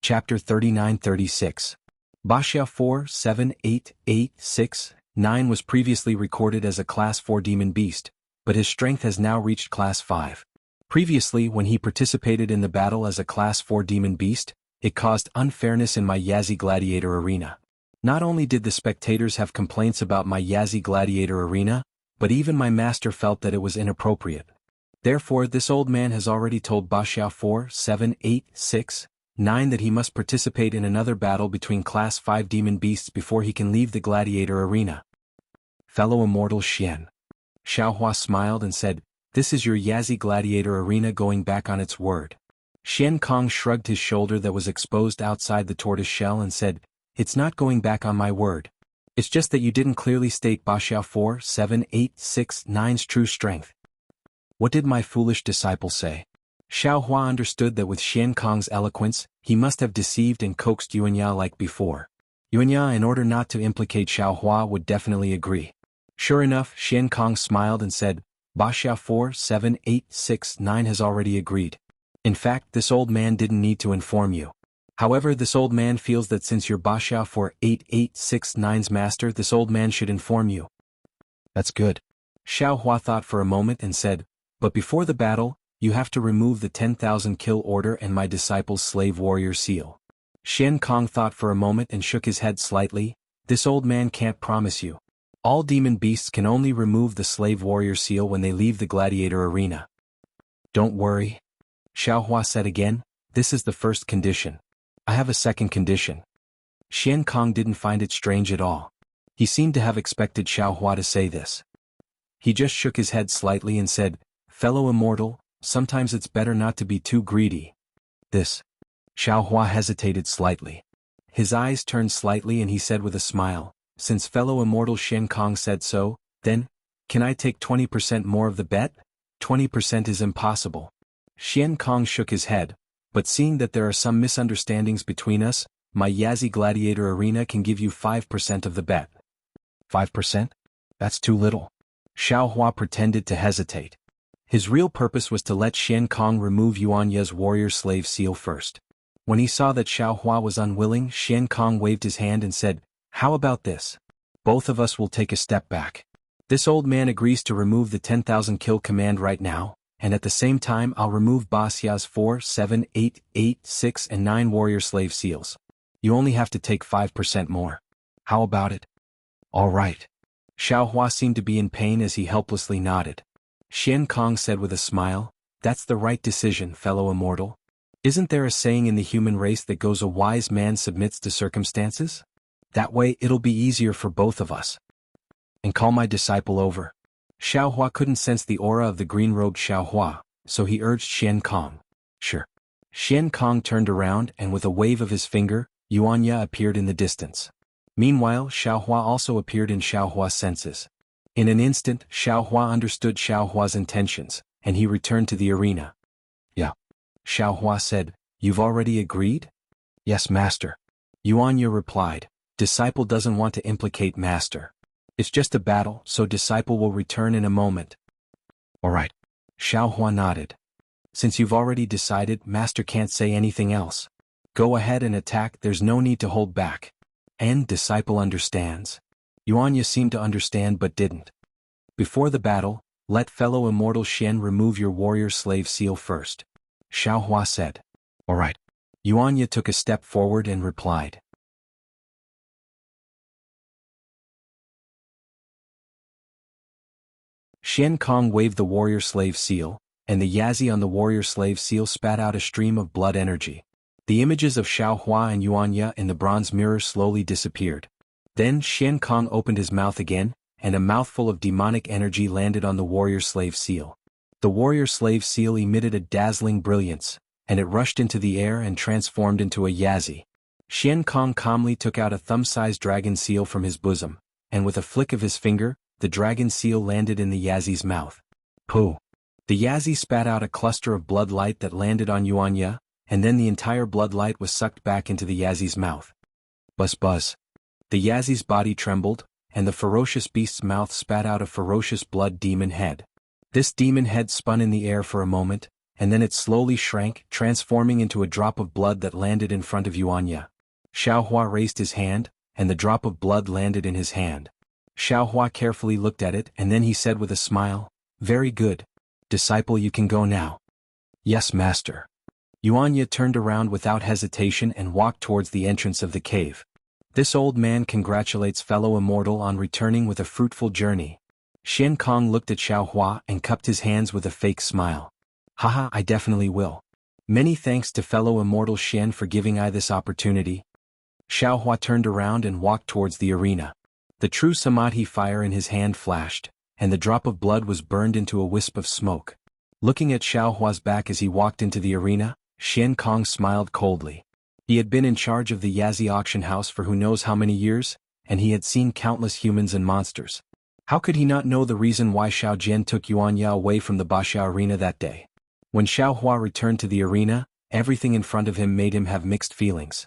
Chapter 39-36. Wuxia 4, 7, 8, 8, 6, 9 was previously recorded as a Class 4 demon beast, but his strength has now reached Class 5. Previously, when he participated in the battle as a Class 4 demon beast, it caused unfairness in my Yazi Gladiator arena. Not only did the spectators have complaints about my Yazi Gladiator arena, but even my master felt that it was inappropriate. Therefore, this old man has already told Wuxia 4, 7, 8, 6, 9 that he must participate in another battle between Class 5 demon beasts before he can leave the gladiator arena. Fellow immortal Xian. Xiao Hua smiled and said, this is your Yazi gladiator arena going back on its word. Xian Kong shrugged his shoulder that was exposed outside the tortoise shell and said, it's not going back on my word. It's just that you didn't clearly state Wuxia 4, 7, 8, 6, 9's true strength. What did my foolish disciple say? Xiao Hua understood that with Xian Kong's eloquence, he must have deceived and coaxed Yuanya like before. Yuanya, in order not to implicate Xiao Hua, would definitely agree. Sure enough, Xian Kong smiled and said, Wuxia 4, 7, 8, 6, 9 has already agreed. In fact, this old man didn't need to inform you. However, this old man feels that since you're Wuxia 4, 8, 8, 6, 9's master, this old man should inform you. That's good. Xiao Hua thought for a moment and said, but before the battle, you have to remove the 10,000 kill order and my disciple's slave warrior seal. Xian Kong thought for a moment and shook his head slightly. This old man can't promise you. All demon beasts can only remove the slave warrior seal when they leave the gladiator arena. Don't worry. Xiao Hua said again, this is the first condition. I have a second condition. Xian Kong didn't find it strange at all. He seemed to have expected Xiao Hua to say this. He just shook his head slightly and said, fellow immortal, sometimes it's better not to be too greedy. This. Xiao Hua hesitated slightly. His eyes turned slightly and he said with a smile, since fellow immortal Xian Kong said so, then, can I take 20% more of the bet? 20% is impossible. Xian Kong shook his head, but seeing that there are some misunderstandings between us, my Yazi Gladiator Arena can give you 5% of the bet. 5%? That's too little. Xiao Hua pretended to hesitate. His real purpose was to let Xian Kong remove Yuanya's warrior slave seal first. When he saw that Xiao Hua was unwilling, Xian Kong waved his hand and said, how about this? Both of us will take a step back. This old man agrees to remove the 10,000 kill command right now, and at the same time I'll remove Wuxia's 4, 7, 8, 8, 6 and 9 warrior slave seals. You only have to take 5% more. How about it? All right. Xiao Hua seemed to be in pain as he helplessly nodded. Xian Kong said with a smile, that's the right decision, fellow immortal. Isn't there a saying in the human race that goes, a wise man submits to circumstances? That way it'll be easier for both of us. And call my disciple over. Xiao Hua couldn't sense the aura of the green-robed Xiao Hua, so he urged Xian Kong. Sure. Xian Kong turned around and with a wave of his finger, Yuanya appeared in the distance. Meanwhile, Xiao Hua also appeared in Xiao Hua's senses. In an instant, Xiao Hua understood Xiao Hua's intentions, and he returned to the arena. Yeah. Xiao Hua said, you've already agreed? Yes, master. Yuanya replied, disciple doesn't want to implicate master. It's just a battle, so disciple will return in a moment. All right. Xiao Hua nodded. Since you've already decided, master can't say anything else. Go ahead and attack, there's no need to hold back. And disciple understands. Yuanya seemed to understand but didn't. Before the battle, let fellow immortal Xian remove your warrior slave seal first. Xiao Hua said. All right. Yuanya took a step forward and replied. Xian Kong waved the warrior slave seal, and the Yazi on the warrior slave seal spat out a stream of blood energy. The images of Xiaohua and Yuanya in the bronze mirror slowly disappeared. Then Xian Kong opened his mouth again, and a mouthful of demonic energy landed on the warrior slave seal. The warrior slave seal emitted a dazzling brilliance, and it rushed into the air and transformed into a Yazi. Xian Kong calmly took out a thumb-sized dragon seal from his bosom, and with a flick of his finger, the dragon seal landed in the Yazi's mouth. Pooh! The Yazi spat out a cluster of blood light that landed on Yuanya, and then the entire blood light was sucked back into the Yazi's mouth. Buzz buzz. The Yazi's body trembled, and the ferocious beast's mouth spat out a ferocious blood demon head. This demon head spun in the air for a moment, and then it slowly shrank, transforming into a drop of blood that landed in front of Yuanya. Xiaohua raised his hand, and the drop of blood landed in his hand. Xiaohua carefully looked at it and then he said with a smile, "Very good. Disciple, you can go now." "Yes, master." Yuanya turned around without hesitation and walked towards the entrance of the cave. This old man congratulates fellow immortal on returning with a fruitful journey. Xian Kong looked at Xiaohua and cupped his hands with a fake smile. "Haha, I definitely will. Many thanks to fellow immortal Xian for giving I this opportunity." Xiaohua turned around and walked towards the arena. The true samadhi fire in his hand flashed, and the drop of blood was burned into a wisp of smoke. Looking at Xiaohua's back as he walked into the arena, Xian Kong smiled coldly. He had been in charge of the Yazi auction house for who knows how many years, and he had seen countless humans and monsters. How could he not know the reason why Xiao Jian took Yuanya away from the Baxia arena that day? When Xiaohua returned to the arena, everything in front of him made him have mixed feelings.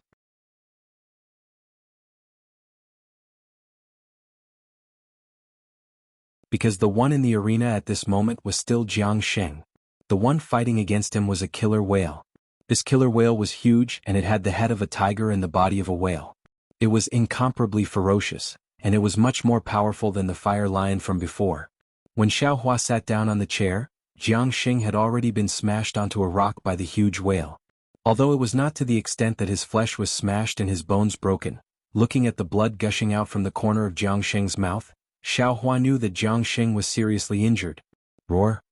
Because the one in the arena at this moment was still Jiang Sheng. The one fighting against him was a killer whale. This killer whale was huge and it had the head of a tiger and the body of a whale. It was incomparably ferocious, and it was much more powerful than the fire lion from before. When Xiaohua sat down on the chair, Jiang Sheng had already been smashed onto a rock by the huge whale. Although it was not to the extent that his flesh was smashed and his bones broken, looking at the blood gushing out from the corner of Jiang Sheng's mouth, Xiaohua knew that Jiang Sheng was seriously injured. Roar!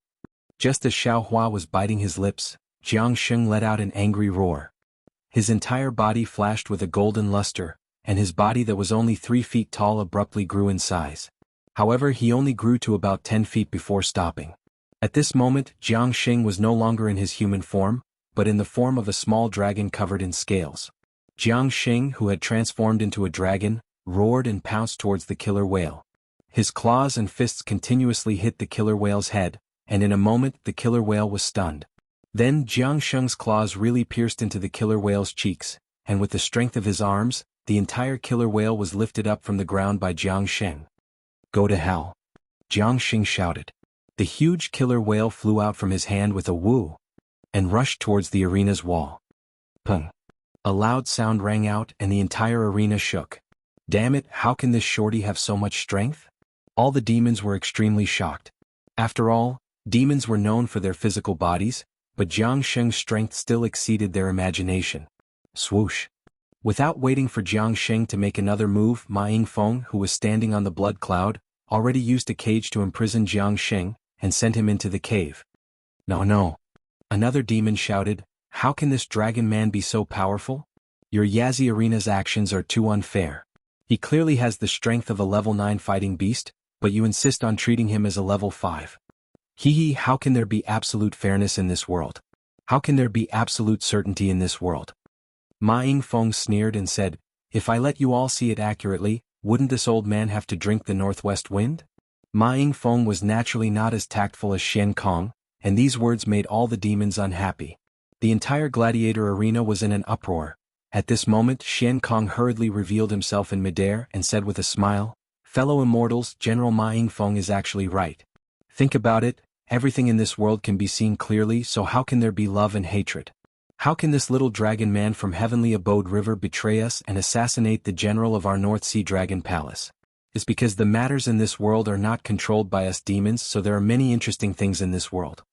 Just as Xiaohua was biting his lips, Jiang Sheng let out an angry roar. His entire body flashed with a golden luster, and his body that was only 3 feet tall abruptly grew in size. However, he only grew to about 10 feet before stopping. At this moment, Jiang Sheng was no longer in his human form, but in the form of a small dragon covered in scales. Jiang Sheng, who had transformed into a dragon, roared and pounced towards the killer whale. His claws and fists continuously hit the killer whale's head, and in a moment the killer whale was stunned. Then Jiang Sheng's claws really pierced into the killer whale's cheeks, and with the strength of his arms, the entire killer whale was lifted up from the ground by Jiang Sheng. "Go to hell!" Jiang Sheng shouted. The huge killer whale flew out from his hand with a woo, and rushed towards the arena's wall. Pung! A loud sound rang out and the entire arena shook. "Damn it, how can this shorty have so much strength?" All the demons were extremely shocked. After all, demons were known for their physical bodies, but Jiang Sheng's strength still exceeded their imagination. Swoosh! Without waiting for Jiang Sheng to make another move, Ma Yingfeng, who was standing on the blood cloud, already used a cage to imprison Jiang Sheng, and sent him into the cave. "No, no!" Another demon shouted, "How can this dragon man be so powerful? Your Yazi Arena's actions are too unfair. He clearly has the strength of a level 9 fighting beast, but you insist on treating him as a level 5. Hee, how can there be absolute fairness in this world? How can there be absolute certainty in this world?" Ma Yingfeng sneered and said, "If I let you all see it accurately, wouldn't this old man have to drink the northwest wind?" Ma Yingfeng was naturally not as tactful as Xian Kong, and these words made all the demons unhappy. The entire gladiator arena was in an uproar. At this moment Xian Kong hurriedly revealed himself in midair and said with a smile, "Fellow immortals, General Ma Yingfeng is actually right. Think about it, everything in this world can be seen clearly, so how can there be love and hatred? How can this little dragon man from Heavenly Abode River betray us and assassinate the general of our North Sea Dragon Palace? It's because the matters in this world are not controlled by us demons, so there are many interesting things in this world.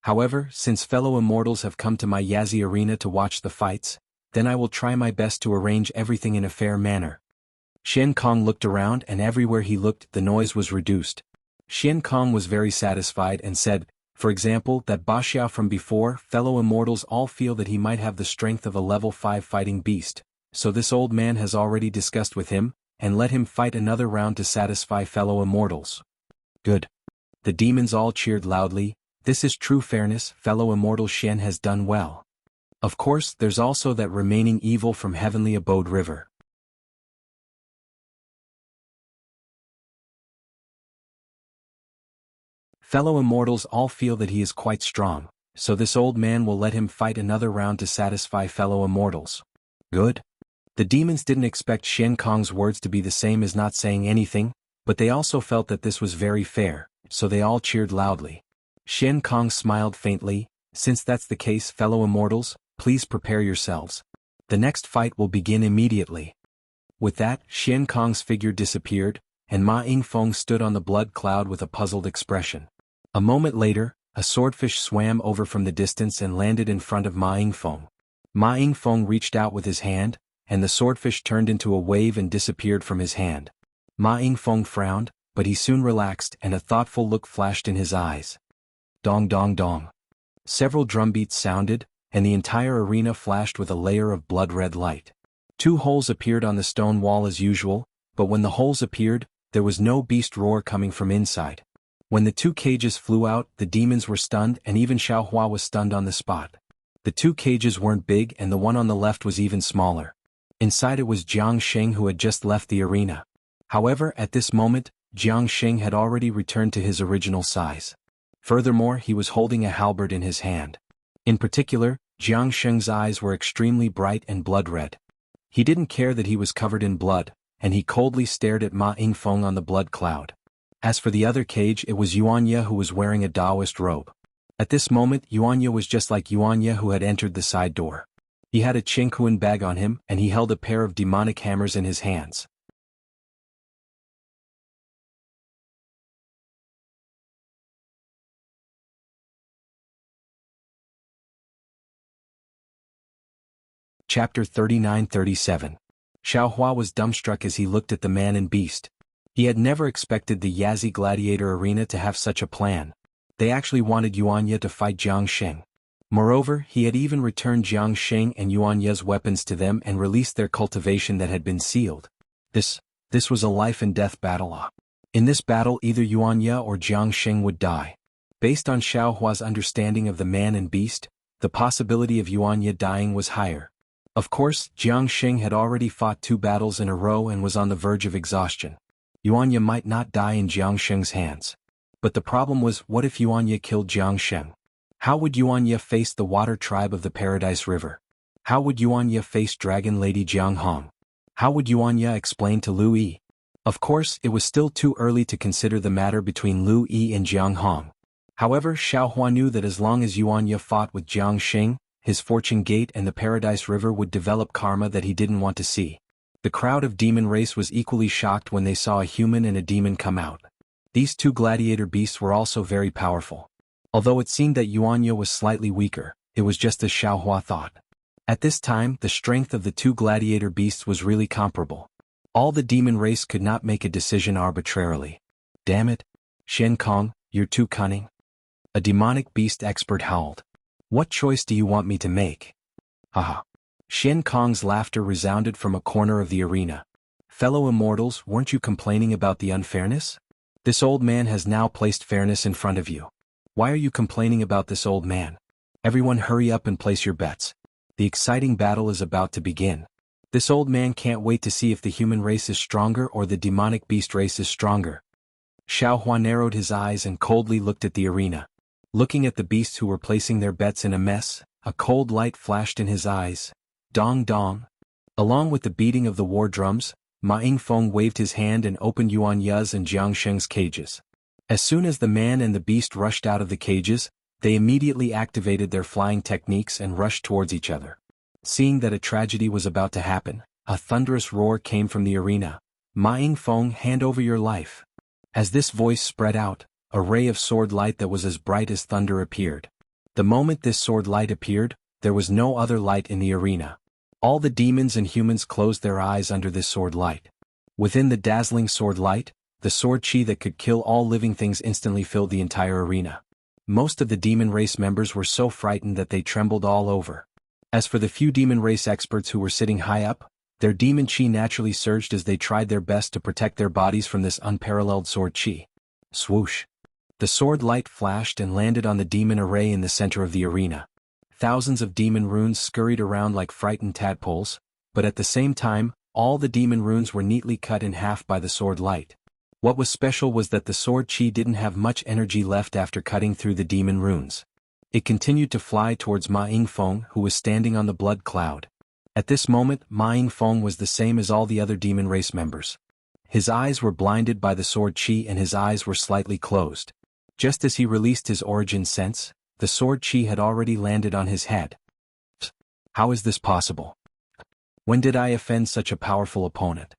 However, since fellow immortals have come to my Yazi arena to watch the fights, then I will try my best to arrange everything in a fair manner." Xian Kong looked around and everywhere he looked the noise was reduced. Xian Kong was very satisfied and said, For example, that Baxiao from before, fellow immortals all feel that he might have the strength of a level 5 fighting beast, so this old man has already discussed with him, and let him fight another round to satisfy fellow immortals. Good. The demons all cheered loudly. This is true fairness, fellow immortal Shen has done well. Of course, there's also that remaining evil from Heavenly Abode River. Fellow immortals all feel that he is quite strong, so this old man will let him fight another round to satisfy fellow immortals. Good. The demons didn't expect Shen Kong's words to be the same as not saying anything, but they also felt that this was very fair, so they all cheered loudly. Shen Kong smiled faintly. Since that's the case, fellow immortals, please prepare yourselves. The next fight will begin immediately. With that, Shen Kong's figure disappeared, and Ma Yingfeng stood on the blood cloud with a puzzled expression. A moment later, a swordfish swam over from the distance and landed in front of Ma Yingfeng. Ma Yingfeng reached out with his hand, and the swordfish turned into a wave and disappeared from his hand. Ma Yingfeng frowned, but he soon relaxed and a thoughtful look flashed in his eyes. Dong dong dong. Several drumbeats sounded, and the entire arena flashed with a layer of blood-red light. 2 holes appeared on the stone wall as usual, but when the holes appeared, there was no beast roar coming from inside. When the 2 cages flew out, the demons were stunned and even Xiaohua was stunned on the spot. The 2 cages weren't big and the one on the left was even smaller. Inside it was Jiang Sheng who had just left the arena. However, at this moment, Jiang Sheng had already returned to his original size. Furthermore, he was holding a halberd in his hand. In particular, Jiang Sheng's eyes were extremely bright and blood-red. He didn't care that he was covered in blood, and he coldly stared at Ma Yingfeng on the blood cloud. As for the other cage, it was Yuanya who was wearing a Taoist robe. At this moment, Yuanya was just like Yuanya who had entered the side door. He had a Qinghuan bag on him and he held a pair of demonic hammers in his hands. Chapter 39-37. Xiaohua was dumbstruck as he looked at the man and beast. He had never expected the Yazi Gladiator Arena to have such a plan. They actually wanted Yuanya to fight Jiang Sheng. Moreover, he had even returned Jiang Sheng and Yuanya's weapons to them and released their cultivation that had been sealed. This was a life-and-death battle. In this battle either Yuanya or Jiang Sheng would die. Based on Xiaohua's understanding of the man and beast, the possibility of Yuanya dying was higher. Of course, Jiang Sheng had already fought 2 battles in a row and was on the verge of exhaustion. Yuanya might not die in Jiang Sheng's hands. But the problem was, what if Yuanya killed Jiang Sheng? How would Yuanya face the water tribe of the Paradise River? How would Yuanya face Dragon Lady Jiang Hong? How would Yuanya explain to Lu Yi? Of course, it was still too early to consider the matter between Lu Yi and Jiang Hong. However, Xiaohua knew that as long as Yuanya fought with Jiang Sheng, his fortune gate and the Paradise River would develop karma that he didn't want to see. The crowd of demon race was equally shocked when they saw a human and a demon come out. These 2 gladiator beasts were also very powerful. Although it seemed that Yuanya was slightly weaker, it was just as Xiaohua thought. At this time, the strength of the 2 gladiator beasts was really comparable. All the demon race could not make a decision arbitrarily. Damn it, Shen Kong, you're too cunning. A demonic beast expert howled. What choice do you want me to make? Haha. Shen Kong's laughter resounded from a corner of the arena. Fellow immortals, weren't you complaining about the unfairness? This old man has now placed fairness in front of you. Why are you complaining about this old man? Everyone hurry up and place your bets. The exciting battle is about to begin. This old man can't wait to see if the human race is stronger or the demonic beast race is stronger. Xiaohua narrowed his eyes and coldly looked at the arena. Looking at the beasts who were placing their bets in a mess, a cold light flashed in his eyes. Dong dong. Along with the beating of the war drums, Ma Yingfeng waved his hand and opened Yuanya's and Jiang Sheng's cages. As soon as the man and the beast rushed out of the cages, they immediately activated their flying techniques and rushed towards each other. Seeing that a tragedy was about to happen, a thunderous roar came from the arena. Ma Yingfeng, hand over your life. As this voice spread out, a ray of sword light that was as bright as thunder appeared. The moment this sword light appeared, there was no other light in the arena. All the demons and humans closed their eyes under this sword light. Within the dazzling sword light, the sword chi that could kill all living things instantly filled the entire arena. Most of the demon race members were so frightened that they trembled all over. As for the few demon race experts who were sitting high up, their demon chi naturally surged as they tried their best to protect their bodies from this unparalleled sword chi. Swoosh! The sword light flashed and landed on the demon array in the center of the arena. Thousands of demon runes scurried around like frightened tadpoles, but at the same time, all the demon runes were neatly cut in half by the sword light. What was special was that the sword chi didn't have much energy left after cutting through the demon runes. It continued to fly towards Ma Yingfeng, who was standing on the blood cloud. At this moment, Ma Yingfeng was the same as all the other demon race members. His eyes were blinded by the sword chi and his eyes were slightly closed. Just as he released his origin sense, the sword chi had already landed on his head. How is this possible? When did I offend such a powerful opponent?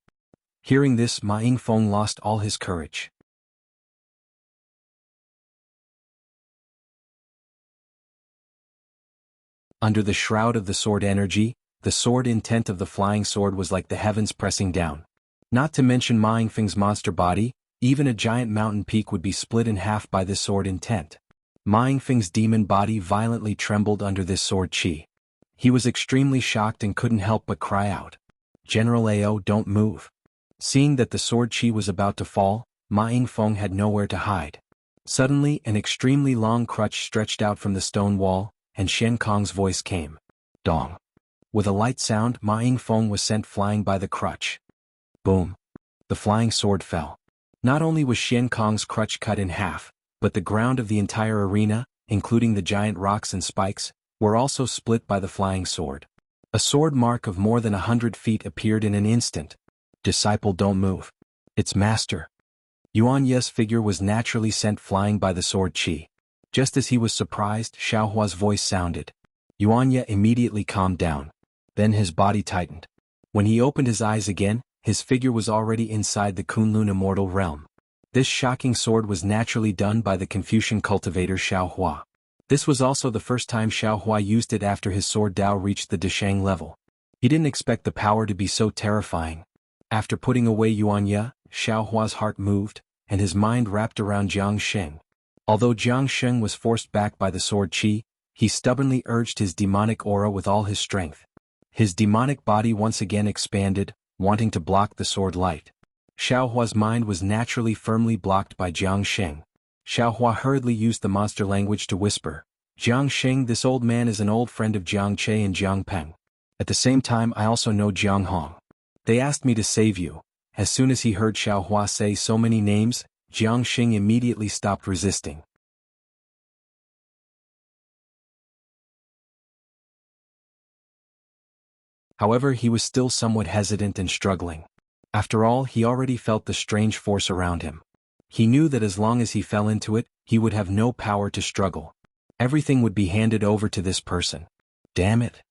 Hearing this, Ma Yingfeng lost all his courage. Under the shroud of the sword energy, the sword intent of the flying sword was like the heavens pressing down. Not to mention Ma Yingfeng's monster body, even a giant mountain peak would be split in half by this sword intent. Ma Yingfeng's demon body violently trembled under this sword chi. He was extremely shocked and couldn't help but cry out, "General Ao, don't move." Seeing that the sword chi was about to fall, Ma Yingfeng had nowhere to hide. Suddenly an extremely long crutch stretched out from the stone wall, and Shen Kong's voice came. Dong. With a light sound, Ma Yingfeng was sent flying by the crutch. Boom. The flying sword fell. Not only was Shen Kong's crutch cut in half, but the ground of the entire arena, including the giant rocks and spikes, were also split by the flying sword. A sword mark of more than 100 feet appeared in an instant. Disciple, don't move. It's master. Yuan Ye's figure was naturally sent flying by the sword chi. Just as he was surprised, Xiaohua's voice sounded. Yuan Ye immediately calmed down. Then his body tightened. When he opened his eyes again, his figure was already inside the Kunlun immortal realm. This shocking sword was naturally done by the Confucian cultivator Xiaohua. This was also the first time Xiaohua used it after his sword Dao reached the Deshang level. He didn't expect the power to be so terrifying. After putting away Yuan Ye, Xiaohua's heart moved, and his mind wrapped around Jiang Sheng. Although Jiang Sheng was forced back by the sword chi, he stubbornly urged his demonic aura with all his strength. His demonic body once again expanded, wanting to block the sword light. Xiaohua's mind was naturally firmly blocked by Jiang Sheng. Xiaohua hurriedly used the monster language to whisper, "Jiang Sheng, this old man is an old friend of Jiang Che and Jiang Peng. At the same time I also know Jiang Hong. They asked me to save you." As soon as he heard Xiaohua say so many names, Jiang Sheng immediately stopped resisting. However, he was still somewhat hesitant and struggling. After all, he already felt the strange force around him. He knew that as long as he fell into it, he would have no power to struggle. Everything would be handed over to this person. Damn it.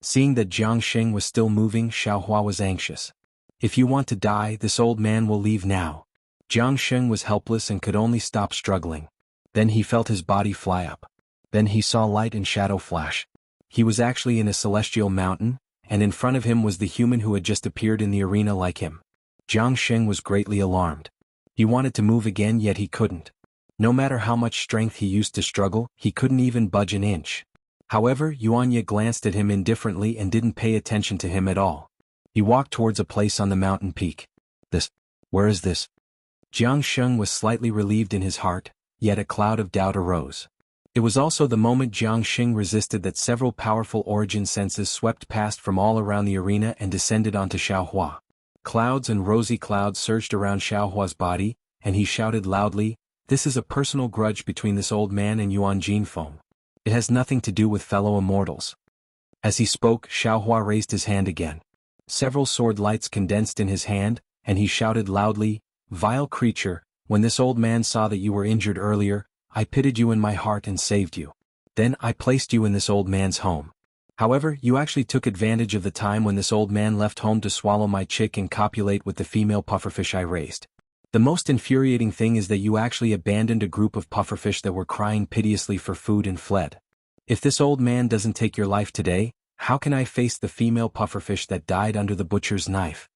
Seeing that Jiang Sheng was still moving, Xiaohua was anxious. If you want to die, this old man will leave now. Jiang Sheng was helpless and could only stop struggling. Then he felt his body fly up. Then he saw light and shadow flash. He was actually in a celestial mountain, and in front of him was the human who had just appeared in the arena like him. Jiang Sheng was greatly alarmed. He wanted to move again, yet he couldn't. No matter how much strength he used to struggle, he couldn't even budge an inch. However, Yuan Ye glanced at him indifferently and didn't pay attention to him at all. He walked towards a place on the mountain peak. Where is this? Jiang Sheng was slightly relieved in his heart, yet a cloud of doubt arose. It was also the moment Jiang Sheng resisted that several powerful origin senses swept past from all around the arena and descended onto Xiaohua. Clouds and rosy clouds surged around Xiaohua's body, and he shouted loudly, "This is a personal grudge between this old man and Yuan Jinfeng. It has nothing to do with fellow immortals." As he spoke, Xiaohua raised his hand again. Several sword lights condensed in his hand, and he shouted loudly, "Vile creature, when this old man saw that you were injured earlier, I pitied you in my heart and saved you. Then I placed you in this old man's home. However, you actually took advantage of the time when this old man left home to swallow my chick and copulate with the female pufferfish I raised. The most infuriating thing is that you actually abandoned a group of pufferfish that were crying piteously for food and fled. If this old man doesn't take your life today, how can I face the female pufferfish that died under the butcher's knife?"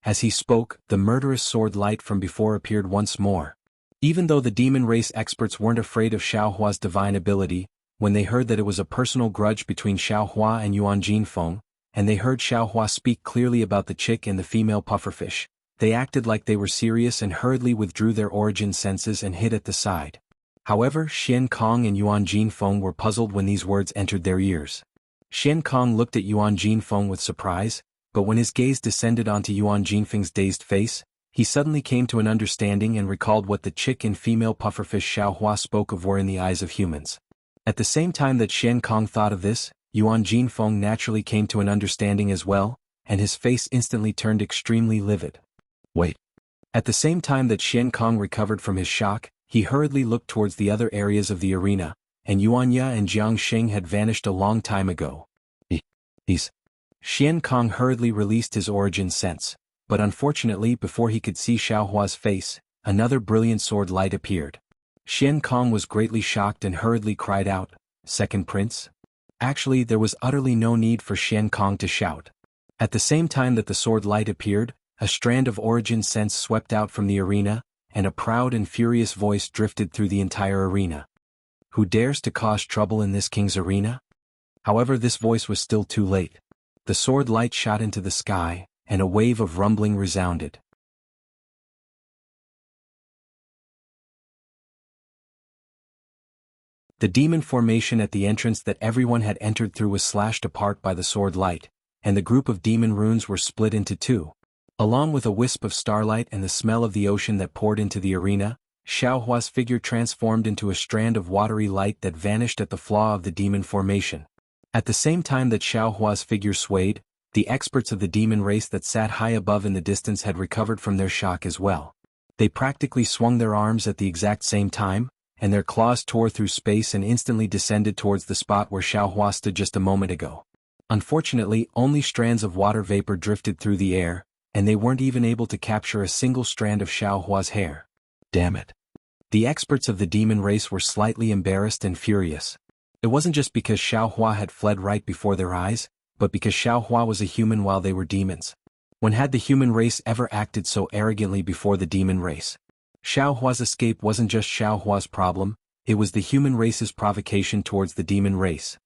As he spoke, the murderous sword light from before appeared once more. Even though the demon race experts weren't afraid of Xiaohua's divine ability, when they heard that it was a personal grudge between Xiaohua and Yuan Jinfeng, and they heard Xiaohua speak clearly about the chick and the female pufferfish, they acted like they were serious and hurriedly withdrew their origin senses and hid at the side. However, Xian Kong and Yuan Jinfeng were puzzled when these words entered their ears. Xian Kong looked at Yuan Jinfeng with surprise, but when his gaze descended onto Yuan Jinfeng's dazed face, he suddenly came to an understanding and recalled what the chick and female pufferfish Xiaohua spoke of were in the eyes of humans. At the same time that Xian Kong thought of this, Yuan Jinfeng naturally came to an understanding as well, and his face instantly turned extremely livid. Wait. At the same time that Xian Kong recovered from his shock, he hurriedly looked towards the other areas of the arena, and Yuan Ya and Jiang Xing had vanished a long time ago. He's... Xian Kong hurriedly released his origin sense, but unfortunately before he could see Xiaohua's face, another brilliant sword light appeared. Xian Kong was greatly shocked and hurriedly cried out, "Second Prince?" Actually, there was utterly no need for Xian Kong to shout. At the same time that the sword light appeared, a strand of origin sense swept out from the arena, and a proud and furious voice drifted through the entire arena. Who dares to cause trouble in this king's arena? However, this voice was still too late. The sword light shot into the sky, and a wave of rumbling resounded. The demon formation at the entrance that everyone had entered through was slashed apart by the sword light, and the group of demon runes were split into two. Along with a wisp of starlight and the smell of the ocean that poured into the arena, Xiaohua's figure transformed into a strand of watery light that vanished at the flaw of the demon formation. At the same time that Xiaohua's figure swayed, the experts of the demon race that sat high above in the distance had recovered from their shock as well. They practically swung their arms at the exact same time, and their claws tore through space and instantly descended towards the spot where Xiaohua stood just a moment ago. Unfortunately, only strands of water vapor drifted through the air, and they weren't even able to capture a single strand of Xiaohua's hair. Damn it. The experts of the demon race were slightly embarrassed and furious. It wasn't just because Xiaohua had fled right before their eyes, but because Xiaohua was a human while they were demons. When had the human race ever acted so arrogantly before the demon race? Xiaohua's escape wasn't just Xiaohua's problem, it was the human race's provocation towards the demon race.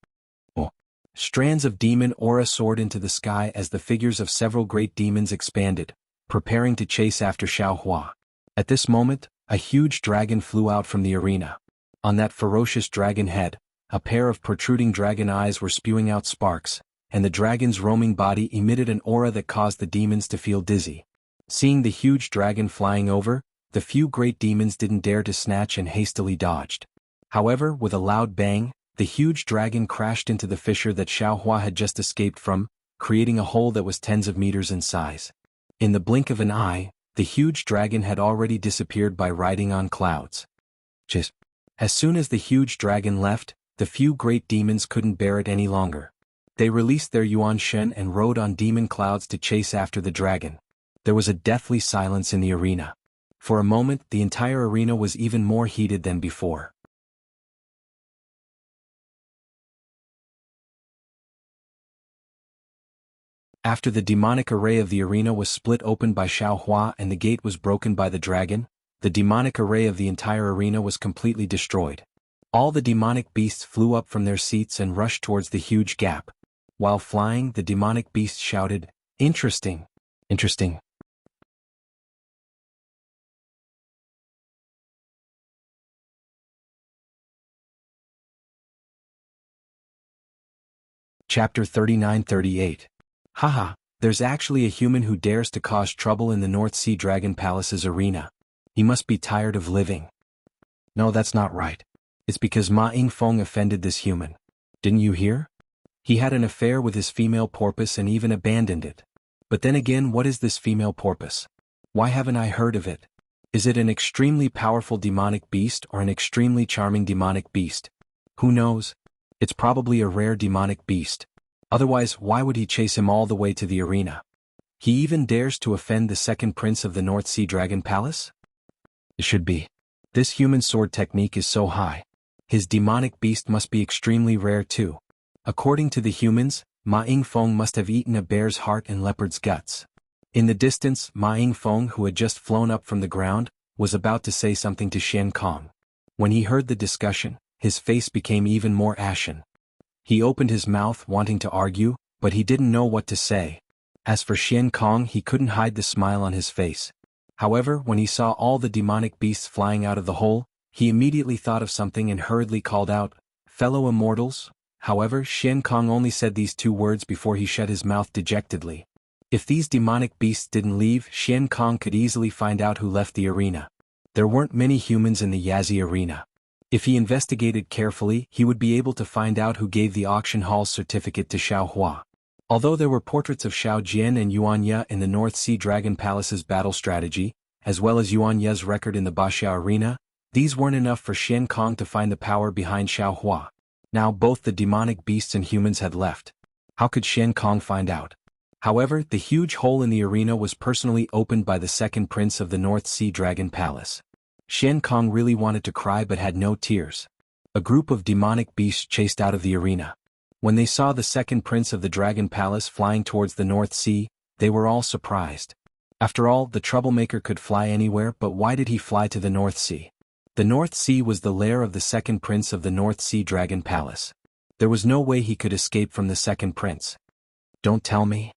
Oh. Strands of demon aura soared into the sky as the figures of several great demons expanded, preparing to chase after Xiaohua. At this moment, a huge dragon flew out from the arena. On that ferocious dragon head, a pair of protruding dragon eyes were spewing out sparks, and the dragon's roaming body emitted an aura that caused the demons to feel dizzy. Seeing the huge dragon flying over, the few great demons didn't dare to snatch and hastily dodged. However, with a loud bang, the huge dragon crashed into the fissure that Xiaohua had just escaped from, creating a hole that was tens of meters in size. In the blink of an eye, the huge dragon had already disappeared by riding on clouds. Just as soon as the huge dragon left, the few great demons couldn't bear it any longer. They released their Yuan Shen and rode on demon clouds to chase after the dragon. There was a deathly silence in the arena. For a moment, the entire arena was even more heated than before. After the demonic array of the arena was split open by Xiaohua and the gate was broken by the dragon, the demonic array of the entire arena was completely destroyed. All the demonic beasts flew up from their seats and rushed towards the huge gap. While flying, the demonic beasts shouted, "Interesting! Interesting!" Chapter 39-38. Haha, there's actually a human who dares to cause trouble in the North Sea Dragon Palace's arena. He must be tired of living. No, that's not right. It's because Ma Yingfeng offended this human. Didn't you hear? He had an affair with his female porpoise and even abandoned it. But then again, what is this female porpoise? Why haven't I heard of it? Is it an extremely powerful demonic beast or an extremely charming demonic beast? Who knows? It's probably a rare demonic beast. Otherwise, why would he chase him all the way to the arena? He even dares to offend the second prince of the North Sea Dragon Palace? It should be. This human sword technique is so high. His demonic beast must be extremely rare too. According to the humans, Ma Yingfeng must have eaten a bear's heart and leopard's guts. In the distance, Ma Yingfeng, who had just flown up from the ground, was about to say something to Xian Kong. When he heard the discussion, his face became even more ashen. He opened his mouth wanting to argue, but he didn't know what to say. As for Xian Kong, he couldn't hide the smile on his face. However, when he saw all the demonic beasts flying out of the hole, he immediately thought of something and hurriedly called out, "Fellow immortals?" However, Xian Kong only said these two words before he shut his mouth dejectedly. If these demonic beasts didn't leave, Xian Kong could easily find out who left the arena. There weren't many humans in the Yazi arena. If he investigated carefully, he would be able to find out who gave the auction hall's certificate to Xiaohua. Although there were portraits of Xiao Jian and Yuan Ye in the North Sea Dragon Palace's battle strategy, as well as Yuan Ye's record in the Baxia arena, these weren't enough for Xian Kong to find the power behind Xiaohua. Now both the demonic beasts and humans had left. How could Xian Kong find out? However, the huge hole in the arena was personally opened by the second prince of the North Sea Dragon Palace. Xian Kong really wanted to cry but had no tears. A group of demonic beasts chased out of the arena. When they saw the second prince of the Dragon Palace flying towards the North Sea, they were all surprised. After all, the troublemaker could fly anywhere, but why did he fly to the North Sea? The North Sea was the lair of the second prince of the North Sea Dragon Palace. There was no way he could escape from the second prince. Don't tell me.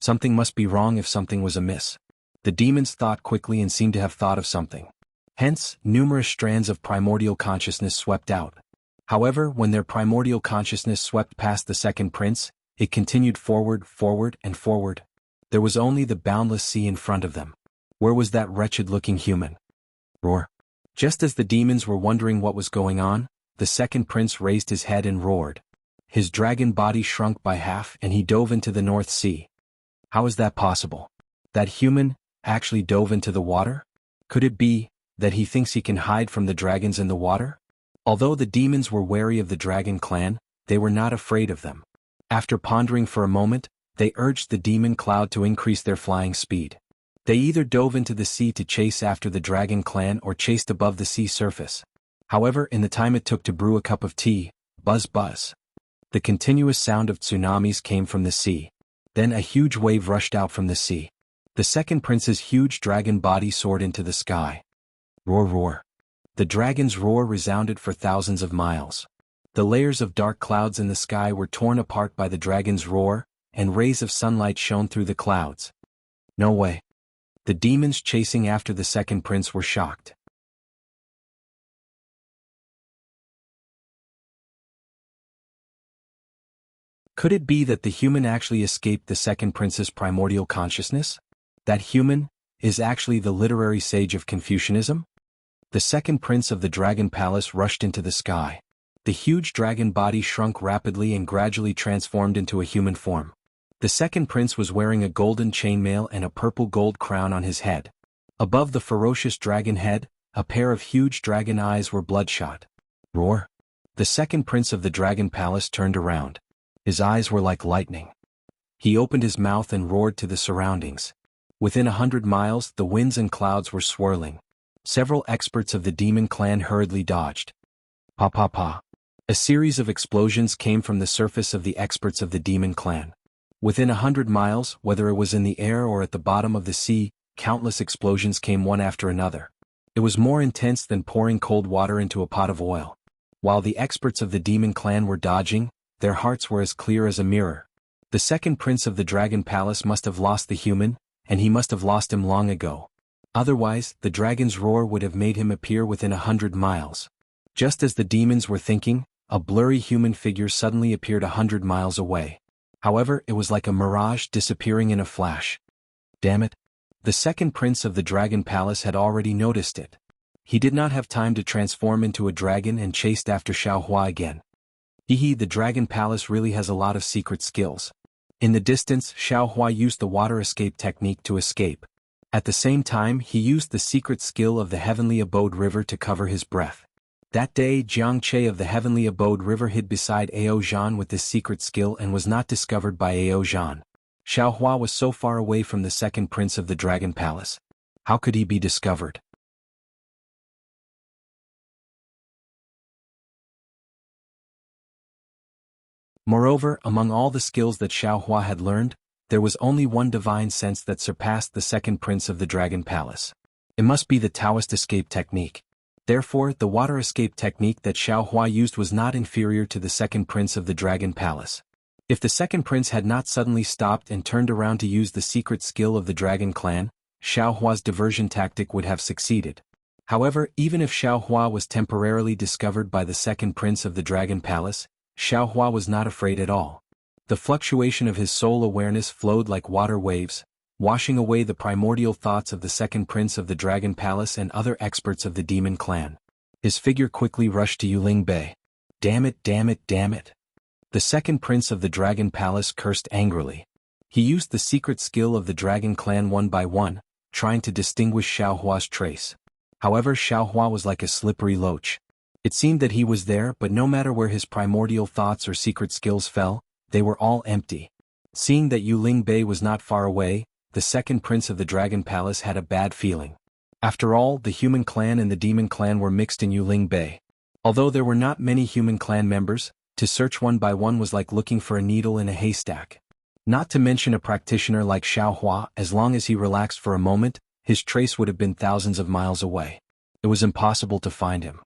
Something must be wrong if something was amiss. The demons thought quickly and seemed to have thought of something. Hence, numerous strands of primordial consciousness swept out. However, when their primordial consciousness swept past the second prince, it continued forward, forward, and forward. There was only the boundless sea in front of them. Where was that wretched-looking human? Roar. Just as the demons were wondering what was going on, the second prince raised his head and roared. His dragon body shrunk by half and he dove into the North Sea. How is that possible? That human actually dove into the water? Could it be that he thinks he can hide from the dragons in the water? Although the demons were wary of the dragon clan, they were not afraid of them. After pondering for a moment, they urged the demon cloud to increase their flying speed. They either dove into the sea to chase after the dragon clan or chased above the sea surface. However, in the time it took to brew a cup of tea, buzz buzz. The continuous sound of tsunamis came from the sea. Then a huge wave rushed out from the sea. The second prince's huge dragon body soared into the sky. Roar roar. The dragon's roar resounded for thousands of miles. The layers of dark clouds in the sky were torn apart by the dragon's roar, and rays of sunlight shone through the clouds. No way. The demons chasing after the second prince were shocked. Could it be that the human actually escaped the second prince's primordial consciousness? That human is actually the literary sage of Confucianism? The second prince of the Dragon Palace rushed into the sky. The huge dragon body shrunk rapidly and gradually transformed into a human form. The second prince was wearing a golden chainmail and a purple gold crown on his head. Above the ferocious dragon head, a pair of huge dragon eyes were bloodshot. Roar. The second prince of the Dragon Palace turned around. His eyes were like lightning. He opened his mouth and roared to the surroundings. Within 100 miles, the winds and clouds were swirling. Several experts of the demon clan hurriedly dodged. Pa pa pa. A series of explosions came from the surface of the experts of the demon clan. Within 100 miles, whether it was in the air or at the bottom of the sea, countless explosions came one after another. It was more intense than pouring cold water into a pot of oil. While the experts of the demon clan were dodging, their hearts were as clear as a mirror. The second prince of the Dragon Palace must have lost the human, and he must have lost him long ago. Otherwise, the dragon's roar would have made him appear within 100 miles. Just as the demons were thinking, a blurry human figure suddenly appeared 100 miles away. However, it was like a mirage disappearing in a flash. Damn it. The second prince of the Dragon Palace had already noticed it. He did not have time to transform into a dragon and chased after Xiaohua again. The Dragon Palace really has a lot of secret skills. In the distance, Xiaohua used the water escape technique to escape. At the same time, he used the secret skill of the Heavenly Abode River to cover his breath. That day, Jianghu of the Heavenly Abode River hid beside Ao Zhan with this secret skill and was not discovered by Ao Zhan. Xiaohua was so far away from the second prince of the Dragon Palace. How could he be discovered? Moreover, among all the skills that Xiaohua had learned, there was only one divine sense that surpassed the second prince of the Dragon Palace. It must be the Taoist escape technique. Therefore, the water escape technique that Xiao Hua used was not inferior to the second prince of the Dragon Palace. If the second prince had not suddenly stopped and turned around to use the secret skill of the Dragon Clan, Xiao Hua's diversion tactic would have succeeded. However, even if Xiao Hua was temporarily discovered by the second prince of the Dragon Palace, Xiao Hua was not afraid at all. The fluctuation of his soul awareness flowed like water waves, washing away the primordial thoughts of the second prince of the Dragon Palace and other experts of the Demon Clan. His figure quickly rushed to Yuling Bei. Damn it, damn it, damn it. The second prince of the Dragon Palace cursed angrily. He used the secret skill of the Dragon Clan one by one, trying to distinguish Xiao Hua's trace. However, Xiao Hua was like a slippery loach. It seemed that he was there, but no matter where his primordial thoughts or secret skills fell, they were all empty. Seeing that Yuling Bei was not far away, the second prince of the Dragon Palace had a bad feeling. After all, the human clan and the demon clan were mixed in Yuling Bei. Although there were not many human clan members, to search one by one was like looking for a needle in a haystack. Not to mention a practitioner like Xiao Hua, as long as he relaxed for a moment, his trace would have been thousands of miles away. It was impossible to find him.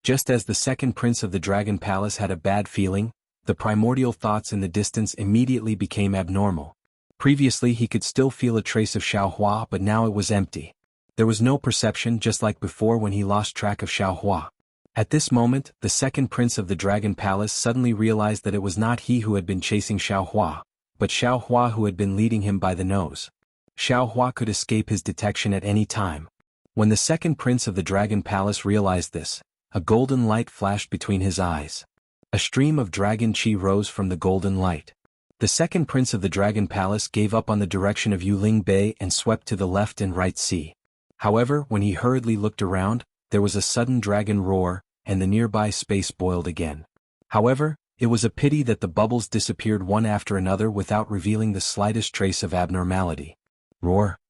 Just as the second prince of the Dragon Palace had a bad feeling, the primordial thoughts in the distance immediately became abnormal. Previously he could still feel a trace of Xiao Hua, but now it was empty. There was no perception, just like before when he lost track of Xiao Hua. At this moment, the second prince of the Dragon Palace suddenly realized that it was not he who had been chasing Xiao Hua, but Xiao Hua who had been leading him by the nose. Xiao Hua could escape his detection at any time. When the second prince of the Dragon Palace realized this, a golden light flashed between his eyes. A stream of dragon chi rose from the golden light. The second prince of the Dragon Palace gave up on the direction of Yuling Bei and swept to the left and right sea. However, when he hurriedly looked around, there was a sudden dragon roar, and the nearby space boiled again. However, it was a pity that the bubbles disappeared one after another without revealing the slightest trace of abnormality. Roar!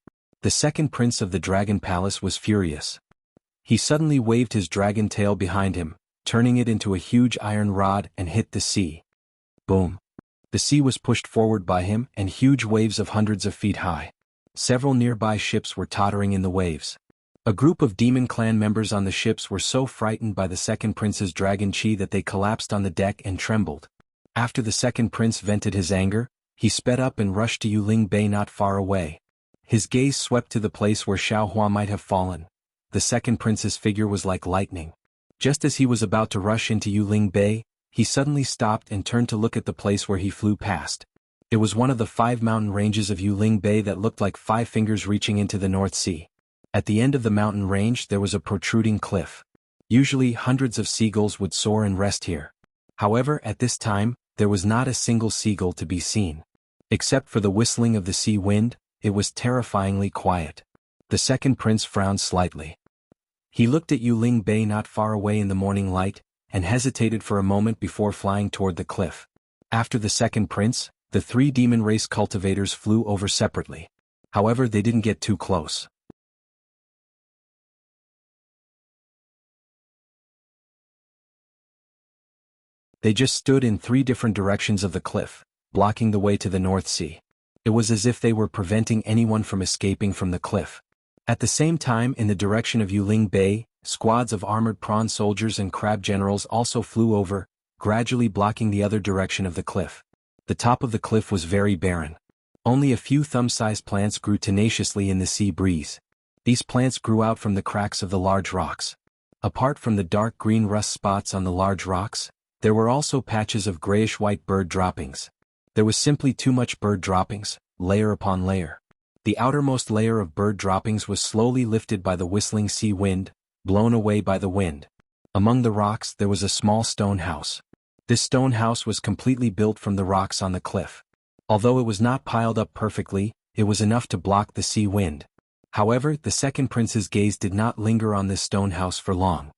The second prince of the Dragon Palace was furious. He suddenly waved his dragon tail behind him, turning it into a huge iron rod, and hit the sea. Boom! The sea was pushed forward by him, and huge waves of hundreds of feet high. Several nearby ships were tottering in the waves. A group of Demon Clan members on the ships were so frightened by the second prince's dragon chi that they collapsed on the deck and trembled. After the second prince vented his anger, he sped up and rushed to Yuling Bei not far away. His gaze swept to the place where Xiao Hua might have fallen. The second prince's figure was like lightning. Just as he was about to rush into Yuling Bei, he suddenly stopped and turned to look at the place where he flew past. It was one of the 5 mountain ranges of Yuling Bei that looked like 5 fingers reaching into the North Sea. At the end of the mountain range there was a protruding cliff. Usually hundreds of seagulls would soar and rest here. However, at this time, there was not a single seagull to be seen. Except for the whistling of the sea wind, it was terrifyingly quiet. The second prince frowned slightly. He looked at Yuling Bei not far away in the morning light, and hesitated for a moment before flying toward the cliff. After the second prince, the 3 demon race cultivators flew over separately. However, they didn't get too close. They just stood in 3 different directions of the cliff, blocking the way to the North Sea. It was as if they were preventing anyone from escaping from the cliff. At the same time, in the direction of Yuling Bei, squads of armored prawn soldiers and crab generals also flew over, gradually blocking the other direction of the cliff. The top of the cliff was very barren. Only a few thumb-sized plants grew tenaciously in the sea breeze. These plants grew out from the cracks of the large rocks. Apart from the dark green rust spots on the large rocks, there were also patches of grayish-white bird droppings. There was simply too much bird droppings, layer upon layer. The outermost layer of bird droppings was slowly lifted by the whistling sea wind, blown away by the wind. Among the rocks there was a small stone house. This stone house was completely built from the rocks on the cliff. Although it was not piled up perfectly, it was enough to block the sea wind. However, the second prince's gaze did not linger on this stone house for long.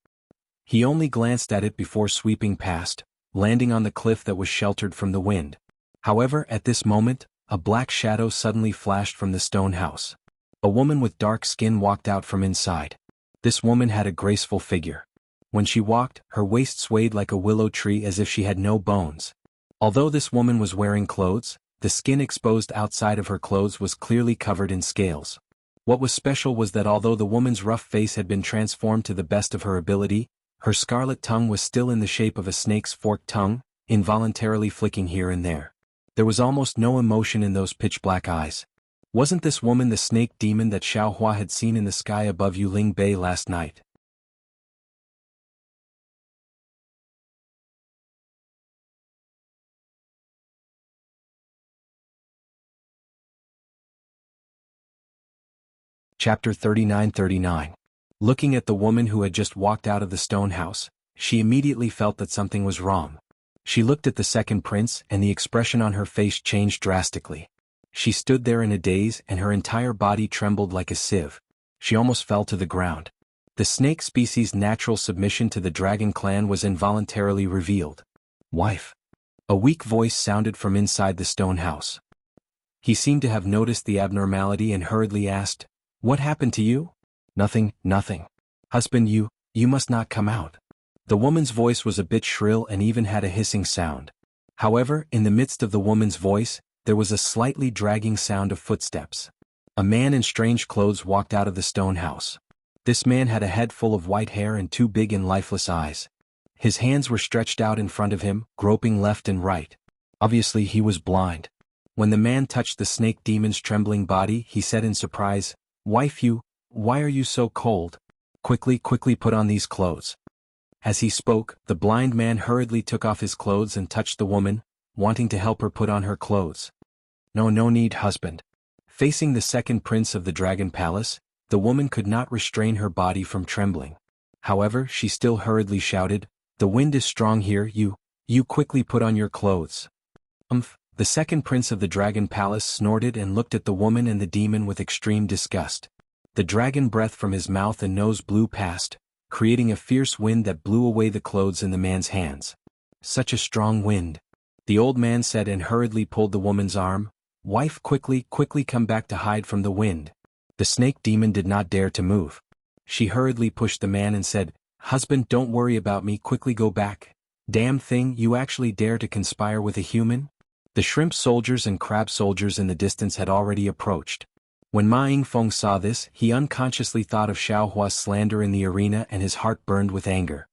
He only glanced at it before sweeping past, landing on the cliff that was sheltered from the wind. However, at this moment, a black shadow suddenly flashed from the stone house. A woman with dark skin walked out from inside. This woman had a graceful figure. When she walked, her waist swayed like a willow tree as if she had no bones. Although this woman was wearing clothes, the skin exposed outside of her clothes was clearly covered in scales. What was special was that although the woman's rough face had been transformed to the best of her ability, her scarlet tongue was still in the shape of a snake's forked tongue, involuntarily flicking here and there. There was almost no emotion in those pitch-black eyes. Wasn't this woman the snake demon that Xiaohua had seen in the sky above Yuling Bay last night? Chapter 39-39. Looking at the woman who had just walked out of the stone house, she immediately felt that something was wrong. She looked at the second prince and the expression on her face changed drastically. She stood there in a daze and her entire body trembled like a sieve. She almost fell to the ground. The snake species' natural submission to the dragon clan was involuntarily revealed. "Wife." A weak voice sounded from inside the stone house. He seemed to have noticed the abnormality and hurriedly asked, "What happened to you?" Nothing. Husband, you must not come out." The woman's voice was a bit shrill and even had a hissing sound. However, in the midst of the woman's voice, there was a slightly dragging sound of footsteps. A man in strange clothes walked out of the stone house. This man had a head full of white hair and two big and lifeless eyes. His hands were stretched out in front of him, groping left and right. Obviously he was blind. When the man touched the snake demon's trembling body, he said in surprise, "Wife, why are you so cold? Quickly put on these clothes." As he spoke, the blind man hurriedly took off his clothes and touched the woman, wanting to help her put on her clothes. No need, husband." Facing the second prince of the Dragon Palace, the woman could not restrain her body from trembling. However, she still hurriedly shouted, "The wind is strong here, you quickly put on your clothes." The second prince of the Dragon Palace snorted and looked at the woman and the demon with extreme disgust. The dragon breath from his mouth and nose blew past, creating a fierce wind that blew away the clothes in the man's hands. "Such a strong wind," the old man said and hurriedly pulled the woman's arm. "Wife, quickly come back to hide from the wind." The snake demon did not dare to move. She hurriedly pushed the man and said, "Husband, don't worry about me, quickly go back." "Damn thing, you actually dare to conspire with a human?" The shrimp soldiers and crab soldiers in the distance had already approached. When Ma Yingfeng saw this, he unconsciously thought of Xiaohua's slander in the arena and his heart burned with anger.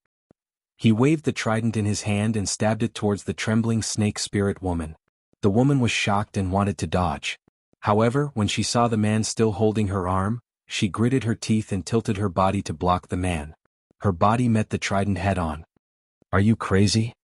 He waved the trident in his hand and stabbed it towards the trembling snake spirit woman. The woman was shocked and wanted to dodge. However, when she saw the man still holding her arm, she gritted her teeth and tilted her body to block the man. Her body met the trident head-on. "Are you crazy?"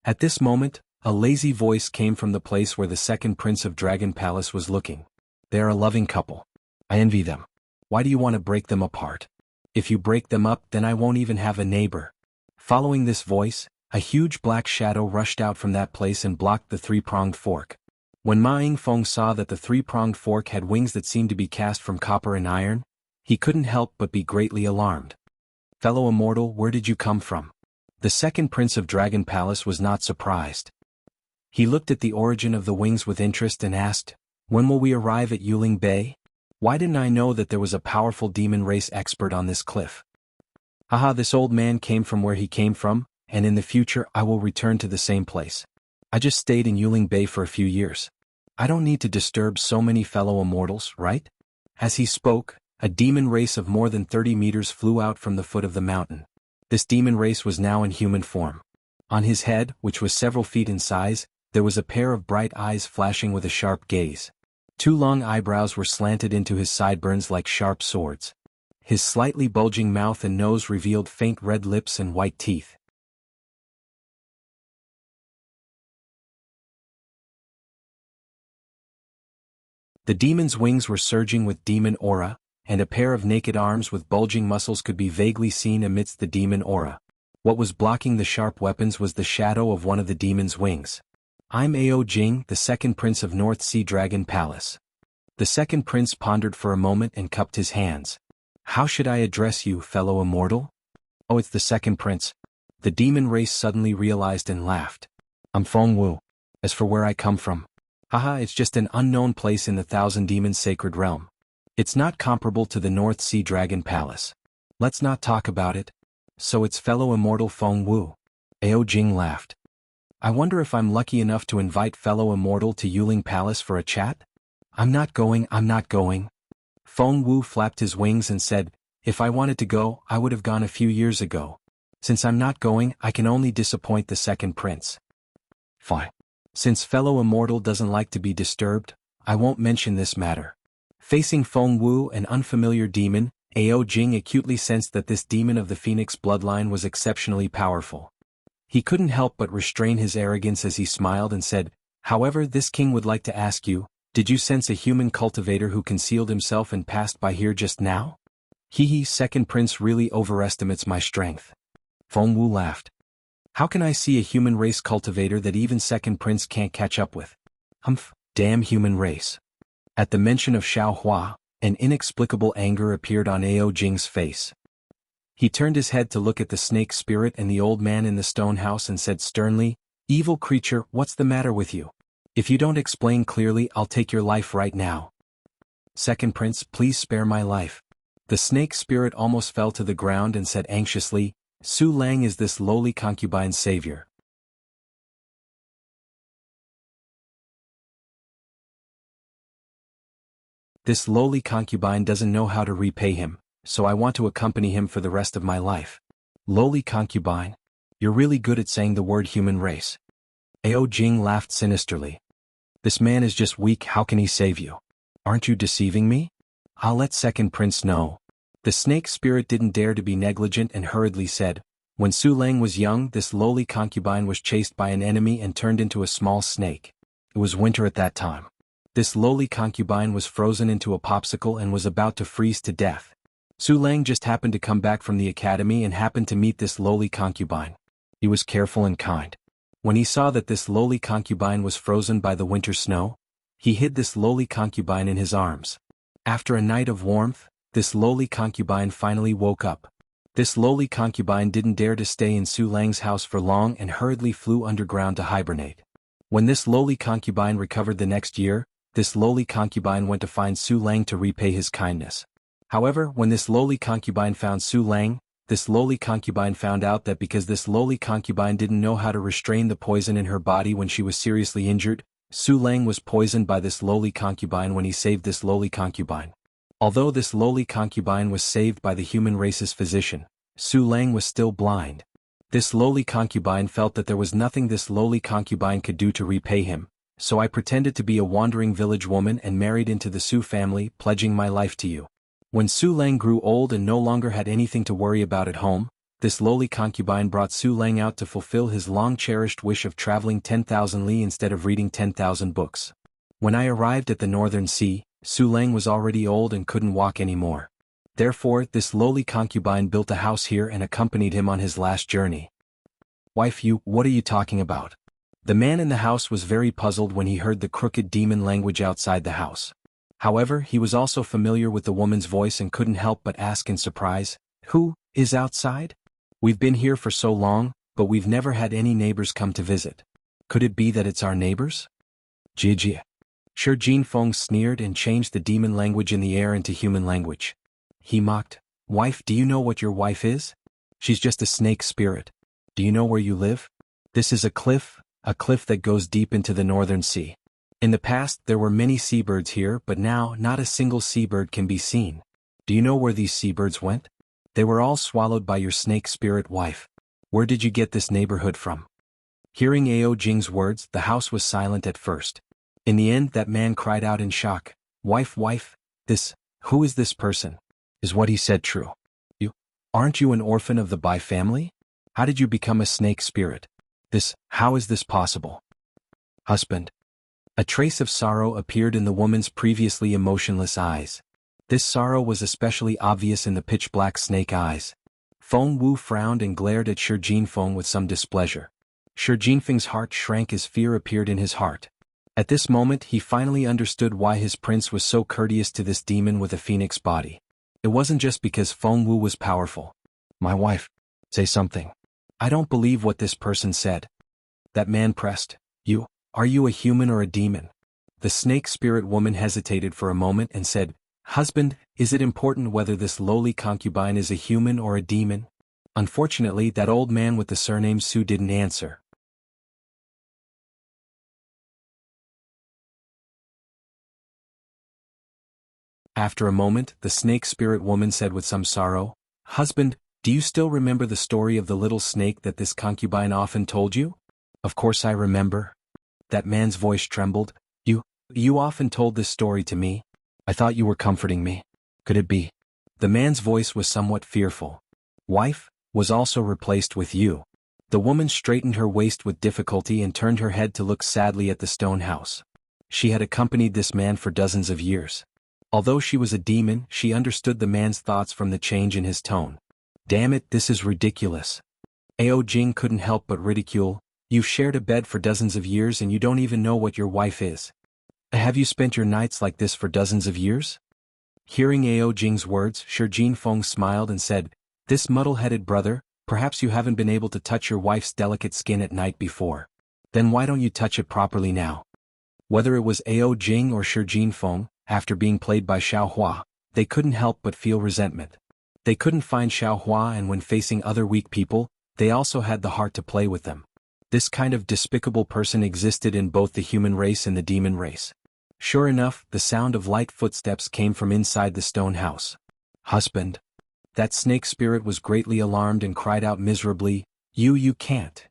At this moment, a lazy voice came from the place where the second prince of Dragon Palace was looking. "They are a loving couple. I envy them. Why do you want to break them apart? If you break them up, then I won't even have a neighbor." Following this voice, a huge black shadow rushed out from that place and blocked the three-pronged fork. When Ma Yingfeng saw that the three-pronged fork had wings that seemed to be cast from copper and iron, he couldn't help but be greatly alarmed. "Fellow immortal, where did you come from?" The second prince of Dragon Palace was not surprised. He looked at the origin of the wings with interest and asked, "When will we arrive at Yuling Bay? Why didn't I know that there was a powerful demon race expert on this cliff?" "Haha, this old man came from where he came from, and in the future I will return to the same place. I just stayed in Yuling Bay for a few years. I don't need to disturb so many fellow immortals, right?" As he spoke, a demon race of more than 30 meters flew out from the foot of the mountain. This demon race was now in human form. On his head, which was several feet in size, there was a pair of bright eyes flashing with a sharp gaze. Two long eyebrows were slanted into his sideburns like sharp swords. His slightly bulging mouth and nose revealed faint red lips and white teeth. The demon's wings were surging with demon aura, and a pair of naked arms with bulging muscles could be vaguely seen amidst the demon aura. What was blocking the sharp weapons was the shadow of one of the demon's wings. "I'm Ao Jing, the second prince of North Sea Dragon Palace." The second prince pondered for a moment and cupped his hands. "How should I address you, fellow immortal?" "Oh, it's the second prince." The demon race suddenly realized and laughed. "I'm Feng Wu. As for where I come from, haha, it's just an unknown place in the Thousand Demons Sacred Realm. It's not comparable to the North Sea Dragon Palace. Let's not talk about it." "So it's fellow immortal Feng Wu." Ao Jing laughed. "I wonder if I'm lucky enough to invite fellow immortal to Yuling Palace for a chat?" I'm not going." Feng Wu flapped his wings and said, "If I wanted to go, I would have gone a few years ago. Since I'm not going, I can only disappoint the second prince." "Fine. Since fellow immortal doesn't like to be disturbed, I won't mention this matter." Facing Feng Wu, an unfamiliar demon, Ao Jing acutely sensed that this demon of the Phoenix bloodline was exceptionally powerful. He couldn't help but restrain his arrogance as he smiled and said, "However, this king would like to ask you, did you sense a human cultivator who concealed himself and passed by here just now?" "He, second prince really overestimates my strength." Feng Wu laughed. "How can I see a human race cultivator that even second prince can't catch up with?" "Humph, damn human race." At the mention of Xiao Hua, an inexplicable anger appeared on Ao Jing's face. He turned his head to look at the snake spirit and the old man in the stone house and said sternly, "Evil creature, what's the matter with you? If you don't explain clearly, I'll take your life right now." "Second prince, please spare my life." The snake spirit almost fell to the ground and said anxiously, "Su Lang is this lowly concubine's savior. This lowly concubine doesn't know how to repay him, so I want to accompany him for the rest of my life." "Lowly concubine? You're really good at saying the word human race." Ao Jing laughed sinisterly. "This man is just weak, how can he save you? Aren't you deceiving me? I'll let second prince know." The snake spirit didn't dare to be negligent and hurriedly said, "When Su Lang was young, this lowly concubine was chased by an enemy and turned into a small snake. It was winter at that time. This lowly concubine was frozen into a popsicle and was about to freeze to death. Su Lang just happened to come back from the academy and happened to meet this lowly concubine. He was careful and kind. When he saw that this lowly concubine was frozen by the winter snow, he hid this lowly concubine in his arms. After a night of warmth, this lowly concubine finally woke up. This lowly concubine didn't dare to stay in Su Lang's house for long and hurriedly flew underground to hibernate. When this lowly concubine recovered the next year, this lowly concubine went to find Su Lang to repay his kindness. However, when this lowly concubine found Su Lang, this lowly concubine found out that because this lowly concubine didn't know how to restrain the poison in her body when she was seriously injured, Su Lang was poisoned by this lowly concubine when he saved this lowly concubine. Although this lowly concubine was saved by the human race's physician, Su Lang was still blind. This lowly concubine felt that there was nothing this lowly concubine could do to repay him, so I pretended to be a wandering village woman and married into the Su family, pledging my life to you. When Su Lang grew old and no longer had anything to worry about at home, this lowly concubine brought Su Lang out to fulfill his long-cherished wish of traveling 10,000 li instead of reading 10,000 books. When I arrived at the northern sea, Su Lang was already old and couldn't walk anymore. Therefore, this lowly concubine built a house here and accompanied him on his last journey." "Wife, what are you talking about?" The man in the house was very puzzled when he heard the crooked demon language outside the house. However, he was also familiar with the woman's voice and couldn't help but ask in surprise, "Who is outside? We've been here for so long, but we've never had any neighbors come to visit. Could it be that it's our neighbors?" "Jia." Shi Jinfeng sneered and changed the demon language in the air into human language. He mocked, "Wife, do you know what your wife is? She's just a snake spirit. Do you know where you live? This is a cliff that goes deep into the northern sea. In the past there were many seabirds here, but now not a single seabird can be seen. Do you know where these seabirds went? They were all swallowed by your snake spirit wife. Where did you get this neighborhood from?" Hearing Ao Jing's words, the house was silent at first. In the end, that man cried out in shock, Wife, who is this person? Is what he said true? Aren't you an orphan of the Bai family? How did you become a snake spirit? How is this possible?" "Husband." A trace of sorrow appeared in the woman's previously emotionless eyes. This sorrow was especially obvious in the pitch-black snake eyes. Feng Wu frowned and glared at Shi Jinfeng with some displeasure. Shi Jinfeng's heart shrank as fear appeared in his heart. At this moment he finally understood why his prince was so courteous to this demon with a phoenix body. It wasn't just because Feng Wu was powerful. "My wife, say something. I don't believe what this person said." That man pressed, Are you a human or a demon?" The snake spirit woman hesitated for a moment and said, "Husband, is it important whether this lowly concubine is a human or a demon?" Unfortunately, that old man with the surname Su didn't answer. After a moment, the snake spirit woman said with some sorrow, "Husband, do you still remember the story of the little snake that this concubine often told you?" "Of course I remember." That man's voice trembled. You often told this story to me. I thought you were comforting me. Could it be?" The man's voice was somewhat fearful. "Wife, was also replaced with you." The woman straightened her waist with difficulty and turned her head to look sadly at the stone house. She had accompanied this man for dozens of years. Although she was a demon, she understood the man's thoughts from the change in his tone. "Damn it, this is ridiculous." Ao Jing couldn't help but ridicule. "You've shared a bed for dozens of years and you don't even know what your wife is. Have you spent your nights like this for dozens of years?" Hearing Ao Jing's words, Shi Jinfeng smiled and said, "This muddle-headed brother, perhaps you haven't been able to touch your wife's delicate skin at night before. Then why don't you touch it properly now?" Whether it was Ao Jing or Shi Jinfeng, after being played by Xiaohua, they couldn't help but feel resentment. They couldn't find Xiaohua, and when facing other weak people, they also had the heart to play with them. This kind of despicable person existed in both the human race and the demon race. Sure enough, the sound of light footsteps came from inside the stone house. "Husband." That snake spirit was greatly alarmed and cried out miserably, You can't."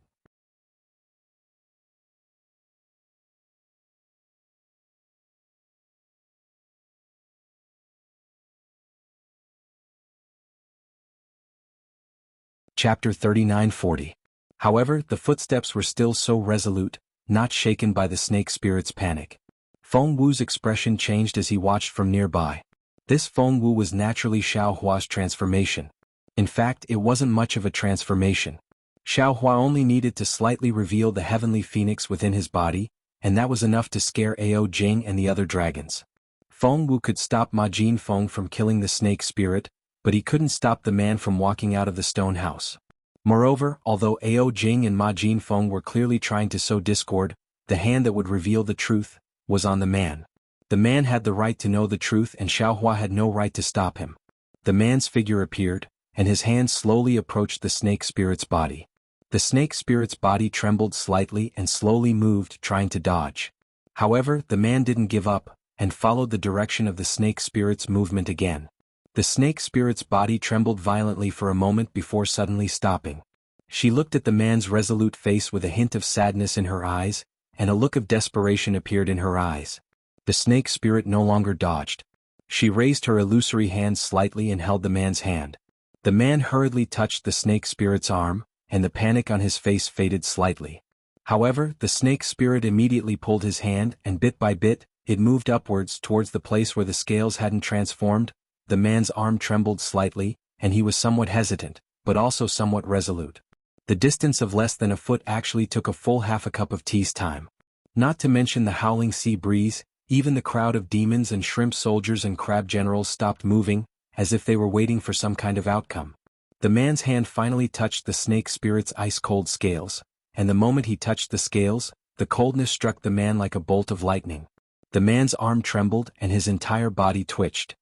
Chapter 39-40. However, the footsteps were still so resolute, not shaken by the snake spirit's panic. Feng Wu's expression changed as he watched from nearby. This Feng Wu was naturally Xiaohua's transformation. In fact, it wasn't much of a transformation. Xiaohua only needed to slightly reveal the heavenly phoenix within his body, and that was enough to scare Ao Jing and the other dragons. Feng Wu could stop Ma Jinfeng from killing the snake spirit, but he couldn't stop the man from walking out of the stone house. Moreover, although Ao Jing and Ma Jinfeng were clearly trying to sow discord, the hand that would reveal the truth was on the man. The man had the right to know the truth and Xiaohua had no right to stop him. The man's figure appeared, and his hand slowly approached the snake spirit's body. The snake spirit's body trembled slightly and slowly moved, trying to dodge. However, the man didn't give up, and followed the direction of the snake spirit's movement again. The snake spirit's body trembled violently for a moment before suddenly stopping. She looked at the man's resolute face with a hint of sadness in her eyes, and a look of desperation appeared in her eyes. The snake spirit no longer dodged. She raised her illusory hand slightly and held the man's hand. The man hurriedly touched the snake spirit's arm, and the panic on his face faded slightly. However, the snake spirit immediately pulled his hand and bit by bit, it moved upwards towards the place where the scales hadn't transformed. The man's arm trembled slightly, and he was somewhat hesitant, but also somewhat resolute. The distance of less than a foot actually took a full half a cup of tea's time. Not to mention the howling sea breeze, even the crowd of demons and shrimp soldiers and crab generals stopped moving, as if they were waiting for some kind of outcome. The man's hand finally touched the snake spirit's ice-cold scales, and the moment he touched the scales, the coldness struck the man like a bolt of lightning. The man's arm trembled and his entire body twitched.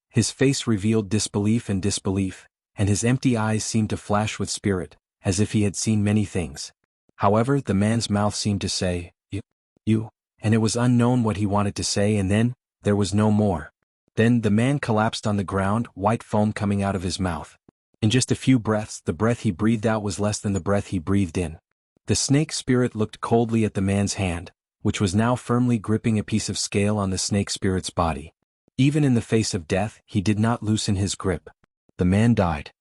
His face revealed disbelief, and his empty eyes seemed to flash with spirit, as if he had seen many things. However, the man's mouth seemed to say, You, and it was unknown what he wanted to say, and then, there was no more. Then the man collapsed on the ground, white foam coming out of his mouth. In just a few breaths, the breath he breathed out was less than the breath he breathed in. The snake spirit looked coldly at the man's hand, which was now firmly gripping a piece of scale on the snake spirit's body. Even in the face of death, he did not loosen his grip. The man died.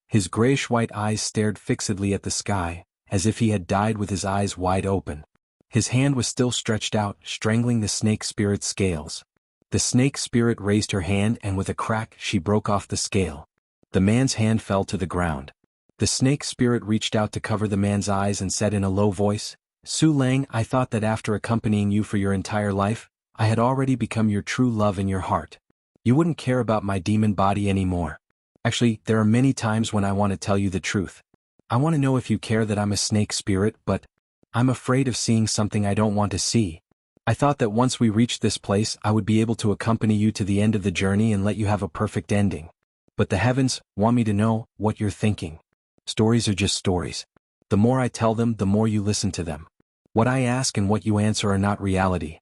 His grayish-white eyes stared fixedly at the sky, as if he had died with his eyes wide open. His hand was still stretched out, strangling the snake spirit's scales. The snake spirit raised her hand and with a crack she broke off the scale. The man's hand fell to the ground. The snake spirit reached out to cover the man's eyes and said in a low voice, Su Lang, I thought that after accompanying you for your entire life, I had already become your true love in your heart. You wouldn't care about my demon body anymore. Actually, there are many times when I want to tell you the truth. I want to know if you care that I'm a snake spirit, but I'm afraid of seeing something I don't want to see. I thought that once we reached this place I would be able to accompany you to the end of the journey and let you have a perfect ending. But the heavens want me to know what you're thinking. Stories are just stories. The more I tell them, the more you listen to them. What I ask and what you answer are not reality.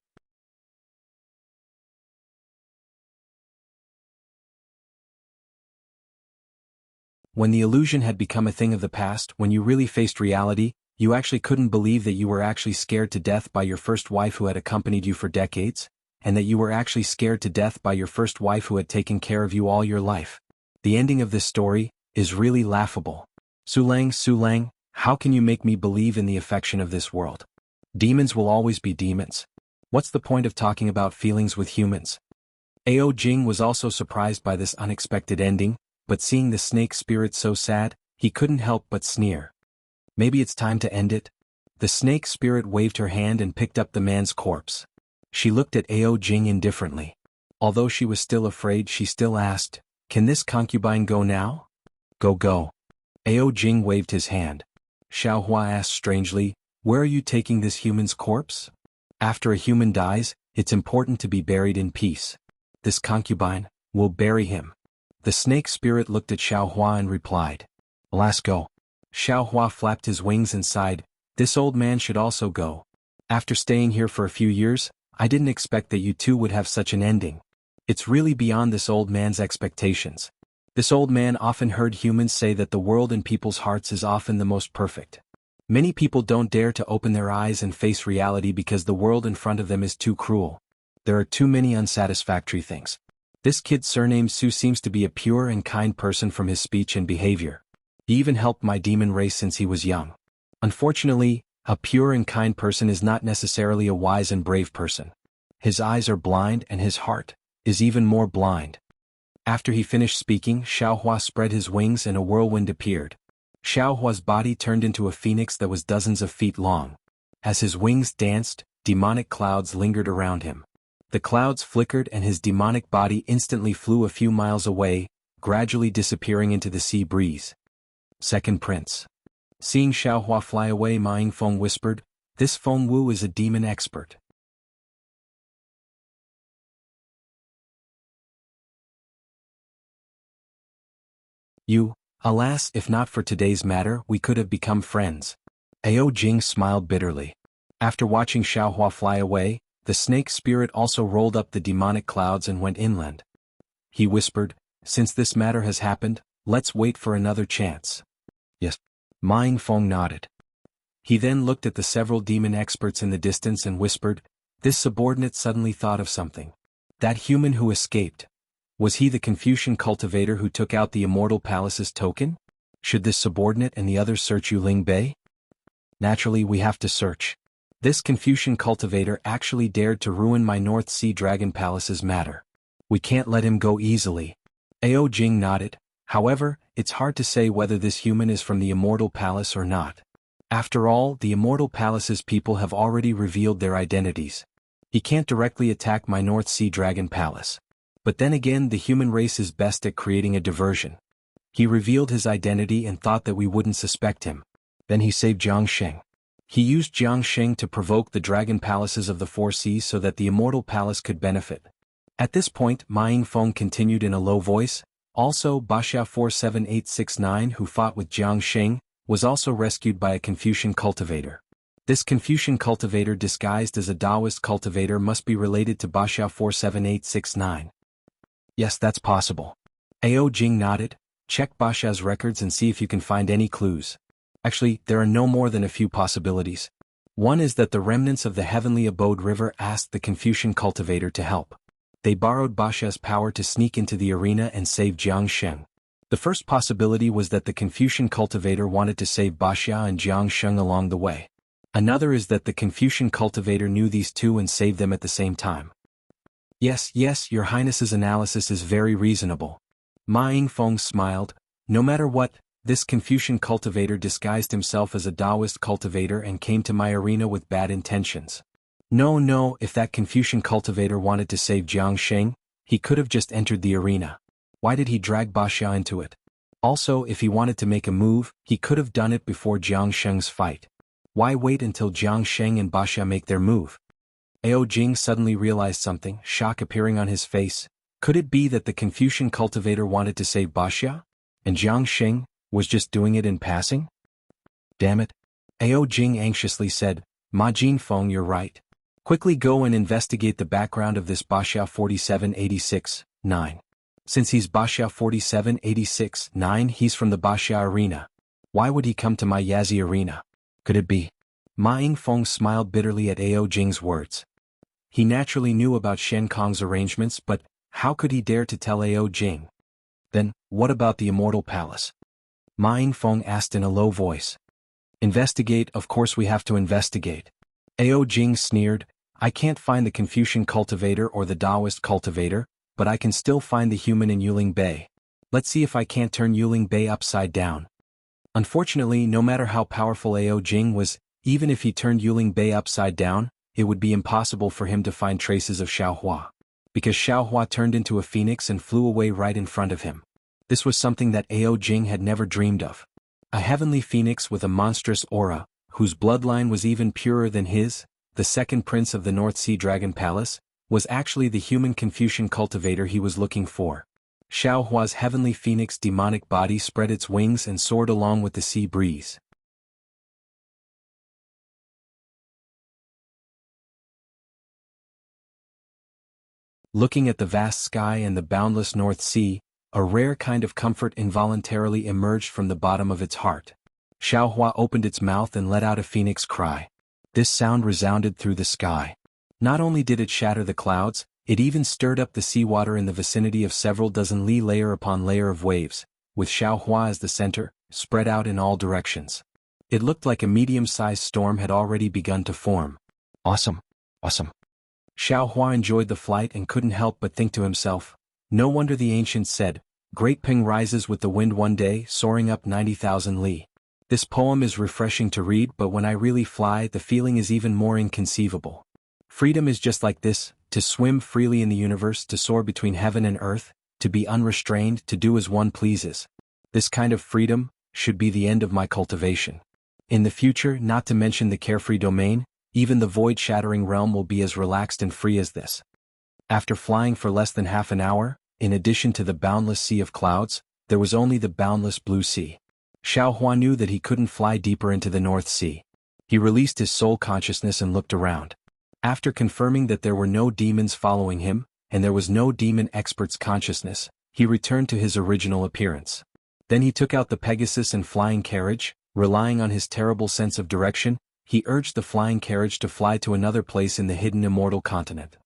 when the illusion had become a thing of the past, when you really faced reality, you actually couldn't believe that you were actually scared to death by your first wife who had accompanied you for decades, and that you were actually scared to death by your first wife who had taken care of you all your life. The ending of this story is really laughable. Sulang, how can you make me believe in the affection of this world? Demons will always be demons. What's the point of talking about feelings with humans? Ao Jing was also surprised by this unexpected ending, but seeing the snake spirit so sad, he couldn't help but sneer. Maybe it's time to end it? The snake spirit waved her hand and picked up the man's corpse. She looked at Ao Jing indifferently. Although she was still afraid, she still asked, "Can this concubine go now?" Go. Ao Jing waved his hand. Xiaohua asked strangely, "Where are you taking this human's corpse?" After a human dies, it's important to be buried in peace. This concubine, will bury him. The snake spirit looked at Xiaohua and replied, "Let's go." Xiaohua flapped his wings and sighed, "This old man should also go. After staying here for a few years, I didn't expect that you two would have such an ending. It's really beyond this old man's expectations." This old man often heard humans say that the world in people's hearts is often the most perfect. Many people don't dare to open their eyes and face reality because the world in front of them is too cruel. There are too many unsatisfactory things. This kid surnamed Su seems to be a pure and kind person from his speech and behavior. He even helped my demon race since he was young. Unfortunately, a pure and kind person is not necessarily a wise and brave person. His eyes are blind and his heart is even more blind. After he finished speaking, Xiaohua spread his wings and a whirlwind appeared. Xiaohua's body turned into a phoenix that was dozens of feet long. As his wings danced, demonic clouds lingered around him. The clouds flickered and his demonic body instantly flew a few miles away, gradually disappearing into the sea breeze. Second Prince. Seeing Xiaohua fly away, Ma Yingfeng whispered, "This Feng Wu is a demon expert." Alas, if not for today's matter, we could have become friends. Ao Jing smiled bitterly. After watching Xiaohua fly away, the snake spirit also rolled up the demonic clouds and went inland. He whispered, "Since this matter has happened, let's wait for another chance." Yes. Ma Yingfeng nodded. He then looked at the several demon experts in the distance and whispered, "This subordinate suddenly thought of something. That human who escaped. Was he the Confucian cultivator who took out the Immortal Palace's token? Should this subordinate and the others search Yuling Bay? Naturally, we have to search. This Confucian cultivator actually dared to ruin my North Sea Dragon Palace's matter. We can't let him go easily." Ao Jing nodded. However, it's hard to say whether this human is from the Immortal Palace or not. After all, the Immortal Palace's people have already revealed their identities. He can't directly attack my North Sea Dragon Palace. But then again, the human race is best at creating a diversion. He revealed his identity and thought that we wouldn't suspect him. Then he saved Jiangsheng. He used Jiangsheng to provoke the dragon palaces of the four seas so that the Immortal Palace could benefit. At this point, Ma Yingfeng continued in a low voice, "Also, Baxia 47869, who fought with Jiangsheng, was also rescued by a Confucian cultivator. This Confucian cultivator disguised as a Taoist cultivator must be related to Baxia 47869. Yes, that's possible." Ao Jing nodded. "Check Baxia's records and see if you can find any clues. Actually, there are no more than a few possibilities. One is that the remnants of the Heavenly Abode River asked the Confucian cultivator to help. They borrowed Baxia's power to sneak into the arena and save Jiangsheng. The first possibility was that the Confucian cultivator wanted to save Baxia and Jiangsheng along the way. Another is that the Confucian cultivator knew these two and saved them at the same time." Yes, Your Highness's analysis is very reasonable." Ma Yingfeng smiled. "No matter what, this Confucian cultivator disguised himself as a Taoist cultivator and came to my arena with bad intentions. No, if that Confucian cultivator wanted to save Jiangsheng, he could have just entered the arena. Why did he drag Baxia into it? Also, if he wanted to make a move, he could have done it before Jiangsheng's fight. Why wait until Jiangsheng and Baxia make their move?" Ao Jing suddenly realized something, shock appearing on his face. Could it be that the Confucian cultivator wanted to save Baxia, and Jiangsheng was just doing it in passing? Damn it. Ao Jing anxiously said, "Ma Jinfeng, you're right. Quickly go and investigate the background of this Baxia 4786-9. Since he's Baxia 4786-9, he's from the Baxia arena. Why would he come to my Yazi arena? Could it be? Ma Yingfeng smiled bitterly at Ao Jing's words. He naturally knew about Shen Kong's arrangements, but how could he dare to tell Ao Jing? Then, what about the Immortal Palace? Ma Yingfeng asked in a low voice. Investigate, of course we have to investigate. Ao Jing sneered, I can't find the Confucian cultivator or the Taoist cultivator, but I can still find the human in Yuling Bay. Let's see if I can't turn Yuling Bay upside down. Unfortunately, no matter how powerful Ao Jing was, even if he turned Yuling Bay upside down, it would be impossible for him to find traces of Xiaohua. Because Xiaohua turned into a phoenix and flew away right in front of him. This was something that Ao Jing had never dreamed of. A heavenly phoenix with a monstrous aura, whose bloodline was even purer than his, the second prince of the North Sea Dragon Palace, was actually the human Confucian cultivator he was looking for. Xiaohua's heavenly phoenix demonic body spread its wings and soared along with the sea breeze. Looking at the vast sky and the boundless North Sea, a rare kind of comfort involuntarily emerged from the bottom of its heart. Xiaohua opened its mouth and let out a phoenix cry. This sound resounded through the sky. Not only did it shatter the clouds, it even stirred up the seawater in the vicinity of several dozen li layer upon layer of waves, with Xiaohua as the center, spread out in all directions. It looked like a medium-sized storm had already begun to form. Awesome. Awesome. Xiaohua enjoyed the flight and couldn't help but think to himself, no wonder the ancients said, Great Ping rises with the wind one day, soaring up 90,000 li. This poem is refreshing to read, but when I really fly, the feeling is even more inconceivable. Freedom is just like this, to swim freely in the universe, to soar between heaven and earth, to be unrestrained, to do as one pleases. This kind of freedom should be the end of my cultivation. In the future, not to mention the carefree domain, even the void-shattering realm will be as relaxed and free as this. After flying for less than half an hour, in addition to the boundless sea of clouds, there was only the boundless blue sea. Xiaohua knew that he couldn't fly deeper into the North Sea. He released his soul consciousness and looked around. After confirming that there were no demons following him, and there was no demon expert's consciousness, he returned to his original appearance. Then he took out the Pegasus and flying carriage, relying on his terrible sense of direction, he urged the flying carriage to fly to another place in the hidden immortal continent.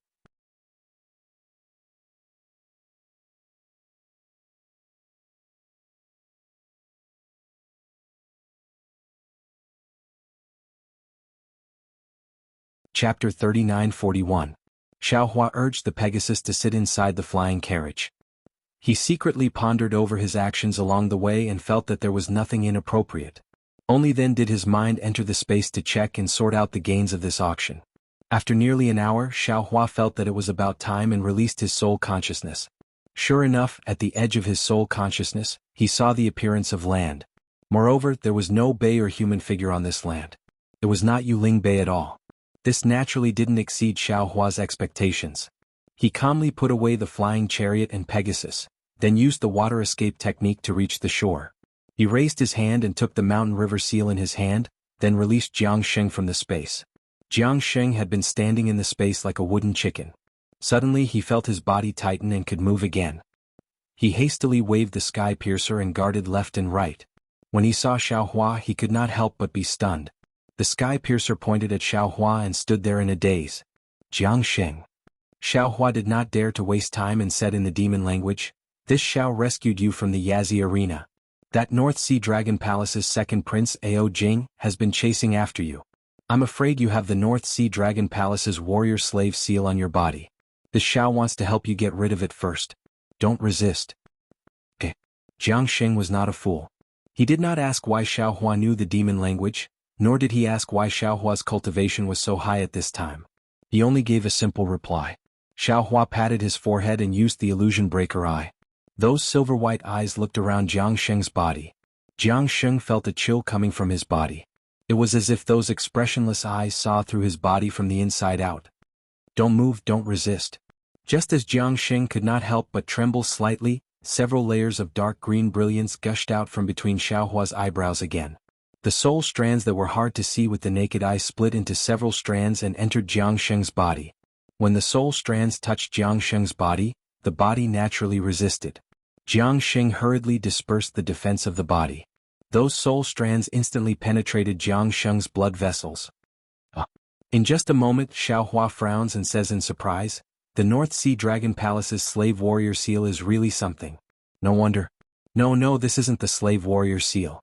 Chapter 39-41. Xiaohua urged the Pegasus to sit inside the flying carriage. He secretly pondered over his actions along the way and felt that there was nothing inappropriate. Only then did his mind enter the space to check and sort out the gains of this auction. After nearly an hour, Xiaohua felt that it was about time and released his soul consciousness. Sure enough, at the edge of his soul consciousness, he saw the appearance of land. Moreover, there was no bay or human figure on this land. It was not Yuling Bay at all. This naturally didn't exceed Xiaohua's expectations. He calmly put away the flying chariot and Pegasus, then used the water escape technique to reach the shore. He raised his hand and took the mountain river seal in his hand, then released Jianghu from the space. Jianghu had been standing in the space like a wooden chicken. Suddenly he felt his body tighten and could move again. He hastily waved the sky piercer and guarded left and right. When he saw Xiaohua, he could not help but be stunned. The sky piercer pointed at Xiaohua and stood there in a daze. Jianghu. Xiaohua did not dare to waste time and said in the demon language, This Xiao rescued you from the Yazi arena. That North Sea Dragon Palace's second prince Ao Jing has been chasing after you. I'm afraid you have the North Sea Dragon Palace's warrior slave seal on your body. This Xiao wants to help you get rid of it first. Don't resist. Jianghu was not a fool. He did not ask why Xiaohua knew the demon language, nor did he ask why Xiaohua's cultivation was so high at this time. He only gave a simple reply. Xiaohua patted his forehead and used the illusion breaker eye. Those silver-white eyes looked around Jianghu's body. Jianghu felt a chill coming from his body. It was as if those expressionless eyes saw through his body from the inside out. Don't move, don't resist. Just as Jianghu could not help but tremble slightly, several layers of dark green brilliance gushed out from between Xiaohua's eyebrows again. The soul strands that were hard to see with the naked eye split into several strands and entered Jianghu's body. When the soul strands touched Jianghu's body, the body naturally resisted. Jiang Sheng hurriedly dispersed the defense of the body. Those soul strands instantly penetrated Jiang Sheng's blood vessels. In just a moment, Xiao Hua frowns and says in surprise, "The North Sea Dragon Palace's slave warrior seal is really something. No wonder. No, this isn't the slave warrior seal."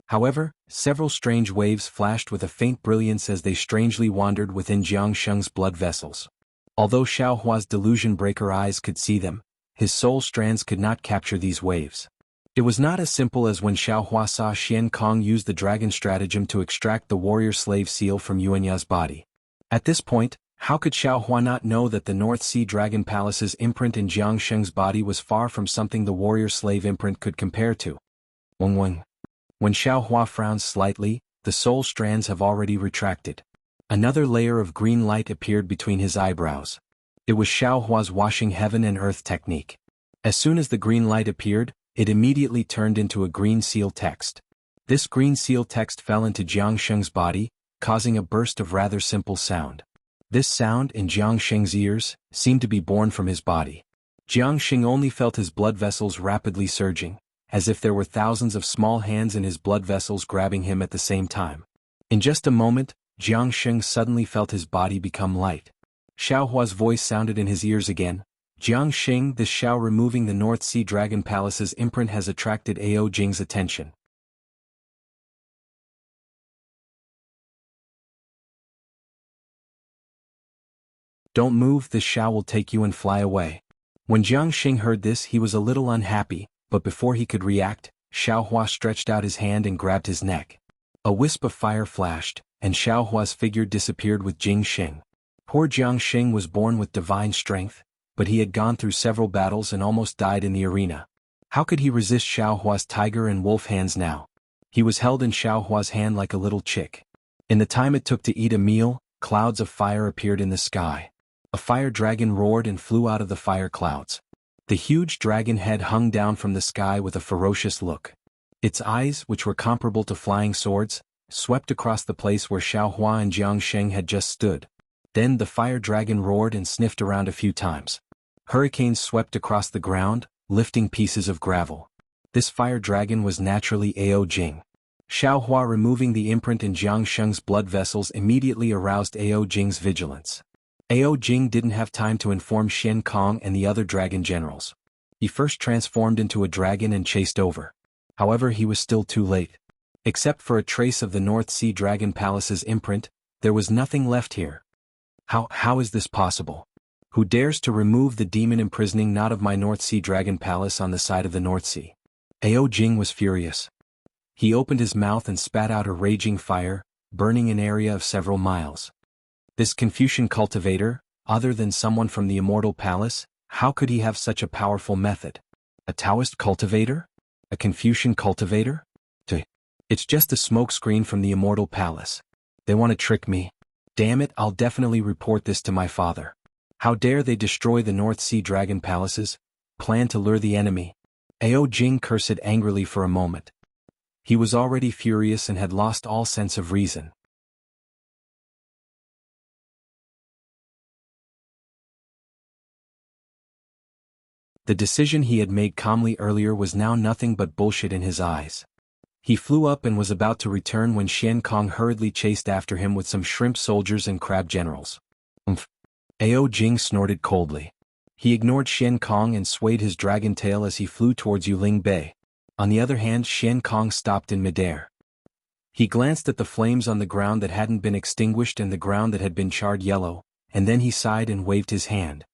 However, several strange waves flashed with a faint brilliance as they strangely wandered within Jiang Sheng's blood vessels. Although Xiao Hua's delusion-breaker eyes could see them, his soul strands could not capture these waves. It was not as simple as when Xiao Hua saw Xian Kong use the dragon stratagem to extract the warrior slave seal from Yuanya's body. At this point, how could Xiao Hua not know that the North Sea Dragon Palace's imprint in Jiang Sheng's body was far from something the warrior slave imprint could compare to? When Xiao Hua frowns slightly, the soul strands have already retracted. Another layer of green light appeared between his eyebrows. It was Xiao Hua's washing heaven and earth technique. As soon as the green light appeared, it immediately turned into a green seal text. This green seal text fell into Jiang Sheng's body, causing a burst of rather simple sound. This sound, in Jiang Sheng's ears, seemed to be born from his body. Jiang Sheng only felt his blood vessels rapidly surging, as if there were thousands of small hands in his blood vessels grabbing him at the same time. In just a moment, Jiang Sheng suddenly felt his body become light. Xiao Hua's voice sounded in his ears again. "Jiang Sheng, this Xiao removing the North Sea Dragon Palace's imprint has attracted Ao Jing's attention. Don't move, this Xiao will take you and fly away." When Jiang Sheng heard this, he was a little unhappy, but before he could react, Xiao Hua stretched out his hand and grabbed his neck. A wisp of fire flashed, and Xiao Hua's figure disappeared with Jing Sheng. Poor Jiang Sheng was born with divine strength, but he had gone through several battles and almost died in the arena. How could he resist Xiao Hua's tiger and wolf hands now? He was held in Xiao Hua's hand like a little chick. In the time it took to eat a meal, clouds of fire appeared in the sky. A fire dragon roared and flew out of the fire clouds. The huge dragon head hung down from the sky with a ferocious look. Its eyes, which were comparable to flying swords, swept across the place where Xiao Hua and Jiang Sheng had just stood. Then the fire dragon roared and sniffed around a few times. Hurricanes swept across the ground, lifting pieces of gravel. This fire dragon was naturally Ao Jing. Xiao Hua removing the imprint in Jiang Sheng's blood vessels immediately aroused Ao Jing's vigilance. Ao Jing didn't have time to inform Xian Kong and the other dragon generals. He first transformed into a dragon and chased over. However, he was still too late. Except for a trace of the North Sea Dragon Palace's imprint, there was nothing left here. How is this possible? Who dares to remove the demon imprisoning knot of my North Sea Dragon Palace on the side of the North Sea? Ao Jing was furious. He opened his mouth and spat out a raging fire, burning an area of several miles. This Confucian cultivator, other than someone from the Immortal Palace, how could he have such a powerful method? A Taoist cultivator? A Confucian cultivator? It's just a smokescreen from the Immortal Palace. They want to trick me. Damn it, I'll definitely report this to my father. How dare they destroy the North Sea Dragon Palaces? Plan to lure the enemy. Ao Jing cursed angrily for a moment. He was already furious and had lost all sense of reason. The decision he had made calmly earlier was now nothing but bullshit in his eyes. He flew up and was about to return when Xian Kong hurriedly chased after him with some shrimp soldiers and crab generals. Ao Jing snorted coldly. He ignored Xian Kong and swayed his dragon tail as he flew towards Yuling Bay. On the other hand, Xian Kong stopped in midair. He glanced at the flames on the ground that hadn't been extinguished and the ground that had been charred yellow, and then he sighed and waved his hand.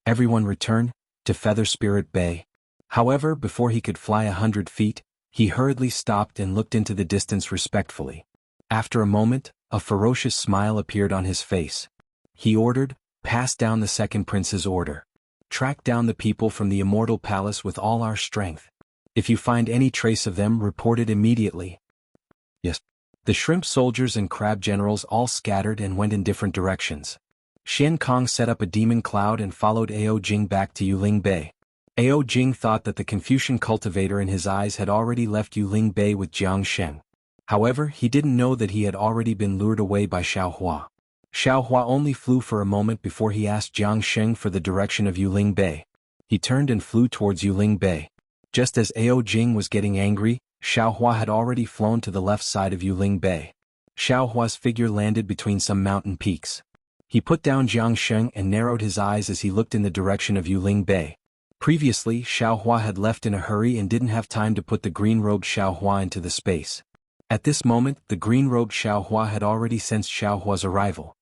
Everyone return to Feather Spirit Bay. However, before he could fly 100 feet, he hurriedly stopped and looked into the distance respectfully. After a moment, a ferocious smile appeared on his face. He ordered, "Pass down the second prince's order. Track down the people from the Immortal Palace with all our strength. If you find any trace of them, report it immediately." Yes. The shrimp soldiers and crab generals all scattered and went in different directions. Xian Kong set up a demon cloud and followed Ao Jing back to Yuling Bay. Ao Jing thought that the Confucian cultivator in his eyes had already left Yuling Bay with Jiang Sheng. However, he didn't know that he had already been lured away by Xiao Hua. Xiao Hua only flew for a moment before he asked Jiang Sheng for the direction of Yuling Bay. He turned and flew towards Yuling Bay. Just as Ao Jing was getting angry, Xiaohua had already flown to the left side of Yuling Bay. Xiaohua's figure landed between some mountain peaks. He put down Jiang Sheng and narrowed his eyes as he looked in the direction of Yuling Bay. Previously, Xiaohua had left in a hurry and didn't have time to put the green-robed Xiaohua into the space. At this moment, the green-robed Xiaohua had already sensed Xiaohua's arrival.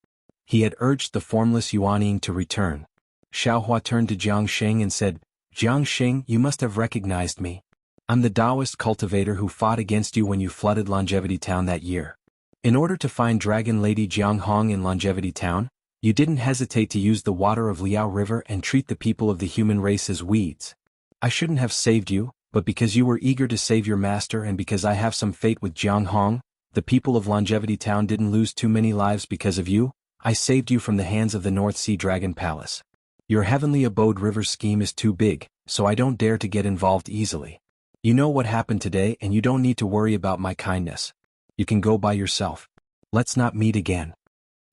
He had urged the formless Yuanying to return. Xiaohua turned to Jiang Sheng and said, "Jiang Sheng, you must have recognized me. I'm the Taoist cultivator who fought against you when you flooded Longevity Town that year. In order to find Dragon Lady Jianghong in Longevity Town, you didn't hesitate to use the water of Liao River and treat the people of the human race as weeds. I shouldn't have saved you, but because you were eager to save your master and because I have some fate with Jianghong, the people of Longevity Town didn't lose too many lives because of you. I saved you from the hands of the North Sea Dragon Palace. Your Heavenly Abode River scheme is too big, so I don't dare to get involved easily. You know what happened today and you don't need to worry about my kindness. You can go by yourself. Let's not meet again."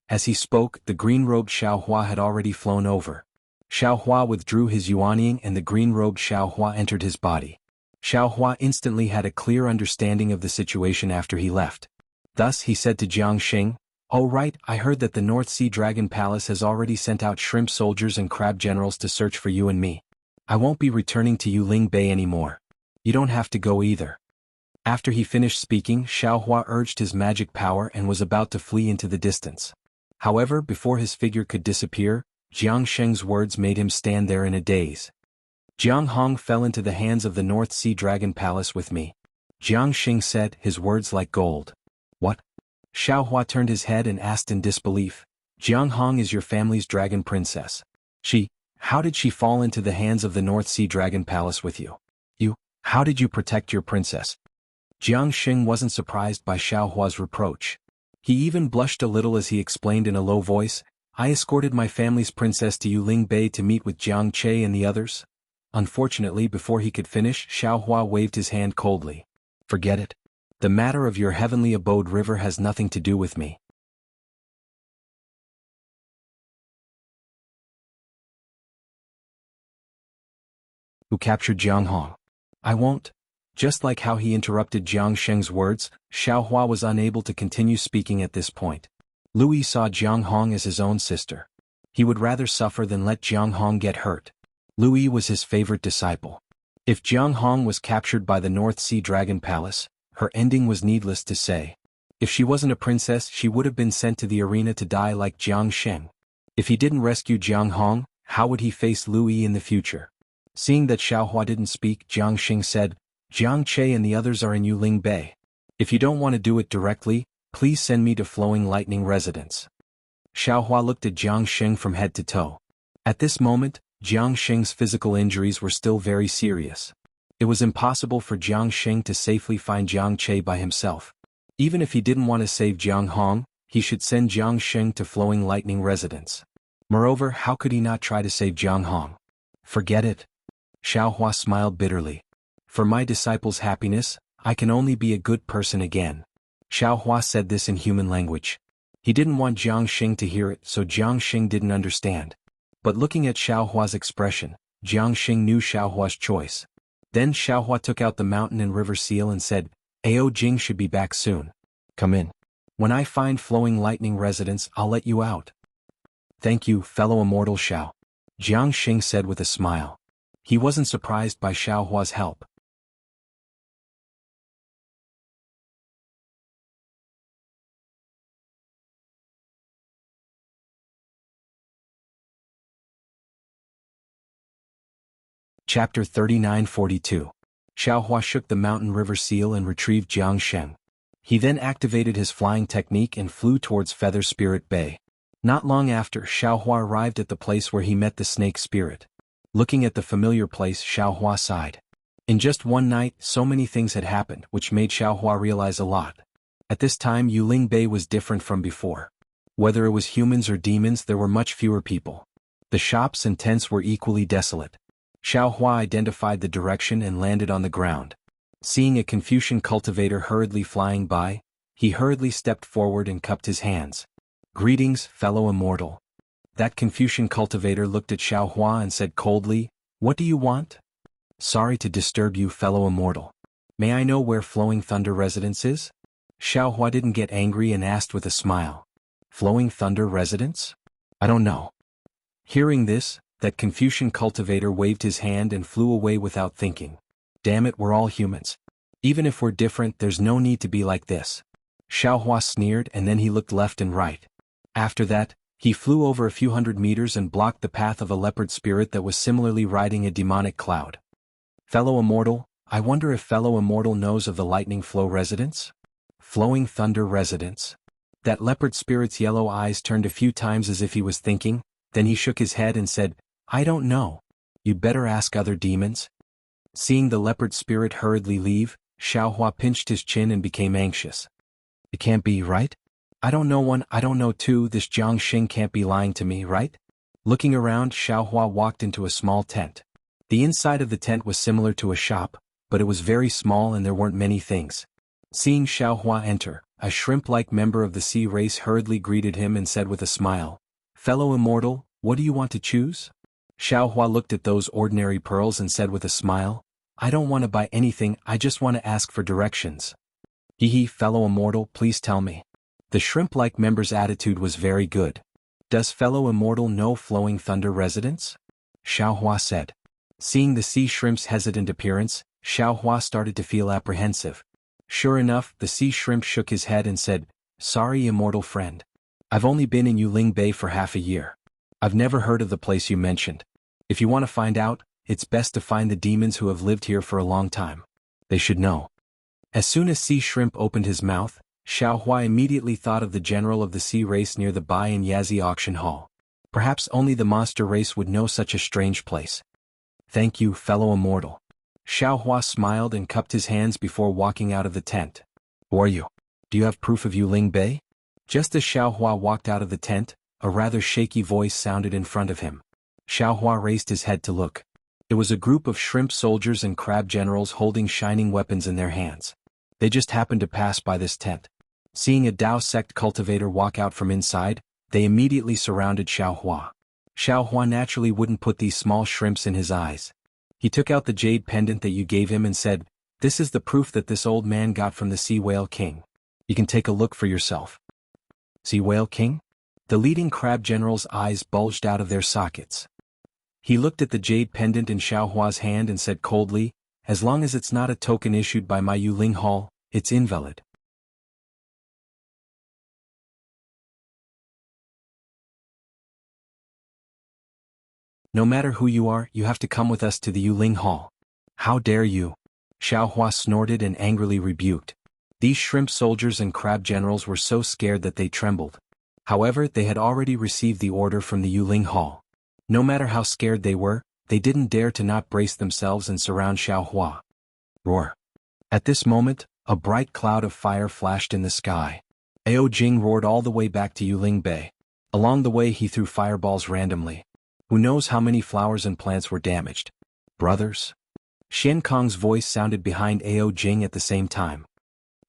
As he spoke, the green-robed Xiaohua had already flown over. Xiaohua withdrew his Yuanying and the green-robed Xiaohua entered his body. Xiaohua instantly had a clear understanding of the situation after he left. Thus he said to Jiang Sheng, "Oh right, I heard that the North Sea Dragon Palace has already sent out shrimp soldiers and crab generals to search for you and me. I won't be returning to Yuling Bay anymore. You don't have to go either." After he finished speaking, Xiaohua urged his magic power and was about to flee into the distance. However, before his figure could disappear, Jiang Sheng's words made him stand there in a daze. "Jianghong fell into the hands of the North Sea Dragon Palace with me," Jiang Sheng said, his words like gold. "What?" Xiaohua turned his head and asked in disbelief. "Jianghong is your family's dragon princess. How did she fall into the hands of the North Sea Dragon Palace with you? How did you protect your princess?" Jiang Sheng wasn't surprised by Xiaohua's reproach. He even blushed a little as he explained in a low voice, "I escorted my family's princess to Yuling Bay to meet with Jiang Che and the others." Unfortunately, before he could finish, Xiaohua waved his hand coldly. "Forget it. The matter of your Heavenly Abode River has nothing to do with me." Who captured Jianghong? I won't. Just like how he interrupted Jiang Sheng's words, Xiaohua was unable to continue speaking at this point. Lui saw Jianghong as his own sister. He would rather suffer than let Jianghong get hurt. Lui was his favorite disciple. If Jianghong was captured by the North Sea Dragon Palace, her ending was needless to say. If she wasn't a princess, she would have been sent to the arena to die like Jiang Sheng. If he didn't rescue Jianghong, how would he face Lui in the future? Seeing that Xiaohua didn't speak, Jiang Sheng said, "Jiang Che and the others are in Yuling Bay. If you don't want to do it directly, please send me to Flowing Lightning Residence." Xiaohua looked at Jiang Sheng from head to toe. At this moment, Jiang Sheng's physical injuries were still very serious. It was impossible for Jiang Sheng to safely find Jiang Che by himself. Even if he didn't want to save Jianghong, he should send Jiang Sheng to Flowing Lightning Residence. Moreover, how could he not try to save Jianghong? Forget it. Xiaohua smiled bitterly. For my disciples' happiness, I can only be a good person again. Xiaohua said this in human language. He didn't want Jiang Sheng to hear it, so Jiang Sheng didn't understand. But looking at Xiaohua's expression, Jiang Sheng knew Xiaohua's choice. Then Xiaohua took out the mountain and river seal and said, "Ao Jing should be back soon. Come in. When I find Flowing Lightning Residence, I'll let you out." "Thank you, fellow immortal Xiao," Jiang Sheng said with a smile. He wasn't surprised by Xiaohua's help. Chapter 3942. Xiaohua shook the mountain river seal and retrieved Jiang Sheng. He then activated his flying technique and flew towards Feather Spirit Bay. Not long after, Xiaohua arrived at the place where he met the snake spirit. Looking at the familiar place, Xiaohua sighed. In just one night, so many things had happened, which made Xiaohua realize a lot. At this time, Yuling Bay was different from before. Whether it was humans or demons, there were much fewer people. The shops and tents were equally desolate. Xiaohua identified the direction and landed on the ground. Seeing a Confucian cultivator hurriedly flying by, he hurriedly stepped forward and cupped his hands. "Greetings, fellow immortal." That Confucian cultivator looked at Xiaohua and said coldly, What do you want? Sorry to disturb you, fellow immortal. May I know where Flowing Thunder residence is? Xiaohua didn't get angry and asked with a smile. Flowing Thunder residence? I don't know. Hearing this, that Confucian cultivator waved his hand and flew away without thinking. Damn it, we're all humans. Even if we're different, there's no need to be like this. Xiaohua sneered, and then he looked left and right. After that, he flew over a few hundred meters and blocked the path of a leopard spirit that was similarly riding a demonic cloud. Fellow immortal, I wonder if fellow immortal knows of the lightning flow residence? Flowing Thunder residence. That leopard spirit's yellow eyes turned a few times as if he was thinking, then he shook his head and said, I don't know. You'd better ask other demons. Seeing the leopard spirit hurriedly leave, Xiaohua pinched his chin and became anxious. It can't be, right? I don't know one, I don't know two, this Jiangxing can't be lying to me, right? Looking around, Xiaohua walked into a small tent. The inside of the tent was similar to a shop, but it was very small and there weren't many things. Seeing Xiaohua enter, a shrimp-like member of the sea race hurriedly greeted him and said with a smile, Fellow immortal, what do you want to choose? Xiaohua looked at those ordinary pearls and said with a smile, I don't want to buy anything, I just want to ask for directions. Hehe, fellow immortal, please tell me. The shrimp-like member's attitude was very good. Does fellow immortal know Flowing Thunder residence? Xiaohua said. Seeing the sea shrimp's hesitant appearance, Xiaohua started to feel apprehensive. Sure enough, the sea shrimp shook his head and said, Sorry, immortal friend. I've only been in Yuling Bay for half a year. I've never heard of the place you mentioned. If you want to find out, it's best to find the demons who have lived here for a long time. They should know. As soon as Sea Shrimp opened his mouth, Xiaohua immediately thought of the general of the sea race near the Bai and Yazi auction hall. Perhaps only the monster race would know such a strange place. Thank you, fellow immortal. Xiaohua smiled and cupped his hands before walking out of the tent. Who are you? Do you have proof of Yuling Bay? Just as Xiaohua walked out of the tent, a rather shaky voice sounded in front of him. Xiaohua raised his head to look. It was a group of shrimp soldiers and crab generals holding shining weapons in their hands. They just happened to pass by this tent. Seeing a Dao sect cultivator walk out from inside, they immediately surrounded Xiaohua. Xiaohua naturally wouldn't put these small shrimps in his eyes. He took out the jade pendant that you gave him and said, This is the proof that this old man got from the Sea Whale King. You can take a look for yourself. Sea Whale King? The leading crab general's eyes bulged out of their sockets. He looked at the jade pendant in Xiaohua's hand and said coldly, As long as it's not a token issued by my Yuling Hall, it's invalid. No matter who you are, you have to come with us to the Yuling Hall. How dare you? Xiaohua snorted and angrily rebuked. These shrimp soldiers and crab generals were so scared that they trembled. However, they had already received the order from the Yuling Hall. No matter how scared they were, they didn't dare to not brace themselves and surround Xiaohua. Roar. At this moment, a bright cloud of fire flashed in the sky. Ao Jing roared all the way back to Yuling Bay. Along the way he threw fireballs randomly. Who knows how many flowers and plants were damaged? Brothers? Xian Kong's voice sounded behind Ao Jing at the same time.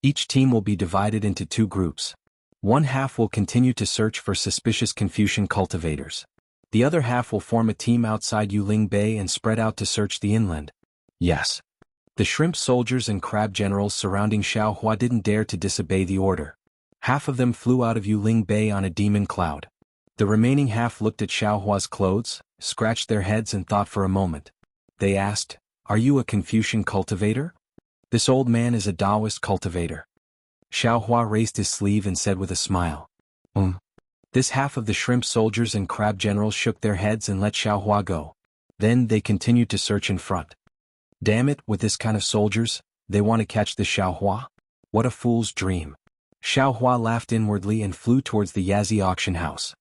Each team will be divided into two groups. One half will continue to search for suspicious Confucian cultivators. The other half will form a team outside Yuling Bay and spread out to search the inland. Yes. The shrimp soldiers and crab generals surrounding Xiaohua didn't dare to disobey the order. Half of them flew out of Yuling Bay on a demon cloud. The remaining half looked at Xiaohua's clothes, scratched their heads and thought for a moment. They asked, Are you a Confucian cultivator? This old man is a Taoist cultivator. Xiaohua raised his sleeve and said with a smile. This half of the shrimp soldiers and crab generals shook their heads and let Xiaohua go. Then they continued to search in front. Damn it, with this kind of soldiers, they want to catch the Xiaohua? What a fool's dream. Xiaohua laughed inwardly and flew towards the Yazi auction house.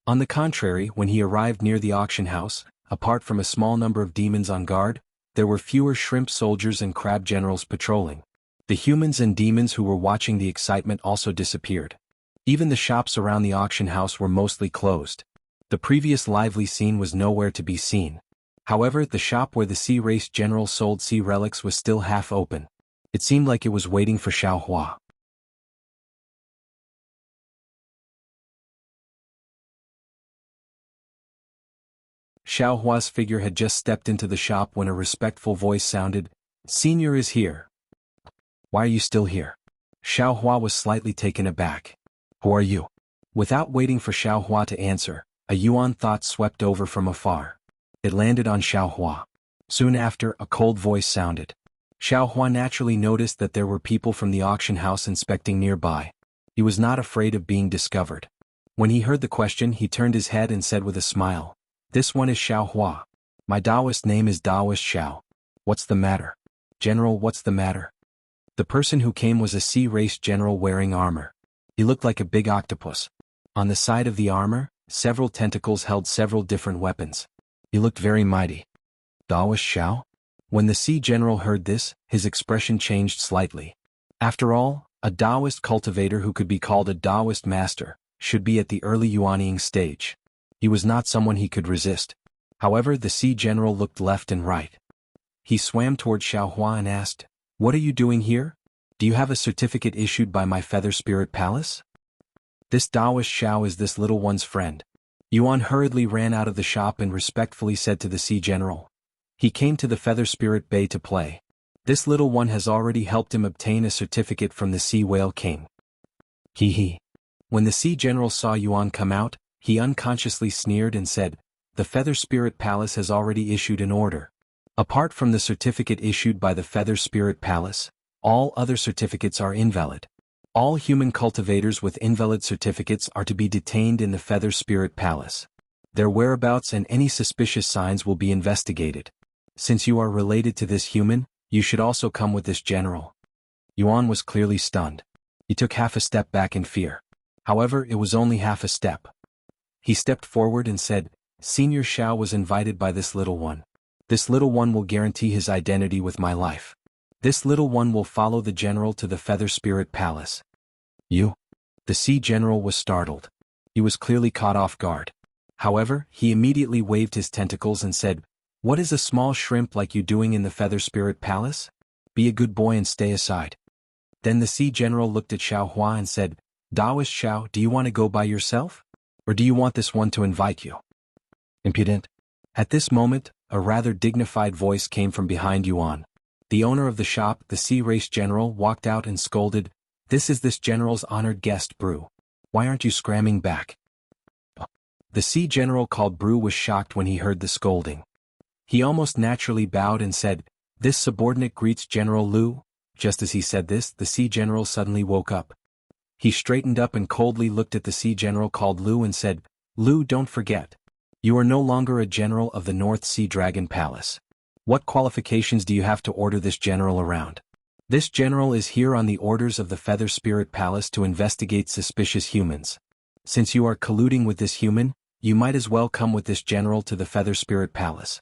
On the contrary, when he arrived near the auction house, apart from a small number of demons on guard, there were fewer shrimp soldiers and crab generals patrolling. The humans and demons who were watching the excitement also disappeared. Even the shops around the auction house were mostly closed. The previous lively scene was nowhere to be seen. However, the shop where the sea race general sold sea relics was still half open. It seemed like it was waiting for Xiaohua. Xiao Hua's figure had just stepped into the shop when a respectful voice sounded, "Senior is here." "Why are you still here?" Xiao Hua was slightly taken aback. "Who are you?" Without waiting for Xiao Hua to answer, a yuan thought swept over from afar. It landed on Xiao Hua. Soon after, a cold voice sounded. Xiao Hua naturally noticed that there were people from the auction house inspecting nearby. He was not afraid of being discovered. When he heard the question, he turned his head and said with a smile, "This one is Xiao Hua. My Taoist name is Taoist Xiao. What's the matter?" "General, what's the matter?" The person who came was a sea-race general wearing armor. He looked like a big octopus. On the side of the armor, several tentacles held several different weapons. He looked very mighty. "Taoist Xiao?" When the sea general heard this, his expression changed slightly. After all, a Taoist cultivator who could be called a Taoist master should be at the early yuanying stage. He was not someone he could resist. However, the sea general looked left and right. He swam toward Xiao Hua and asked, "What are you doing here? Do you have a certificate issued by my Feather Spirit Palace?" "This Taoist Xiao is this little one's friend." Yuan hurriedly ran out of the shop and respectfully said to the sea general, "He came to the Feather Spirit Bay to play. This little one has already helped him obtain a certificate from the Sea Whale King." He. When the sea general saw Yuan come out, he unconsciously sneered and said, "The Feather Spirit Palace has already issued an order. Apart from the certificate issued by the Feather Spirit Palace, all other certificates are invalid. All human cultivators with invalid certificates are to be detained in the Feather Spirit Palace. Their whereabouts and any suspicious signs will be investigated. Since you are related to this human, you should also come with this general." Yuan was clearly stunned. He took half a step back in fear. However, it was only half a step. He stepped forward and said, "Senior Xiao was invited by this little one. This little one will guarantee his identity with my life. This little one will follow the general to the Feather Spirit Palace." "You?" The sea general was startled. He was clearly caught off guard. However, he immediately waved his tentacles and said, "What is a small shrimp like you doing in the Feather Spirit Palace? Be a good boy and stay aside." Then the sea general looked at Xiao Hua and said, "Taoist Xiao, do you want to go by yourself? Or do you want this one to invite you?" "Impudent." At this moment, a rather dignified voice came from behind Yuan. The owner of the shop, the sea race general, walked out and scolded, "This is this general's honored guest, Brew. Why aren't you scramming back?" The sea general called Brew was shocked when he heard the scolding. He almost naturally bowed and said, "This subordinate greets General Lu." Just as he said this, the sea general suddenly woke up. He straightened up and coldly looked at the sea general called Lu and said, "Lu, don't forget. You are no longer a general of the North Sea Dragon Palace. What qualifications do you have to order this general around? This general is here on the orders of the Feather Spirit Palace to investigate suspicious humans. Since you are colluding with this human, you might as well come with this general to the Feather Spirit Palace."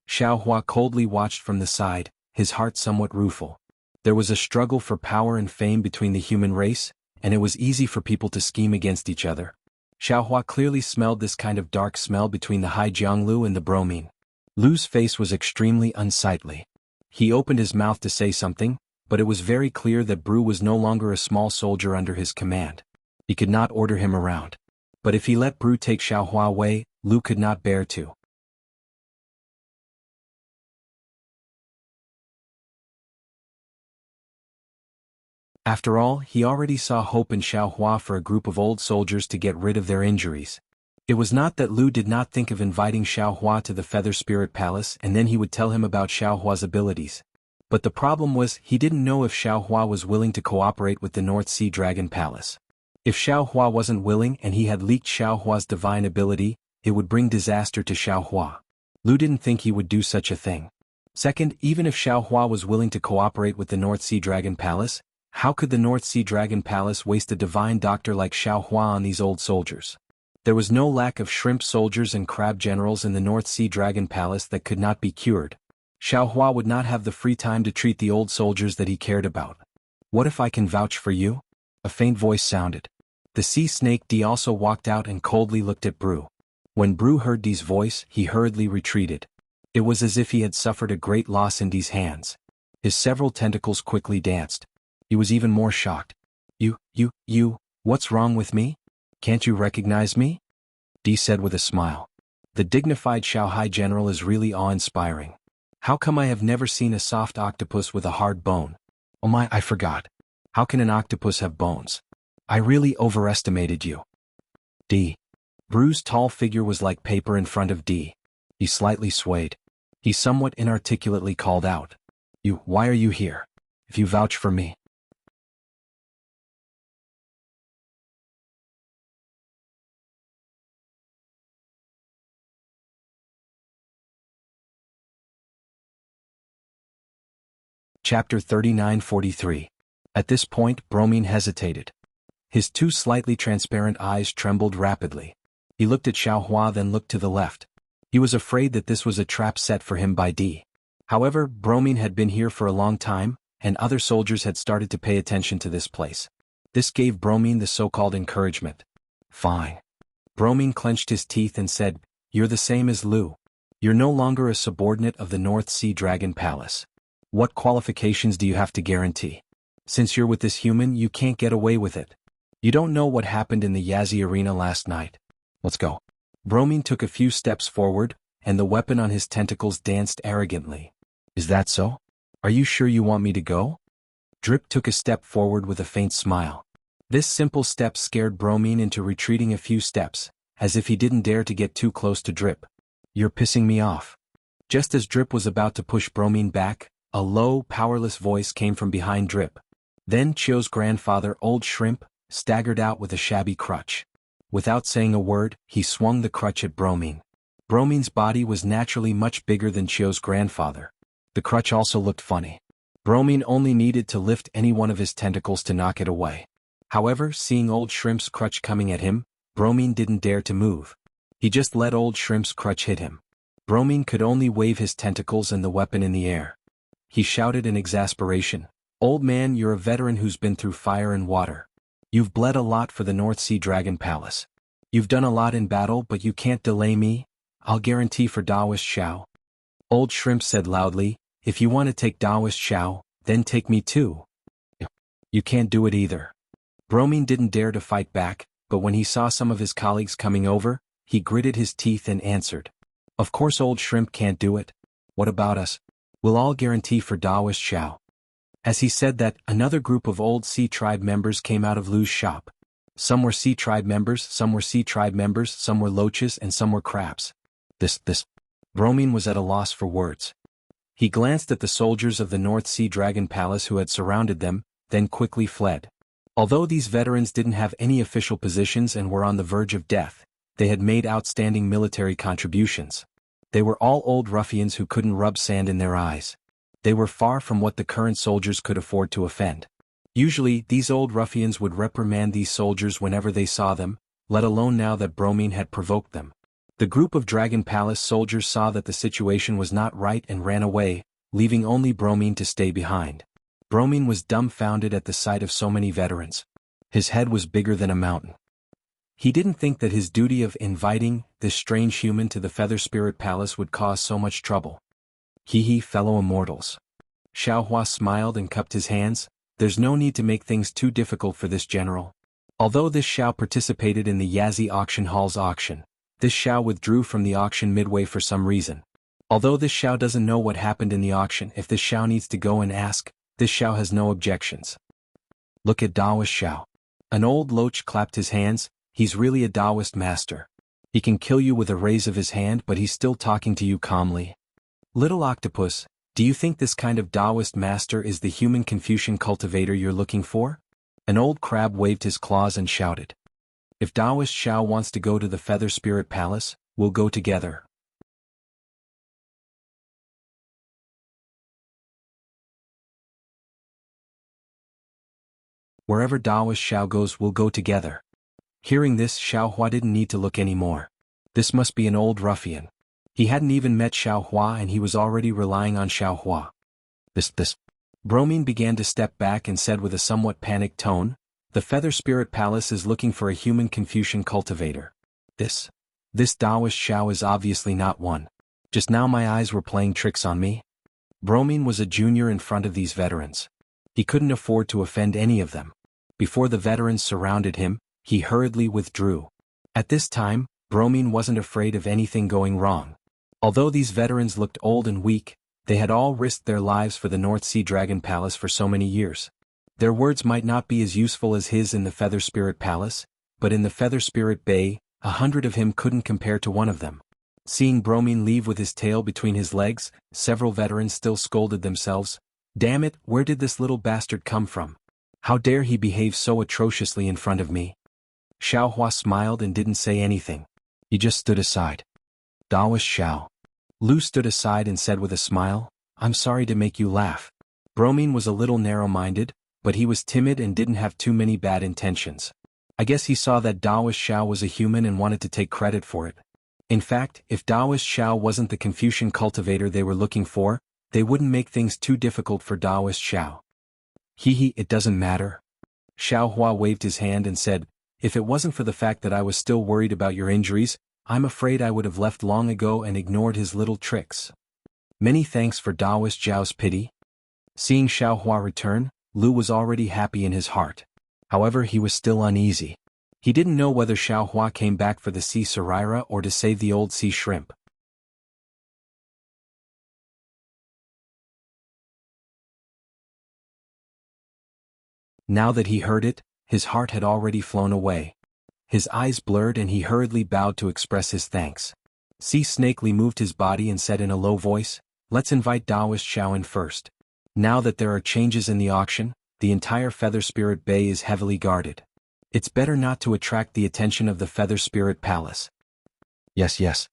Xiao Hua coldly watched from the side, his heart somewhat rueful. There was a struggle for power and fame between the human race, and it was easy for people to scheme against each other. Xiao Hua clearly smelled this kind of dark smell between the high Jianghu and the bromine. Lu's face was extremely unsightly. He opened his mouth to say something, but it was very clear that Brew was no longer a small soldier under his command. He could not order him around. But if he let Brew take Xiao Hua away, Lu could not bear to. After all, he already saw hope in Xiao Hua for a group of old soldiers to get rid of their injuries. It was not that Lu did not think of inviting Xiao Hua to the Feather Spirit Palace and then he would tell him about Xiao Hua's abilities. But the problem was he didn't know if Xiao Hua was willing to cooperate with the North Sea Dragon Palace. If Xiao Hua wasn't willing and he had leaked Xiao Hua's divine ability, it would bring disaster to Xiao Hua. Lu didn't think he would do such a thing. Second, even if Xiao Hua was willing to cooperate with the North Sea Dragon Palace, how could the North Sea Dragon Palace waste a divine doctor like Xiao Hua on these old soldiers? There was no lack of shrimp soldiers and crab generals in the North Sea Dragon Palace that could not be cured. Xiao Hua would not have the free time to treat the old soldiers that he cared about. "What if I can vouch for you?" A faint voice sounded. The sea snake D also walked out and coldly looked at Brew. When Brew heard D's voice, he hurriedly retreated. It was as if he had suffered a great loss in D's hands. His several tentacles quickly danced. He was even more shocked. You, what's wrong with me? Can't you recognize me?" D said with a smile. The dignified Xiaohai general is really awe-inspiring. How come I have never seen a soft octopus with a hard bone? Oh my, I forgot. How can an octopus have bones? I really overestimated you. D. Bru's tall figure was like paper in front of D. He slightly swayed. He somewhat inarticulately called out. Why are you here? If you vouch for me. Chapter 39-43. At this point, Bromine hesitated. His two slightly transparent eyes trembled rapidly. He looked at Xiaohua, then looked to the left. He was afraid that this was a trap set for him by D. However, Bromine had been here for a long time, and other soldiers had started to pay attention to this place. This gave Bromine the so-called encouragement. Fine. Bromine clenched his teeth and said, "You're the same as Lu. You're no longer a subordinate of the North Sea Dragon Palace. What qualifications do you have to guarantee? Since you're with this human, you can't get away with it. You don't know what happened in the Yazi arena last night. Let's go." Bromine took a few steps forward, and the weapon on his tentacles danced arrogantly. "Is that so? Are you sure you want me to go?" Drip took a step forward with a faint smile. This simple step scared Bromine into retreating a few steps, as if he didn't dare to get too close to Drip. "You're pissing me off." Just as Drip was about to push Bromine back, a low, powerless voice came from behind Drip. Then Chio's grandfather, Old Shrimp, staggered out with a shabby crutch. Without saying a word, he swung the crutch at Bromine. Bromine's body was naturally much bigger than Chio's grandfather. The crutch also looked funny. Bromine only needed to lift any one of his tentacles to knock it away. However, seeing Old Shrimp's crutch coming at him, Bromine didn't dare to move. He just let Old Shrimp's crutch hit him. Bromine could only wave his tentacles and the weapon in the air. He shouted in exasperation, "Old man, you're a veteran who's been through fire and water. You've bled a lot for the North Sea Dragon Palace. You've done a lot in battle, but you can't delay me. I'll guarantee for Daoist Xiao." Old Shrimp said loudly, "If you want to take Daoist Xiao, then take me too." "You can't do it either." Bromine didn't dare to fight back, but when he saw some of his colleagues coming over, he gritted his teeth and answered, "Of course Old Shrimp can't do it. What about us? We'll all guarantee for Daoist Xiao." As he said that, another group of old Sea Tribe members came out of Lu's shop. Some were Sea Tribe members, some were Sea Tribe members, some were loaches, and some were crabs. This. Bromine was at a loss for words. He glanced at the soldiers of the North Sea Dragon Palace who had surrounded them, then quickly fled. Although these veterans didn't have any official positions and were on the verge of death, they had made outstanding military contributions. They were all old ruffians who couldn't rub sand in their eyes. They were far from what the current soldiers could afford to offend. Usually, these old ruffians would reprimand these soldiers whenever they saw them, let alone now that Bromine had provoked them. The group of Dragon Palace soldiers saw that the situation was not right and ran away, leaving only Bromine to stay behind. Bromine was dumbfounded at the sight of so many veterans. His head was bigger than a mountain. He didn't think that his duty of inviting this strange human to the Feather Spirit Palace would cause so much trouble. "Hee, fellow immortals." Xiaohua smiled and cupped his hands. "There's no need to make things too difficult for this general." Although this Xiao participated in the Yazi auction hall's auction, this Xiao withdrew from the auction midway for some reason. Although this Xiao doesn't know what happened in the auction, if this Xiao needs to go and ask, this Xiao has no objections. "Look at Daoist Xiao." An old loach clapped his hands. "He's really a Daoist master. He can kill you with a raise of his hand, but he's still talking to you calmly." "Little octopus, do you think this kind of Daoist master is the human Confucian cultivator you're looking for?" An old crab waved his claws and shouted. "If Daoist Xiao wants to go to the Feather Spirit Palace, we'll go together." "Wherever Daoist Xiao goes, we'll go together." Hearing this, Xiaohua didn't need to look anymore. This must be an old ruffian. He hadn't even met Xiaohua and he was already relying on Xiaohua. This. Bromine began to step back and said with a somewhat panicked tone, "The Feather Spirit Palace is looking for a human Confucian cultivator. This Daoist Xiao is obviously not one. Just now my eyes were playing tricks on me." Bromine was a junior in front of these veterans. He couldn't afford to offend any of them. Before the veterans surrounded him, he hurriedly withdrew. At this time, Bromine wasn't afraid of anything going wrong. Although these veterans looked old and weak, they had all risked their lives for the North Sea Dragon Palace for so many years. Their words might not be as useful as his in the Feather Spirit Palace, but in the Feather Spirit Bay, 100 of him couldn't compare to one of them. Seeing Bromine leave with his tail between his legs, several veterans still scolded themselves. Damn it, where did this little bastard come from? How dare he behave so atrociously in front of me? Xiaohua smiled and didn't say anything. He just stood aside. Daoist Xiao. Lu stood aside and said with a smile, I'm sorry to make you laugh. Bromine was a little narrow-minded, but he was timid and didn't have too many bad intentions. I guess he saw that Daoist Xiao was a human and wanted to take credit for it. In fact, if Daoist Xiao wasn't the Confucian cultivator they were looking for, they wouldn't make things too difficult for Daoist Xiao. Hehe, it doesn't matter. Xiaohua waved his hand and said, if it wasn't for the fact that I was still worried about your injuries, I'm afraid I would have left long ago and ignored his little tricks. Many thanks for Daoist Xiao's pity. Seeing Xiaohua return, Lu was already happy in his heart. However, he was still uneasy. He didn't know whether Xiaohua came back for the sea Saraira or to save the old sea shrimp. Now that he heard it, his heart had already flown away. His eyes blurred and he hurriedly bowed to express his thanks. Sea Snakely moved his body and said in a low voice, let's invite Daoist Xiao in first. Now that there are changes in the auction, the entire Feather Spirit Bay is heavily guarded. It's better not to attract the attention of the Feather Spirit Palace. Yes.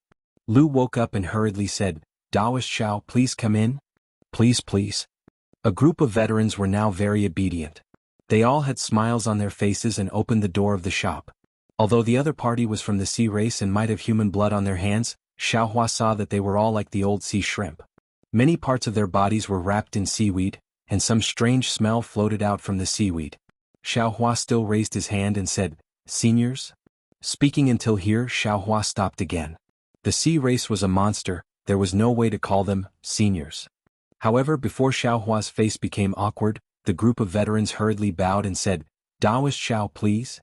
Lu woke up and hurriedly said, Daoist Xiao, please come in. Please. A group of veterans were now very obedient. They all had smiles on their faces and opened the door of the shop. Although the other party was from the sea race and might have human blood on their hands, Xiaohua saw that they were all like the old sea shrimp. Many parts of their bodies were wrapped in seaweed, and some strange smell floated out from the seaweed. Xiaohua still raised his hand and said, Seniors? Speaking until here, Xiaohua stopped again. The sea race was a monster, there was no way to call them seniors. However, before Xiaohua's face became awkward, the group of veterans hurriedly bowed and said, Daoist Xiao, please?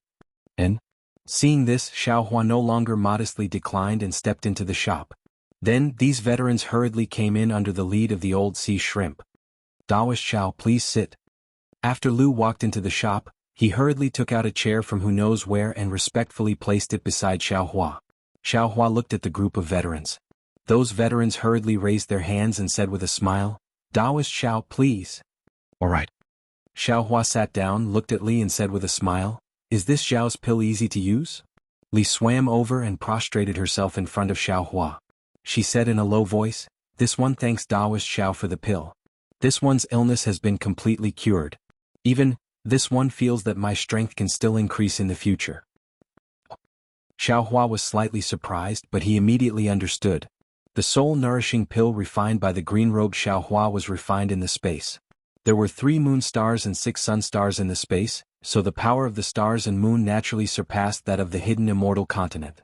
And? Seeing this, Xiaohua no longer modestly declined and stepped into the shop. Then, these veterans hurriedly came in under the lead of the old sea shrimp. Daoist Xiao, please sit. After Lu walked into the shop, he hurriedly took out a chair from who knows where and respectfully placed it beside Xiaohua. Xiaohua looked at the group of veterans. Those veterans hurriedly raised their hands and said with a smile, Daoist Xiao, please. All right. Xiaohua sat down, looked at Li and said with a smile, Is this Xiao's pill easy to use? Li swam over and prostrated herself in front of Xiaohua. She said in a low voice, This one thanks Daoist Xiao for the pill. This one's illness has been completely cured. Even, this one feels that my strength can still increase in the future. Xiaohua was slightly surprised, but he immediately understood. The soul-nourishing pill refined by the green-robed Xiaohua was refined in the space. There were 3 moon stars and 6 sun stars in the space, so the power of the stars and moon naturally surpassed that of the hidden immortal continent.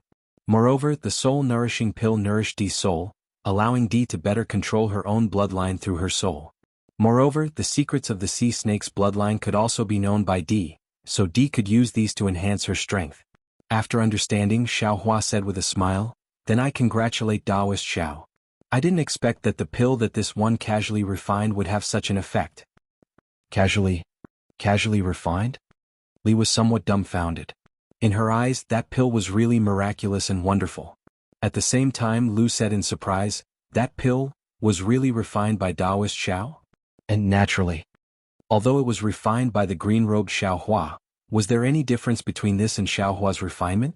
Moreover, the soul-nourishing pill nourished Di's soul, allowing Di to better control her own bloodline through her soul. Moreover, the secrets of the sea snake's bloodline could also be known by Di, so Di could use these to enhance her strength. After understanding, Xiaohua said with a smile, Then I congratulate Daoist Xiao. I didn't expect that the pill that this one casually refined would have such an effect. Casually refined? Li was somewhat dumbfounded. In her eyes, that pill was really miraculous and wonderful. At the same time, Lu said in surprise, That pill was really refined by Daoist Xiao? And naturally. Although it was refined by the green-robed Xiaohua, was there any difference between this and Xiaohua's refinement?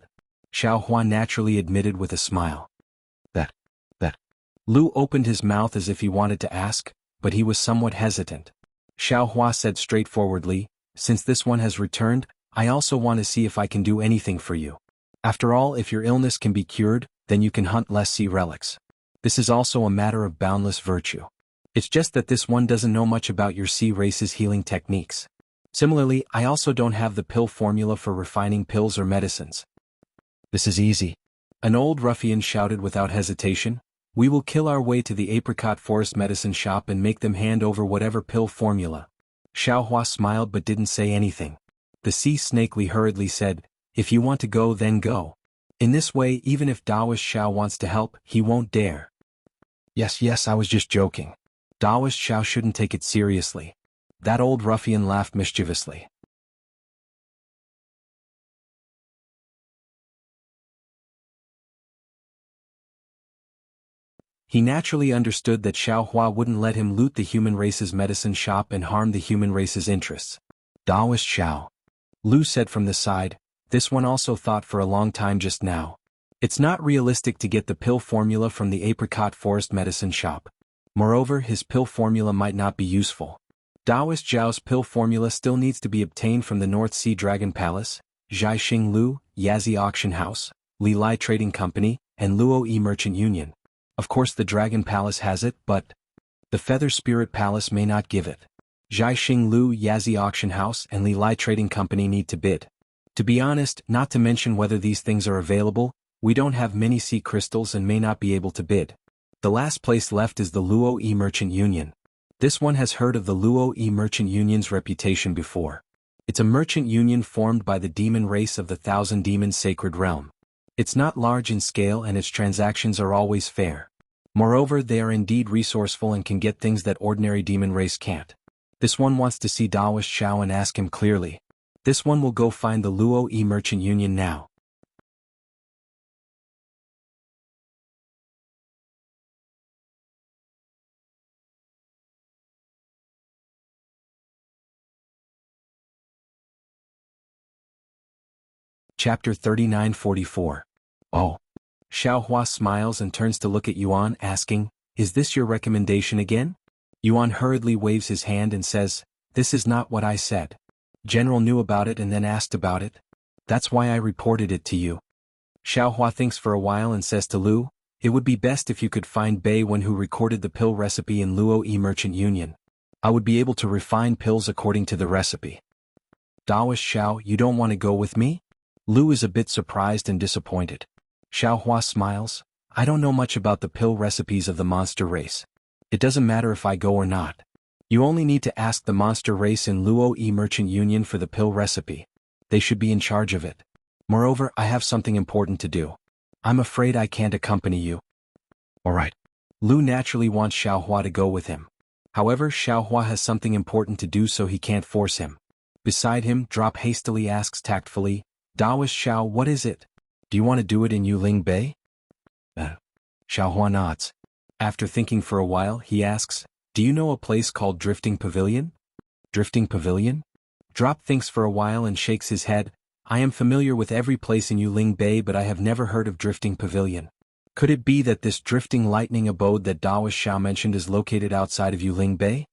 Xiaohua naturally admitted with a smile. That. Lu opened his mouth as if he wanted to ask, but he was somewhat hesitant. Xiaohua said straightforwardly, Since this one has returned, I also want to see if I can do anything for you. After all, if your illness can be cured, then you can hunt less sea relics. This is also a matter of boundless virtue. It's just that this one doesn't know much about your sea race's healing techniques. Similarly, I also don't have the pill formula for refining pills or medicines. This is easy. An old ruffian shouted without hesitation, We will kill our way to the apricot forest medicine shop and make them hand over whatever pill formula. Xiaohua smiled but didn't say anything. The sea snakely hurriedly said, If you want to go, then go. In this way, even if Taoist Xiao wants to help, he won't dare. Yes, I was just joking. Taoist Xiao shouldn't take it seriously. That old ruffian laughed mischievously. He naturally understood that Xiao Hua wouldn't let him loot the human race's medicine shop and harm the human race's interests. Taoist Xiao, Lu said from the side, this one also thought for a long time just now. It's not realistic to get the pill formula from the apricot forest medicine shop. Moreover, his pill formula might not be useful. Taoist Zhao's pill formula still needs to be obtained from the North Sea Dragon Palace, Zhaixing Lu, Yazi Auction House, Li Lai Trading Company, and Luo Yi Merchant Union. Of course the Dragon Palace has it, but the Feather Spirit Palace may not give it. Zhaixing Lu, Yazi Auction House, and Li Lai Trading Company need to bid. To be honest, not to mention whether these things are available, we don't have many sea crystals and may not be able to bid. The last place left is the Luo Yi Merchant Union. This one has heard of the Luo Yi Merchant Union's reputation before. It's a merchant union formed by the demon race of the Thousand Demons Sacred Realm. It's not large in scale and its transactions are always fair. Moreover, they are indeed resourceful and can get things that ordinary demon race can't. This one wants to see Taoist Xiao and ask him clearly. This one will go find the Luo Yi Merchant Union now. Chapter 39-44. Oh. Xiao Hua smiles and turns to look at Yuan, asking, is this your recommendation again? Yuan hurriedly waves his hand and says, this is not what I said. General knew about it and then asked about it. That's why I reported it to you. Xiao Hua thinks for a while and says to Lu, it would be best if you could find Bei Wen who recorded the pill recipe in Luo Yi Merchant Union. I would be able to refine pills according to the recipe. Taoist Xiao, you don't want to go with me? Lu is a bit surprised and disappointed. Xiao Hua smiles, I don't know much about the pill recipes of the monster race. It doesn't matter if I go or not. You only need to ask the monster race in Luo Yi Merchant Union for the pill recipe. They should be in charge of it. Moreover, I have something important to do. I'm afraid I can't accompany you. Alright. Lu naturally wants Xiao Hua to go with him. However, Xiao Hua has something important to do so he can't force him. Beside him, Drop hastily asks tactfully, Taoist Xiao, what is it? Do you want to do it in Yuling Bay? Xiao Hua nods. After thinking for a while, he asks, do you know a place called Drifting Pavilion? Drifting Pavilion? Drop thinks for a while and shakes his head. I am familiar with every place in Yuling Bay but I have never heard of Drifting Pavilion. Could it be that this drifting lightning abode that Taoist Xiao mentioned is located outside of Yuling Bay?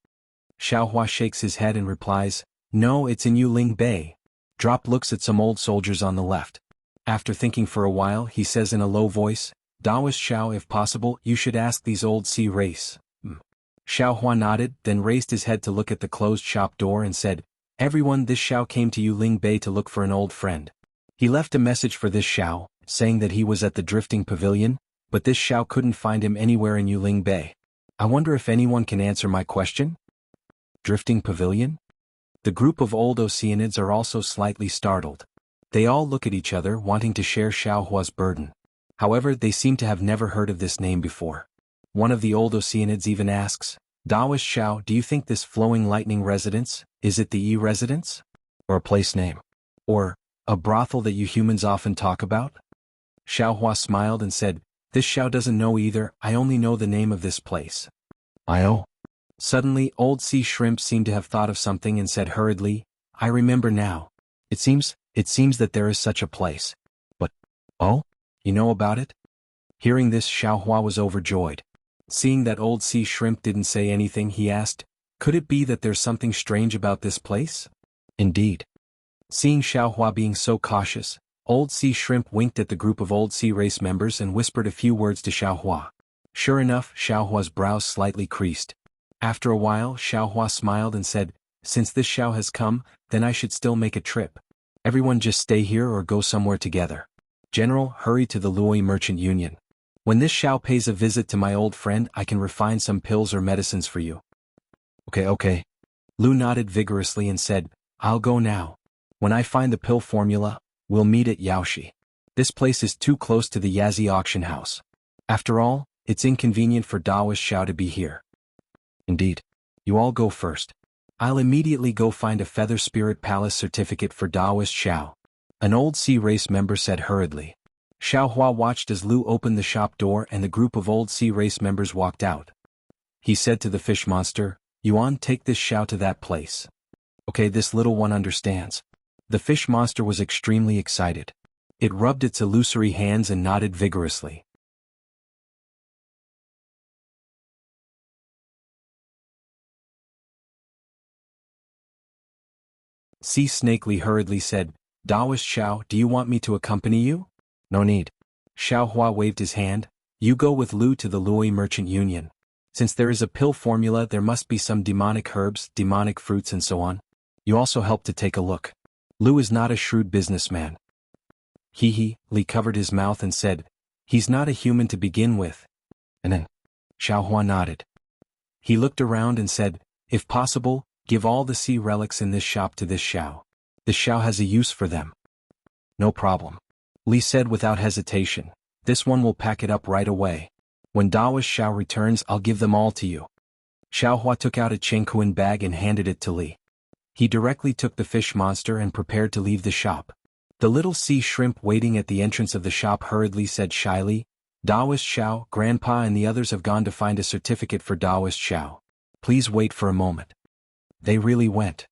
Xiao Hua shakes his head and replies, no, it's in Yuling Bay. Drop looks at some old soldiers on the left. After thinking for a while, he says in a low voice, Taoist Xiao, if possible, you should ask these old sea race. Xiao Hua nodded, then raised his head to look at the closed shop door and said, everyone, this Xiao came to Yuling Bay to look for an old friend. He left a message for this Xiao, saying that he was at the Drifting Pavilion, but this Xiao couldn't find him anywhere in Yuling Bay. I wonder if anyone can answer my question? Drifting Pavilion? The group of old Oceanids are also slightly startled. They all look at each other wanting to share Xiao Hua's burden. However, they seem to have never heard of this name before. One of the old Oceanids even asks, Taoist Xiao, do you think this flowing lightning residence, is it the Yi residence? Or a place name? Or a brothel that you humans often talk about? Xiao Hua smiled and said, this Xiao doesn't know either, I only know the name of this place. I-oh. Suddenly, old sea shrimp seemed to have thought of something and said hurriedly, I remember now. It seems that there is such a place. But, oh? You know about it? Hearing this, Xiao Hua was overjoyed. Seeing that old sea shrimp didn't say anything, he asked, could it be that there's something strange about this place? Indeed. Seeing Xiao Hua being so cautious, old sea shrimp winked at the group of old sea race members and whispered a few words to Xiao Hua. Sure enough, Xiao Hua's brows slightly creased. After a while, Xiao Hua smiled and said, since this Xiao has come, then I should still make a trip. Everyone just stay here or go somewhere together. General, hurry to the Luo Yi Merchant Union. When this Xiao pays a visit to my old friend, I can refine some pills or medicines for you. Okay. Lu nodded vigorously and said, I'll go now. When I find the pill formula, we'll meet at Yaoshi. This place is too close to the Yazi auction house. After all, it's inconvenient for Daoist Xiao to be here. Indeed. You all go first. I'll immediately go find a Feather Spirit Palace certificate for Daoist Xiao. An old sea race member said hurriedly. Xiao Hua watched as Lu opened the shop door and the group of old sea race members walked out. He said to the fish monster, Yuan, take this Xiao to that place. Okay, this little one understands. The fish monster was extremely excited. It rubbed its illusory hands and nodded vigorously. Sea Snake Li hurriedly said, Daoist Xiao, do you want me to accompany you? No need. Xiao Hua waved his hand. You go with Lu to the Lui Merchant Union. Since there is a pill formula, there must be some demonic herbs, demonic fruits and so on. You also help to take a look. Lu is not a shrewd businessman. Li covered his mouth and said, he's not a human to begin with. And then, Xiao Hua nodded. He looked around and said, if possible, give all the sea relics in this shop to this Xiao. This Xiao has a use for them. No problem. Li said without hesitation, this one will pack it up right away. When Daoist Xiao returns, I'll give them all to you. Xiao Hua took out a Chengkuan bag and handed it to Li. He directly took the fish monster and prepared to leave the shop. The little sea shrimp waiting at the entrance of the shop hurriedly said shyly, Daoist Xiao, Grandpa and the others have gone to find a certificate for Daoist Xiao. Please wait for a moment. They really went.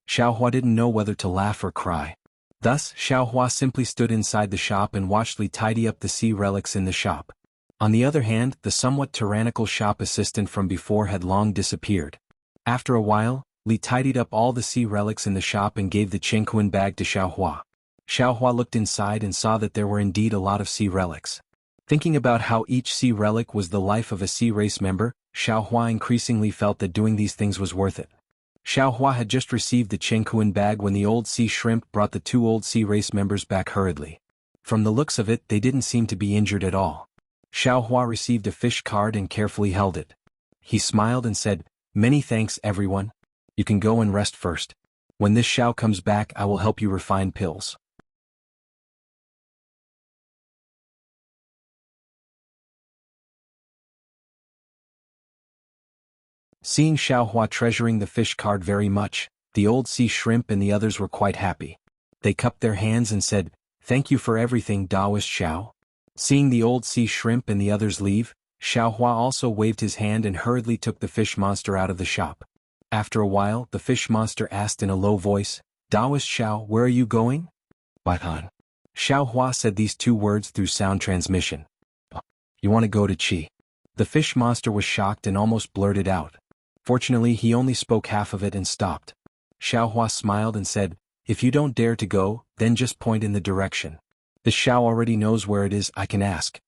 Xiao Hua didn't know whether to laugh or cry. Thus, Xiao Hua simply stood inside the shop and watched Li tidy up the sea relics in the shop. On the other hand, the somewhat tyrannical shop assistant from before had long disappeared. After a while, Li tidied up all the sea relics in the shop and gave the Chengkuan bag to Xiao Hua. Xiao Hua looked inside and saw that there were indeed a lot of sea relics. Thinking about how each sea relic was the life of a sea race member, Xiao Hua increasingly felt that doing these things was worth it. Xiao Hua had just received the Chengkuan bag when the old sea shrimp brought the two old sea race members back hurriedly. From the looks of it, they didn't seem to be injured at all. Xiao Hua received a fish card and carefully held it. He smiled and said, many thanks everyone. You can go and rest first. When this Xiao comes back, I will help you refine pills. Seeing Xiao Hua treasuring the fish card very much, the old sea shrimp and the others were quite happy. They cupped their hands and said, thank you for everything, Daoist Xiao. Seeing the old sea shrimp and the others leave, Xiao Hua also waved his hand and hurriedly took the fish monster out of the shop. After a while, the fish monster asked in a low voice, Daoist Xiao, where are you going? Baihan. Xiao Hua said these two words through sound transmission. You want to go to Qi? The fish monster was shocked and almost blurted out. Fortunately, he only spoke half of it and stopped. Xiao Hua smiled and said, if you don't dare to go, then just point in the direction. The Xiao already knows where it is, I can ask.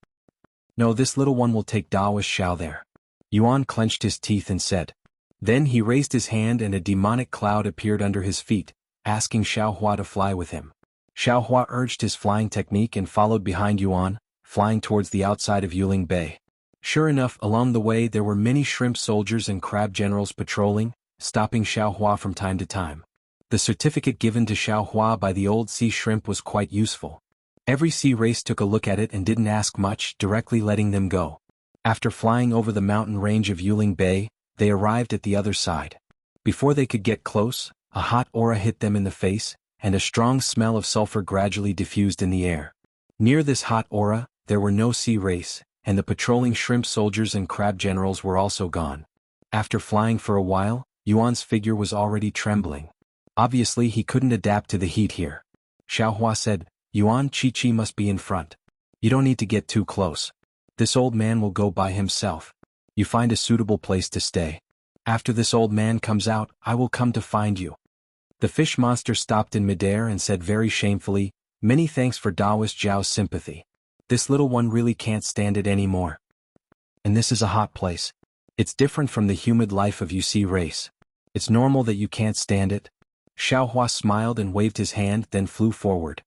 No, this little one will take Daoist Xiao there. Yuan clenched his teeth and said. Then he raised his hand and a demonic cloud appeared under his feet, asking Xiao Hua to fly with him. Xiao Hua urged his flying technique and followed behind Yuan, flying towards the outside of Yuling Bay. Sure enough, along the way there were many shrimp soldiers and crab generals patrolling, stopping Xiao Hua from time to time. The certificate given to Xiao Hua by the old sea shrimp was quite useful. Every sea race took a look at it and didn't ask much, directly letting them go. After flying over the mountain range of Yuling Bay, they arrived at the other side. Before they could get close, a hot aura hit them in the face, and a strong smell of sulfur gradually diffused in the air. Near this hot aura, there were no sea race, and the patrolling shrimp soldiers and crab generals were also gone. After flying for a while, Yuan's figure was already trembling. Obviously he couldn't adapt to the heat here. Xiao Hua said, Yuan, Chi must be in front. You don't need to get too close. This old man will go by himself. You find a suitable place to stay. After this old man comes out, I will come to find you. The fish monster stopped in midair and said very shamefully, many thanks for Daoist Zhao's sympathy. This little one really can't stand it anymore. And this is a hot place. It's different from the humid life of UC race. It's normal that you can't stand it. Xiao Hua smiled and waved his hand, then flew forward.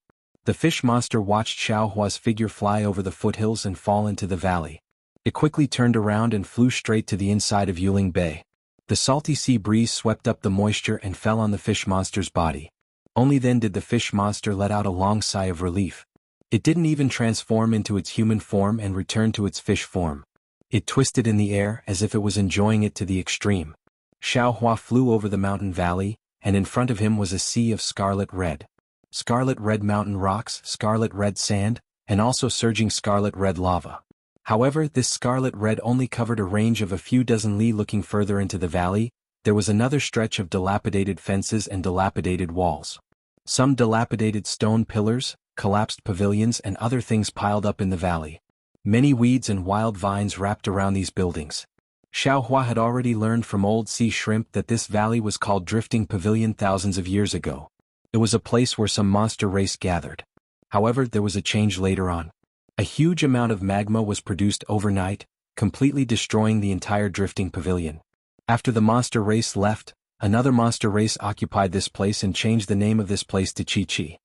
The fish monster watched Xiao Hua's figure fly over the foothills and fall into the valley. It quickly turned around and flew straight to the inside of Yuling Bay. The salty sea breeze swept up the moisture and fell on the fish monster's body. Only then did the fish monster let out a long sigh of relief. It didn't even transform into its human form and return to its fish form. It twisted in the air as if it was enjoying it to the extreme. Xiao Hua flew over the mountain valley, and in front of him was a sea of scarlet red. Scarlet red mountain rocks, scarlet red sand, and also surging scarlet red lava. However, this scarlet red only covered a range of a few dozen li. Looking further into the valley, there was another stretch of dilapidated fences and dilapidated walls. Some dilapidated stone pillars, collapsed pavilions and other things piled up in the valley. Many weeds and wild vines wrapped around these buildings. Xiao Hua had already learned from old sea shrimp that this valley was called Drifting Pavilion thousands of years ago. It was a place where some monster race gathered. However, there was a change later on. A huge amount of magma was produced overnight, completely destroying the entire Drifting Pavilion. After the monster race left, another monster race occupied this place and changed the name of this place to Chi Chi.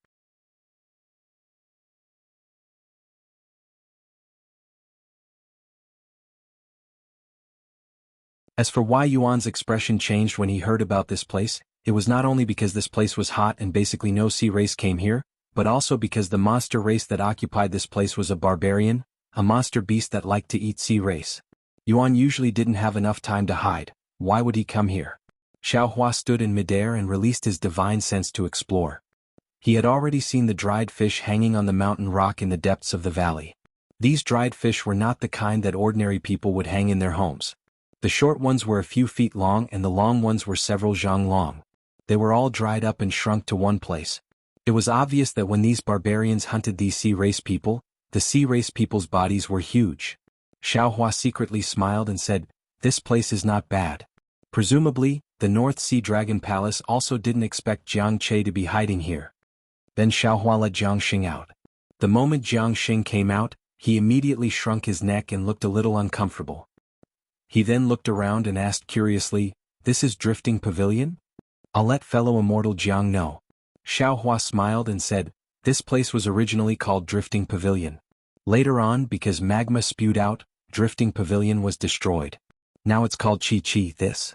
As for why Yuan's expression changed when he heard about this place, it was not only because this place was hot and basically no sea race came here, but also because the monster race that occupied this place was a barbarian, a monster beast that liked to eat sea race. Yuan usually didn't have enough time to hide. Why would he come here? Xiao Hua stood in midair and released his divine sense to explore. He had already seen the dried fish hanging on the mountain rock in the depths of the valley. These dried fish were not the kind that ordinary people would hang in their homes. The short ones were a few feet long and the long ones were several zhang long. They were all dried up and shrunk to one place. It was obvious that when these barbarians hunted these sea race people, the sea race people's bodies were huge. Xiao Hua secretly smiled and said, "This place is not bad." Presumably, the North Sea Dragon Palace also didn't expect Jiang Che to be hiding here. Then Xiao Hua let Jiang Xing out. The moment Jiang Xing came out, he immediately shrunk his neck and looked a little uncomfortable. He then looked around and asked curiously, "This is Drifting Pavilion? I'll let fellow immortal Jiang know." Xiao Hua smiled and said, "This place was originally called Drifting Pavilion. Later on, because magma spewed out, Drifting Pavilion was destroyed. Now it's called Chi Chi this."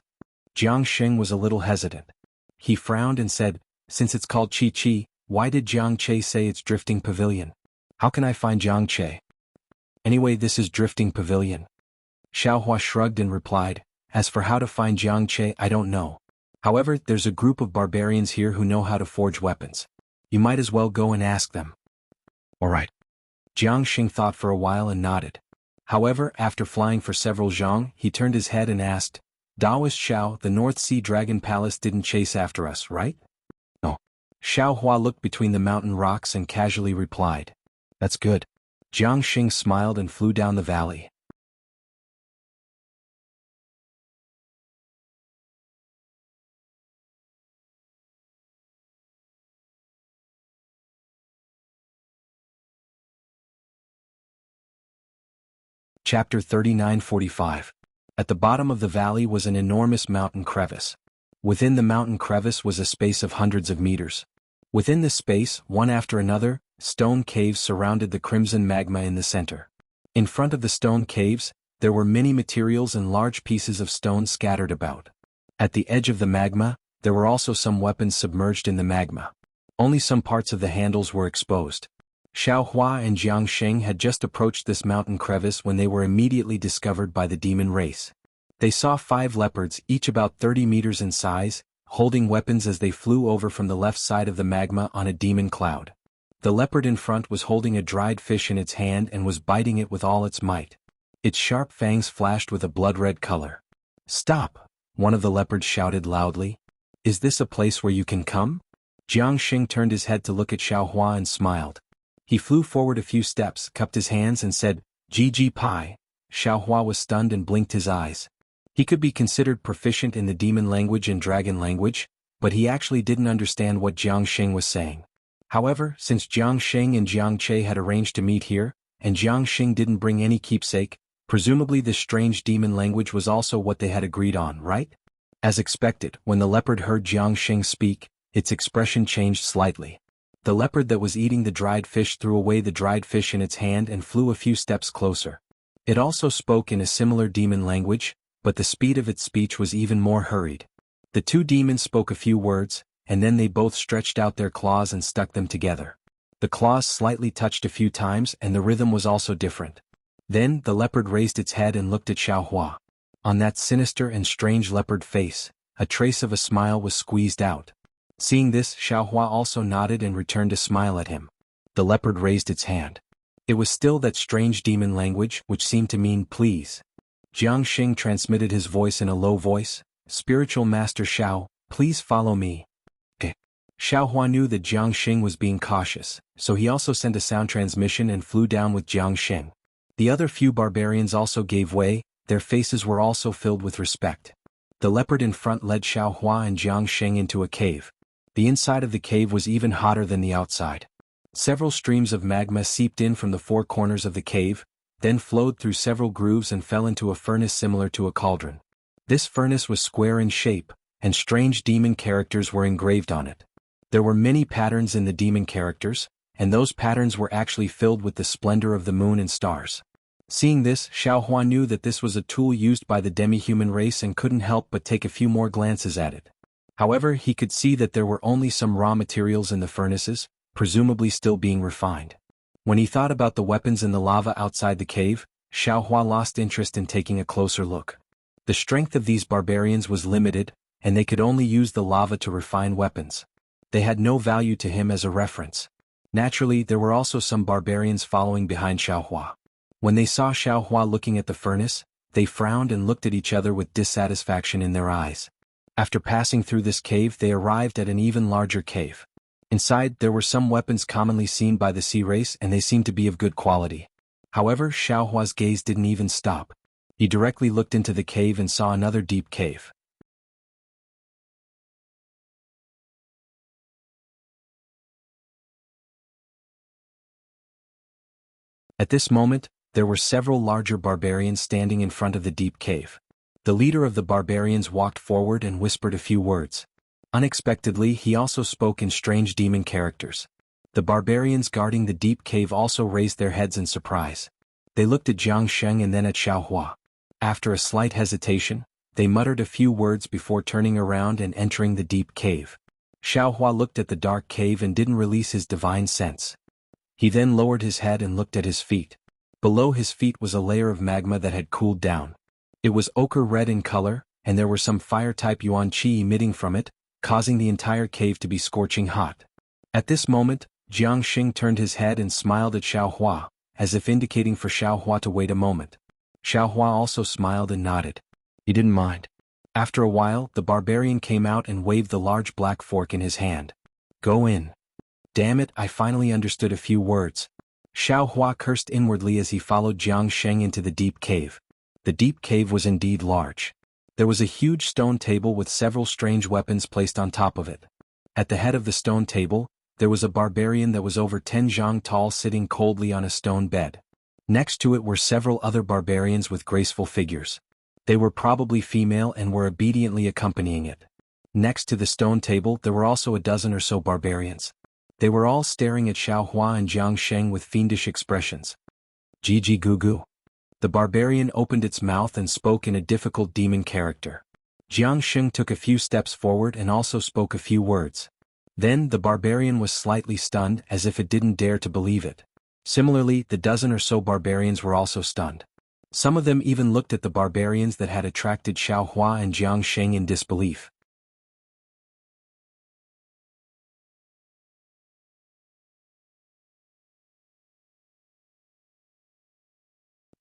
Jiang Xing was a little hesitant. He frowned and said, "Since it's called Chi Chi, why did Jiang Che say it's Drifting Pavilion? How can I find Jiang Che? Anyway, this is Drifting Pavilion." Xiao Hua shrugged and replied, "As for how to find Jiang Che, I don't know. However, there's a group of barbarians here who know how to forge weapons. You might as well go and ask them." "All right." Jiang Xing thought for a while and nodded. However, after flying for several zhang, he turned his head and asked, "Daoist Xiao, the North Sea Dragon Palace didn't chase after us, right?" "No." Xiao Hua looked between the mountain rocks and casually replied, "That's good." Jiang Xing smiled and flew down the valley. Chapter 39:45. At the bottom of the valley was an enormous mountain crevice. Within the mountain crevice was a space of hundreds of meters. Within this space, one after another, stone caves surrounded the crimson magma in the center. In front of the stone caves, there were many materials and large pieces of stone scattered about. At the edge of the magma, there were also some weapons submerged in the magma. Only some parts of the handles were exposed. Xiao Hua and Jiang Xing had just approached this mountain crevice when they were immediately discovered by the demon race. They saw 5 leopards, each about 30 meters in size, holding weapons as they flew over from the left side of the magma on a demon cloud. The leopard in front was holding a dried fish in its hand and was biting it with all its might. Its sharp fangs flashed with a blood-red color. "Stop!" one of the leopards shouted loudly. "Is this a place where you can come?" Jiang Xing turned his head to look at Xiao Hua and smiled. He flew forward a few steps, cupped his hands and said, "GG Pai." Xiao Hua was stunned and blinked his eyes. He could be considered proficient in the demon language and dragon language, but he actually didn't understand what Jiang Xing was saying. However, since Jiang Xing and Jiang Che had arranged to meet here, and Jiang Xing didn't bring any keepsake, presumably this strange demon language was also what they had agreed on, right? As expected, when the leopard heard Jiang Xing speak, its expression changed slightly. The leopard that was eating the dried fish threw away the dried fish in its hand and flew a few steps closer. It also spoke in a similar demon language, but the speed of its speech was even more hurried. The two demons spoke a few words, and then they both stretched out their claws and stuck them together. The claws slightly touched a few times and the rhythm was also different. Then, the leopard raised its head and looked at Xiaohua. On that sinister and strange leopard face, a trace of a smile was squeezed out. Seeing this, Xiaohua also nodded and returned a smile at him. The leopard raised its hand. It was still that strange demon language which seemed to mean please. Jiang Xing transmitted his voice in a low voice, "Spiritual Master Xiao, please follow me." Xiaohua knew that Jiang Xing was being cautious, so he also sent a sound transmission and flew down with Jiang Xing. The other few barbarians also gave way, their faces were also filled with respect. The leopard in front led Xiaohua and Jiang Xing into a cave. The inside of the cave was even hotter than the outside. Several streams of magma seeped in from the four corners of the cave, then flowed through several grooves and fell into a furnace similar to a cauldron. This furnace was square in shape, and strange demon characters were engraved on it. There were many patterns in the demon characters, and those patterns were actually filled with the splendor of the moon and stars. Seeing this, Xiaohua knew that this was a tool used by the demi-human race and couldn't help but take a few more glances at it. However, he could see that there were only some raw materials in the furnaces, presumably still being refined. When he thought about the weapons in the lava outside the cave, Xiaohua lost interest in taking a closer look. The strength of these barbarians was limited, and they could only use the lava to refine weapons. They had no value to him as a reference. Naturally, there were also some barbarians following behind Xiaohua. When they saw Xiaohua looking at the furnace, they frowned and looked at each other with dissatisfaction in their eyes. After passing through this cave, they arrived at an even larger cave. Inside, there were some weapons commonly seen by the sea race and they seemed to be of good quality. However, Xiaohua's gaze didn't even stop. He directly looked into the cave and saw another deep cave. At this moment, there were several larger barbarians standing in front of the deep cave. The leader of the barbarians walked forward and whispered a few words. Unexpectedly, he also spoke in strange demon characters. The barbarians guarding the deep cave also raised their heads in surprise. They looked at Jiang Xing and then at Xiaohua. After a slight hesitation, they muttered a few words before turning around and entering the deep cave. Xiaohua looked at the dark cave and didn't release his divine sense. He then lowered his head and looked at his feet. Below his feet was a layer of magma that had cooled down. It was ochre red in color, and there were some fire-type yuan qi emitting from it, causing the entire cave to be scorching hot. At this moment, Jiang Xing turned his head and smiled at Xiaohua, as if indicating for Xiaohua to wait a moment. Xiaohua also smiled and nodded. He didn't mind. After a while, the barbarian came out and waved the large black fork in his hand. "Go in." "Damn it, I finally understood a few words." Xiaohua cursed inwardly as he followed Jiang Xing into the deep cave. The deep cave was indeed large. There was a huge stone table with several strange weapons placed on top of it. At the head of the stone table, there was a barbarian that was over 10 zhang tall sitting coldly on a stone bed. Next to it were several other barbarians with graceful figures. They were probably female and were obediently accompanying it. Next to the stone table there were also a dozen or so barbarians. They were all staring at Xiaohua and Jiang Xing with fiendish expressions. "Gigi Gugu." The barbarian opened its mouth and spoke in a difficult demon character. Jiang Xing took a few steps forward and also spoke a few words. Then the barbarian was slightly stunned as if it didn't dare to believe it. Similarly, the dozen or so barbarians were also stunned. Some of them even looked at the barbarians that had attracted Xiaohua and Jiang Xing in disbelief.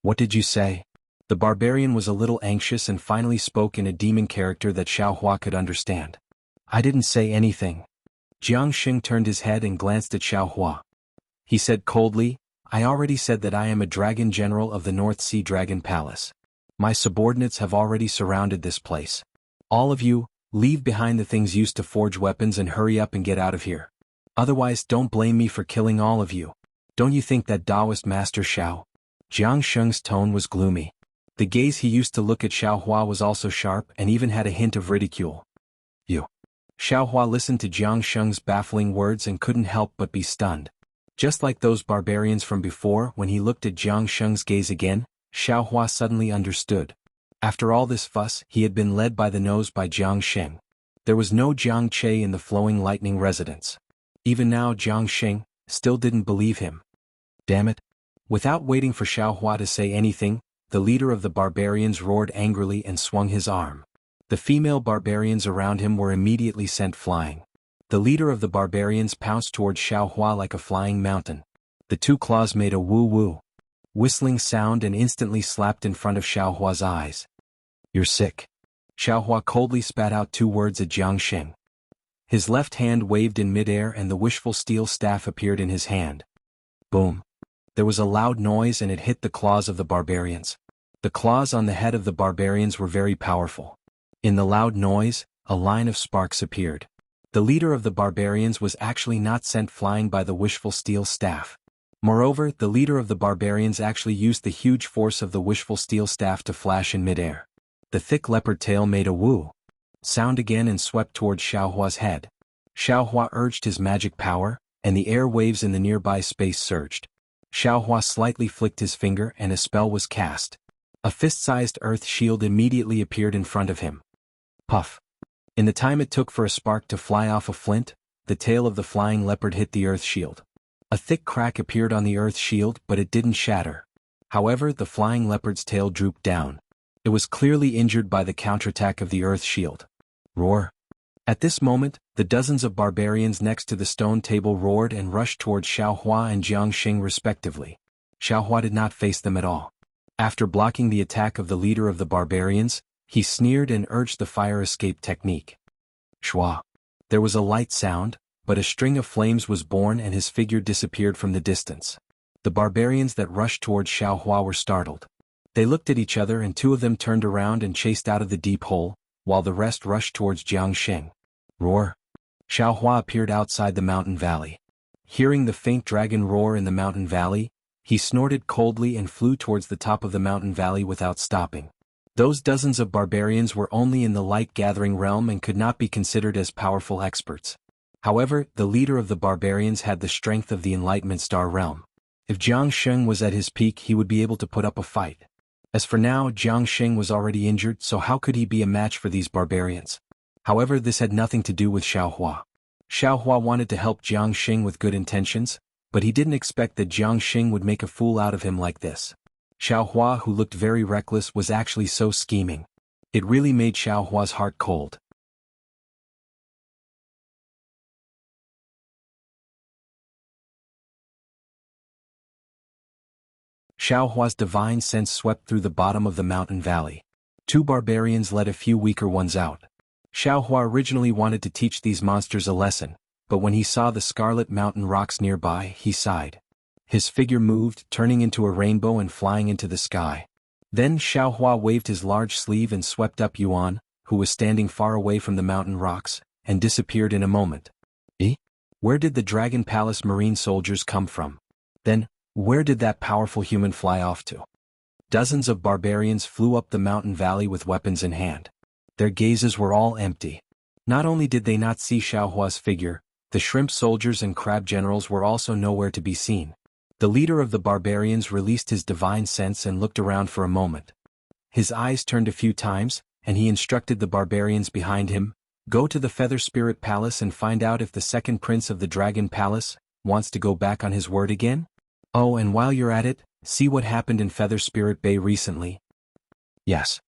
"What did you say?" The barbarian was a little anxious and finally spoke in a demon character that Xiaohua could understand. "I didn't say anything." Jiang Xing turned his head and glanced at Xiaohua. He said coldly, "I already said that I am a dragon general of the North Sea Dragon Palace. My subordinates have already surrounded this place. All of you, leave behind the things used to forge weapons and hurry up and get out of here. Otherwise don't blame me for killing all of you. Don't you think that Taoist Master Xiao?" Jiang Sheng's tone was gloomy. The gaze he used to look at Xiaohua was also sharp and even had a hint of ridicule. "You." Xiaohua listened to Jiang Sheng's baffling words and couldn't help but be stunned. Just like those barbarians from before, when he looked at Jiang Sheng's gaze again, Xiaohua suddenly understood. After all this fuss, he had been led by the nose by Jiang Sheng. There was no Jiang Che in the flowing lightning residence. Even now Jiang Sheng, still didn't believe him. Damn it. Without waiting for Xiaohua to say anything, the leader of the barbarians roared angrily and swung his arm. The female barbarians around him were immediately sent flying. The leader of the barbarians pounced towards Xiaohua like a flying mountain. The two claws made a woo-woo whistling sound and instantly slapped in front of Xiaohua's eyes. You're sick. Xiaohua coldly spat out 2 words at Jianghu. His left hand waved in midair and the wishful steel staff appeared in his hand. Boom. There was a loud noise and it hit the claws of the barbarians. The claws on the head of the barbarians were very powerful. In the loud noise, a line of sparks appeared. The leader of the barbarians was actually not sent flying by the wishful steel staff. Moreover, the leader of the barbarians actually used the huge force of the wishful steel staff to flash in midair. The thick leopard tail made a woo sound again and swept towards Xiaohua's head. Xiaohua urged his magic power, and the air waves in the nearby space surged. Xiaohua slightly flicked his finger and a spell was cast. A fist-sized earth shield immediately appeared in front of him. Puff. In the time it took for a spark to fly off a flint, the tail of the flying leopard hit the earth shield. A thick crack appeared on the earth shield but it didn't shatter. However, the flying leopard's tail drooped down. It was clearly injured by the counterattack of the earth shield. Roar. At this moment, the dozens of barbarians next to the stone table roared and rushed towards Xiaohua and Jianghu respectively. Xiaohua did not face them at all. After blocking the attack of the leader of the barbarians, he sneered and urged the fire escape technique. Shua. There was a light sound, but a string of flames was born and his figure disappeared from the distance. The barbarians that rushed towards Xiaohua were startled. They looked at each other and 2 of them turned around and chased out of the deep hole, while the rest rushed towards Jianghu. Roar. Xiaohua appeared outside the mountain valley. Hearing the faint dragon roar in the mountain valley, he snorted coldly and flew towards the top of the mountain valley without stopping. Those dozens of barbarians were only in the light-gathering realm and could not be considered as powerful experts. However, the leader of the barbarians had the strength of the Enlightenment Star realm. If Jianghu was at his peak, he would be able to put up a fight. As for now, Jianghu was already injured, so how could he be a match for these barbarians? However, this had nothing to do with Xiaohua. Xiaohua wanted to help Jianghu with good intentions, but he didn't expect that Jianghu would make a fool out of him like this. Xiaohua, who looked very reckless, was actually so scheming. It really made Xiaohua's heart cold. Xiaohua's divine sense swept through the bottom of the mountain valley. 2 barbarians led a few weaker ones out. Xiaohua originally wanted to teach these monsters a lesson, but when he saw the scarlet mountain rocks nearby, he sighed. His figure moved, turning into a rainbow and flying into the sky. Then Xiaohua waved his large sleeve and swept up Yuan, who was standing far away from the mountain rocks, and disappeared in a moment. Eh? Where did the Dragon Palace Marine soldiers come from? Then, where did that powerful human fly off to? Dozens of barbarians flew up the mountain valley with weapons in hand. Their gazes were all empty. Not only did they not see Xiaohua's figure, the shrimp soldiers and crab generals were also nowhere to be seen. The leader of the barbarians released his divine sense and looked around for a moment. His eyes turned a few times, and he instructed the barbarians behind him, "Go to the Feather Spirit Palace and find out if the second prince of the Dragon Palace wants to go back on his word again? Oh, and while you're at it, see what happened in Feather Spirit Bay recently." Yes.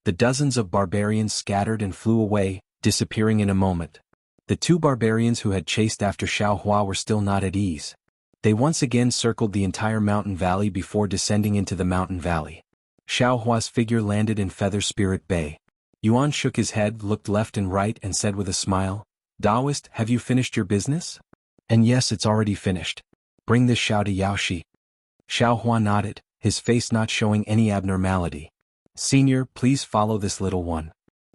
The dozens of barbarians scattered and flew away, disappearing in a moment. The 2 barbarians who had chased after Xiaohua were still not at ease. They once again circled the entire mountain valley before descending into the mountain valley. Xiaohua's figure landed in Feather Spirit Bay. Yuan shook his head, looked left and right and said with a smile, "Daoist, have you finished your business?" "And yes, it's already finished. Bring this Xiao to Yaoshi." Xiaohua nodded, his face not showing any abnormality. "Senior, please follow this little one."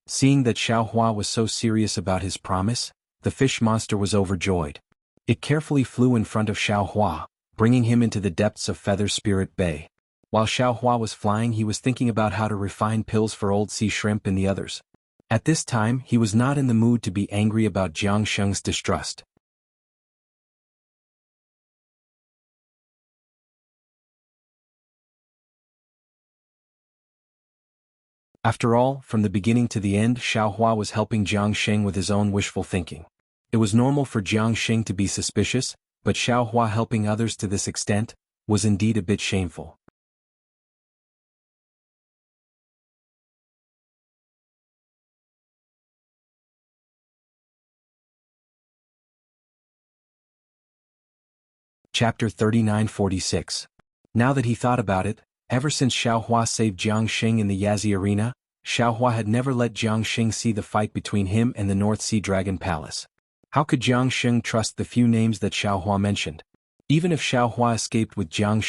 Seeing that Xiaohua was so serious about his promise, the fish monster was overjoyed. It carefully flew in front of Xiaohua, bringing him into the depths of Feather Spirit Bay. While Xiaohua was flying, he was thinking about how to refine pills for old sea shrimp and the others. At this time, he was not in the mood to be angry about Jianghu's distrust. After all, from the beginning to the end, Xiaohua was helping Jianghu with his own wishful thinking. It was normal for Jianghu to be suspicious, but Xiaohua helping others to this extent was indeed a bit shameful. Chapter 39-46. Now that he thought about it, ever since Xiaohua saved Jiang Xing in the Yazi arena, Xiaohua had never let Jiang Xing see the fight between him and the North Sea Dragon Palace. How could Jiang Xing trust the few names that Xiaohua mentioned? Even if Xiaohua escaped with Jiang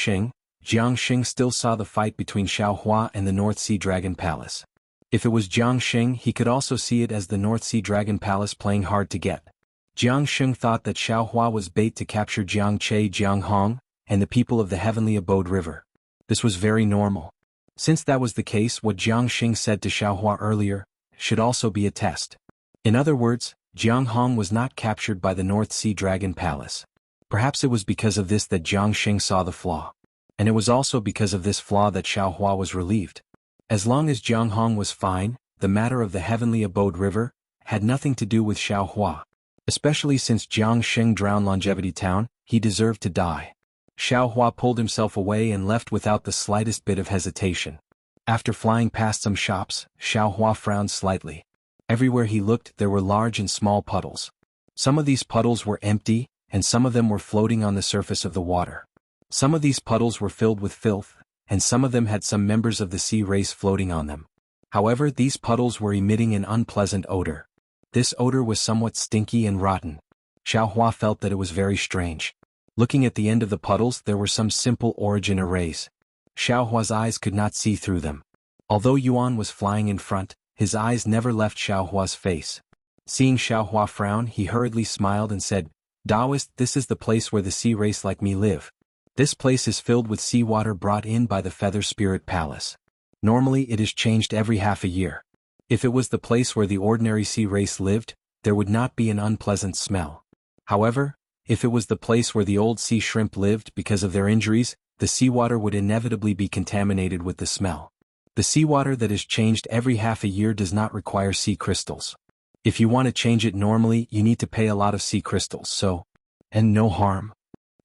Xing still saw the fight between Xiaohua and the North Sea Dragon Palace. If it was Jiang Xing, he could also see it as the North Sea Dragon Palace playing hard to get. Jiang Xing thought that Xiaohua was bait to capture Jianghong, and the people of the Heavenly Abode River. This was very normal. Since that was the case, what Jiang Xing said to Xiaohua earlier should also be a test. In other words, Jianghong was not captured by the North Sea Dragon Palace. Perhaps it was because of this that Jiang Xing saw the flaw. And it was also because of this flaw that Xiaohua was relieved. As long as Jianghong was fine, the matter of the Heavenly Abode River had nothing to do with Xiaohua. Especially since Jiang Xing drowned Longevity Town, he deserved to die. Xiaohua pulled himself away and left without the slightest bit of hesitation. After flying past some shops, Xiaohua frowned slightly. Everywhere he looked there were large and small puddles. Some of these puddles were empty, and some of them were floating on the surface of the water. Some of these puddles were filled with filth, and some of them had some members of the sea race floating on them. However, these puddles were emitting an unpleasant odor. This odor was somewhat stinky and rotten. Xiaohua felt that it was very strange. Looking at the end of the puddles there were some simple origin arrays. Xiaohua's eyes could not see through them. Although Yuan was flying in front, his eyes never left Xiaohua's face. Seeing Xiaohua frown, he hurriedly smiled and said, "Taoist, this is the place where the sea race like me live. This place is filled with seawater brought in by the Feather Spirit Palace. Normally it is changed every half a year. If it was the place where the ordinary sea race lived, there would not be an unpleasant smell. However, if it was the place where the old sea shrimp lived because of their injuries, the seawater would inevitably be contaminated with the smell. The seawater that is changed every half a year does not require sea crystals. If you want to change it normally, you need to pay a lot of sea crystals, so, and no harm."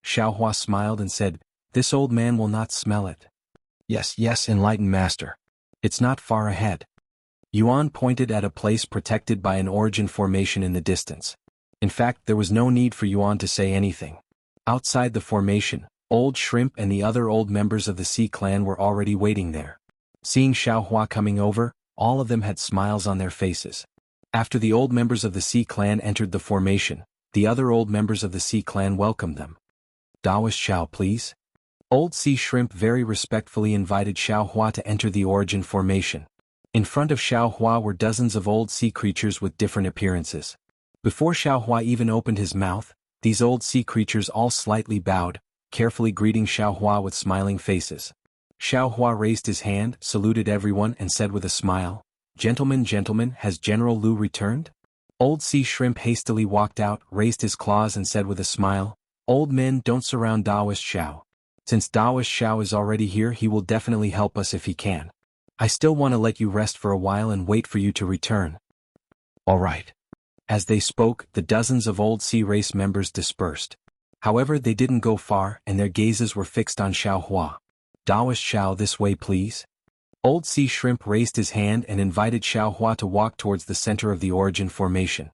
Xiaohua smiled and said, "This old man will not smell it." Yes, enlightened master. It's not far ahead." Yuan pointed at a place protected by an origin formation in the distance. In fact, there was no need for Yuan to say anything. Outside the formation, Old Shrimp and the other old members of the Sea Clan were already waiting there. Seeing Xiaohua coming over, all of them had smiles on their faces. After the old members of the Sea Clan entered the formation, the other old members of the Sea Clan welcomed them. "Taoist Xiao, please." Old Sea Shrimp very respectfully invited Xiaohua to enter the origin formation. In front of Xiaohua were dozens of old sea creatures with different appearances. Before Xiaohua even opened his mouth, these old sea creatures all slightly bowed, carefully greeting Xiaohua with smiling faces. Xiaohua raised his hand, saluted everyone and said with a smile, Gentlemen, has General Lu returned?" Old Sea Shrimp hastily walked out, raised his claws and said with a smile, "Old men don't surround Taoist Xiao. Since Taoist Xiao is already here, he will definitely help us if he can. I still want to let you rest for a while and wait for you to return." "All right." As they spoke, the dozens of old sea race members dispersed. However, they didn't go far, and their gazes were fixed on Xiaohua. "Taoist Xiao, this way please." Old Sea Shrimp raised his hand and invited Xiaohua to walk towards the center of the origin formation.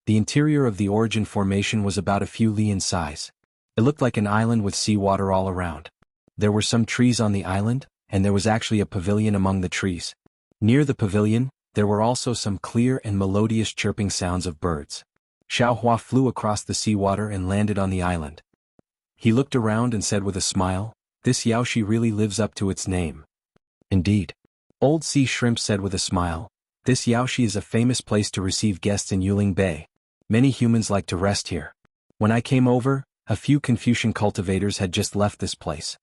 The interior of the origin formation was about a few li in size. It looked like an island with seawater all around. There were some trees on the island, and there was actually a pavilion among the trees. Near the pavilion, there were also some clear and melodious chirping sounds of birds. Xiaohua flew across the seawater and landed on the island. He looked around and said with a smile, "This Yaoshi really lives up to its name." "Indeed." Old Sea Shrimp said with a smile, "This Yaoshi is a famous place to receive guests in Yuling Bay. Many humans like to rest here. When I came over, a few Confucian cultivators had just left this place."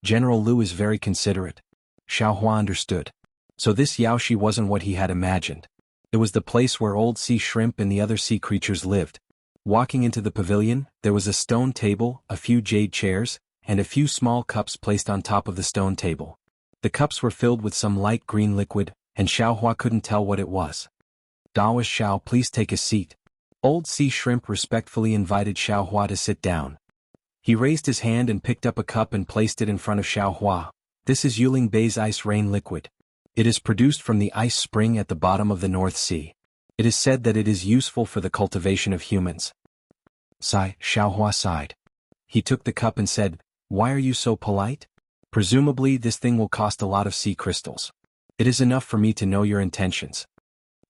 General Lu is very considerate. Xiaohua understood. So this Yaoshi wasn't what he had imagined. It was the place where Old Sea Shrimp and the other sea creatures lived. Walking into the pavilion, there was a stone table, a few jade chairs, and a few small cups placed on top of the stone table. The cups were filled with some light green liquid, and Xiaohua couldn't tell what it was. Daoist Xiao, please take a seat. Old Sea Shrimp respectfully invited Xiaohua to sit down. He raised his hand and picked up a cup and placed it in front of Xiaohua. This is Yuling Bei's ice rain liquid. It is produced from the ice spring at the bottom of the North Sea. It is said that it is useful for the cultivation of humans. Sigh, Xiaohua sighed. He took the cup and said, "Why are you so polite? Presumably this thing will cost a lot of sea crystals. It is enough for me to know your intentions."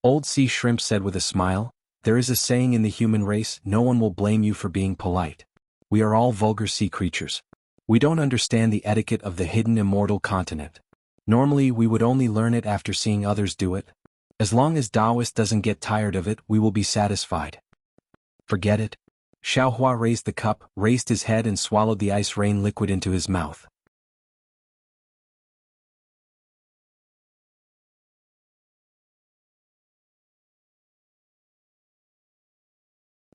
Old Sea Shrimp said with a smile, "There is a saying in the human race, no one will blame you for being polite. We are all vulgar sea creatures. We don't understand the etiquette of the hidden immortal continent. Normally we would only learn it after seeing others do it. As long as Daoist doesn't get tired of it, we will be satisfied." "Forget it." Xiaohua raised the cup, raised his head and swallowed the ice rain liquid into his mouth.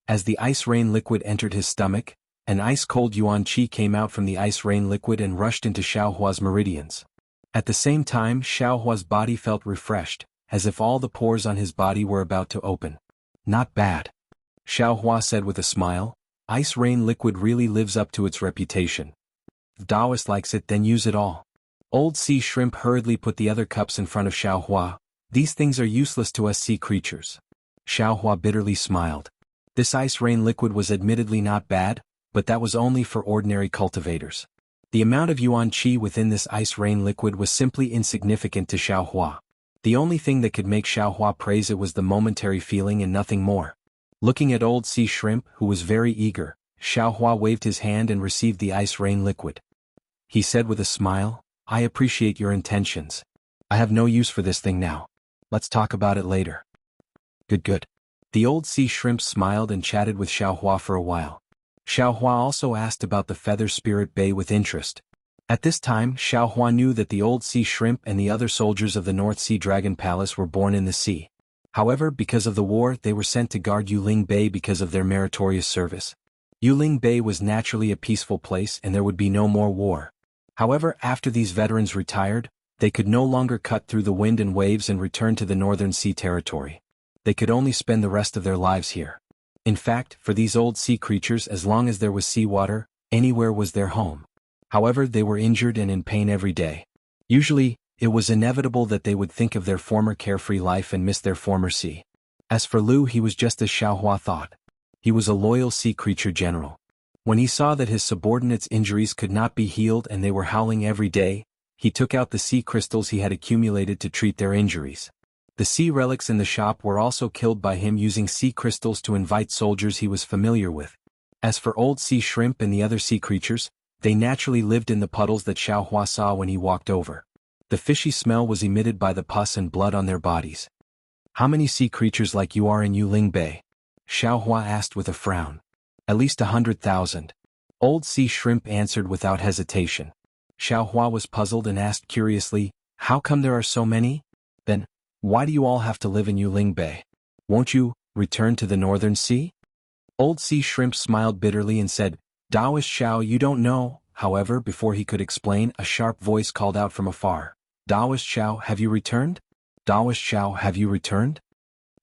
As the ice rain liquid entered his stomach, an ice-cold yuan qi came out from the ice rain liquid and rushed into Xiaohua's meridians. At the same time, Xiaohua's body felt refreshed, as if all the pores on his body were about to open. "Not bad," Xiaohua said with a smile. "Ice rain liquid really lives up to its reputation. If Daoist likes it, then use it all." Old Sea Shrimp hurriedly put the other cups in front of Xiaohua. "These things are useless to us sea creatures." Xiaohua bitterly smiled. This ice rain liquid was admittedly not bad, but that was only for ordinary cultivators. The amount of yuan qi within this ice rain liquid was simply insignificant to Xiaohua. The only thing that could make Xiaohua praise it was the momentary feeling and nothing more. Looking at Old Sea Shrimp, who was very eager, Xiaohua waved his hand and received the ice rain liquid. He said with a smile, "I appreciate your intentions. I have no use for this thing now. Let's talk about it later." Good. The Old Sea Shrimp smiled and chatted with Xiaohua for a while. Xiaohua also asked about the Feather Spirit Bay with interest. At this time, Xiaohua knew that the Old Sea Shrimp and the other soldiers of the North Sea Dragon Palace were born in the sea. However, because of the war, they were sent to guard Yuling Bay because of their meritorious service. Yuling Bay was naturally a peaceful place and there would be no more war. However, after these veterans retired, they could no longer cut through the wind and waves and return to the Northern Sea territory. They could only spend the rest of their lives here. In fact, for these old sea creatures, as long as there was seawater, anywhere was their home. However, they were injured and in pain every day. Usually, it was inevitable that they would think of their former carefree life and miss their former sea. As for Lu, he was just as Xiaohua thought. He was a loyal sea creature general. When he saw that his subordinates' injuries could not be healed and they were howling every day, he took out the sea crystals he had accumulated to treat their injuries. The sea relics in the shop were also killed by him using sea crystals to invite soldiers he was familiar with. As for Old Sea Shrimp and the other sea creatures, they naturally lived in the puddles that Xiaohua saw when he walked over. The fishy smell was emitted by the pus and blood on their bodies. "How many sea creatures like you are in Yuling Bay?" Xiaohua asked with a frown. "At least 100,000. Old Sea Shrimp answered without hesitation. Xiaohua was puzzled and asked curiously, "How come there are so many? Then, why do you all have to live in Yuling Bay? Won't you return to the Northern Sea?" Old Sea Shrimp smiled bitterly and said, "Daoist Xiao, you don't know." However, before he could explain, a sharp voice called out from afar, "Daoist Xiao, have you returned? Daoist Xiao, have you returned?"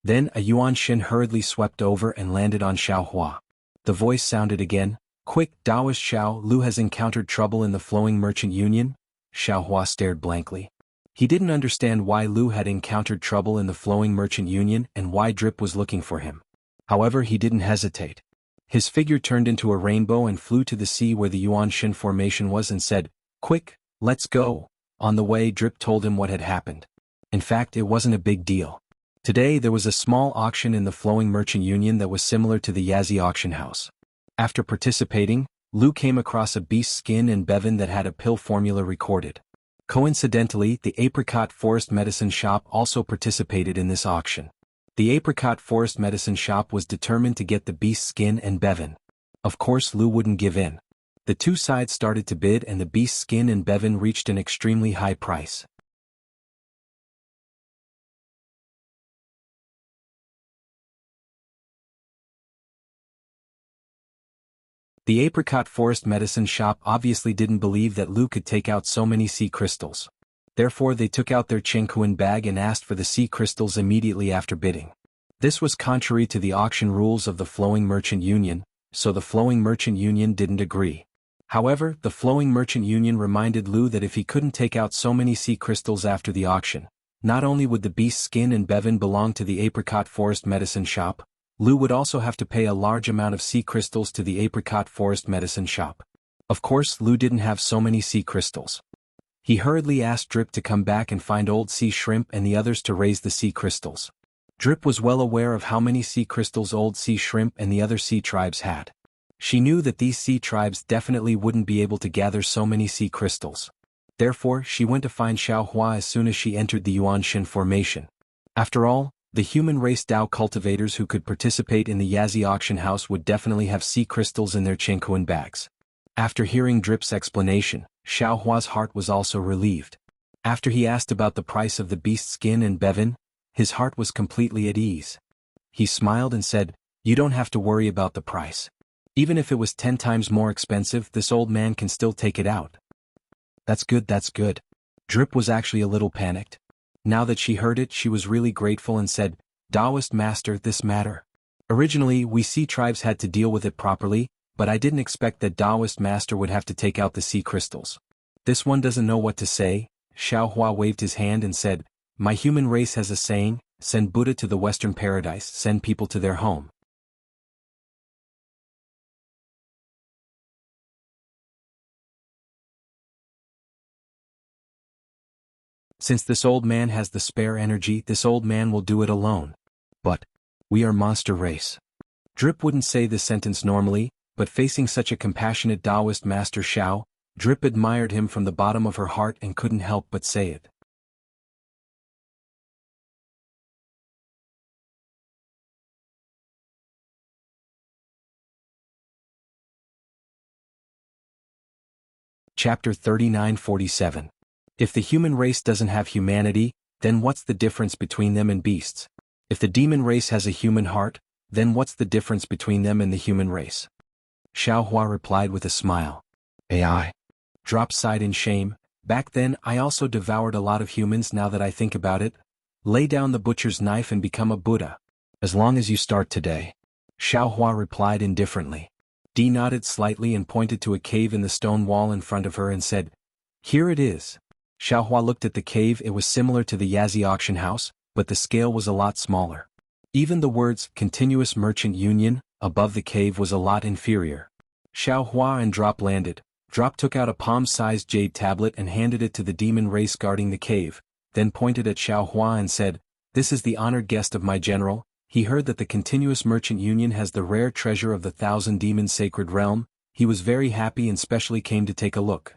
Then a yuan shin hurriedly swept over and landed on Xiaohua. The voice sounded again, "Quick, Daoist Xiao, Lu has encountered trouble in the Flowing Merchant Union." Xiaohua stared blankly. He didn't understand why Lu had encountered trouble in the Flowing Merchant Union and why Drip was looking for him. However, he didn't hesitate. His figure turned into a rainbow and flew to the sea where the Yuan Shin formation was and said, "Quick, let's go." On the way, Drip told him what had happened. In fact, it wasn't a big deal. Today there was a small auction in the Flowing Merchant Union that was similar to the Yazzie auction house. After participating, Lu came across a beast skin and bevan that had a pill formula recorded. Coincidentally, the Apricot Forest Medicine Shop also participated in this auction. The Apricot Forest Medicine Shop was determined to get the beast skin and bevan. Of course, Lu wouldn't give in. The two sides started to bid and the beast skin and bevan reached an extremely high price. The Apricot Forest Medicine Shop obviously didn't believe that Lu could take out so many sea crystals. Therefore they took out their Jianghu bag and asked for the sea crystals immediately after bidding. This was contrary to the auction rules of the Flowing Merchant Union, so the Flowing Merchant Union didn't agree. However, the Flowing Merchant Union reminded Lu that if he couldn't take out so many sea crystals after the auction, not only would the beast's skin and Bevan belong to the Apricot Forest Medicine Shop, Lu would also have to pay a large amount of sea crystals to the Apricot Forest Medicine Shop. Of course, Lu didn't have so many sea crystals. He hurriedly asked Drip to come back and find Old Sea Shrimp and the others to raise the sea crystals. Drip was well aware of how many sea crystals Old Sea Shrimp and the other sea tribes had. She knew that these sea tribes definitely wouldn't be able to gather so many sea crystals. Therefore, she went to find Xiaohua as soon as she entered the Yuanshan formation. After all, the human race Dao cultivators who could participate in the Yazi auction house would definitely have sea crystals in their Jianghu bags. After hearing Drip's explanation, Xiaohua's heart was also relieved. After he asked about the price of the beast's skin and Bevan, his heart was completely at ease. He smiled and said, "You don't have to worry about the price. Even if it was 10 times more expensive, this old man can still take it out." That's good, that's good. Drip was actually a little panicked. Now that she heard it, she was really grateful and said, "Taoist master, this matter. Originally, we sea tribes had to deal with it properly, but I didn't expect that Taoist master would have to take out the sea crystals. This one doesn't know what to say." Xiaohua waved his hand and said, "My human race has a saying, send Buddha to the Western paradise, send people to their home. Since this old man has the spare energy, this old man will do it alone. But we are monster race." Drip wouldn't say this sentence normally, but facing such a compassionate Taoist master Xiao, Drip admired him from the bottom of her heart and couldn't help but say it. Chapter 3947. If the human race doesn't have humanity, then what's the difference between them and beasts? If the demon race has a human heart, then what's the difference between them and the human race? Xiaohua replied with a smile. AI. Drop sighed in shame. Back then I also devoured a lot of humans. Now that I think about it. Lay down the butcher's knife and become a Buddha. As long as you start today. Xiaohua replied indifferently. Dee nodded slightly and pointed to a cave in the stone wall in front of her and said, "Here it is." Xiaohua looked at the cave. It was similar to the Yazi auction house, but the scale was a lot smaller. Even the words, Continuous Merchant Union, above the cave was a lot inferior. Xiaohua and Drop landed. Drop took out a palm-sized jade tablet and handed it to the demon race guarding the cave, then pointed at Xiaohua and said, "This is the honored guest of my general. He heard that the Continuous Merchant Union has the rare treasure of the 1,000 Demon Sacred Realm. He was very happy and specially came to take a look."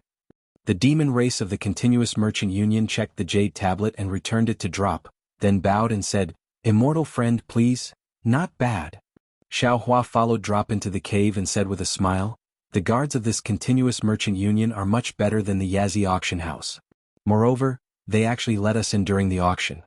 The demon race of the Continuous Merchant Union checked the jade tablet and returned it to Drop, then bowed and said, "Immortal friend, please." "Not bad." Xiaohua followed Drop into the cave and said with a smile, "The guards of this Continuous Merchant Union are much better than the Yazi auction house. Moreover, they actually let us in during the auction."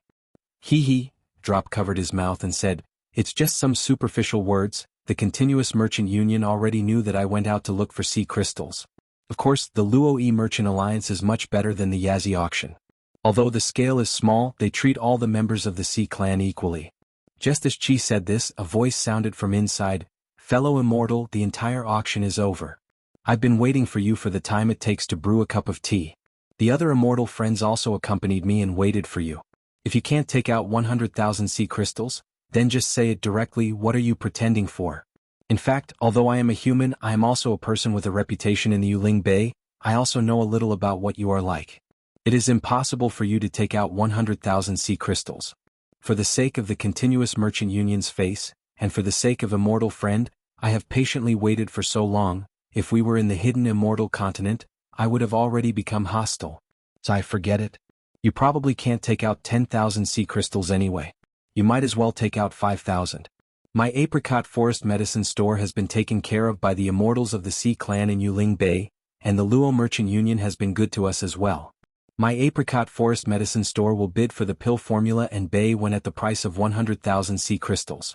Hee. Drop covered his mouth and said, "It's just some superficial words. The Continuous Merchant Union already knew that I went out to look for sea crystals. Of course, the Luo-E Merchant Alliance is much better than the Yazi auction. Although the scale is small, they treat all the members of the Sea clan equally." Just as Chi said this, a voice sounded from inside, "Fellow Immortal, the entire auction is over. I've been waiting for you for the time it takes to brew a cup of tea. The other Immortal friends also accompanied me and waited for you. If you can't take out 100,000 sea crystals, then just say it directly. What are you pretending for? In fact, although I am a human, I am also a person with a reputation in the Yuling Bay. I also know a little about what you are like. It is impossible for you to take out 100,000 sea crystals. For the sake of the Continuous Merchant Union's face, and for the sake of Immortal Friend, I have patiently waited for so long. If we were in the hidden Immortal continent, I would have already become hostile. So I forget it. You probably can't take out 10,000 sea crystals anyway. You might as well take out 5,000. My Apricot Forest Medicine Store has been taken care of by the Immortals of the Sea Clan in Yuling Bay, and the Luo Merchant Union has been good to us as well. My Apricot Forest Medicine Store will bid for the pill formula and Bay when at the price of 100,000 sea crystals."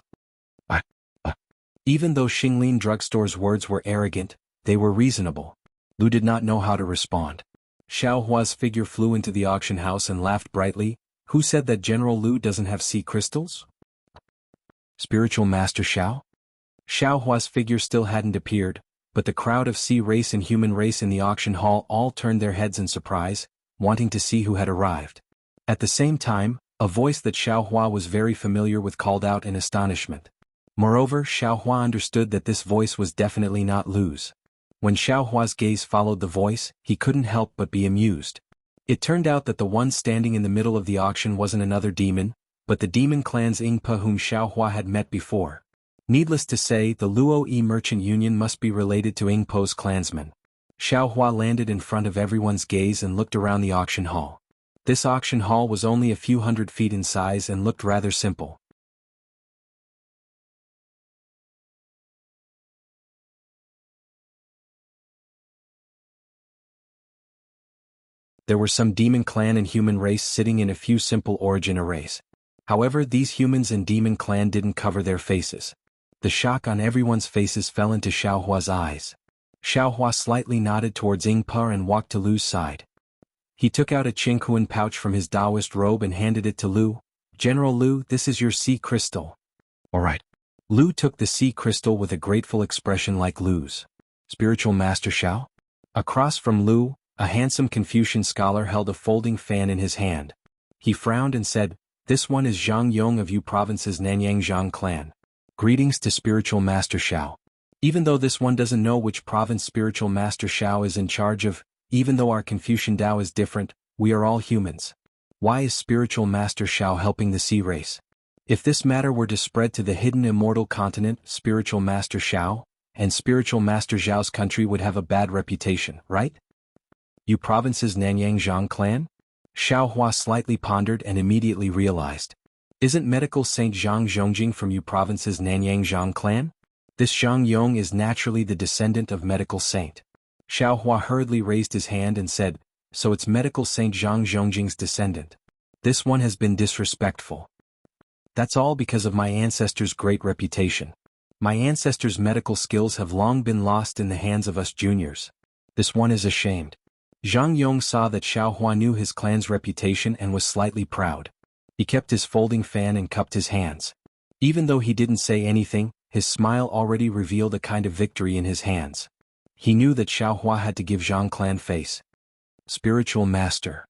Even though Xinglin Drugstore's words were arrogant, they were reasonable. Lu did not know how to respond. Xiao Hua's figure flew into the auction house and laughed brightly. Who said that General Lu doesn't have sea crystals? Spiritual Master Xiao? Xiao Hua's figure still hadn't appeared, but the crowd of sea race and human race in the auction hall all turned their heads in surprise, wanting to see who had arrived. At the same time, a voice that Xiao Hua was very familiar with called out in astonishment. Moreover, Xiao Hua understood that this voice was definitely not Lu's. When Xiao Hua's gaze followed the voice, he couldn't help but be amused. It turned out that the one standing in the middle of the auction wasn't another demon, but the demon clan's Yingpa whom Xiao Hua had met before. Needless to say, the Luo-Yi Merchant Union must be related to Yingpo's clansmen. Xiao Hua landed in front of everyone's gaze and looked around the auction hall. This auction hall was only a few hundred feet in size and looked rather simple. There were some demon clan and human race sitting in a few simple origin arrays. However, these humans and demon clan didn't cover their faces. The shock on everyone's faces fell into Xiao Hua's eyes. Xiao Hua slightly nodded towards Yingpa and walked to Lu's side. He took out a Qinghuan pouch from his Taoist robe and handed it to Lu. General Lu, this is your sea crystal. Alright. Lu took the sea crystal with a grateful expression like Lu's. Spiritual Master Xiao? Across from Lu, a handsome Confucian scholar held a folding fan in his hand. He frowned and said, "This one is Zhang Yong of Yu Province's Nanyang Zhang clan. Greetings to Spiritual Master Xiao." Even though this one doesn't know which province Spiritual Master Xiao is in charge of, even though our Confucian Tao is different, we are all humans. Why is Spiritual Master Xiao helping the sea race? If this matter were to spread to the hidden immortal continent, Spiritual Master Xiao, and Spiritual Master Zhao's country would have a bad reputation, right? Yu Province's Nanyang Zhang clan? Xiao Hua slightly pondered and immediately realized. Isn't medical Saint Zhang Zhongjing from Yu Province's Nanyang Zhang clan? This Zhang Yong is naturally the descendant of medical saint. Xiao Hua hurriedly raised his hand and said, so it's medical Saint Zhang Zhongjing's descendant. This one has been disrespectful. That's all because of my ancestors' great reputation. My ancestors' medical skills have long been lost in the hands of us juniors. This one is ashamed. Zhang Yong saw that Xiao Hua knew his clan's reputation and was slightly proud. He kept his folding fan and cupped his hands. Even though he didn't say anything, his smile already revealed a kind of victory in his hands. He knew that Xiao Hua had to give Zhang clan face. Spiritual Master.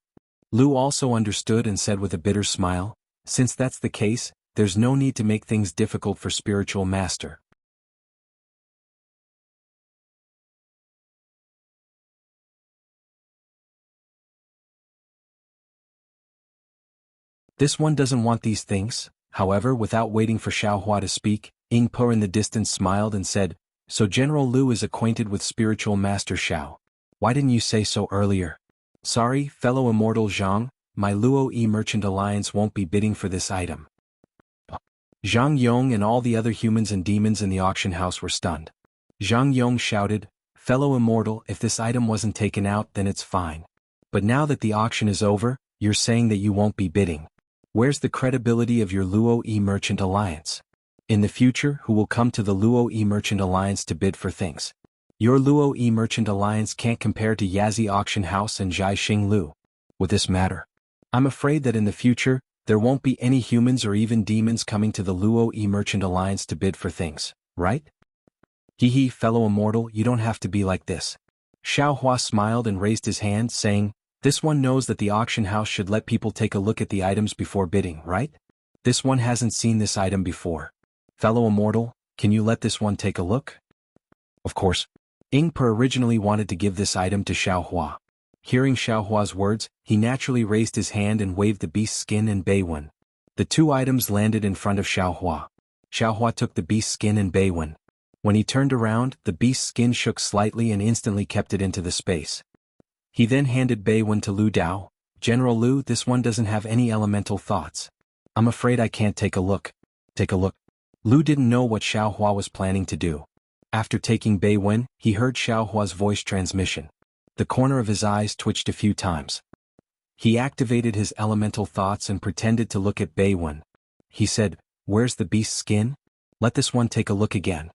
Lu also understood and said with a bitter smile, since that's the case, there's no need to make things difficult for Spiritual Master. This one doesn't want these things. However, without waiting for Xiao Hua to speak, Yingpo in the distance smiled and said, so General Lu is acquainted with Spiritual Master Xiao. Why didn't you say so earlier? Sorry, fellow immortal Zhang, my Luo-Yi Merchant Alliance won't be bidding for this item. Zhang Yong and all the other humans and demons in the auction house were stunned. Zhang Yong shouted, fellow immortal, if this item wasn't taken out then it's fine. But now that the auction is over, you're saying that you won't be bidding. Where's the credibility of your Luo-Yi Merchant Alliance? In the future, who will come to the Luo-Yi Merchant Alliance to bid for things? Your Luo-Yi Merchant Alliance can't compare to Yazi Auction House and Jai Xing Lu. With this matter, I'm afraid that in the future, there won't be any humans or even demons coming to the Luo-Yi Merchant Alliance to bid for things, right? Hee, fellow immortal, you don't have to be like this. Xiao Hua smiled and raised his hand, saying, this one knows that the auction house should let people take a look at the items before bidding, right? This one hasn't seen this item before. Fellow immortal, can you let this one take a look? Of course. Yingpa originally wanted to give this item to Xiao Hua. Hearing Xiao Hua's words, he naturally raised his hand and waved the beast skin and Beiwen. The two items landed in front of Xiao Hua. Xiao Hua took the beast skin and Beiwen. When he turned around, the beast skin shook slightly and instantly kept it into the space. He then handed Beiwen to Lu Dao. General Lu, this one doesn't have any elemental thoughts. I'm afraid I can't take a look. Take a look. Lu didn't know what Xiao Hua was planning to do. After taking Beiwen, he heard Xiao Hua's voice transmission. The corner of his eyes twitched a few times. He activated his elemental thoughts and pretended to look at Beiwen. He said, where's the beast skin? Let this one take a look again.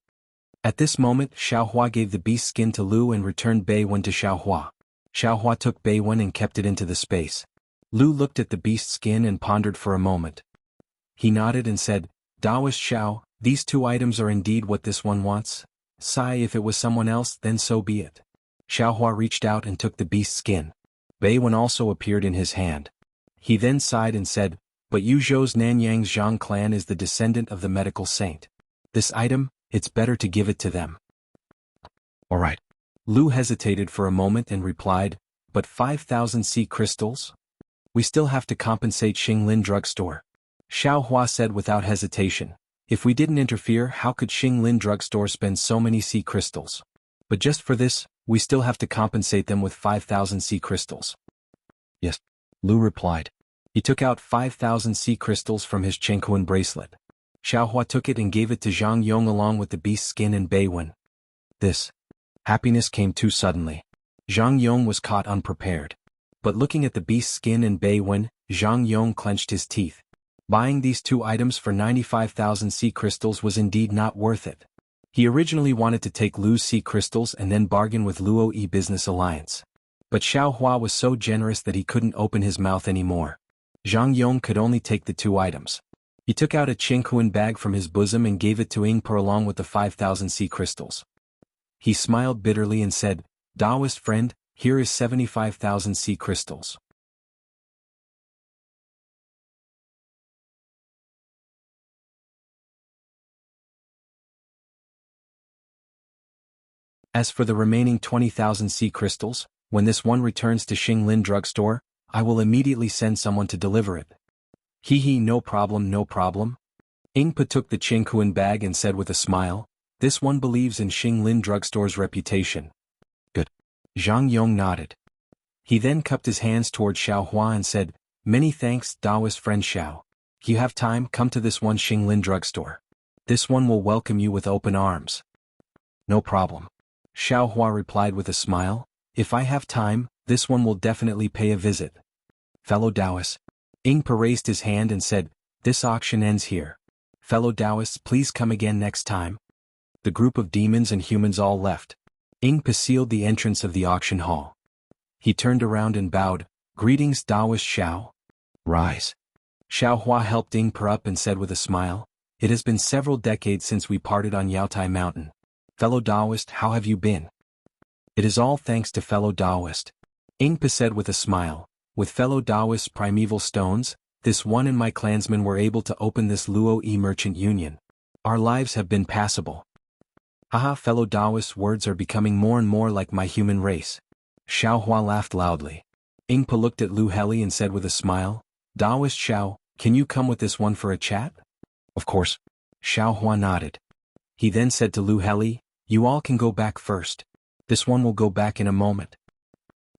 At this moment, Xiao Hua gave the beast skin to Lu and returned Beiwen to Xiao Hua. Xiaohua took Beiwen and kept it into the space. Lu looked at the beast skin and pondered for a moment. He nodded and said, Daoist Xiao, these two items are indeed what this one wants. Sigh, if it was someone else, then so be it. Xiaohua reached out and took the beast skin. Beiwen also appeared in his hand. He then sighed and said, but Yu Zhou's Nanyang's Zhang clan is the descendant of the medical saint. This item, it's better to give it to them. Alright. Lu hesitated for a moment and replied, but 5,000 sea crystals? We still have to compensate Xinglin Drugstore. Xiaohua said without hesitation. If we didn't interfere, how could Xinglin Drugstore spend so many sea crystals? But just for this, we still have to compensate them with 5,000 sea crystals. Yes, Lu replied. He took out 5,000 sea crystals from his Chenkuan bracelet. Xiaohua took it and gave it to Zhang Yong along with the beast skin and Beiwen. This happiness came too suddenly. Zhang Yong was caught unprepared. But looking at the beast skin and Beiwen, Zhang Yong clenched his teeth. Buying these two items for 95,000 sea crystals was indeed not worth it. He originally wanted to take Lu's sea crystals and then bargain with Luo Yi Business Alliance. But Xiaohua was so generous that he couldn't open his mouth anymore. Zhang Yong could only take the two items. He took out a Qingkuan bag from his bosom and gave it to Yingpe along with the 5,000 sea crystals. He smiled bitterly and said, Daoist friend, here is 75,000 sea crystals. As for the remaining 20,000 sea crystals, when this one returns to Xinglin Drugstore, I will immediately send someone to deliver it. Hee, no problem, no problem. Yingpe took the Qingkuan bag and said with a smile, this one believes in Xinglin Drugstore's reputation. Good. Zhang Yong nodded. He then cupped his hands toward Xiaohua and said, many thanks, Daoist friend Xiao. If you have time, come to this one Xinglin Drugstore. This one will welcome you with open arms. No problem. Xiaohua replied with a smile, if I have time, this one will definitely pay a visit. Fellow Daoists. Yingpe raised his hand and said, this auction ends here. Fellow Daoists, please come again next time. The group of demons and humans all left. Yingpe sealed the entrance of the auction hall. He turned around and bowed, greetings Daoist Xiao. Rise. Xiaohua helped Yingpe up and said with a smile, it has been several decades since we parted on Yaotai Mountain. Fellow Daoist, how have you been? It is all thanks to fellow Daoist. Yingpe said with a smile, with fellow Daoist's primeval stones, this one and my clansmen were able to open this Luo Yi merchant union. Our lives have been passable. Haha, fellow Daoist's words are becoming more and more like my human race. Xiaohua laughed loudly. Yingpe looked at Lu Heli and said with a smile, Daoist Xiao, can you come with this one for a chat? Of course. Xiaohua nodded. He then said to Lu Heli, you all can go back first. This one will go back in a moment.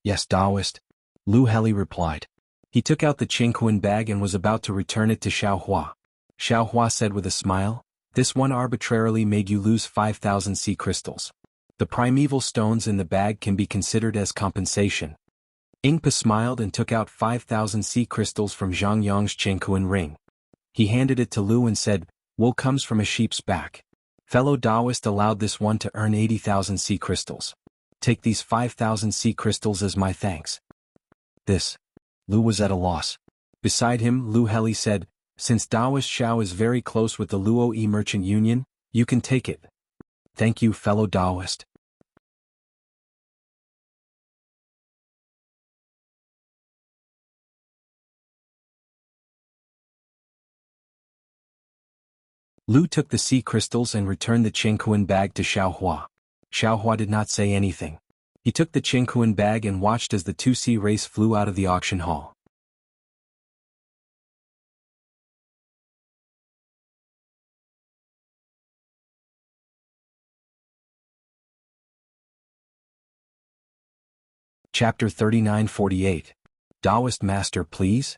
Yes, Daoist. Lu Heli replied. He took out the Qingkuan bag and was about to return it to Xiaohua. Xiaohua said with a smile, this one arbitrarily made you lose 5,000 sea crystals. The primeval stones in the bag can be considered as compensation. Yingpe smiled and took out 5,000 sea crystals from Zhang Yong's Qingkuan ring. He handed it to Lu and said, wool comes from a sheep's back. Fellow Daoist allowed this one to earn 80,000 sea crystals. Take these 5,000 sea crystals as my thanks. This. Lu was at a loss. Beside him, Lu Heli said, since Daoist Xiao is very close with the Luo Yi Merchant Union, you can take it. Thank you, fellow Daoist. Lu took the sea crystals and returned the Qingkuan bag to Xiaohua. Xiaohua did not say anything. He took the Qingkuan bag and watched as the two sea race flew out of the auction hall. Chapter 3948. Daoist Master, please?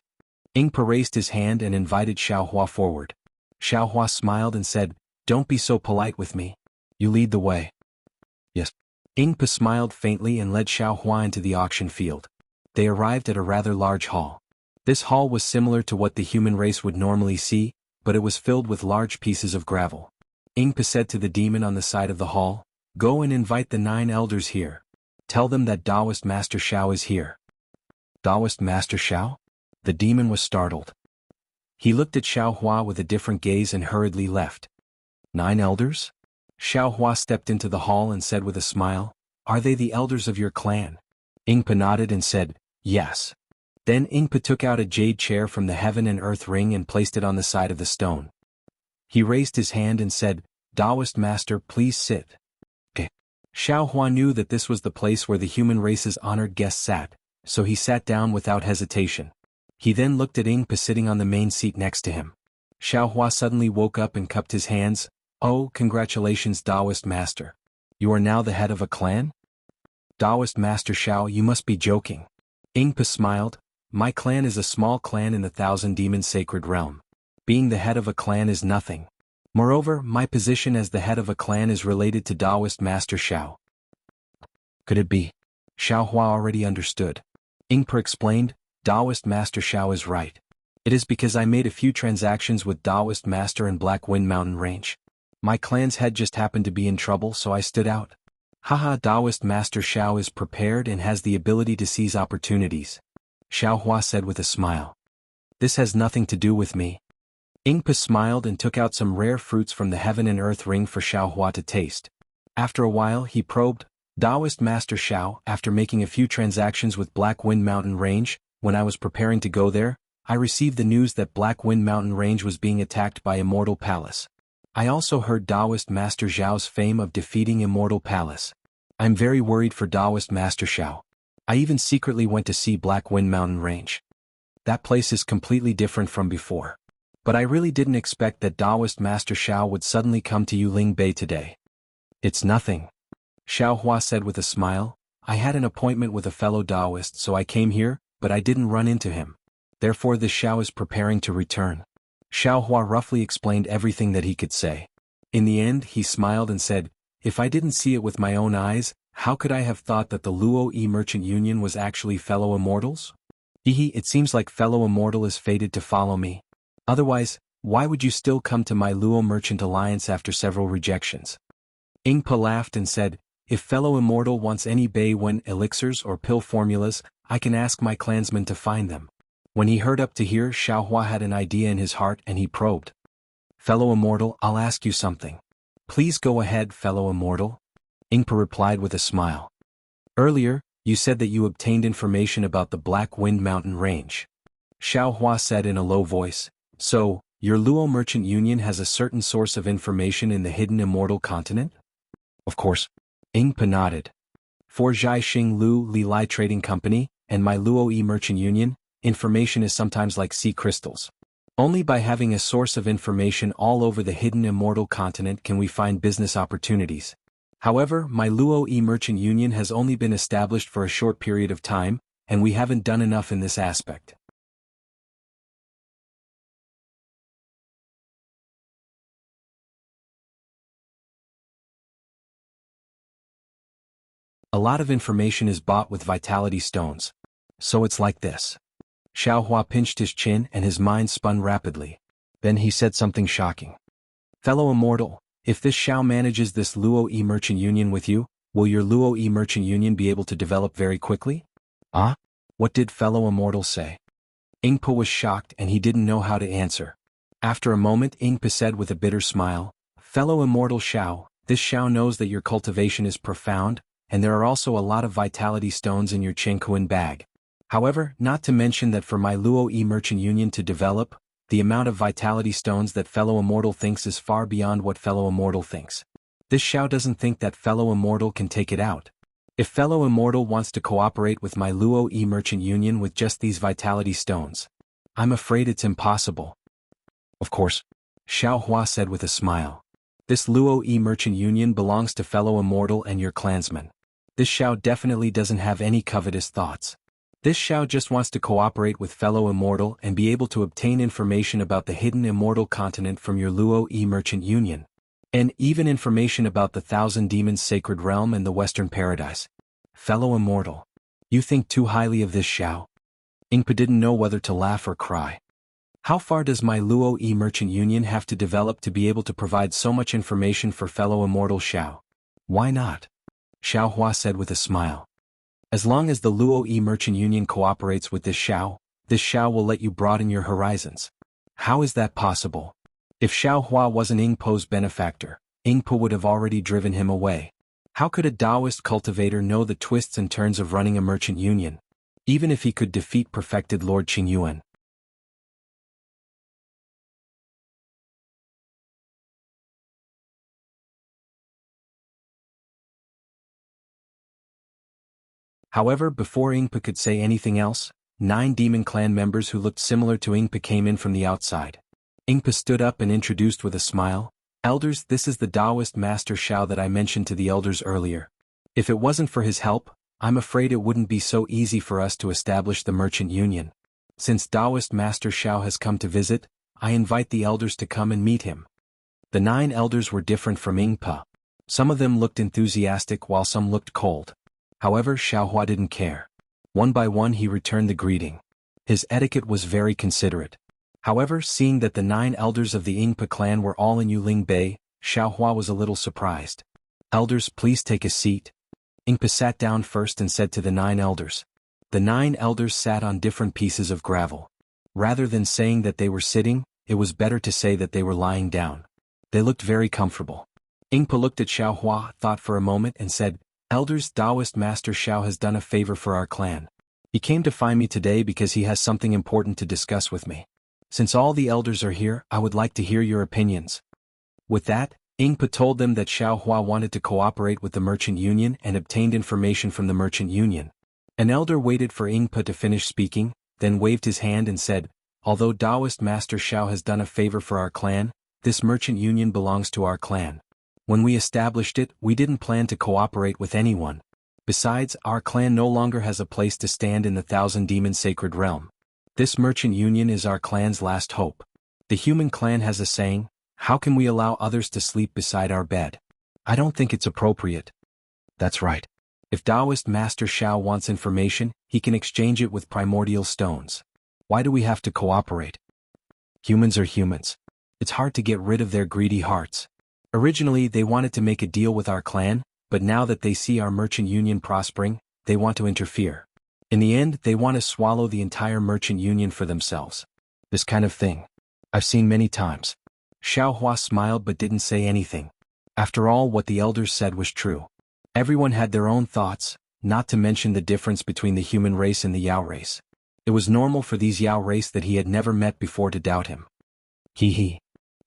Yingpe raised his hand and invited Xiaohua forward. Xiaohua smiled and said, don't be so polite with me. You lead the way. Yes. Yingpe smiled faintly and led Xiaohua into the auction field. They arrived at a rather large hall. This hall was similar to what the human race would normally see, but it was filled with large pieces of gravel. Yingpe said to the demon on the side of the hall, go and invite the 9 elders here. Tell them that Taoist Master Xiao is here. Taoist Master Xiao? The demon was startled. He looked at Xiao Hua with a different gaze and hurriedly left. 9 elders? Xiao Hua stepped into the hall and said with a smile, Are they the elders of your clan? Ingpa nodded and said, Yes. Then Ingpa took out a jade chair from the heaven and earth ring and placed it on the side of the stone. He raised his hand and said, Taoist Master, please sit. Xiao Hua knew that this was the place where the human race's honored guest sat, so he sat down without hesitation. He then looked at Ingpa sitting on the main seat next to him. Xiao Hua suddenly woke up and cupped his hands. Oh, congratulations, Taoist Master. You are now the head of a clan? Taoist Master Xiao, you must be joking. Ingpa smiled. My clan is a small clan in the 1,000 Demon Sacred Realm. Being the head of a clan is nothing. Moreover, my position as the head of a clan is related to Taoist Master Xiao. Could it be? Xiao Hua already understood. Ingpa explained, Taoist Master Xiao is right. It is because I made a few transactions with Taoist Master in Black Wind Mountain Range. My clan's head just happened to be in trouble, so I stood out. Haha, Taoist Master Xiao is prepared and has the ability to seize opportunities. Xiao Hua said with a smile. This has nothing to do with me. Ingpa smiled and took out some rare fruits from the heaven and earth ring for Xiao Hua to taste. After a while he probed, Taoist Master Xiao, after making a few transactions with Black Wind Mountain Range, when I was preparing to go there, I received the news that Black Wind Mountain Range was being attacked by Immortal Palace. I also heard Taoist Master Xiao's fame of defeating Immortal Palace. I'm very worried for Taoist Master Xiao. I even secretly went to see Black Wind Mountain Range. That place is completely different from before. But I really didn't expect that Taoist Master Xiao would suddenly come to Yuling Bay today. It's nothing. Xiao Hua said with a smile, I had an appointment with a fellow Taoist so I came here, but I didn't run into him. Therefore this Xiao is preparing to return. Xiao Hua roughly explained everything that he could say. In the end he smiled and said, If I didn't see it with my own eyes, how could I have thought that the Luo Yi Merchant Union was actually fellow immortals? Hehe, it seems like fellow immortal is fated to follow me. Otherwise, why would you still come to my Luo Merchant Alliance after several rejections? Ingpa laughed and said, If fellow immortal wants any Bay Wen elixirs or pill formulas, I can ask my clansmen to find them. When he heard up to here, Xiao Hua had an idea in his heart and he probed. Fellow immortal, I'll ask you something. Please go ahead, fellow immortal. Ingpa replied with a smile. Earlier, you said that you obtained information about the Black Wind Mountain Range. Xiao Hua said in a low voice, So, your Luo Merchant Union has a certain source of information in the hidden immortal continent? Of course. Ingpa nodded. For Zhai Xing Lu Li Lai Trading Company, and my Luo Yi Merchant Union, information is sometimes like sea crystals. Only by having a source of information all over the hidden immortal continent can we find business opportunities. However, my Luo Yi Merchant Union has only been established for a short period of time, and we haven't done enough in this aspect. A lot of information is bought with vitality stones. So it's like this. Xiao Hua pinched his chin and his mind spun rapidly. Then he said something shocking. Fellow immortal, if this Xiao manages this Luo Yi Merchant Union with you, will your Luo Yi Merchant Union be able to develop very quickly? Ah? What did fellow immortal say? Ingpa was shocked and he didn't know how to answer. After a moment Ingpa said with a bitter smile, Fellow immortal Xiao, this Xiao knows that your cultivation is profound, and there are also a lot of vitality stones in your Chengkuan bag. However, not to mention that for my Luo Yi Merchant Union to develop, the amount of vitality stones that fellow immortal thinks is far beyond what fellow immortal thinks. This Xiao doesn't think that fellow immortal can take it out. If fellow immortal wants to cooperate with my Luo Yi Merchant Union with just these vitality stones, I'm afraid it's impossible. Of course. Xiao Hua said with a smile. This Luo Yi Merchant Union belongs to fellow immortal and your clansmen. This Xiao definitely doesn't have any covetous thoughts. This Xiao just wants to cooperate with fellow immortal and be able to obtain information about the hidden immortal continent from your Luo Yi Merchant Union. And even information about the 1,000 Demons Sacred Realm and the Western Paradise. Fellow immortal. You think too highly of this Xiao? Ingpa didn't know whether to laugh or cry. How far does my Luo Yi Merchant Union have to develop to be able to provide so much information for fellow immortal Xiao? Why not? Xiao Hua said with a smile. As long as the Luo Yi Merchant Union cooperates with this Xiao will let you broaden your horizons. How is that possible? If Xiao Hua wasn't Ing Po's benefactor, Ing Po would have already driven him away. How could a Taoist cultivator know the twists and turns of running a merchant union? Even if he could defeat perfected Lord Qingyuan. However, before Ing Po could say anything else, 9 demon clan members who looked similar to Ing Po came in from the outside. Ing Po stood up and introduced with a smile, "Elders, this is the Taoist Master Xiao that I mentioned to the elders earlier. If it wasn't for his help, I'm afraid it wouldn't be so easy for us to establish the merchant union. Since Taoist Master Xiao has come to visit, I invite the elders to come and meet him." The 9 elders were different from Ing Po. Some of them looked enthusiastic while some looked cold. However, Xiao Hua didn't care. One by one he returned the greeting. His etiquette was very considerate. However, seeing that the 9 elders of the Ing Po clan were all in Yuling Bay, Xiao Hua was a little surprised. "Elders, please take a seat." Ing Po sat down first and said to the 9 elders. The 9 elders sat on different pieces of gravel. Rather than saying that they were sitting, it was better to say that they were lying down. They looked very comfortable. Ing Po looked at Xiao Hua, thought for a moment and said, "Elders, Taoist Master Xiao has done a favor for our clan. He came to find me today because he has something important to discuss with me. Since all the elders are here, I would like to hear your opinions." With that, Ing Po told them that Xiao Hua wanted to cooperate with the Merchant Union and obtained information from the Merchant Union. An elder waited for Ing Po to finish speaking, then waved his hand and said, "Although Taoist Master Xiao has done a favor for our clan, this Merchant Union belongs to our clan. When we established it, we didn't plan to cooperate with anyone. Besides, our clan no longer has a place to stand in the Thousand Demon Sacred Realm. This Merchant Union is our clan's last hope. The human clan has a saying, 'How can we allow others to sleep beside our bed?' I don't think it's appropriate." That's right. If Taoist Master Xiao wants information, he can exchange it with primordial stones. Why do we have to cooperate? Humans are humans. It's hard to get rid of their greedy hearts. Originally they wanted to make a deal with our clan, but now that they see our merchant union prospering, they want to interfere. In the end, they want to swallow the entire merchant union for themselves. This kind of thing I've seen many times. Xiao Hua smiled but didn't say anything. After all, what the elders said was true. Everyone had their own thoughts, not to mention the difference between the human race and the Yao race. It was normal for these Yao race that he had never met before to doubt him. He.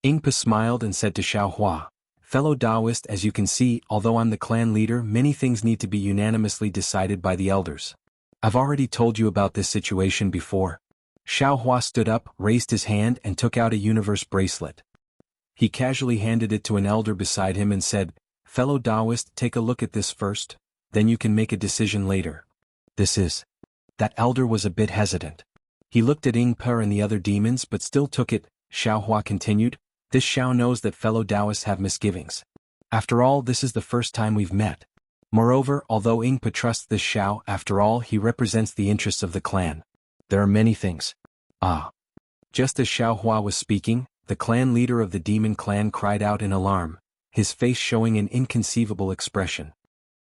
Ing Po smiled and said to Xiao Hua, "Fellow Taoist, as you can see, although I'm the clan leader, many things need to be unanimously decided by the elders. I've already told you about this situation before." Xiao Hua stood up, raised his hand and took out a universe bracelet. He casually handed it to an elder beside him and said, "Fellow Taoist, take a look at this first, then you can make a decision later." This is. That elder was a bit hesitant. He looked at Ing Po and the other demons but still took it. Xiao Hua continued, "This Xiao knows that fellow Taoists have misgivings. After all, this is the first time we've met. Moreover, although Ing Po trusts this Xiao, after all, he represents the interests of the clan. There are many things." Just as Xiao Hua was speaking, the clan leader of the demon clan cried out in alarm, his face showing an inconceivable expression.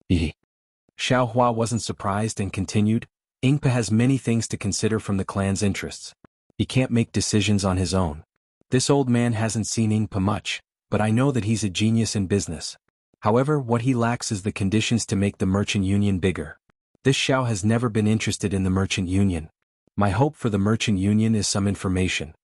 Xiao Hua wasn't surprised and continued, "Ing Po has many things to consider from the clan's interests. He can't make decisions on his own. This old man hasn't seen Ing Po much, but I know that he's a genius in business. However, what he lacks is the conditions to make the merchant union bigger. This Xiao has never been interested in the merchant union. My hope for the merchant union is some information."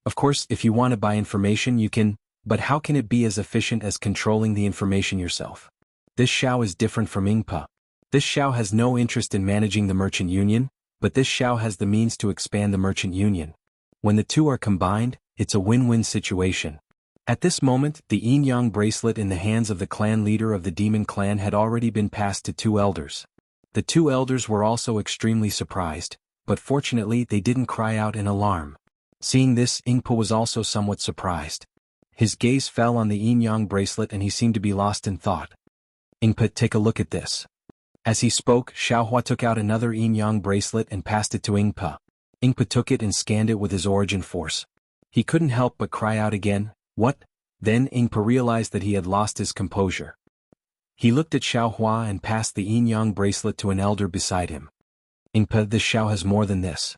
Of course, if you want to buy information you can, but how can it be as efficient as controlling the information yourself? This Xiao is different from Ing Po. This Xiao has no interest in managing the merchant union, but this Xiao has the means to expand the merchant union. When the two are combined, it's a win-win situation. At this moment, the yin-yang bracelet in the hands of the clan leader of the demon clan had already been passed to 2 elders. The 2 elders were also extremely surprised, but fortunately they didn't cry out in alarm. Seeing this, Ing Po was also somewhat surprised. His gaze fell on the yin-yang bracelet and he seemed to be lost in thought. "Ing Po, take a look at this." As he spoke, Xiao Hua took out another yin-yang bracelet and passed it to Ing Po. Ingpa took it and scanned it with his origin force. He couldn't help but cry out again, "What?" Then Ingpa realized that he had lost his composure. He looked at Xiaohua and passed the yin-yang bracelet to an elder beside him. "Ingpa, this Xiao has more than this,"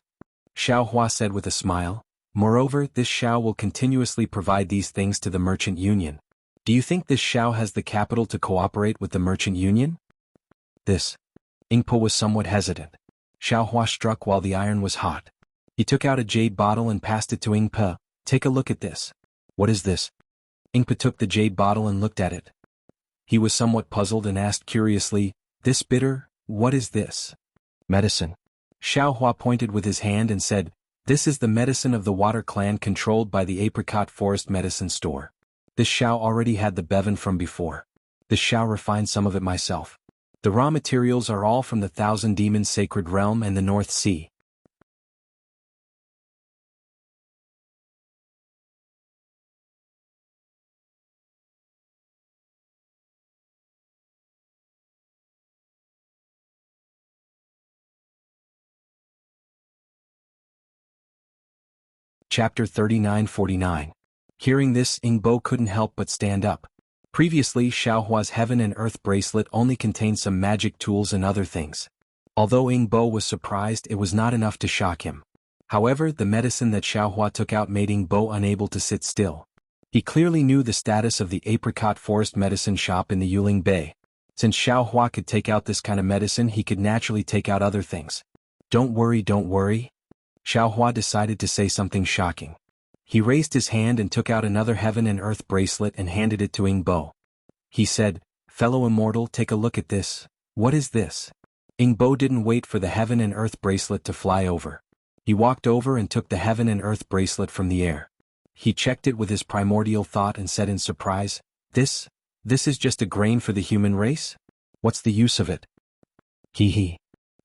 Xiaohua said with a smile. "Moreover, this Xiao will continuously provide these things to the merchant union. Do you think this Xiao has the capital to cooperate with the merchant union?" This. Ingpa was somewhat hesitant. Xiaohua struck while the iron was hot. He took out a jade bottle and passed it to Ingpa. "Take a look at this." "What is this?" Ingpa took the jade bottle and looked at it. He was somewhat puzzled and asked curiously, "This bitter, what is this?" "Medicine." Xiaohua pointed with his hand and said, "This is the medicine of the Water Clan controlled by the Apricot Forest Medicine Store. This Xiao already had the bevan from before. This Xiao refined some of it myself. The raw materials are all from the Thousand Demons Sacred Realm and the North Sea." Chapter 39-49. Hearing this, Ingbo couldn't help but stand up. Previously, Xiaohua's Heaven and Earth bracelet only contained some magic tools and other things. Although Ingbo was surprised, it was not enough to shock him. However, the medicine that Xiaohua took out made Ingbo unable to sit still. He clearly knew the status of the Apricot Forest Medicine Shop in the Yuling Bay. Since Xiaohua could take out this kind of medicine, he could naturally take out other things. Don't worry. Xiaohua decided to say something shocking. He raised his hand and took out another Heaven and Earth bracelet and handed it to Ingbo. He said, "Fellow immortal, take a look at this. What is this?" Ingbo didn't wait for the Heaven and Earth bracelet to fly over. He walked over and took the Heaven and Earth bracelet from the air. He checked it with his primordial thought and said in surprise, This is just a grain for the human race? What's the use of it?" "Hee."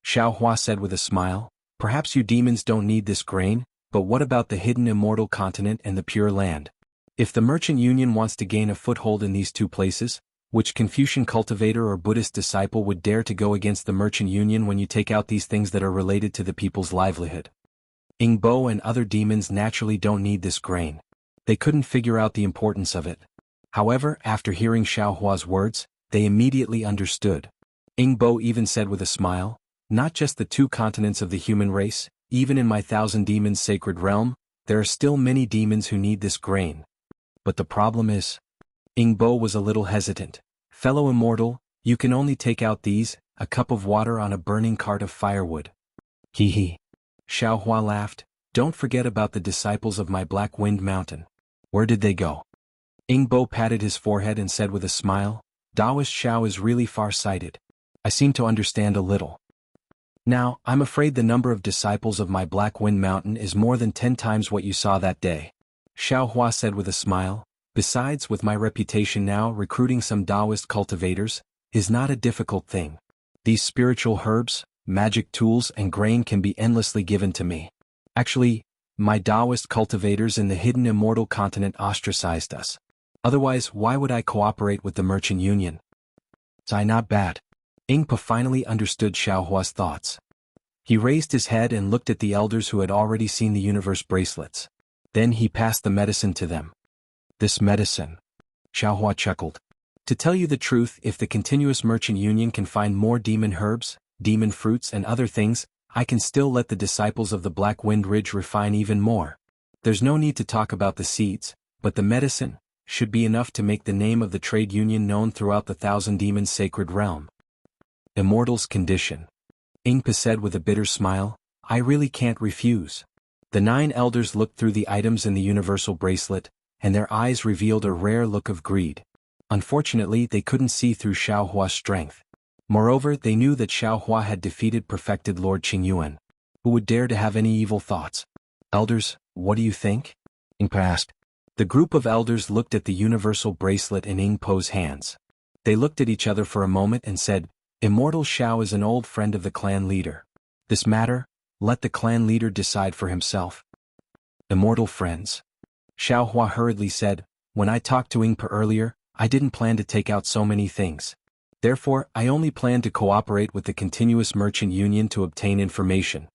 Xiaohua said with a smile, "Perhaps you demons don't need this grain, but what about the hidden immortal continent and the pure land? If the merchant union wants to gain a foothold in these two places, which Confucian cultivator or Buddhist disciple would dare to go against the merchant union when you take out these things that are related to the people's livelihood? Ingbo and other demons naturally don't need this grain. They couldn't figure out the importance of it. However, after hearing Xiaohua's words, they immediately understood. Ingbo even said with a smile, "Not just the two continents of the human race, even in my Thousand Demons Sacred Realm, there are still many demons who need this grain. But the problem is..." Ingbo was a little hesitant. "Fellow immortal, you can only take out these, a cup of water on a burning cart of firewood." Hee. Xiaohua laughed. "Don't forget about the disciples of my Black Wind Mountain. Where did they go?" Ingbo patted his forehead and said with a smile, "Taoist Xiao is really far-sighted. I seem to understand a little. Now, I'm afraid the number of disciples of my Black Wind Mountain is more than 10 times what you saw that day." Xiaohua said with a smile, "Besides, with my reputation now, recruiting some Taoist cultivators is not a difficult thing. These spiritual herbs, magic tools and grain can be endlessly given to me. Actually, my Taoist cultivators in the hidden immortal continent ostracized us. Otherwise, why would I cooperate with the merchant union?" "It's not bad." Ingpa finally understood Xiaohua's thoughts. He raised his head and looked at the elders who had already seen the universe bracelets. Then he passed the medicine to them. "This medicine," Xiaohua chuckled. "To tell you the truth, if the continuous merchant union can find more demon herbs, demon fruits and other things, I can still let the disciples of the Black Wind Ridge refine even more. There's no need to talk about the seeds, but the medicine should be enough to make the name of the trade union known throughout the Thousand Demons Sacred Realm." "Immortal's condition," Ingpa said with a bitter smile, "I really can't refuse." The 9 elders looked through the items in the universal bracelet, and their eyes revealed a rare look of greed. Unfortunately, they couldn't see through Xiaohua's strength. Moreover, they knew that Xiaohua had defeated perfected Lord Qingyuan. Who would dare to have any evil thoughts? "Elders, what do you think?" Ingpa asked. The group of elders looked at the universal bracelet in Ingpo's hands. They looked at each other for a moment and said, "Immortal Xiao is an old friend of the clan leader. This matter, let the clan leader decide for himself." "Immortal friends," Xiaohua hurriedly said, "when I talked to Ingpa earlier, I didn't plan to take out so many things. Therefore, I only plan to cooperate with the continuous merchant union to obtain information.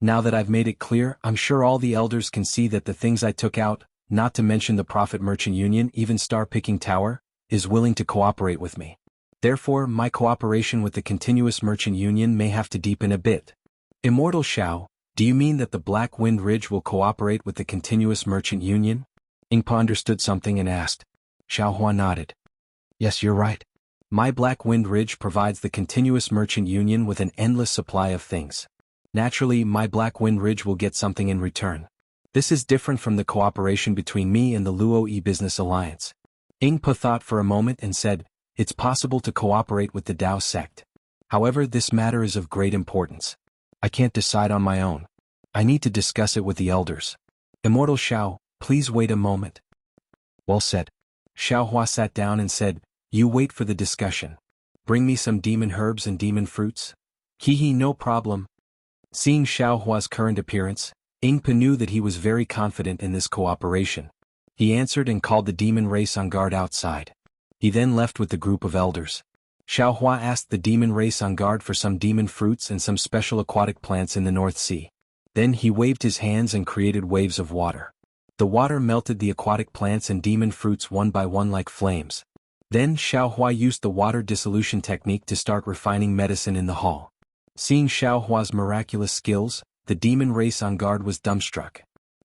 Now that I've made it clear, I'm sure all the elders can see that the things I took out, not to mention the Prophet Merchant Union, even Star Picking Tower, is willing to cooperate with me. Therefore, my cooperation with the Continuous Merchant Union may have to deepen a bit. Immortal Xiao, do you mean that the Black Wind Ridge will cooperate with the Continuous Merchant Union? Ingpa understood something and asked. Xiaohua nodded. Yes, you're right. My Black Wind Ridge provides the Continuous Merchant Union with an endless supply of things. Naturally, my Black Wind Ridge will get something in return. This is different from the cooperation between me and the Luo E-Business Alliance. Ingpa thought for a moment and said, it's possible to cooperate with the Dao sect. However, this matter is of great importance. I can't decide on my own. I need to discuss it with the elders. Immortal Xiao, please wait a moment. Well said. Xiaohua sat down and said, you wait for the discussion. Bring me some demon herbs and demon fruits. Hee, no problem. Seeing Xiaohua's current appearance, Ingpa knew that he was very confident in this cooperation. He answered and called the demon race on guard outside. He then left with the group of elders. Xiaohua asked the demon race on guard for some demon fruits and some special aquatic plants in the North Sea. Then he waved his hands and created waves of water. The water melted the aquatic plants and demon fruits one by one like flames. Then Xiaohua used the water dissolution technique to start refining medicine in the hall. Seeing Xiaohua's miraculous skills, the demon race on guard was dumbstruck.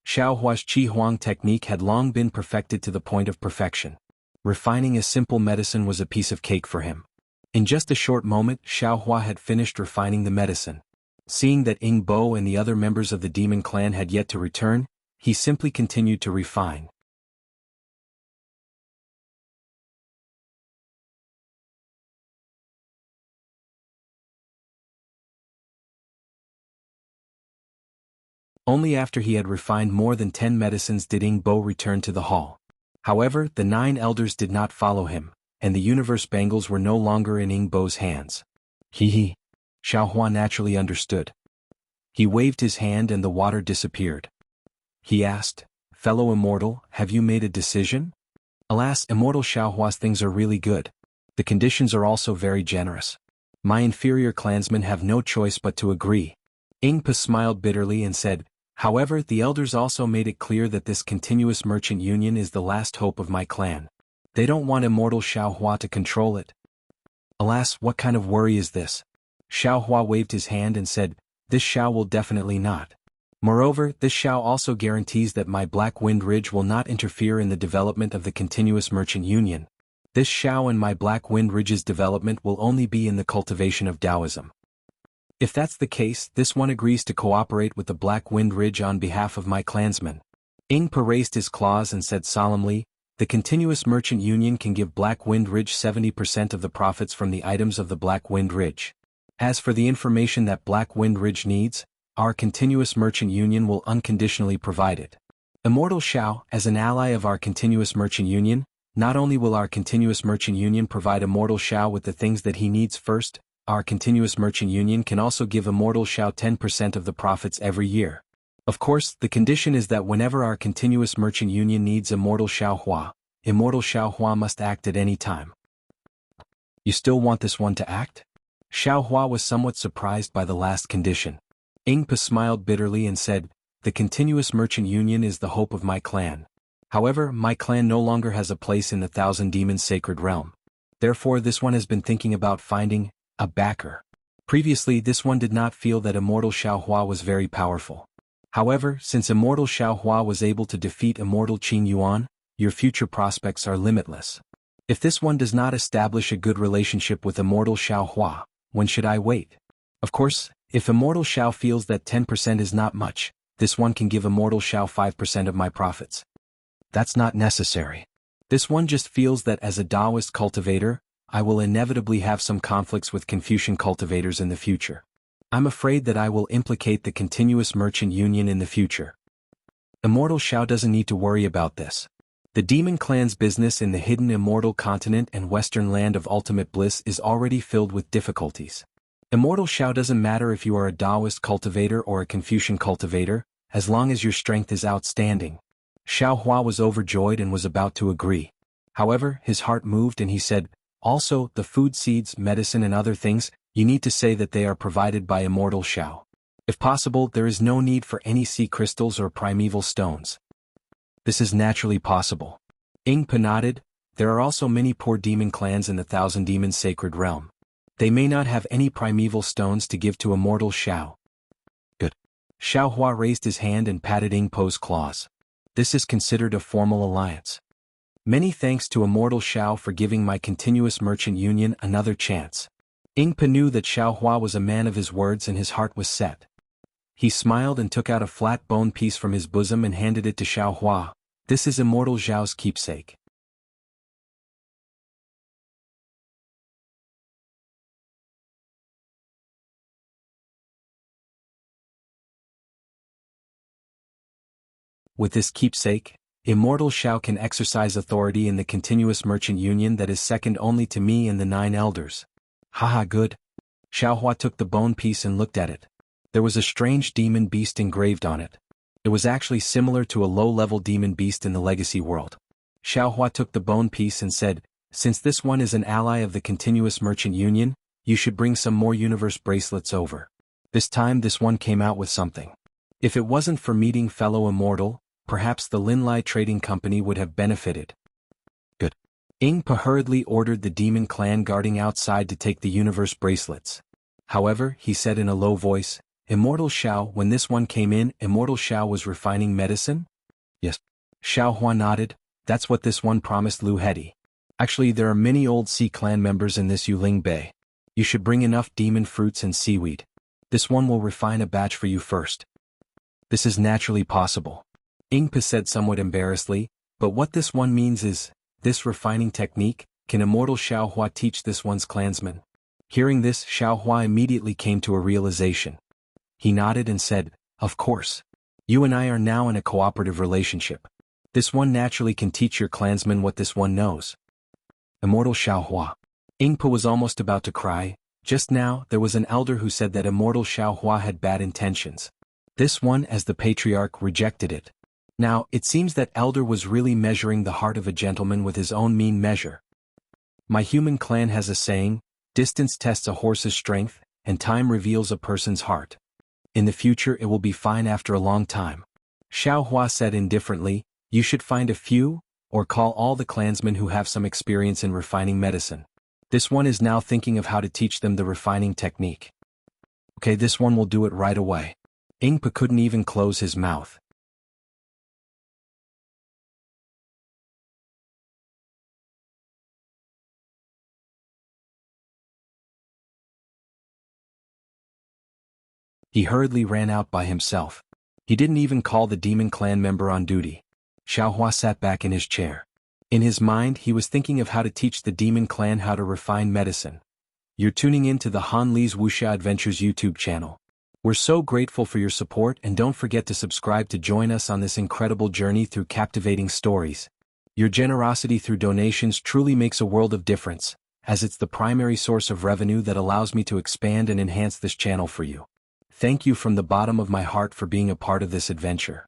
Xiaohua's Qi Huang technique had long been perfected to the point of perfection. Refining a simple medicine was a piece of cake for him. In just a short moment, Xiaohua had finished refining the medicine. Seeing that Ing Bo and the other members of the demon clan had yet to return, he simply continued to refine. Only after he had refined more than 10 medicines did Ing Bo return to the hall. However, the 9 elders did not follow him, and the universe bangles were no longer in Ing Bo's hands. Hee. Xiaohua naturally understood. He waved his hand and the water disappeared. He asked, fellow immortal, have you made a decision? Alas, Immortal Xiaohua's things are really good. The conditions are also very generous. My inferior clansmen have no choice but to agree. Ingpa smiled bitterly and said, however, the elders also made it clear that this Continuous Merchant Union is the last hope of my clan. They don't want Immortal Xiaohua to control it. Alas, what kind of worry is this? Xiaohua waved his hand and said, this Xiao will definitely not. Moreover, this Xiao also guarantees that my Black Wind Ridge will not interfere in the development of the Continuous Merchant Union. This Xiao and my Black Wind Ridge's development will only be in the cultivation of Taoism. If that's the case, this one agrees to cooperate with the Black Wind Ridge on behalf of my clansmen. Ingpa raised his claws and said solemnly, the Continuous Merchant Union can give Black Wind Ridge 70% of the profits from the items of the Black Wind Ridge. As for the information that Black Wind Ridge needs, our Continuous Merchant Union will unconditionally provide it. Immortal Xiao, as an ally of our Continuous Merchant Union, not only will our Continuous Merchant Union provide Immortal Xiao with the things that he needs first, our Continuous Merchant Union can also give Immortal Xiao 10% of the profits every year. Of course, the condition is that whenever our Continuous Merchant Union needs Immortal Xiaohua, Immortal Xiaohua must act at any time. You still want this one to act? Xiaohua was somewhat surprised by the last condition. Ingpa smiled bitterly and said, the Continuous Merchant Union is the hope of my clan. However, my clan no longer has a place in the Thousand Demons Sacred Realm. Therefore, this one has been thinking about finding a backer. Previously, this one did not feel that Immortal Xiaohua was very powerful. However, since Immortal Xiaohua was able to defeat Immortal Qing Yuan, your future prospects are limitless. If this one does not establish a good relationship with Immortal Xiaohua, when should I wait? Of course, if Immortal Xiao feels that 10% is not much, this one can give Immortal Xiao 5% of my profits. That's not necessary. This one just feels that as a Taoist cultivator, I will inevitably have some conflicts with Confucian cultivators in the future. I'm afraid that I will implicate the Continuous Merchant Union in the future. Immortal Xiao doesn't need to worry about this. The Demon Clan's business in the hidden Immortal Continent and Western Land of Ultimate Bliss is already filled with difficulties. Immortal Xiao doesn't matter if you are a Taoist cultivator or a Confucian cultivator, as long as your strength is outstanding. Xiaohua was overjoyed and was about to agree. However, his heart moved and he said, also, the food seeds, medicine and other things, you need to say that they are provided by Immortal Xiao. If possible, there is no need for any sea crystals or primeval stones. This is naturally possible. Ingpa nodded. There are also many poor demon clans in the Thousand Demons Sacred Realm. They may not have any primeval stones to give to immortal Xiao. Good. Xiao Hua raised his hand and patted Ingpa's claws. This is considered a formal alliance. Many thanks to immortal Xiao for giving my continuous merchant union another chance. Ingpa knew that Xiao Hua was a man of his words and his heart was set. He smiled and took out a flat bone piece from his bosom and handed it to Xiao Hua. This is immortal Zhao's keepsake. With this keepsake, immortal Xiao can exercise authority in the continuous merchant union that is second only to me and the 9 elders. Haha, good. Xiao Hua took the bone piece and looked at it. There was a strange demon beast engraved on it. It was actually similar to a low-level demon beast in the legacy world. Xiao Hua took the bone piece and said, since this one is an ally of the continuous merchant union, you should bring some more universe bracelets over. This time this one came out with something. If it wasn't for meeting fellow immortal, perhaps the Linlai Trading Company would have benefited. Good. Ingpa hurriedly ordered the demon clan guarding outside to take the universe bracelets. However, he said in a low voice, Immortal Xiao, when this one came in, Immortal Xiao was refining medicine? Yes. Xiao Hua nodded. That's what this one promised Lu Hedi. Actually, there are many old sea clan members in this Yuling Bay. You should bring enough demon fruits and seaweed. This one will refine a batch for you first. This is naturally possible. Ingpa said somewhat embarrassedly, but what this one means is, this refining technique, can Immortal Xiao Hua teach this one's clansmen? Hearing this, Xiao Hua immediately came to a realization. He nodded and said, of course. You and I are now in a cooperative relationship. This one naturally can teach your clansmen what this one knows. Immortal Xiao Hua. Ingpa was almost about to cry. Just now, there was an elder who said that Immortal Xiao Hua had bad intentions. This one, as the patriarch, rejected it. Now, it seems that elder was really measuring the heart of a gentleman with his own mean measure. My human clan has a saying, distance tests a horse's strength, and time reveals a person's heart. In the future it will be fine after a long time. Xiao Hua said indifferently, you should find a few, or call all the clansmen who have some experience in refining medicine. This one is now thinking of how to teach them the refining technique. Okay, this one will do it right away. Ingpa couldn't even close his mouth. He hurriedly ran out by himself. He didn't even call the demon clan member on duty. Xiao Hua sat back in his chair. In his mind he was thinking of how to teach the demon clan how to refine medicine. You're tuning in to the Han Li's Wuxia Adventures YouTube channel. We're so grateful for your support and don't forget to subscribe to join us on this incredible journey through captivating stories. Your generosity through donations truly makes a world of difference, as it's the primary source of revenue that allows me to expand and enhance this channel for you. Thank you from the bottom of my heart for being a part of this adventure.